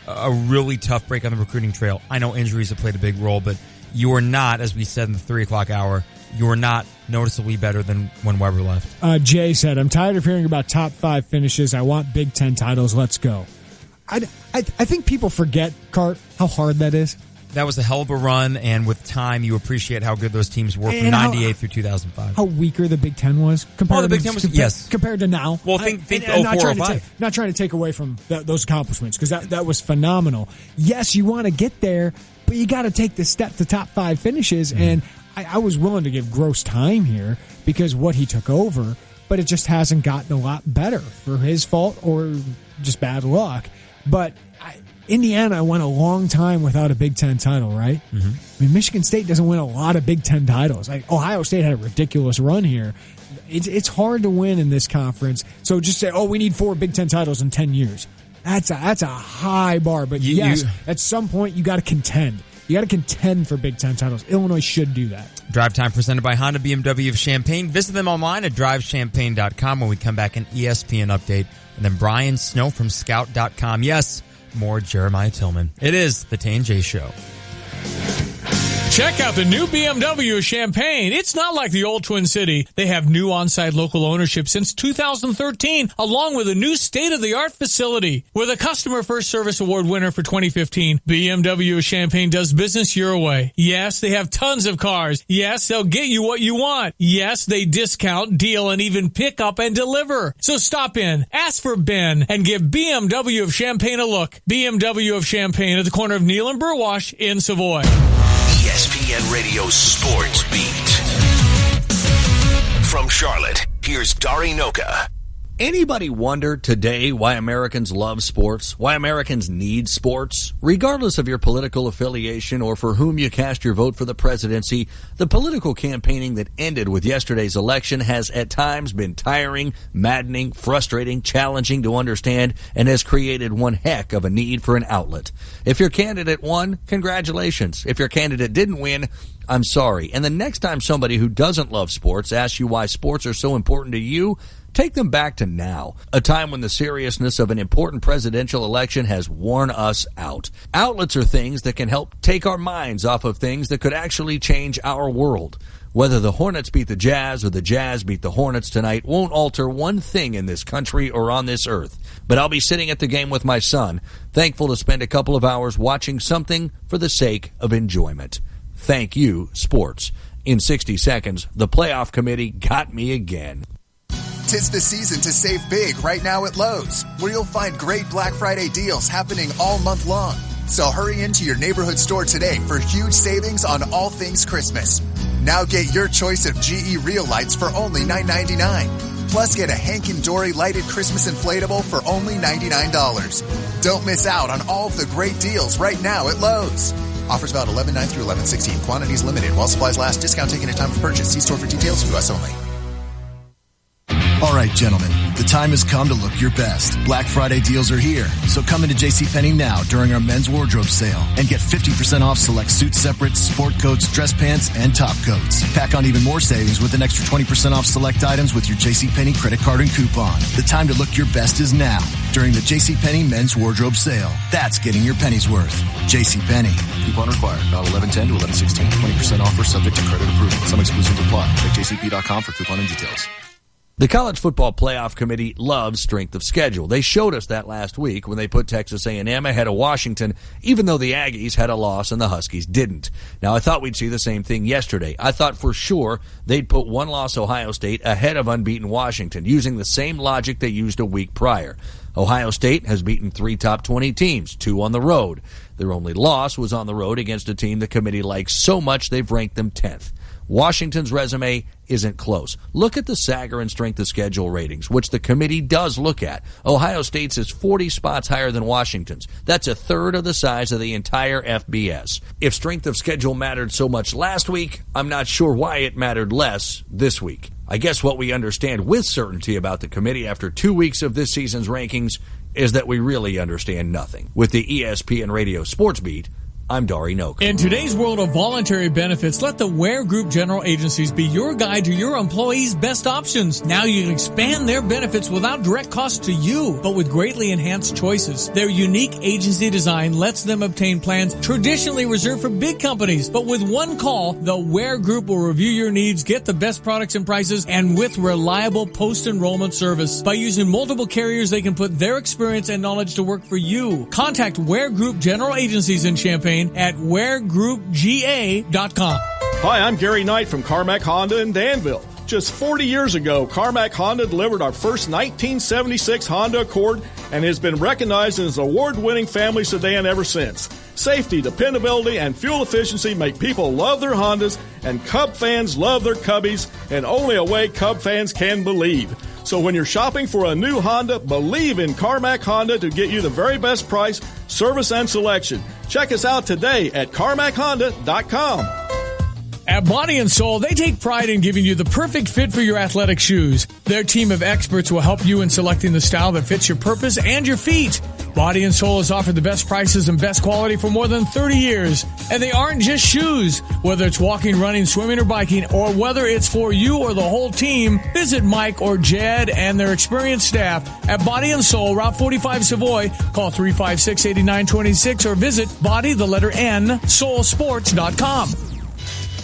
Speaker 11: a really tough break on the recruiting trail? I know injuries have played a big role, but you are not, as we said in the 3 o'clock hour, you are not noticeably better than when Weber left.
Speaker 6: Jay said, I'm tired of hearing about top 5 finishes. I want Big Ten titles. Let's go. I think people forget, Cart, how hard that is.
Speaker 11: That was a hell of a run, and with time, you appreciate how good those teams were from 98 through 2005.
Speaker 6: How weaker the Big Ten was compared compared to now.
Speaker 11: Well, think 04-05.
Speaker 6: Not trying to take away from those accomplishments, because that was phenomenal. Yes, you want to get there, but you got to take the step to top 5 finishes, and I was willing to give Gross time here because what he took over, but it just hasn't gotten a lot better for his fault or just bad luck. But Indiana went a long time without a Big Ten title, right? Mm-hmm. I mean, Michigan State doesn't win a lot of Big Ten titles. Like Ohio State had a ridiculous run here. It's hard to win in this conference. So just say, we need 4 Big Ten titles in 10 years. That's a high bar. But at some point you got to contend. You got to contend for Big Ten titles. Illinois should do that.
Speaker 11: Drive Time presented by Honda BMW of Champaign. Visit them online at drivechampaign.com when we come back, an ESPN update. And then Brian Snow from Scout.com. Yes, more Jeremiah Tillman. It is the Tay and J Show.
Speaker 5: Check out the new BMW of Champaign. It's not like the old Twin City. They have new on-site local ownership since 2013, along with a new state-of-the-art facility. With a Customer First Service Award winner for 2015, BMW of Champaign does business your way. Yes, they have tons of cars. Yes, they'll get you what you want. Yes, they discount, deal, and even pick up and deliver. So stop in, ask for Ben, and give BMW of Champaign a look. BMW of Champaign at the corner of Neal and Burwash in Savoy.
Speaker 3: ESPN Radio Sports Beat. From Charlotte, here's Dari Noka.
Speaker 8: Anybody wonder today why Americans love sports? Why Americans need sports? Regardless of your political affiliation or for whom you cast your vote for the presidency, the political campaigning that ended with yesterday's election has at times been tiring, maddening, frustrating, challenging to understand, and has created one heck of a need for an outlet. If your candidate won, congratulations. If your candidate didn't win, I'm sorry. And the next time somebody who doesn't love sports asks you why sports are so important to you, Take them back to now, a time when the seriousness of an important presidential election has worn us out. Outlets are things that can help take our minds off of things that could actually change our world. Whether the Hornets beat the Jazz or the Jazz beat the Hornets tonight won't alter one thing in this country or on this earth. But I'll be sitting at the game with my son, thankful to spend a couple of hours watching something for the sake of enjoyment. Thank you, sports. In 60 seconds, the playoff committee got me again.
Speaker 1: 'Tis the season to save big right now at Lowe's, where you'll find great Black Friday deals happening all month long. So hurry into your neighborhood store today for huge savings on all things Christmas. Now get your choice of GE Real Lights for only $9.99. Plus get a Hank and Dory lighted Christmas inflatable for only $99. Don't miss out on all of the great deals right now at Lowe's. Offers valid 11/9 through 11/16. Quantities limited while supplies last. Discount taken at time of purchase. See store for details. U.S. only.
Speaker 9: All right, gentlemen, the time has come to look your best. Black Friday deals are here, so come into JCPenney now during our men's wardrobe sale and get 50% off select suit separates, sport coats, dress pants, and top coats. Pack on even more savings with an extra 20% off select items with your JCPenney credit card and coupon. The time to look your best is now during the JCPenney men's wardrobe sale. That's getting your pennies worth. JCPenney. Coupon required. About 11/10 to 11/16. 20% offer subject to credit approval. Some exclusions apply. Check jcp.com for coupon and details.
Speaker 8: The College Football Playoff Committee loves strength of schedule. They showed us that last week when they put Texas A&M ahead of Washington, even though the Aggies had a loss and the Huskies didn't. Now, I thought we'd see the same thing yesterday. I thought for sure they'd put one-loss Ohio State ahead of unbeaten Washington, using the same logic they used a week prior. Ohio State has beaten 3 top 20 teams, 2 on the road. Their only loss was on the road against a team the committee likes so much they've ranked them 10th. Washington's resume isn't close. Look at the Sagarin strength of schedule ratings, which the committee does look at. Ohio State's is 40 spots higher than Washington's. That's a third of the size of the entire FBS. If strength of schedule mattered so much last week, I'm not sure why it mattered less this week. I guess what we understand with certainty about the committee after 2 weeks of this season's rankings is that we really understand nothing. With the ESPN Radio Sports Beat, I'm Dari Noka.
Speaker 5: In today's world of voluntary benefits, let the Ware Group General Agencies be your guide to your employees' best options. Now you can expand their benefits without direct cost to you, but with greatly enhanced choices. Their unique agency design lets them obtain plans traditionally reserved for big companies. But with one call, the Ware Group will review your needs, get the best products and prices, and with reliable post-enrollment service. By using multiple carriers, they can put their experience and knowledge to work for you. Contact Ware Group General Agencies in Champaign at waregroupga.com.
Speaker 10: Hi, I'm Gary Knight from Carmack Honda in Danville. Just 40 years ago, Carmack Honda delivered our first 1976 Honda Accord and has been recognized as an award-winning family sedan ever since. Safety, dependability, and fuel efficiency make people love their Hondas, and Cub fans love their Cubbies, and only a way Cub fans can believe. So when you're shopping for a new Honda, believe in Carmack Honda to get you the very best price, service, and selection. Check us out today at CarmackHonda.com.
Speaker 5: At Body and Soul, they take pride in giving you the perfect fit for your athletic shoes. Their team of experts will help you in selecting the style that fits your purpose and your feet. Body and Soul has offered the best prices and best quality for more than 30 years. And they aren't just shoes. Whether it's walking, running, swimming, or biking, or whether it's for you or the whole team, visit Mike or Jed and their experienced staff at Body and Soul, Route 45 Savoy. Call 356-8926 or visit soulsports.com.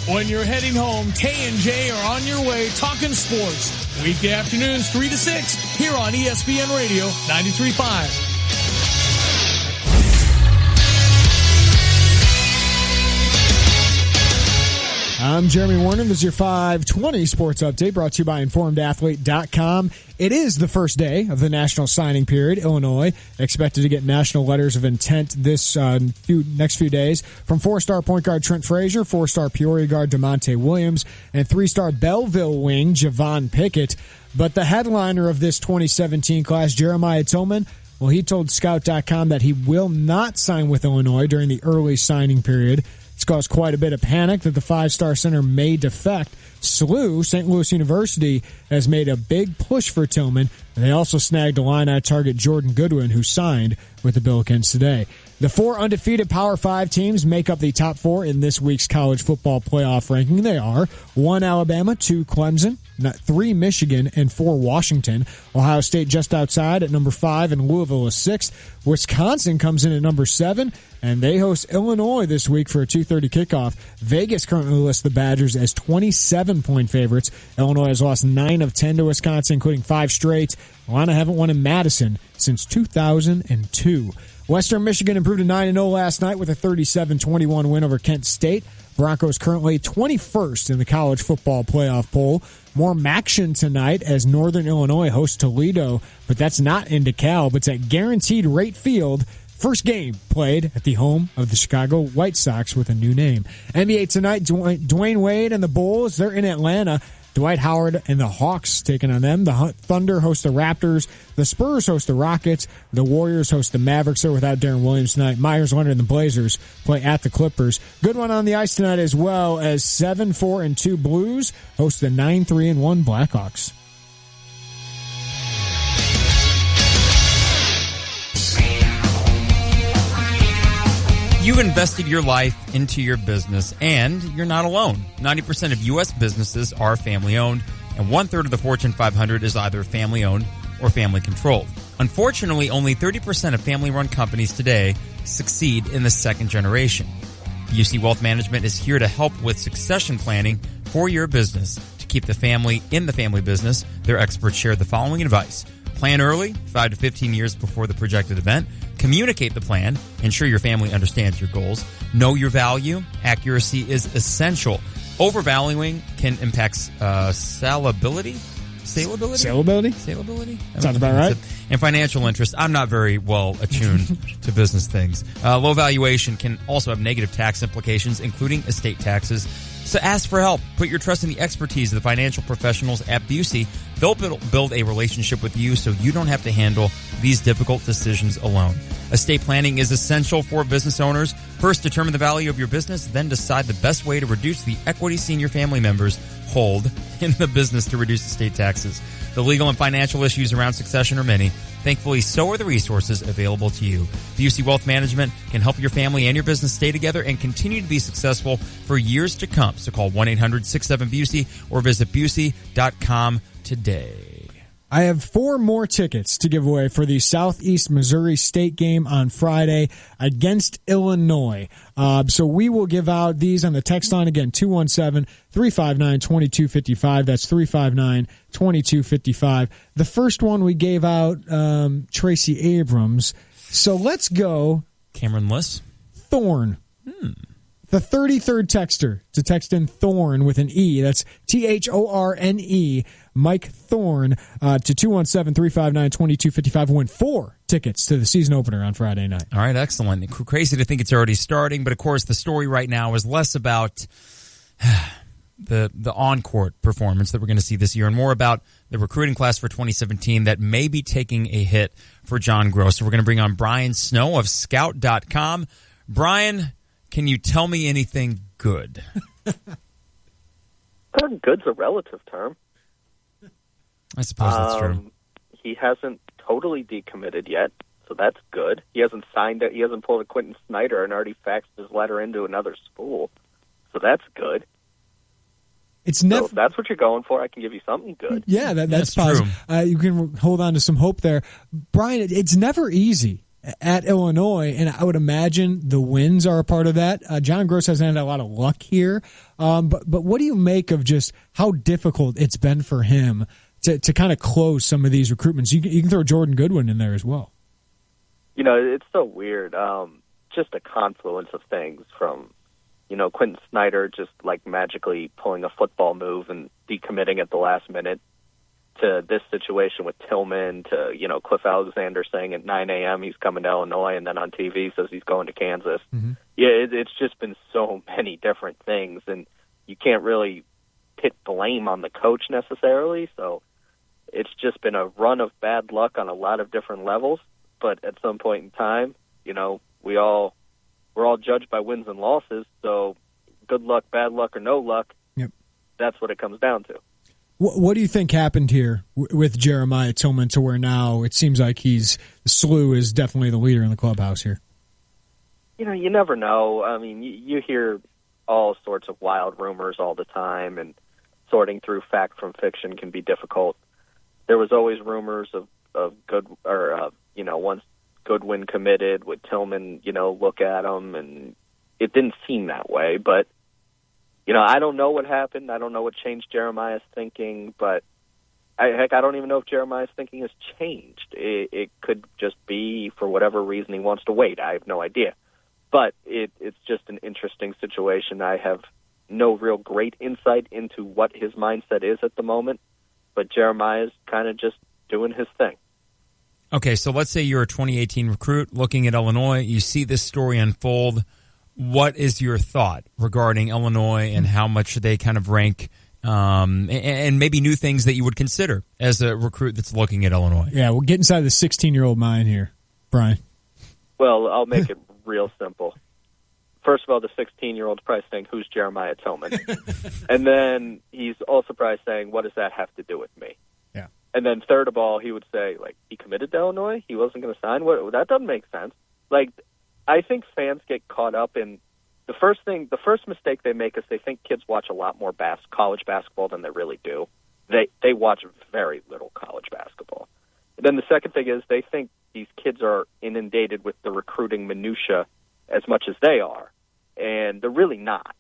Speaker 5: When you're heading home, Tay and J are on your way talking sports. Weekday afternoons 3 to 6 here on ESPN Radio 93.5.
Speaker 6: I'm Jeremy Warner. This is your 520 Sports Update brought to you by InformedAthlete.com. It is the first day of the national signing period. Illinois expected to get national letters of intent this next few days from 4-star point guard Trent Frazier, 4-star Peoria guard DeMonte Williams, and 3-star Belleville wing Javon Pickett. But the headliner of this 2017 class, Jeremiah Tillman, well, he told Scout.com that he will not sign with Illinois during the early signing period. It's caused quite a bit of panic that the 5-star center may defect. SLU, St. Louis University, has made a big push for Tillman. They also snagged Illini target Jordan Goodwin, who signed with the Billikens today. The 4 undefeated Power 5 teams make up the top 4 in this week's college football playoff ranking. They are 1 Alabama, 2 Clemson, 3 Michigan, and 4 Washington. Ohio State just outside at number 5, and Louisville is 6th. Wisconsin comes in at number 7, and they host Illinois this week for a 2:30 kickoff. Vegas currently lists the Badgers as 27-point favorites. Illinois has lost 9 of 10 to Wisconsin, including 5 straight. Atlanta haven't won in Madison since 2002. Western Michigan improved to 9-0 last night with a 37-21 win over Kent State. Broncos currently 21st in the college football playoff poll. More action tonight as Northern Illinois hosts Toledo, but that's not in DeKalb. It's at Guaranteed Rate Field. First game played at the home of the Chicago White Sox with a new name. NBA tonight, Dwayne Wade and the Bulls, they're in Atlanta. Dwight Howard and the Hawks taking on them. The Thunder host the Raptors. The Spurs host the Rockets. The Warriors host the Mavericks. They're without Darren Williams tonight. Myers Leonard and the Blazers play at the Clippers. Good one on the ice tonight as well as 7-4-2 Blues host the 9-3-1 Blackhawks.
Speaker 11: You've invested your life into your business, and you're not alone. 90% of U.S. businesses are family-owned, and 1/3 of the Fortune 500 is either family-owned or family-controlled. Unfortunately, only 30% of family-run companies today succeed in the second generation. BUC Wealth Management is here to help with succession planning for your business. To keep the family in the family business, their experts share the following advice. Plan early, 5 to 15 years before the projected event. Communicate the plan. Ensure your family understands your goals. Know your value. Accuracy is essential. Overvaluing can impact salability.
Speaker 6: Sounds about right.
Speaker 11: And financial interest. I'm not very well attuned to business things. Low valuation can also have negative tax implications, including estate taxes. So ask for help. Put your trust in the expertise of the financial professionals at Busey. They'll build a relationship with you so you don't have to handle these difficult decisions alone. Estate planning is essential for business owners. First, determine the value of your business, then decide the best way to reduce the equity senior family members hold in the business to reduce estate taxes. The legal and financial issues around succession are many. Thankfully, so are the resources available to you. BUC Wealth Management can help your family and your business stay together and continue to be successful for years to come. So call 1-800-67-BUC or visit Busey.com today.
Speaker 6: I have 4 more tickets to give away for the Southeast Missouri State game on Friday against Illinois. So we will give out these on the text line again, 217-359-2255. That's 359-2255. The first one we gave out, Tracy Abrams. So let's go.
Speaker 11: Cameron Liss.
Speaker 6: Thorne. The 33rd texter to text in Thorne with an E. That's Thorne. Mike Thorne to 217-359-2255. Win 4 tickets to the season opener on Friday night.
Speaker 11: All right, excellent. Crazy to think it's already starting, but of course the story right now is less about the on-court performance that we're going to see this year and more about the recruiting class for 2017 that may be taking a hit for John Gross. So we're going to bring on Brian Snow of Scout.com. Brian, can you tell me anything good?
Speaker 12: Good's a relative term.
Speaker 11: I suppose that's true.
Speaker 12: He hasn't totally decommitted yet, so that's good. He hasn't signed it. He hasn't pulled a Quentin Snyder and already faxed his letter into another school, so that's good.
Speaker 6: It's never.
Speaker 12: So that's what you're going for. I can give you something good.
Speaker 6: Yeah, that's positive. You can hold on to some hope there, Brian. It's never easy at Illinois, and I would imagine the wins are a part of that. John Gross hasn't had a lot of luck here, but what do you make of just how difficult it's been for him to kind of close some of these recruitments? You can throw Jordan Goodwin in there as well.
Speaker 12: You know, it's so weird. Just a confluence of things from, Quentin Snyder just like magically pulling a football move and decommitting at the last minute, to this situation with Tillman, to, Cliff Alexander saying at 9 a.m. he's coming to Illinois and then on TV says he's going to Kansas. Mm-hmm. Yeah, it's just been so many different things, and you can't really put blame on the coach necessarily, so it's just been a run of bad luck on a lot of different levels. But at some point in time, we're all judged by wins and losses. So good luck, bad luck, or no luck.
Speaker 6: Yep.
Speaker 12: That's what it comes down to.
Speaker 6: What do you think happened here with Jeremiah Tillman to where now it seems like SLU is definitely the leader in the clubhouse here?
Speaker 12: You never know. I mean, you hear all sorts of wild rumors all the time, and sorting through fact from fiction can be difficult. There was always rumors of good, or once Goodwin committed, would Tillman, look at him, and it didn't seem that way. But I don't know what happened. I don't know what changed Jeremiah's thinking, but I don't even know if Jeremiah's thinking has changed. It could just be for whatever reason he wants to wait. I have no idea. But it's just an interesting situation. I have no real great insight into what his mindset is at the moment, but Jeremiah's kind of just doing his thing.
Speaker 11: Okay, so let's say you're a 2018 recruit looking at Illinois. You see this story unfold. What is your thought regarding Illinois and how much they kind of rank and maybe new things that you would consider as a recruit that's looking at Illinois?
Speaker 6: Yeah, we'll get inside the 16-year-old mind here, Brian.
Speaker 12: Well, I'll make it real simple. First of all, the 16-year-old's probably saying, who's Jeremiah Tillman? And then he's also probably saying, what does that have to do with me?
Speaker 6: Yeah.
Speaker 12: And then third of all, he would say, he committed to Illinois? He wasn't going to sign? That doesn't make sense. I think fans get caught up in the first mistake they make is they think kids watch a lot more college basketball than they really do. They watch very little college basketball. And then the second thing is they think these kids are inundated with the recruiting minutia as much as they are, and they're really not.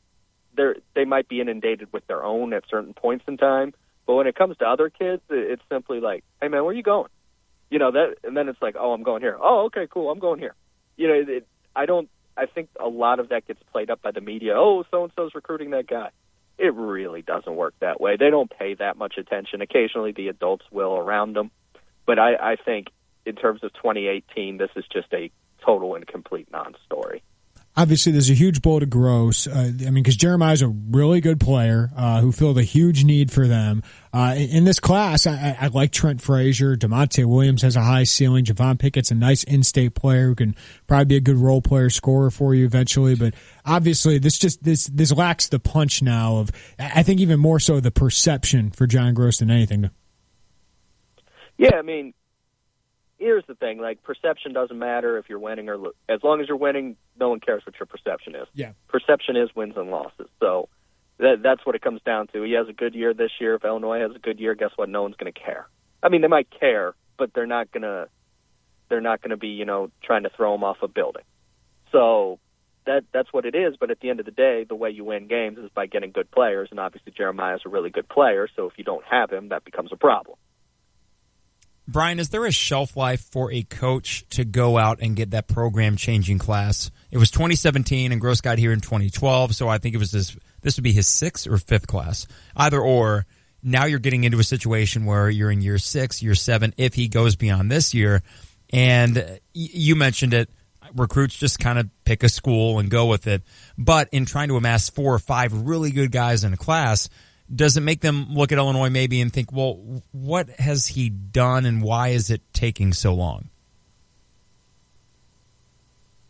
Speaker 12: They might be inundated with their own at certain points in time, but when it comes to other kids, it's simply like, hey man, where are you going? And then it's like, oh, I'm going here. Oh, okay, cool, I'm going here. I think a lot of that gets played up by the media. Oh, so-and-so's recruiting that guy. It really doesn't work that way. They don't pay that much attention. Occasionally the adults will around them. But I think in terms of 2018, this is just a total and complete non-story.
Speaker 6: Obviously, there's a huge blow to Gross. Because Jeremiah's a really good player who filled a huge need for them. In this class, I like Trent Frazier. DeMonte Williams has a high ceiling. Javon Pickett's a nice in-state player who can probably be a good role player scorer for you eventually. But obviously, this lacks the punch now of, I think even more so the perception for John Gross than anything.
Speaker 12: Yeah, here's the thing, perception doesn't matter if you're winning or as long as you're winning, no one cares what your perception is.
Speaker 6: Yeah.
Speaker 12: Perception is wins and losses. So that's what it comes down to. He has a good year this year. If Illinois has a good year, guess what? No one's going to care. They might care, but they're not going to be, trying to throw him off a building. So that's what it is, but at the end of the day, the way you win games is by getting good players, and obviously Jeremiah's a really good player, so if you don't have him, that becomes a problem.
Speaker 11: Brian, is there a shelf life for a coach to go out and get that program-changing class? It was 2017, and Gross got here in 2012, so I think this would be his 6th or 5th class. Either or, now you're getting into a situation where you're in year 6, year 7, if he goes beyond this year. And you mentioned it, recruits just kind of pick a school and go with it. But in trying to amass 4 or 5 really good guys in a class, does it make them look at Illinois maybe and think, well, what has he done and why is it taking so long?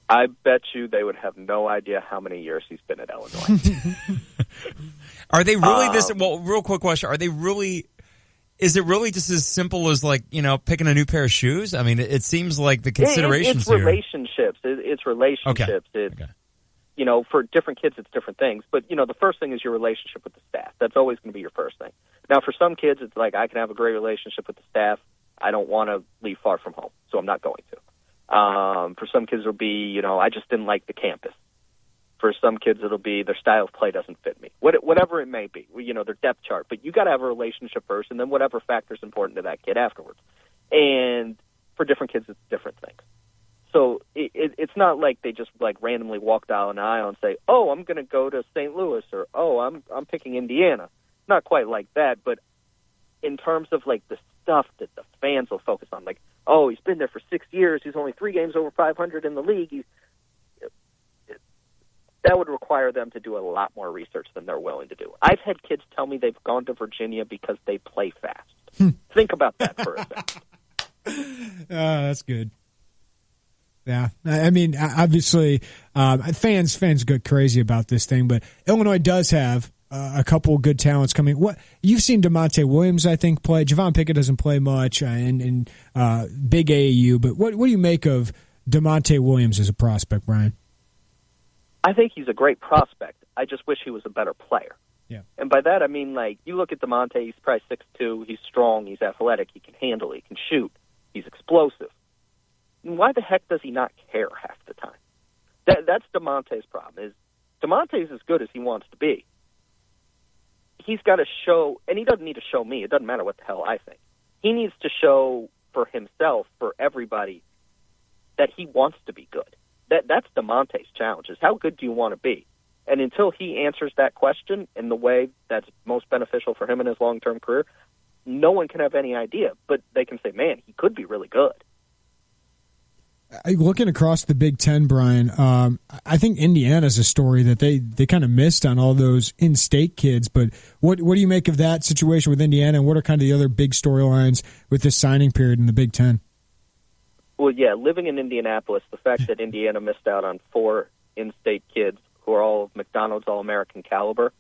Speaker 12: I bet you they would have no idea how many years he's been at Illinois.
Speaker 11: Are they really real quick question, is it really just as simple as picking a new pair of shoes? It seems like the considerations
Speaker 12: it's relationships. It's relationships.
Speaker 11: Okay.
Speaker 12: For different kids, it's different things. But, the first thing is your relationship with the staff. That's always going to be your first thing. Now, for some kids, it's like, I can have a great relationship with the staff. I don't want to leave far from home, so I'm not going to. For some kids, it'll be, I just didn't like the campus. For some kids, it'll be their style of play doesn't fit me. Whatever it may be, their depth chart. But you got to have a relationship first, and then whatever factor is important to that kid afterwards. And for different kids, it's different things. So it's not like they just randomly walk down an aisle and say, "Oh, I'm going to go to St. Louis," or "Oh, I'm picking Indiana." Not quite like that, but in terms of the stuff that the fans will focus on, "Oh, he's been there for 6 years. He's only 3 games over 500 in the league." That would require them to do a lot more research than they're willing to do. I've had kids tell me they've gone to Virginia because they play fast. Think about that for a second.
Speaker 6: That's good. Yeah, obviously, fans go crazy about this thing, but Illinois does have a couple of good talents coming. What you've seen DeMonte Williams, I think, play. Javon Pickett doesn't play much, and big AAU. But what do you make of DeMonte Williams as a prospect, Brian?
Speaker 12: I think he's a great prospect. I just wish he was a better player.
Speaker 6: Yeah.
Speaker 12: And by that, I mean, like, you look at DeMonte, he's probably 6'2", he's strong, he's athletic, he can handle, he can shoot, he's explosive. Why the heck does he not care half the time? That's DeMonte's problem. Is DeMonte's as good as he wants to be. He's got to show, and he doesn't need to show me. It doesn't matter what the hell I think. He needs to show for himself, for everybody, that he wants to be good. That's DeMonte's challenge, is how good do you want to be? And until he answers that question in the way that's most beneficial for him in his long-term career, no one can have any idea. But they can say, man, he could be really good.
Speaker 6: Looking across the Big Ten, Brian, I think Indiana's a story that they kind of missed on all those in-state kids. But what do you make of that situation with Indiana, and what are kind of the other big storylines with this signing period in the Big Ten?
Speaker 12: Well, yeah, living in Indianapolis, the fact that Indiana missed out on 4 in-state kids who are all of McDonald's All-American caliber,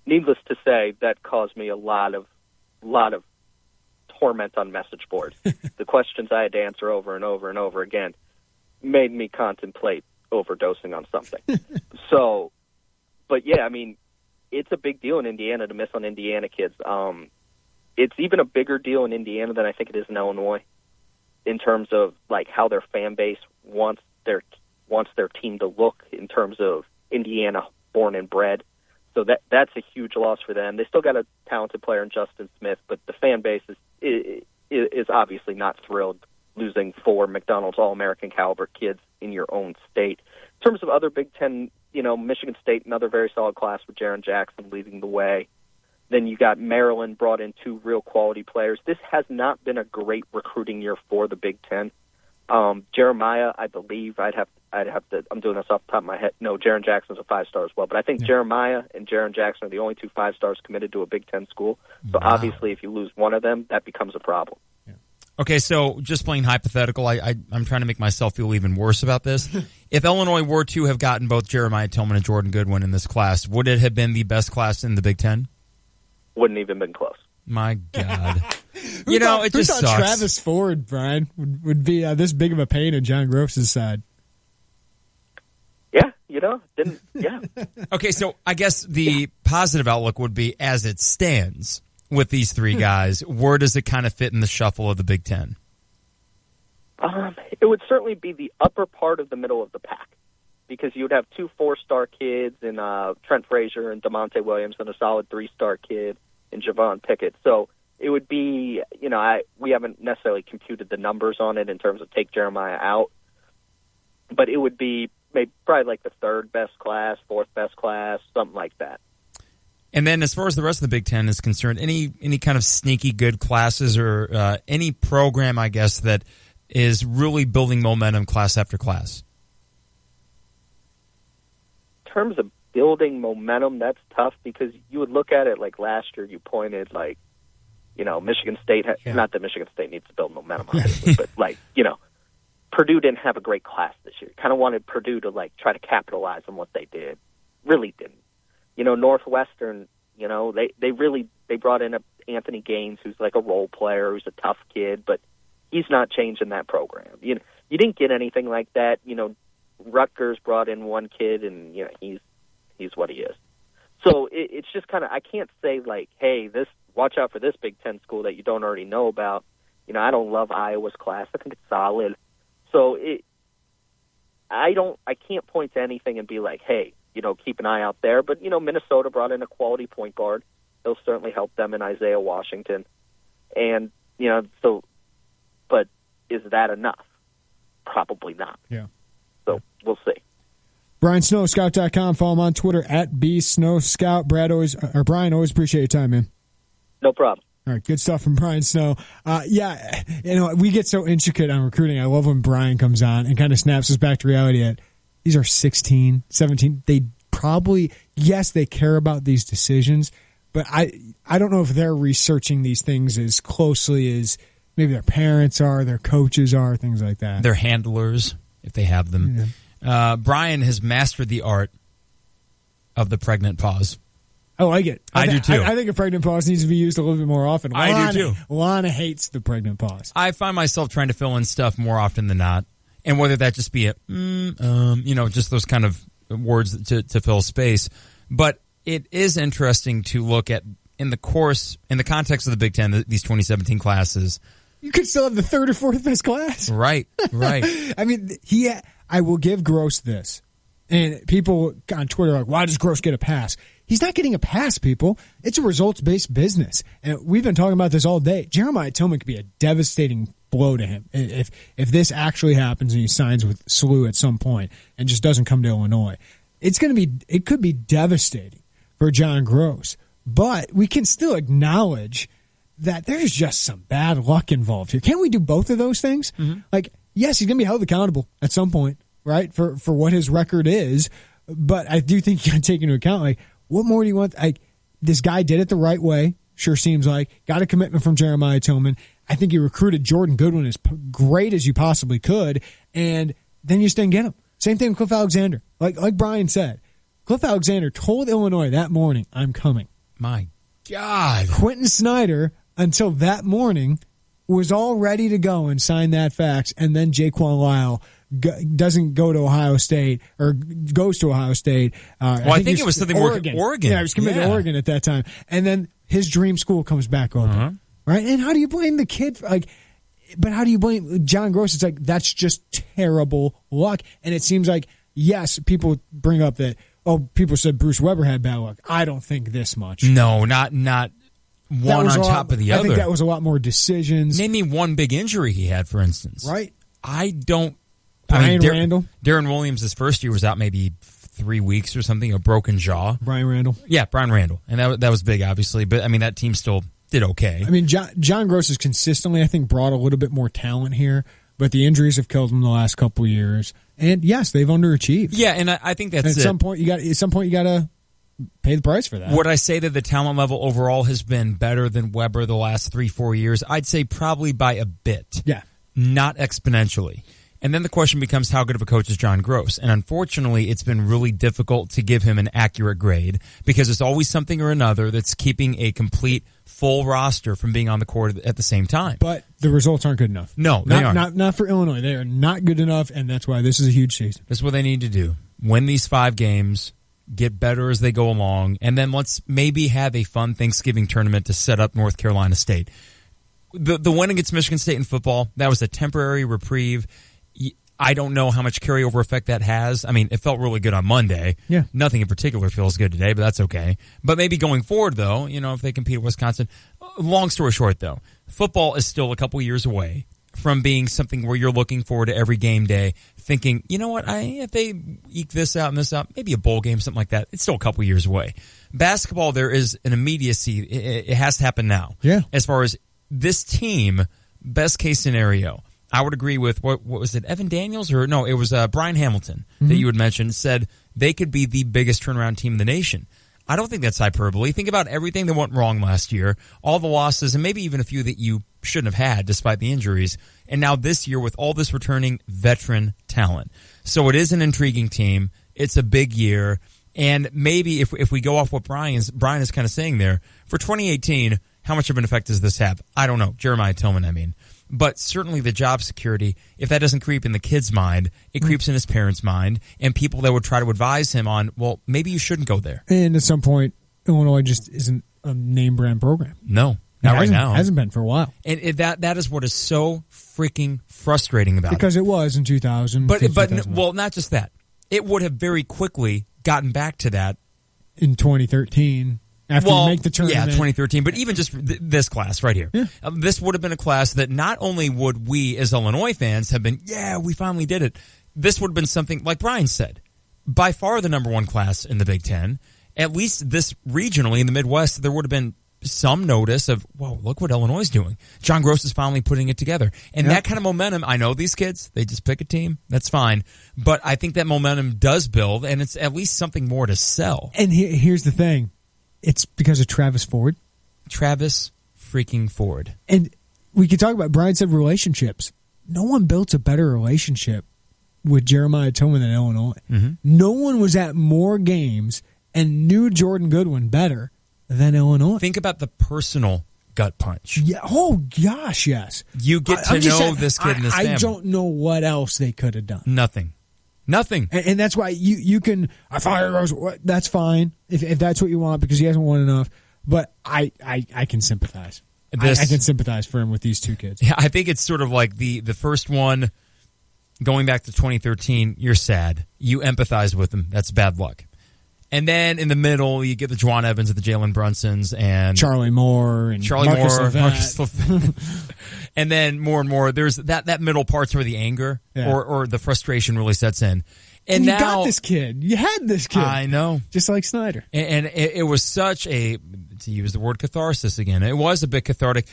Speaker 12: needless to say, that caused me a lot of torment on message boards. The questions I had to answer over and over and over again made me contemplate overdosing on something. So, but yeah, I mean, it's a big deal in Indiana to miss on Indiana kids. It's even a bigger deal in Indiana than I think it is in Illinois, in terms of like how their fan base wants their team to look in terms of Indiana born and bred. So that's a huge loss for them. They still got a talented player in Justin Smith, but the fan base is obviously not thrilled losing 4 McDonald's All-American caliber kids in your own state. In terms of other Big Ten, Michigan State, another very solid class with Jaren Jackson leading the way. Then you got Maryland brought in 2 real quality players. This has not been a great recruiting year for the Big Ten. Jeremiah, I believe, I'd have to. I'm doing this off the top of my head. No, Jaren Jackson's a 5-star as well, but I think Jeremiah and Jaren Jackson are the only 2 5-stars committed to a Big Ten school. So obviously, if you lose one of them, that becomes a problem.
Speaker 11: Okay, so just playing hypothetical, I'm trying to make myself feel even worse about this. If Illinois were to have gotten both Jeremiah Tillman and Jordan Goodwin in this class, would it have been the best class in the Big Ten?
Speaker 12: Wouldn't even been close.
Speaker 11: My God.
Speaker 6: It just
Speaker 11: sucks.
Speaker 6: Travis Ford, Brian, would be this big of a pain in John Gross' side.
Speaker 12: Yeah,
Speaker 11: Okay, so I guess the positive outlook would be, as it stands with these 3 guys, where does it kind of fit in the shuffle of the Big Ten?
Speaker 12: It would certainly be the upper part of the middle of the pack, because you would have 2 4-star kids in Trent Frazier and DeMonte Williams, and a solid 3-star kid in Javon Pickett. So it would be, we haven't necessarily computed the numbers on it in terms of take Jeremiah out, but it would be probably like the 3rd best class, 4th best class, something like that.
Speaker 11: And then as far as the rest of the Big Ten is concerned, any kind of sneaky good classes or any program, I guess, that is really building momentum class after class?
Speaker 12: In terms of building momentum, that's tough, because you would look at it like last year you pointed like, Michigan State, not that Michigan State needs to build momentum, obviously, but like, Purdue didn't have a great class this year. Kind of wanted Purdue to like try to capitalize on what they did. Really didn't. Northwestern, they brought in Anthony Gaines, who's like a role player, who's a tough kid, but he's not changing that program. You didn't get anything like that. Rutgers brought in one kid, and he's what he is. So it's just kind of, I can't say like, hey, watch out for this Big Ten school that you don't already know about. I don't love Iowa's class. I think it's solid. So I can't point to anything and be like, hey, keep an eye out there. But, Minnesota brought in a quality point guard. He'll certainly help them in Isaiah Washington. And, but is that enough? Probably not.
Speaker 6: Yeah.
Speaker 12: So we'll see.
Speaker 6: Brian Snow, Scout.com. Follow him on Twitter @BSnowScout. Brian, always appreciate your time, man.
Speaker 12: No problem.
Speaker 6: All right, good stuff from Brian Snow. We get so intricate on recruiting. I love when Brian comes on and kind of snaps us back to reality. These are 16, 17. They probably, yes, they care about these decisions, but I don't know if they're researching these things as closely as maybe their parents are, their coaches are, things like that.
Speaker 11: Their handlers, if they have them. Yeah. Brian has mastered the art of the pregnant pause.
Speaker 6: I like it.
Speaker 11: I do too.
Speaker 6: I think a pregnant pause needs to be used a little bit more often.
Speaker 11: I do too.
Speaker 6: Lana hates the pregnant pause.
Speaker 11: I find myself trying to fill in stuff more often than not, and whether that just be just those kind of words to fill space. But it is interesting to look at in the context of the Big Ten, these 2017 classes.
Speaker 6: You could still have the third or fourth best class.
Speaker 11: Right.
Speaker 6: I mean, I will give Gross this. And people on Twitter are like, why does Gross get a pass? He's not getting a pass, people. It's a results-based business. And we've been talking about this all day. Jeremiah Tillman could be a devastating blow to him if this actually happens and he signs with SLU at some point and just doesn't come to Illinois. It could be devastating for John Gross. But we can still acknowledge that there's just some bad luck involved here. Can't we do both of those things? Mm-hmm. Like, yes, he's going to be held accountable at some point, right, for what his record is. But I do think you got to take into account, like, what more do you want? Like, this guy did it the right way, sure seems like. Got a commitment from Jeremiah Tillman. I think he recruited Jordan Goodwin as great as you possibly could, and then you just didn't get him. Same thing with Cliff Alexander. Like Brian said, Cliff Alexander told Illinois that morning, I'm coming.
Speaker 11: My God.
Speaker 6: Quentin Snyder, until that morning, was all ready to go and sign that fax, and then Jaquan Lyle doesn't go to Ohio State or goes to Ohio State.
Speaker 11: I think it was something
Speaker 6: Oregon.
Speaker 11: more Oregon.
Speaker 6: Yeah, he was committed to Oregon at that time. And then his dream school comes back open. Right? And how do you blame the kid? But how do you blame John Gross? It's like, that's just terrible luck. And it seems like, yes, people bring up that, people said Bruce Weber had bad luck. I don't think this much.
Speaker 11: No, not one on top of the other.
Speaker 6: I think that was a lot more decisions.
Speaker 11: Name me one big injury he had, for instance.
Speaker 6: Right.
Speaker 11: I don't.
Speaker 6: Randall.
Speaker 11: Darren Williams, his first year was out maybe 3 weeks or something, a broken jaw.
Speaker 6: Brian Randall.
Speaker 11: Yeah, Brian Randall. And that was big, obviously. But, I mean, that team still did okay.
Speaker 6: I mean, John Gross has consistently, I think, brought a little bit more talent here. But the injuries have killed him the last couple of years. And, yes, they've underachieved.
Speaker 11: Yeah, and I think that's
Speaker 6: at some point you got to pay the price for that.
Speaker 11: Would I say that the talent level overall has been better than Weber the last 3-4 years? I'd say probably by a bit.
Speaker 6: Yeah.
Speaker 11: Not exponentially. And then the question becomes, how good of a coach is John Gross? And unfortunately, it's been really difficult to give him an accurate grade because it's always something or another that's keeping a complete full roster from being on the court at the same time.
Speaker 6: But the results aren't good enough.
Speaker 11: No, they aren't.
Speaker 6: Not for Illinois. They are not good enough, and that's why this is a huge season.
Speaker 11: That's what they need to do. Win these 5 games, get better as they go along, and then let's maybe have a fun Thanksgiving tournament to set up North Carolina State. The win against Michigan State in football, that was a temporary reprieve. I don't know how much carryover effect that has. I mean, it felt really good on Monday.
Speaker 6: Yeah.
Speaker 11: Nothing in particular feels good today, but that's okay. But maybe going forward, though, if they compete at Wisconsin. Long story short, though, football is still a couple years away from being something where you're looking forward to every game day, thinking, you know what, if they eke this out and this out, maybe a bowl game, something like that. It's still a couple years away. Basketball, there is an immediacy. It has to happen now.
Speaker 6: Yeah.
Speaker 11: As far as this team, best case scenario, I would agree with, what was it, Evan Daniels? Or no, it was Brian Hamilton that you had mentioned, said they could be the biggest turnaround team in the nation. I don't think that's hyperbole. Think about everything that went wrong last year, all the losses, and maybe even a few that you shouldn't have had despite the injuries. And now this year with all this returning veteran talent. So it is an intriguing team. It's a big year. And maybe if we go off what Brian is kind of saying there, for 2018, how much of an effect does this have? I don't know. Jeremiah Tillman, I mean. But certainly the job security, if that doesn't creep in the kid's mind, it creeps in his parents' mind, and people that would try to advise him on, well, maybe you shouldn't go there.
Speaker 6: And at some point, Illinois just isn't a name brand program.
Speaker 11: No, not right now.
Speaker 6: Hasn't been for a while.
Speaker 11: And that is what is so freaking frustrating about it.
Speaker 6: Because it was in 2000.
Speaker 11: But well, not just that. It would have very quickly gotten back to that.
Speaker 6: In 2013. After you make the tournament.
Speaker 11: Yeah, 2013. But even just this class right here. Yeah. This would have been a class that not only would we as Illinois fans have been, yeah, we finally did it. This would have been something, like Brian said, by far the number one class in the Big Ten. At least this regionally in the Midwest, there would have been some notice of, whoa, look what Illinois is doing. John Gross is finally putting it together. And that kind of momentum, I know these kids, they just pick a team. That's fine. But I think that momentum does build, and it's at least something more to sell.
Speaker 6: And here's the thing. It's because of Travis Ford.
Speaker 11: Travis freaking Ford.
Speaker 6: And we could talk about, Brian said, relationships. No one built a better relationship with Jeremiah Tillman than Illinois. Mm-hmm. No one was at more games and knew Jordan Goodwin better than Illinois.
Speaker 11: Think about the personal gut punch.
Speaker 6: Yeah. Oh, gosh, yes.
Speaker 11: You get to know this kid and his family.
Speaker 6: I don't know what else they could have done.
Speaker 11: Nothing. Nothing.
Speaker 6: And that's why you can fire Rose. That's fine if that's what you want because he hasn't won enough. But I can sympathize. I can sympathize for him with these two kids.
Speaker 11: Yeah, I think it's sort of like the first one going back to 2013. You're sad. You empathize with him. That's bad luck. And then in the middle, you get the Juwan Evans and the Jalen Brunsons and
Speaker 6: Charlie Moore and Marcus Levant.
Speaker 11: And then more and more, there's that middle part's where the anger or the frustration really sets in.
Speaker 6: And now, you got this kid. You had this kid.
Speaker 11: I know.
Speaker 6: Just like Snyder.
Speaker 11: And it was such a, to use the word catharsis again, it was a bit cathartic.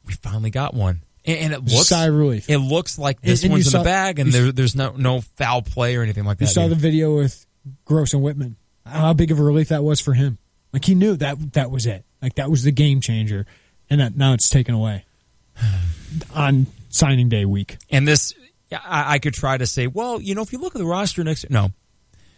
Speaker 11: We finally got one. And it looks,
Speaker 6: sigh of relief.
Speaker 11: It looks like this one's in the bag and there's no foul play or anything like that.
Speaker 6: You saw the video with Gross and Whitman. How big of a relief that was for him. Like, he knew that was it. Like, that was the game changer. And now it's taken away on signing day week.
Speaker 11: And this, I could try to say, well, if you look at the roster next year, no.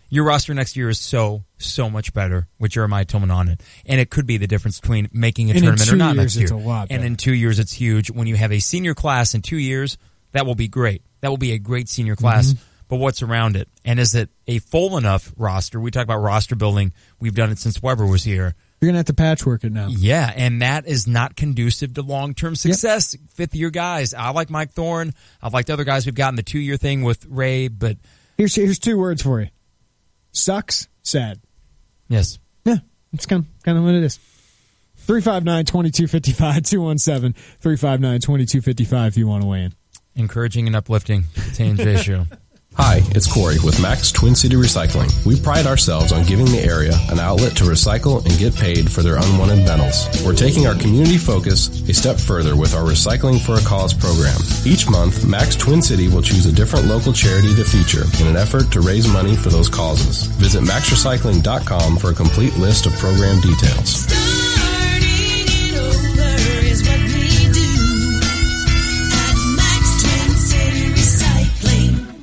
Speaker 11: Your roster next year is so much better with Jeremiah Tillman on it. And it could be the difference between making a tournament or not next year.
Speaker 6: It's a lot better.
Speaker 11: And in 2 years, it's huge. When you have a senior class in 2 years, that will be great. That will be a great senior class. Mm-hmm. But what's around it? And is it a full enough roster? We talk about roster building. We've done it since Weber was here.
Speaker 6: You're going to have to patchwork it now.
Speaker 11: Yeah, and that is not conducive to long-term success. Yep. Fifth-year guys. I like Mike Thorne. I've liked other guys we've gotten the 2-year thing with Ray, but...
Speaker 6: Here's 2 words for you. Sucks, sad.
Speaker 11: Yes.
Speaker 6: Yeah, it's kind of what it is. 359-2255, 217-359-2255 if you want to weigh in.
Speaker 11: Encouraging and uplifting. Tay and J Show.
Speaker 2: Hi, it's Corey with Max Twin City Recycling. We pride ourselves on giving the area an outlet to recycle and get paid for their unwanted metals. We're taking our community focus a step further with our Recycling for a Cause program. Each month, Max Twin City will choose a different local charity to feature in an effort to raise money for those causes. Visit maxrecycling.com for a complete list of program details.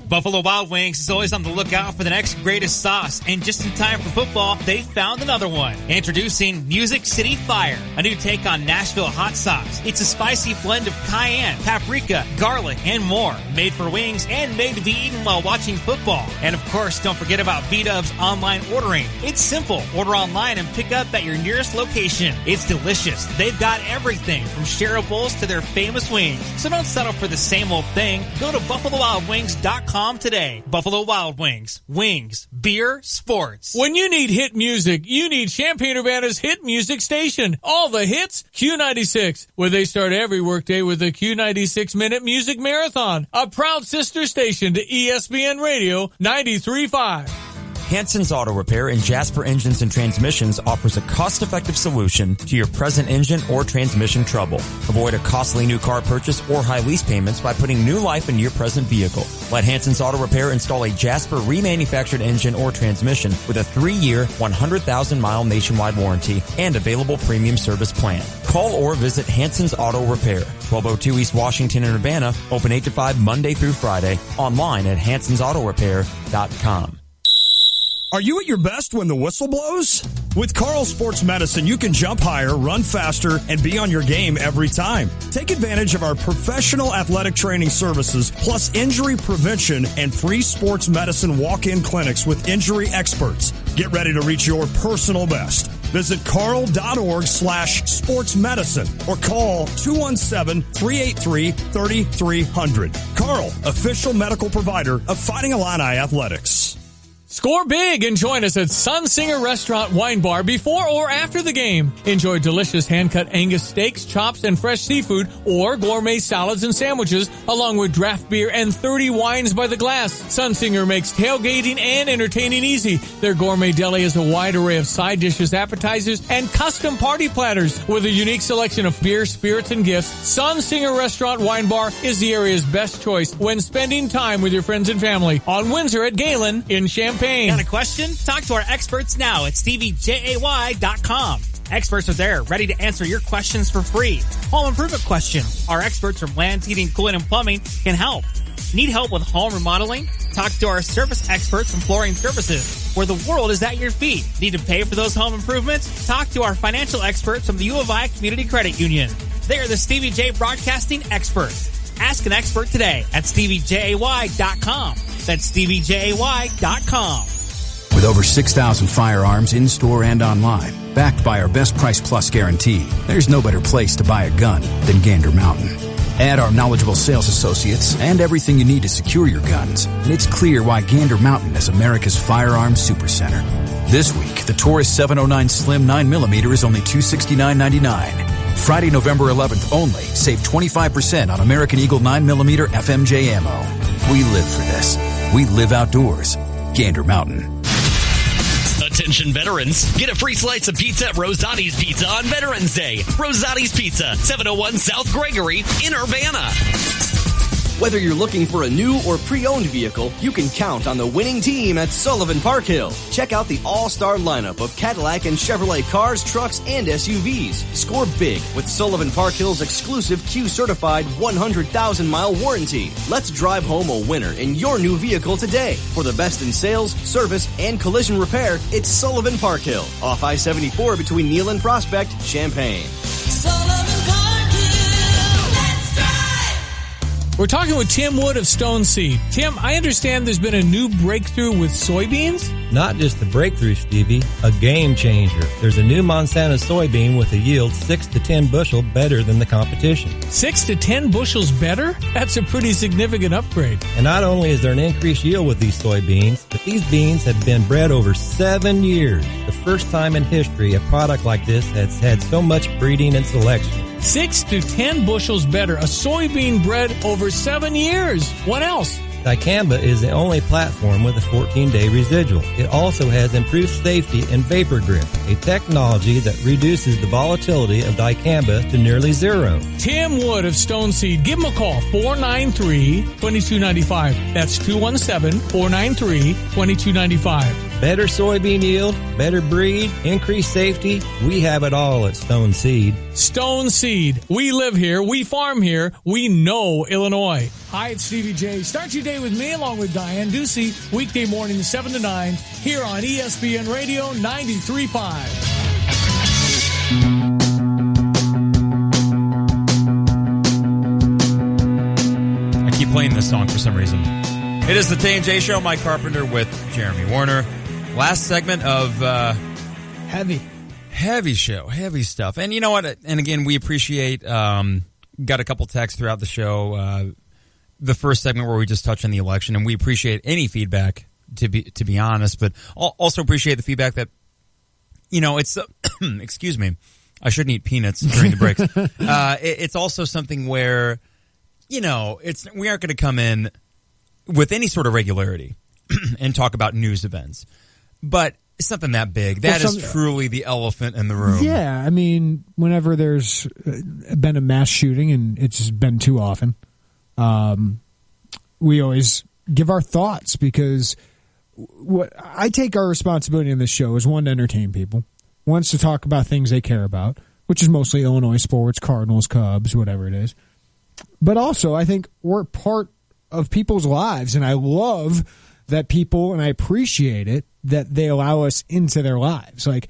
Speaker 13: Buffalo Wild Wings is always on the lookout for the next greatest sauce, and just in time for football, they found another one. Introducing Music City Fire, a new take on Nashville hot sauce. It's a spicy blend of cayenne, paprika, garlic, and more, made for wings and made to be eaten while watching football. And of course, don't forget about B-Dub's online ordering. It's simple. Order online and pick up at your nearest location. It's delicious. They've got everything from shareables to their famous wings. So don't settle for the same old thing. Go to BuffaloWildWings.com today. Buffalo Wild Wings. Wings. Beer. Sports.
Speaker 5: When you need hit music, you need Champaign-Urbana's hit music station. All the hits, Q96, where they start every workday with a Q96 Minute Music Marathon. A proud sister station to ESPN Radio 93.5.
Speaker 14: Hanson's Auto Repair in Jasper Engines and Transmissions offers a cost-effective solution to your present engine or transmission trouble. Avoid a costly new car purchase or high lease payments by putting new life into your present vehicle. Let Hanson's Auto Repair install a Jasper remanufactured engine or transmission with a 3-year, 100,000-mile nationwide warranty and available premium service plan. Call or visit Hanson's Auto Repair, 1202 East Washington in Urbana, open 8 to 5 Monday through Friday, online at hansonsautorepair.com.
Speaker 15: Are you at your best when the whistle blows? With Carl Sports Medicine, you can jump higher, run faster, and be on your game every time. Take advantage of our professional athletic training services, plus injury prevention and free sports medicine walk-in clinics with injury experts. Get ready to reach your personal best. Visit carl.org/sportsmedicine or call 217-383-3300. Carl, official medical provider of Fighting Illini Athletics.
Speaker 5: Score big and join us at Sunsinger Restaurant Wine Bar before or after the game. Enjoy delicious hand-cut Angus steaks, chops, and fresh seafood, or gourmet salads and sandwiches, along with draft beer and 30 wines by the glass. Sunsinger makes tailgating and entertaining easy. Their gourmet deli has a wide array of side dishes, appetizers, and custom party platters with a unique selection of beer, spirits, and gifts. Sunsinger Restaurant Wine Bar is the area's best choice when spending time with your friends and family on Windsor at Galen in Champaign.
Speaker 13: Got a question? Talk to our experts now at StevieJay.com. Experts are there, ready to answer your questions for free. Home improvement question. Our experts from Land, Heating, Cooling, and Plumbing can help. Need help with home remodeling? Talk to our service experts from Flooring Services, where the world is at your feet. Need to pay for those home improvements? Talk to our financial experts from the U of I Community Credit Union. They are the Stevie J Broadcasting experts. Ask an expert today at StevieJay.com. That's StevieJay.com.
Speaker 16: With over 6,000 firearms in-store and online, backed by our Best Price Plus guarantee, there's no better place to buy a gun than Gander Mountain. Add our knowledgeable sales associates and everything you need to secure your guns, and it's clear why Gander Mountain is America's firearms supercenter. This week, the Taurus 709 Slim 9mm is only $269.99. Friday, November 11th only, save 25% on American Eagle 9mm FMJ ammo. We live for this. We live outdoors. Gander Mountain.
Speaker 17: Attention veterans, get a free slice of pizza at Rosati's Pizza on Veterans Day. Rosati's Pizza, 701 South Gregory in Urbana.
Speaker 18: Whether you're looking for a new or pre-owned vehicle, you can count on the winning team at Sullivan Park Hill. Check out the all-star lineup of Cadillac and Chevrolet cars, trucks, and SUVs. Score big with Sullivan Park Hill's exclusive Q-certified 100,000-mile warranty. Let's drive home a winner in your new vehicle today. For the best in sales, service, and collision repair, it's Sullivan Park Hill, off I-74 between Neal and Prospect, Champaign.
Speaker 5: We're talking with Tim Wood of Stone Seed. Tim, I understand there's been a new breakthrough with soybeans?
Speaker 19: Not just a breakthrough, Stevie, a game changer. There's a new Monsanto soybean with a yield 6 to 10 bushel better than the competition.
Speaker 5: 6 to 10 bushels better? That's a pretty significant upgrade.
Speaker 19: And not only is there an increased yield with these soybeans, but these beans have been bred over 7 years. The first time in history a product like this has had so much breeding and selection.
Speaker 5: 6 to 10 bushels better. A soybean bred over 7 years. What else?
Speaker 19: Dicamba is the only platform with a 14-day residual. It also has improved safety and vapor grip, a technology that reduces the volatility of dicamba to nearly zero.
Speaker 5: Tim Wood of Stone Seed. Give him a call, 493-2295. That's 217-493-2295.
Speaker 19: Better soybean yield, better breed, increased safety. We have it all at Stone Seed.
Speaker 5: Stone Seed. We live here. We farm here. We know Illinois. Hi, it's Stevie J. Start your day with me along with Diane Ducey. Weekday mornings 7 to 9 here on ESPN Radio 93.5.
Speaker 11: I keep playing this song for some reason. It is the Tay and J Show. Mike Carpenter with Jeremy Warner. Last segment of
Speaker 6: heavy
Speaker 11: show, heavy stuff. And you know what? And again, we appreciate. Got a couple texts throughout the show. The first segment where we just touched on the election, and we appreciate any feedback. To be honest, but also appreciate the feedback that it's. Excuse me, I shouldn't eat peanuts during the breaks. It's also something where we aren't going to come in with any sort of regularity and talk about news events. But it's something that big. That is truly the elephant in the room.
Speaker 6: Yeah, I mean, whenever there's been a mass shooting, and it's been too often, we always give our thoughts, because what I take our responsibility in this show is, one, to entertain people, one's to talk about things they care about, which is mostly Illinois sports, Cardinals, Cubs, whatever it is. But also, I think we're part of people's lives, and I love that people, and I appreciate it, that they allow us into their lives. Like,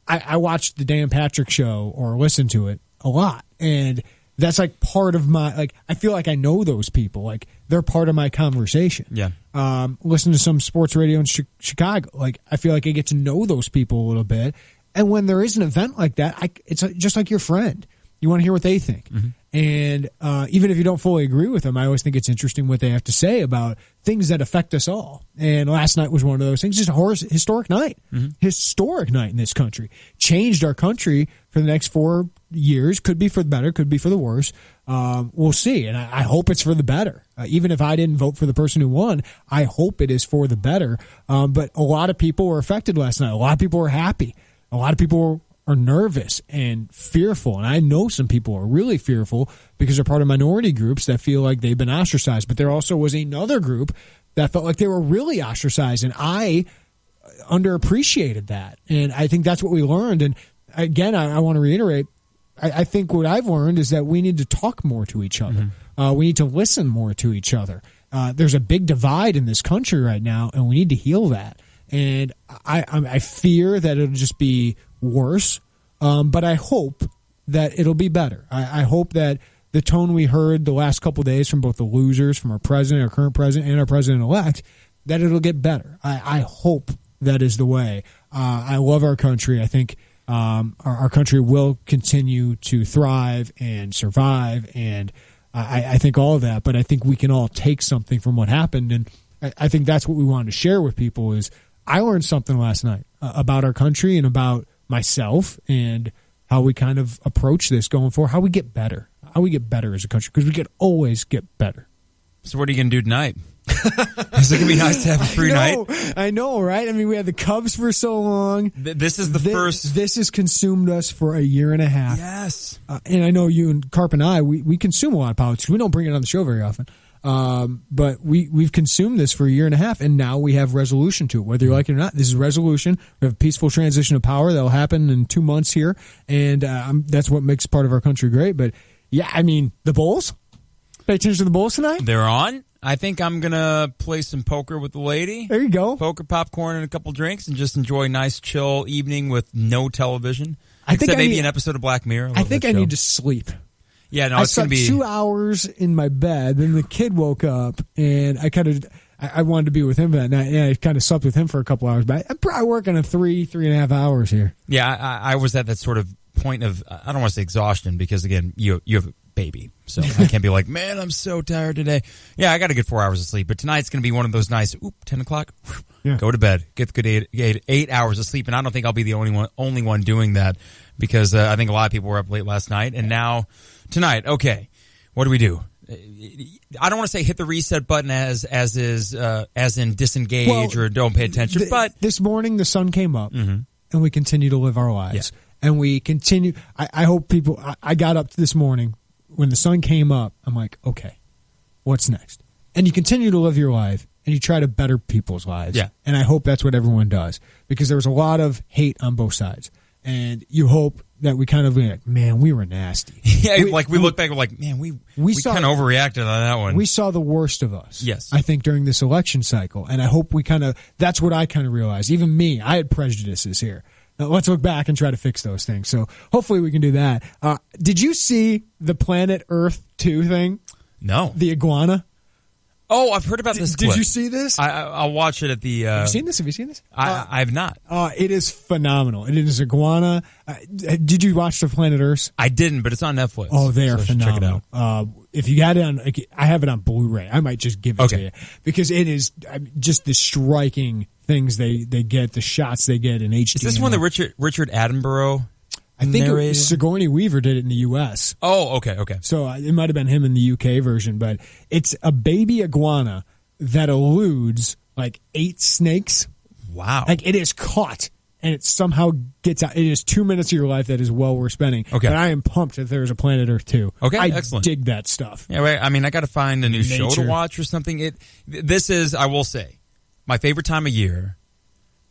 Speaker 6: I watch the Dan Patrick Show or listen to it a lot, and that's like part of my, like, I feel like I know those people. Like, they're part of my conversation.
Speaker 11: Yeah.
Speaker 6: Listen to some sports radio in Chicago. Like, I feel like I get to know those people a little bit. And when there is an event like that, it's just like your friend. You want to hear what they think. Mm-hmm. And even if you don't fully agree with them, I always think it's interesting what they have to say about things that affect us all. And last night was one of those things. Just a historic night. Mm-hmm. Historic night in this country. Changed our country for the next 4 years. Could be for the better, could be for the worse. We'll see. And I hope it's for the better. Even if I didn't vote for the person who won, I hope it is for the better. But a lot of people were affected last night. A lot of people were happy. A lot of people are nervous and fearful. And I know some people are really fearful because they're part of minority groups that feel like they've been ostracized. But there also was another group that felt like they were really ostracized. And I underappreciated that. And I think that's what we learned. And again, I want to reiterate, I think what I've learned is that we need to talk more to each other. Mm-hmm. We need to listen more to each other. There's a big divide in this country right now, and we need to heal that. And I fear that it'll just be worse, but I hope that it'll be better. I hope that the tone we heard the last couple of days from both the losers, from our president, our current president, and our president-elect, that it'll get better. I hope that is the way. I love our country. I think our country will continue to thrive and survive, and I think all of that. But I think we can all take something from what happened, and I think that's what we wanted to share with people. Is I learned something last night about our country and about myself and how we kind of approach this going forward, how we get better as a country, because we can always get better.
Speaker 11: So what are you going to do tonight? Is it going to be nice to have a free night?
Speaker 6: I know, right? I mean, we had the Cubs for so long.
Speaker 11: This is the first.
Speaker 6: This has consumed us for a year and a half.
Speaker 11: Yes.
Speaker 6: And I know you and Carp and I, we consume a lot of politics. We don't bring it on the show very often. But we've consumed this for a year and a half, and now we have resolution to it, whether you like it or not. This is resolution. We have a peaceful transition of power that will happen in 2 months here, and that's what makes part of our country great. But, yeah, I mean, the Bulls? Pay attention to the Bulls tonight?
Speaker 11: They're on. I think I'm going to play some poker with the lady.
Speaker 6: There you go.
Speaker 11: Poker, popcorn, and a couple drinks, and just enjoy a nice, chill evening with no television.
Speaker 6: I think
Speaker 11: maybe an episode of Black Mirror.
Speaker 6: I think I need to sleep.
Speaker 11: Yeah, no,
Speaker 6: it's going to be 2 hours in my bed. Then the kid woke up, and I wanted to be with him that night. Yeah, I kind of slept with him for a couple hours, but I'm probably working 3.5 hours here.
Speaker 11: Yeah, I was at that sort of point of, I don't want to say exhaustion, because again, you have a baby, so I can't be like, man, I'm so tired today. Yeah, I got a good 4 hours of sleep, but tonight's going to be one of those nice 10 o'clock, go to bed, get the good 8 hours of sleep, and I don't think I'll be the only one doing that, because I think a lot of people were up late last night, and now tonight, okay, what do we do? I don't want to say hit the reset button as in disengage or don't pay attention, but
Speaker 6: this morning the sun came up, and we continue to live our lives, and we continue. I hope people. I got up this morning when the sun came up. I'm like, okay, what's next? And you continue to live your life, and you try to better people's lives.
Speaker 11: Yeah.
Speaker 6: And I hope that's what everyone does, because there was a lot of hate on both sides, and you hope that we kind of like, man, we were nasty.
Speaker 11: Yeah, we look back and like, man, we kind of overreacted on that one.
Speaker 6: We saw the worst of us.
Speaker 11: Yes.
Speaker 6: I think during this election cycle, and I hope that's what I kind of realized. Even me, I had prejudices here. Now, let's look back and try to fix those things. So hopefully we can do that. Did you see the Planet Earth 2 thing?
Speaker 11: No.
Speaker 6: The iguana?
Speaker 11: Oh, I've heard about this clip.
Speaker 6: Did you see this?
Speaker 11: I'll watch it at the...
Speaker 6: Have you seen this?
Speaker 11: I have not.
Speaker 6: It is phenomenal. It is iguana. Did you watch the Planet Earth?
Speaker 11: I didn't, but it's on Netflix.
Speaker 6: Oh, they are phenomenal.
Speaker 11: Check it out.
Speaker 6: If you got it on... I have it on Blu-ray. I might just give it to you. Because it is just the striking things they get, the shots they get in HD.
Speaker 11: Is this one that Richard Attenborough...
Speaker 6: I think Sigourney Weaver did it in the U.S.
Speaker 11: Oh, okay.
Speaker 6: So it might have been him in the U.K. version, but it's a baby iguana that eludes like 8 snakes.
Speaker 11: Wow.
Speaker 6: Like it is caught, and it somehow gets out. It is 2 minutes of your life that is well worth spending.
Speaker 11: Okay.
Speaker 6: But I am pumped that there's a Planet Earth 2.
Speaker 11: Okay,
Speaker 6: I
Speaker 11: excellent.
Speaker 6: dig that stuff.
Speaker 11: Yeah, right. I mean, I got to find a new show to watch or something. This is, I will say, my favorite time of year.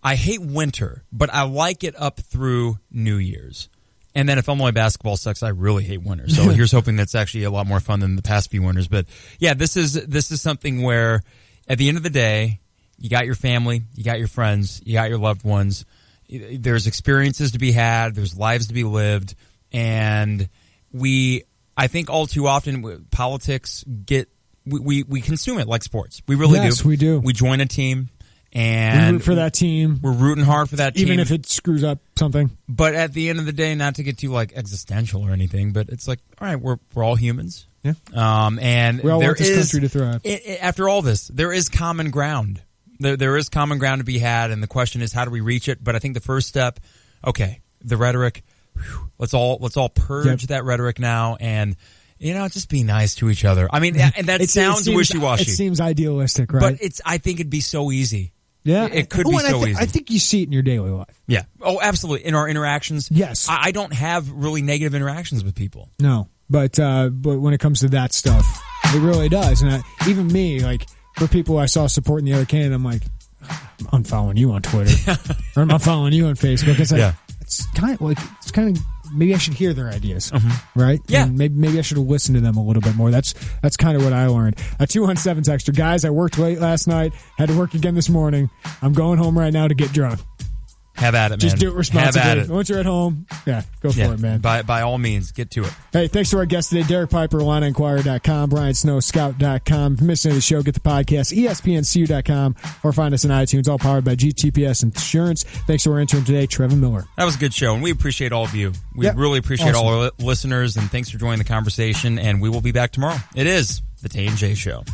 Speaker 11: I hate winter, but I like it up through New Year's. And then if Illinois basketball sucks, I really hate winter. So here's hoping that's actually a lot more fun than the past few winters. But yeah, this is something where at the end of the day, you got your family, you got your friends, you got your loved ones. There's experiences to be had, there's lives to be lived, and I think all too often politics we consume it like sports. We really do.
Speaker 6: Yes, we do.
Speaker 11: We join a team. And
Speaker 6: we root for that team.
Speaker 11: We're rooting hard for that team.
Speaker 6: Even if it screws up something.
Speaker 11: But at the end of the day, not to get too like existential or anything, but it's like, all right, we're all humans.
Speaker 6: Yeah.
Speaker 11: And
Speaker 6: we all want this country to thrive.
Speaker 11: After all this, there is common ground. There is common ground to be had, and the question is, how do we reach it? But I think the first step, okay, the rhetoric, let's all purge that rhetoric now, and just be nice to each other. I mean, and that sounds wishy-washy.
Speaker 6: It seems idealistic, right?
Speaker 11: But I think it'd be so easy.
Speaker 6: Yeah,
Speaker 11: it could be so easy.
Speaker 6: I think you see it in your daily life.
Speaker 11: Yeah. Oh, absolutely. In our interactions.
Speaker 6: Yes.
Speaker 11: I don't have really negative interactions with people.
Speaker 6: No, but when it comes to that stuff, it really does. And even me, like for people I saw supporting the other candidate, I'm like, I'm unfollowing you on Twitter or I'm unfollowing you on Facebook. It's like, it's kind of maybe I should hear their ideas, right?
Speaker 11: Yeah.
Speaker 6: And maybe I should have listened to them a little bit more. That's kind of what I learned. A 217 texter. Guys, I worked late last night. Had to work again this morning. I'm going home right now to get drunk.
Speaker 11: Have at it, man.
Speaker 6: Just do it responsibly.
Speaker 11: Have at it.
Speaker 6: Once you're at home, go for it, man.
Speaker 11: By all means, get to it.
Speaker 6: Hey, thanks to our guest today, Derek Piper, IlliniInquirer.com, Brian Snow, Scout.com. If you're missing the show, get the podcast, ESPNCU.com, or find us on iTunes, all powered by GTPS Insurance. Thanks to our intern today, Trevor Miller.
Speaker 11: That was a good show, and we appreciate all of you. We really appreciate all our listeners, and thanks for joining the conversation, and we will be back tomorrow. It is the Tay and J Show.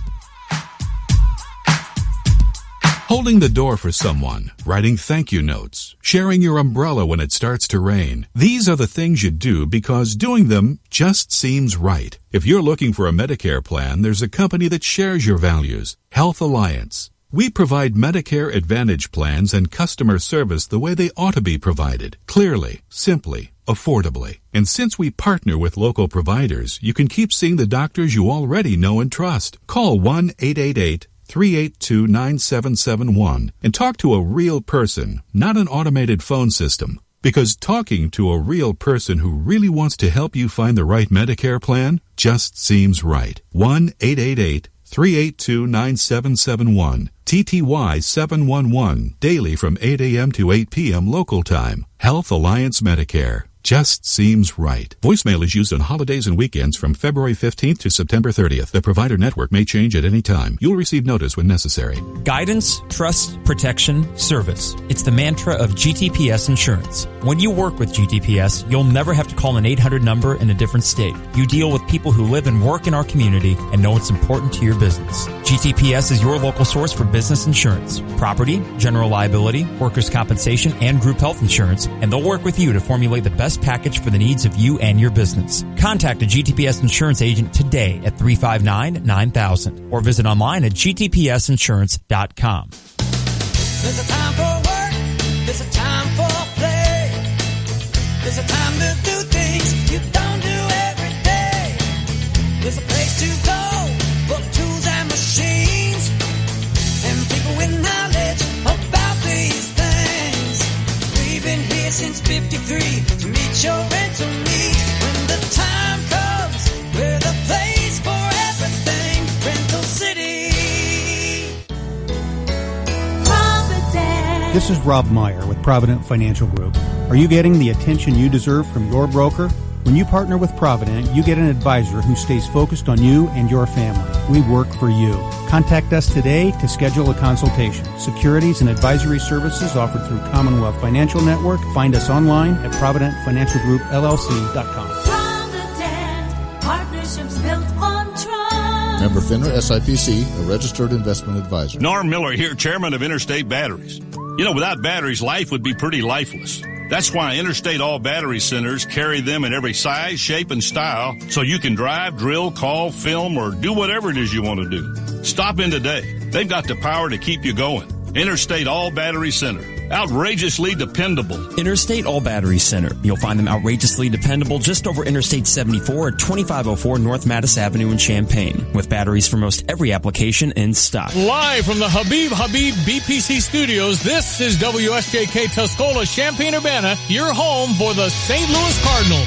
Speaker 20: Holding the door for someone, writing thank you notes, sharing your umbrella when it starts to rain. These are the things you do because doing them just seems right. If you're looking for a Medicare plan, there's a company that shares your values, Health Alliance. We provide Medicare Advantage plans and customer service the way they ought to be provided, clearly, simply, affordably. And since we partner with local providers, you can keep seeing the doctors you already know and trust. Call 1-888-382-9771 and talk to a real person, not an automated phone system. Because talking to a real person who really wants to help you find the right Medicare plan just seems right. 1-888-382-9771. TTY 711, daily from 8 a.m. to 8 p.m. local time. Health Alliance Medicare. Just seems right. Voicemail is used on holidays and weekends from February 15th to September 30th. The provider network may change at any time. You'll receive notice when necessary.
Speaker 14: Guidance, trust, protection, service. It's the mantra of GTPS Insurance. When you work with GTPS, you'll never have to call an 800 number in a different state. You deal with people who live and work in our community and know it's important to your business. GTPS is your local source for business insurance, property, general liability, workers' compensation, and group health insurance, and they'll work with you to formulate the best package for the needs of you and your business. Contact a GTPS insurance agent today at 359-9000 or visit online at gtpsinsurance.com.
Speaker 21: There's a time for work, there's a time for play, there's a time to do things you don't do every day. There's a place to go for tools and machines and people with knowledge about these things. We've been here since 53 to meet your rental needs. When the time comes, we're the place for everything. Rental City.
Speaker 22: Provident. This is Rob Meyer with Provident Financial Group. Are you getting the attention you deserve from your broker? When you partner with Provident, you get an advisor who stays focused on you and your family. We work for you. Contact us today to schedule a consultation. Securities and advisory services offered through Commonwealth Financial Network. Find us online at ProvidentFinancialGroupLLC.com.
Speaker 21: Provident, partnerships built on trust.
Speaker 23: Member FINRA SIPC, a registered investment advisor.
Speaker 24: Norm Miller here, chairman of Interstate Batteries. You know, without batteries, life would be pretty lifeless. That's why Interstate All Battery Centers carry them in every size, shape, and style so you can drive, drill, call, film, or do whatever it is you want to do. Stop in today. They've got the power to keep you going. Interstate All Battery Center. Outrageously dependable.
Speaker 14: Interstate All Battery Center. You'll find them outrageously dependable just over Interstate 74 at 2504 North Mattis Avenue in Champaign, with batteries for most every application in stock.
Speaker 5: Live from the Habib BPC studios, this is WSJK Tuscola, Champaign-Urbana, your home for the St. Louis Cardinals.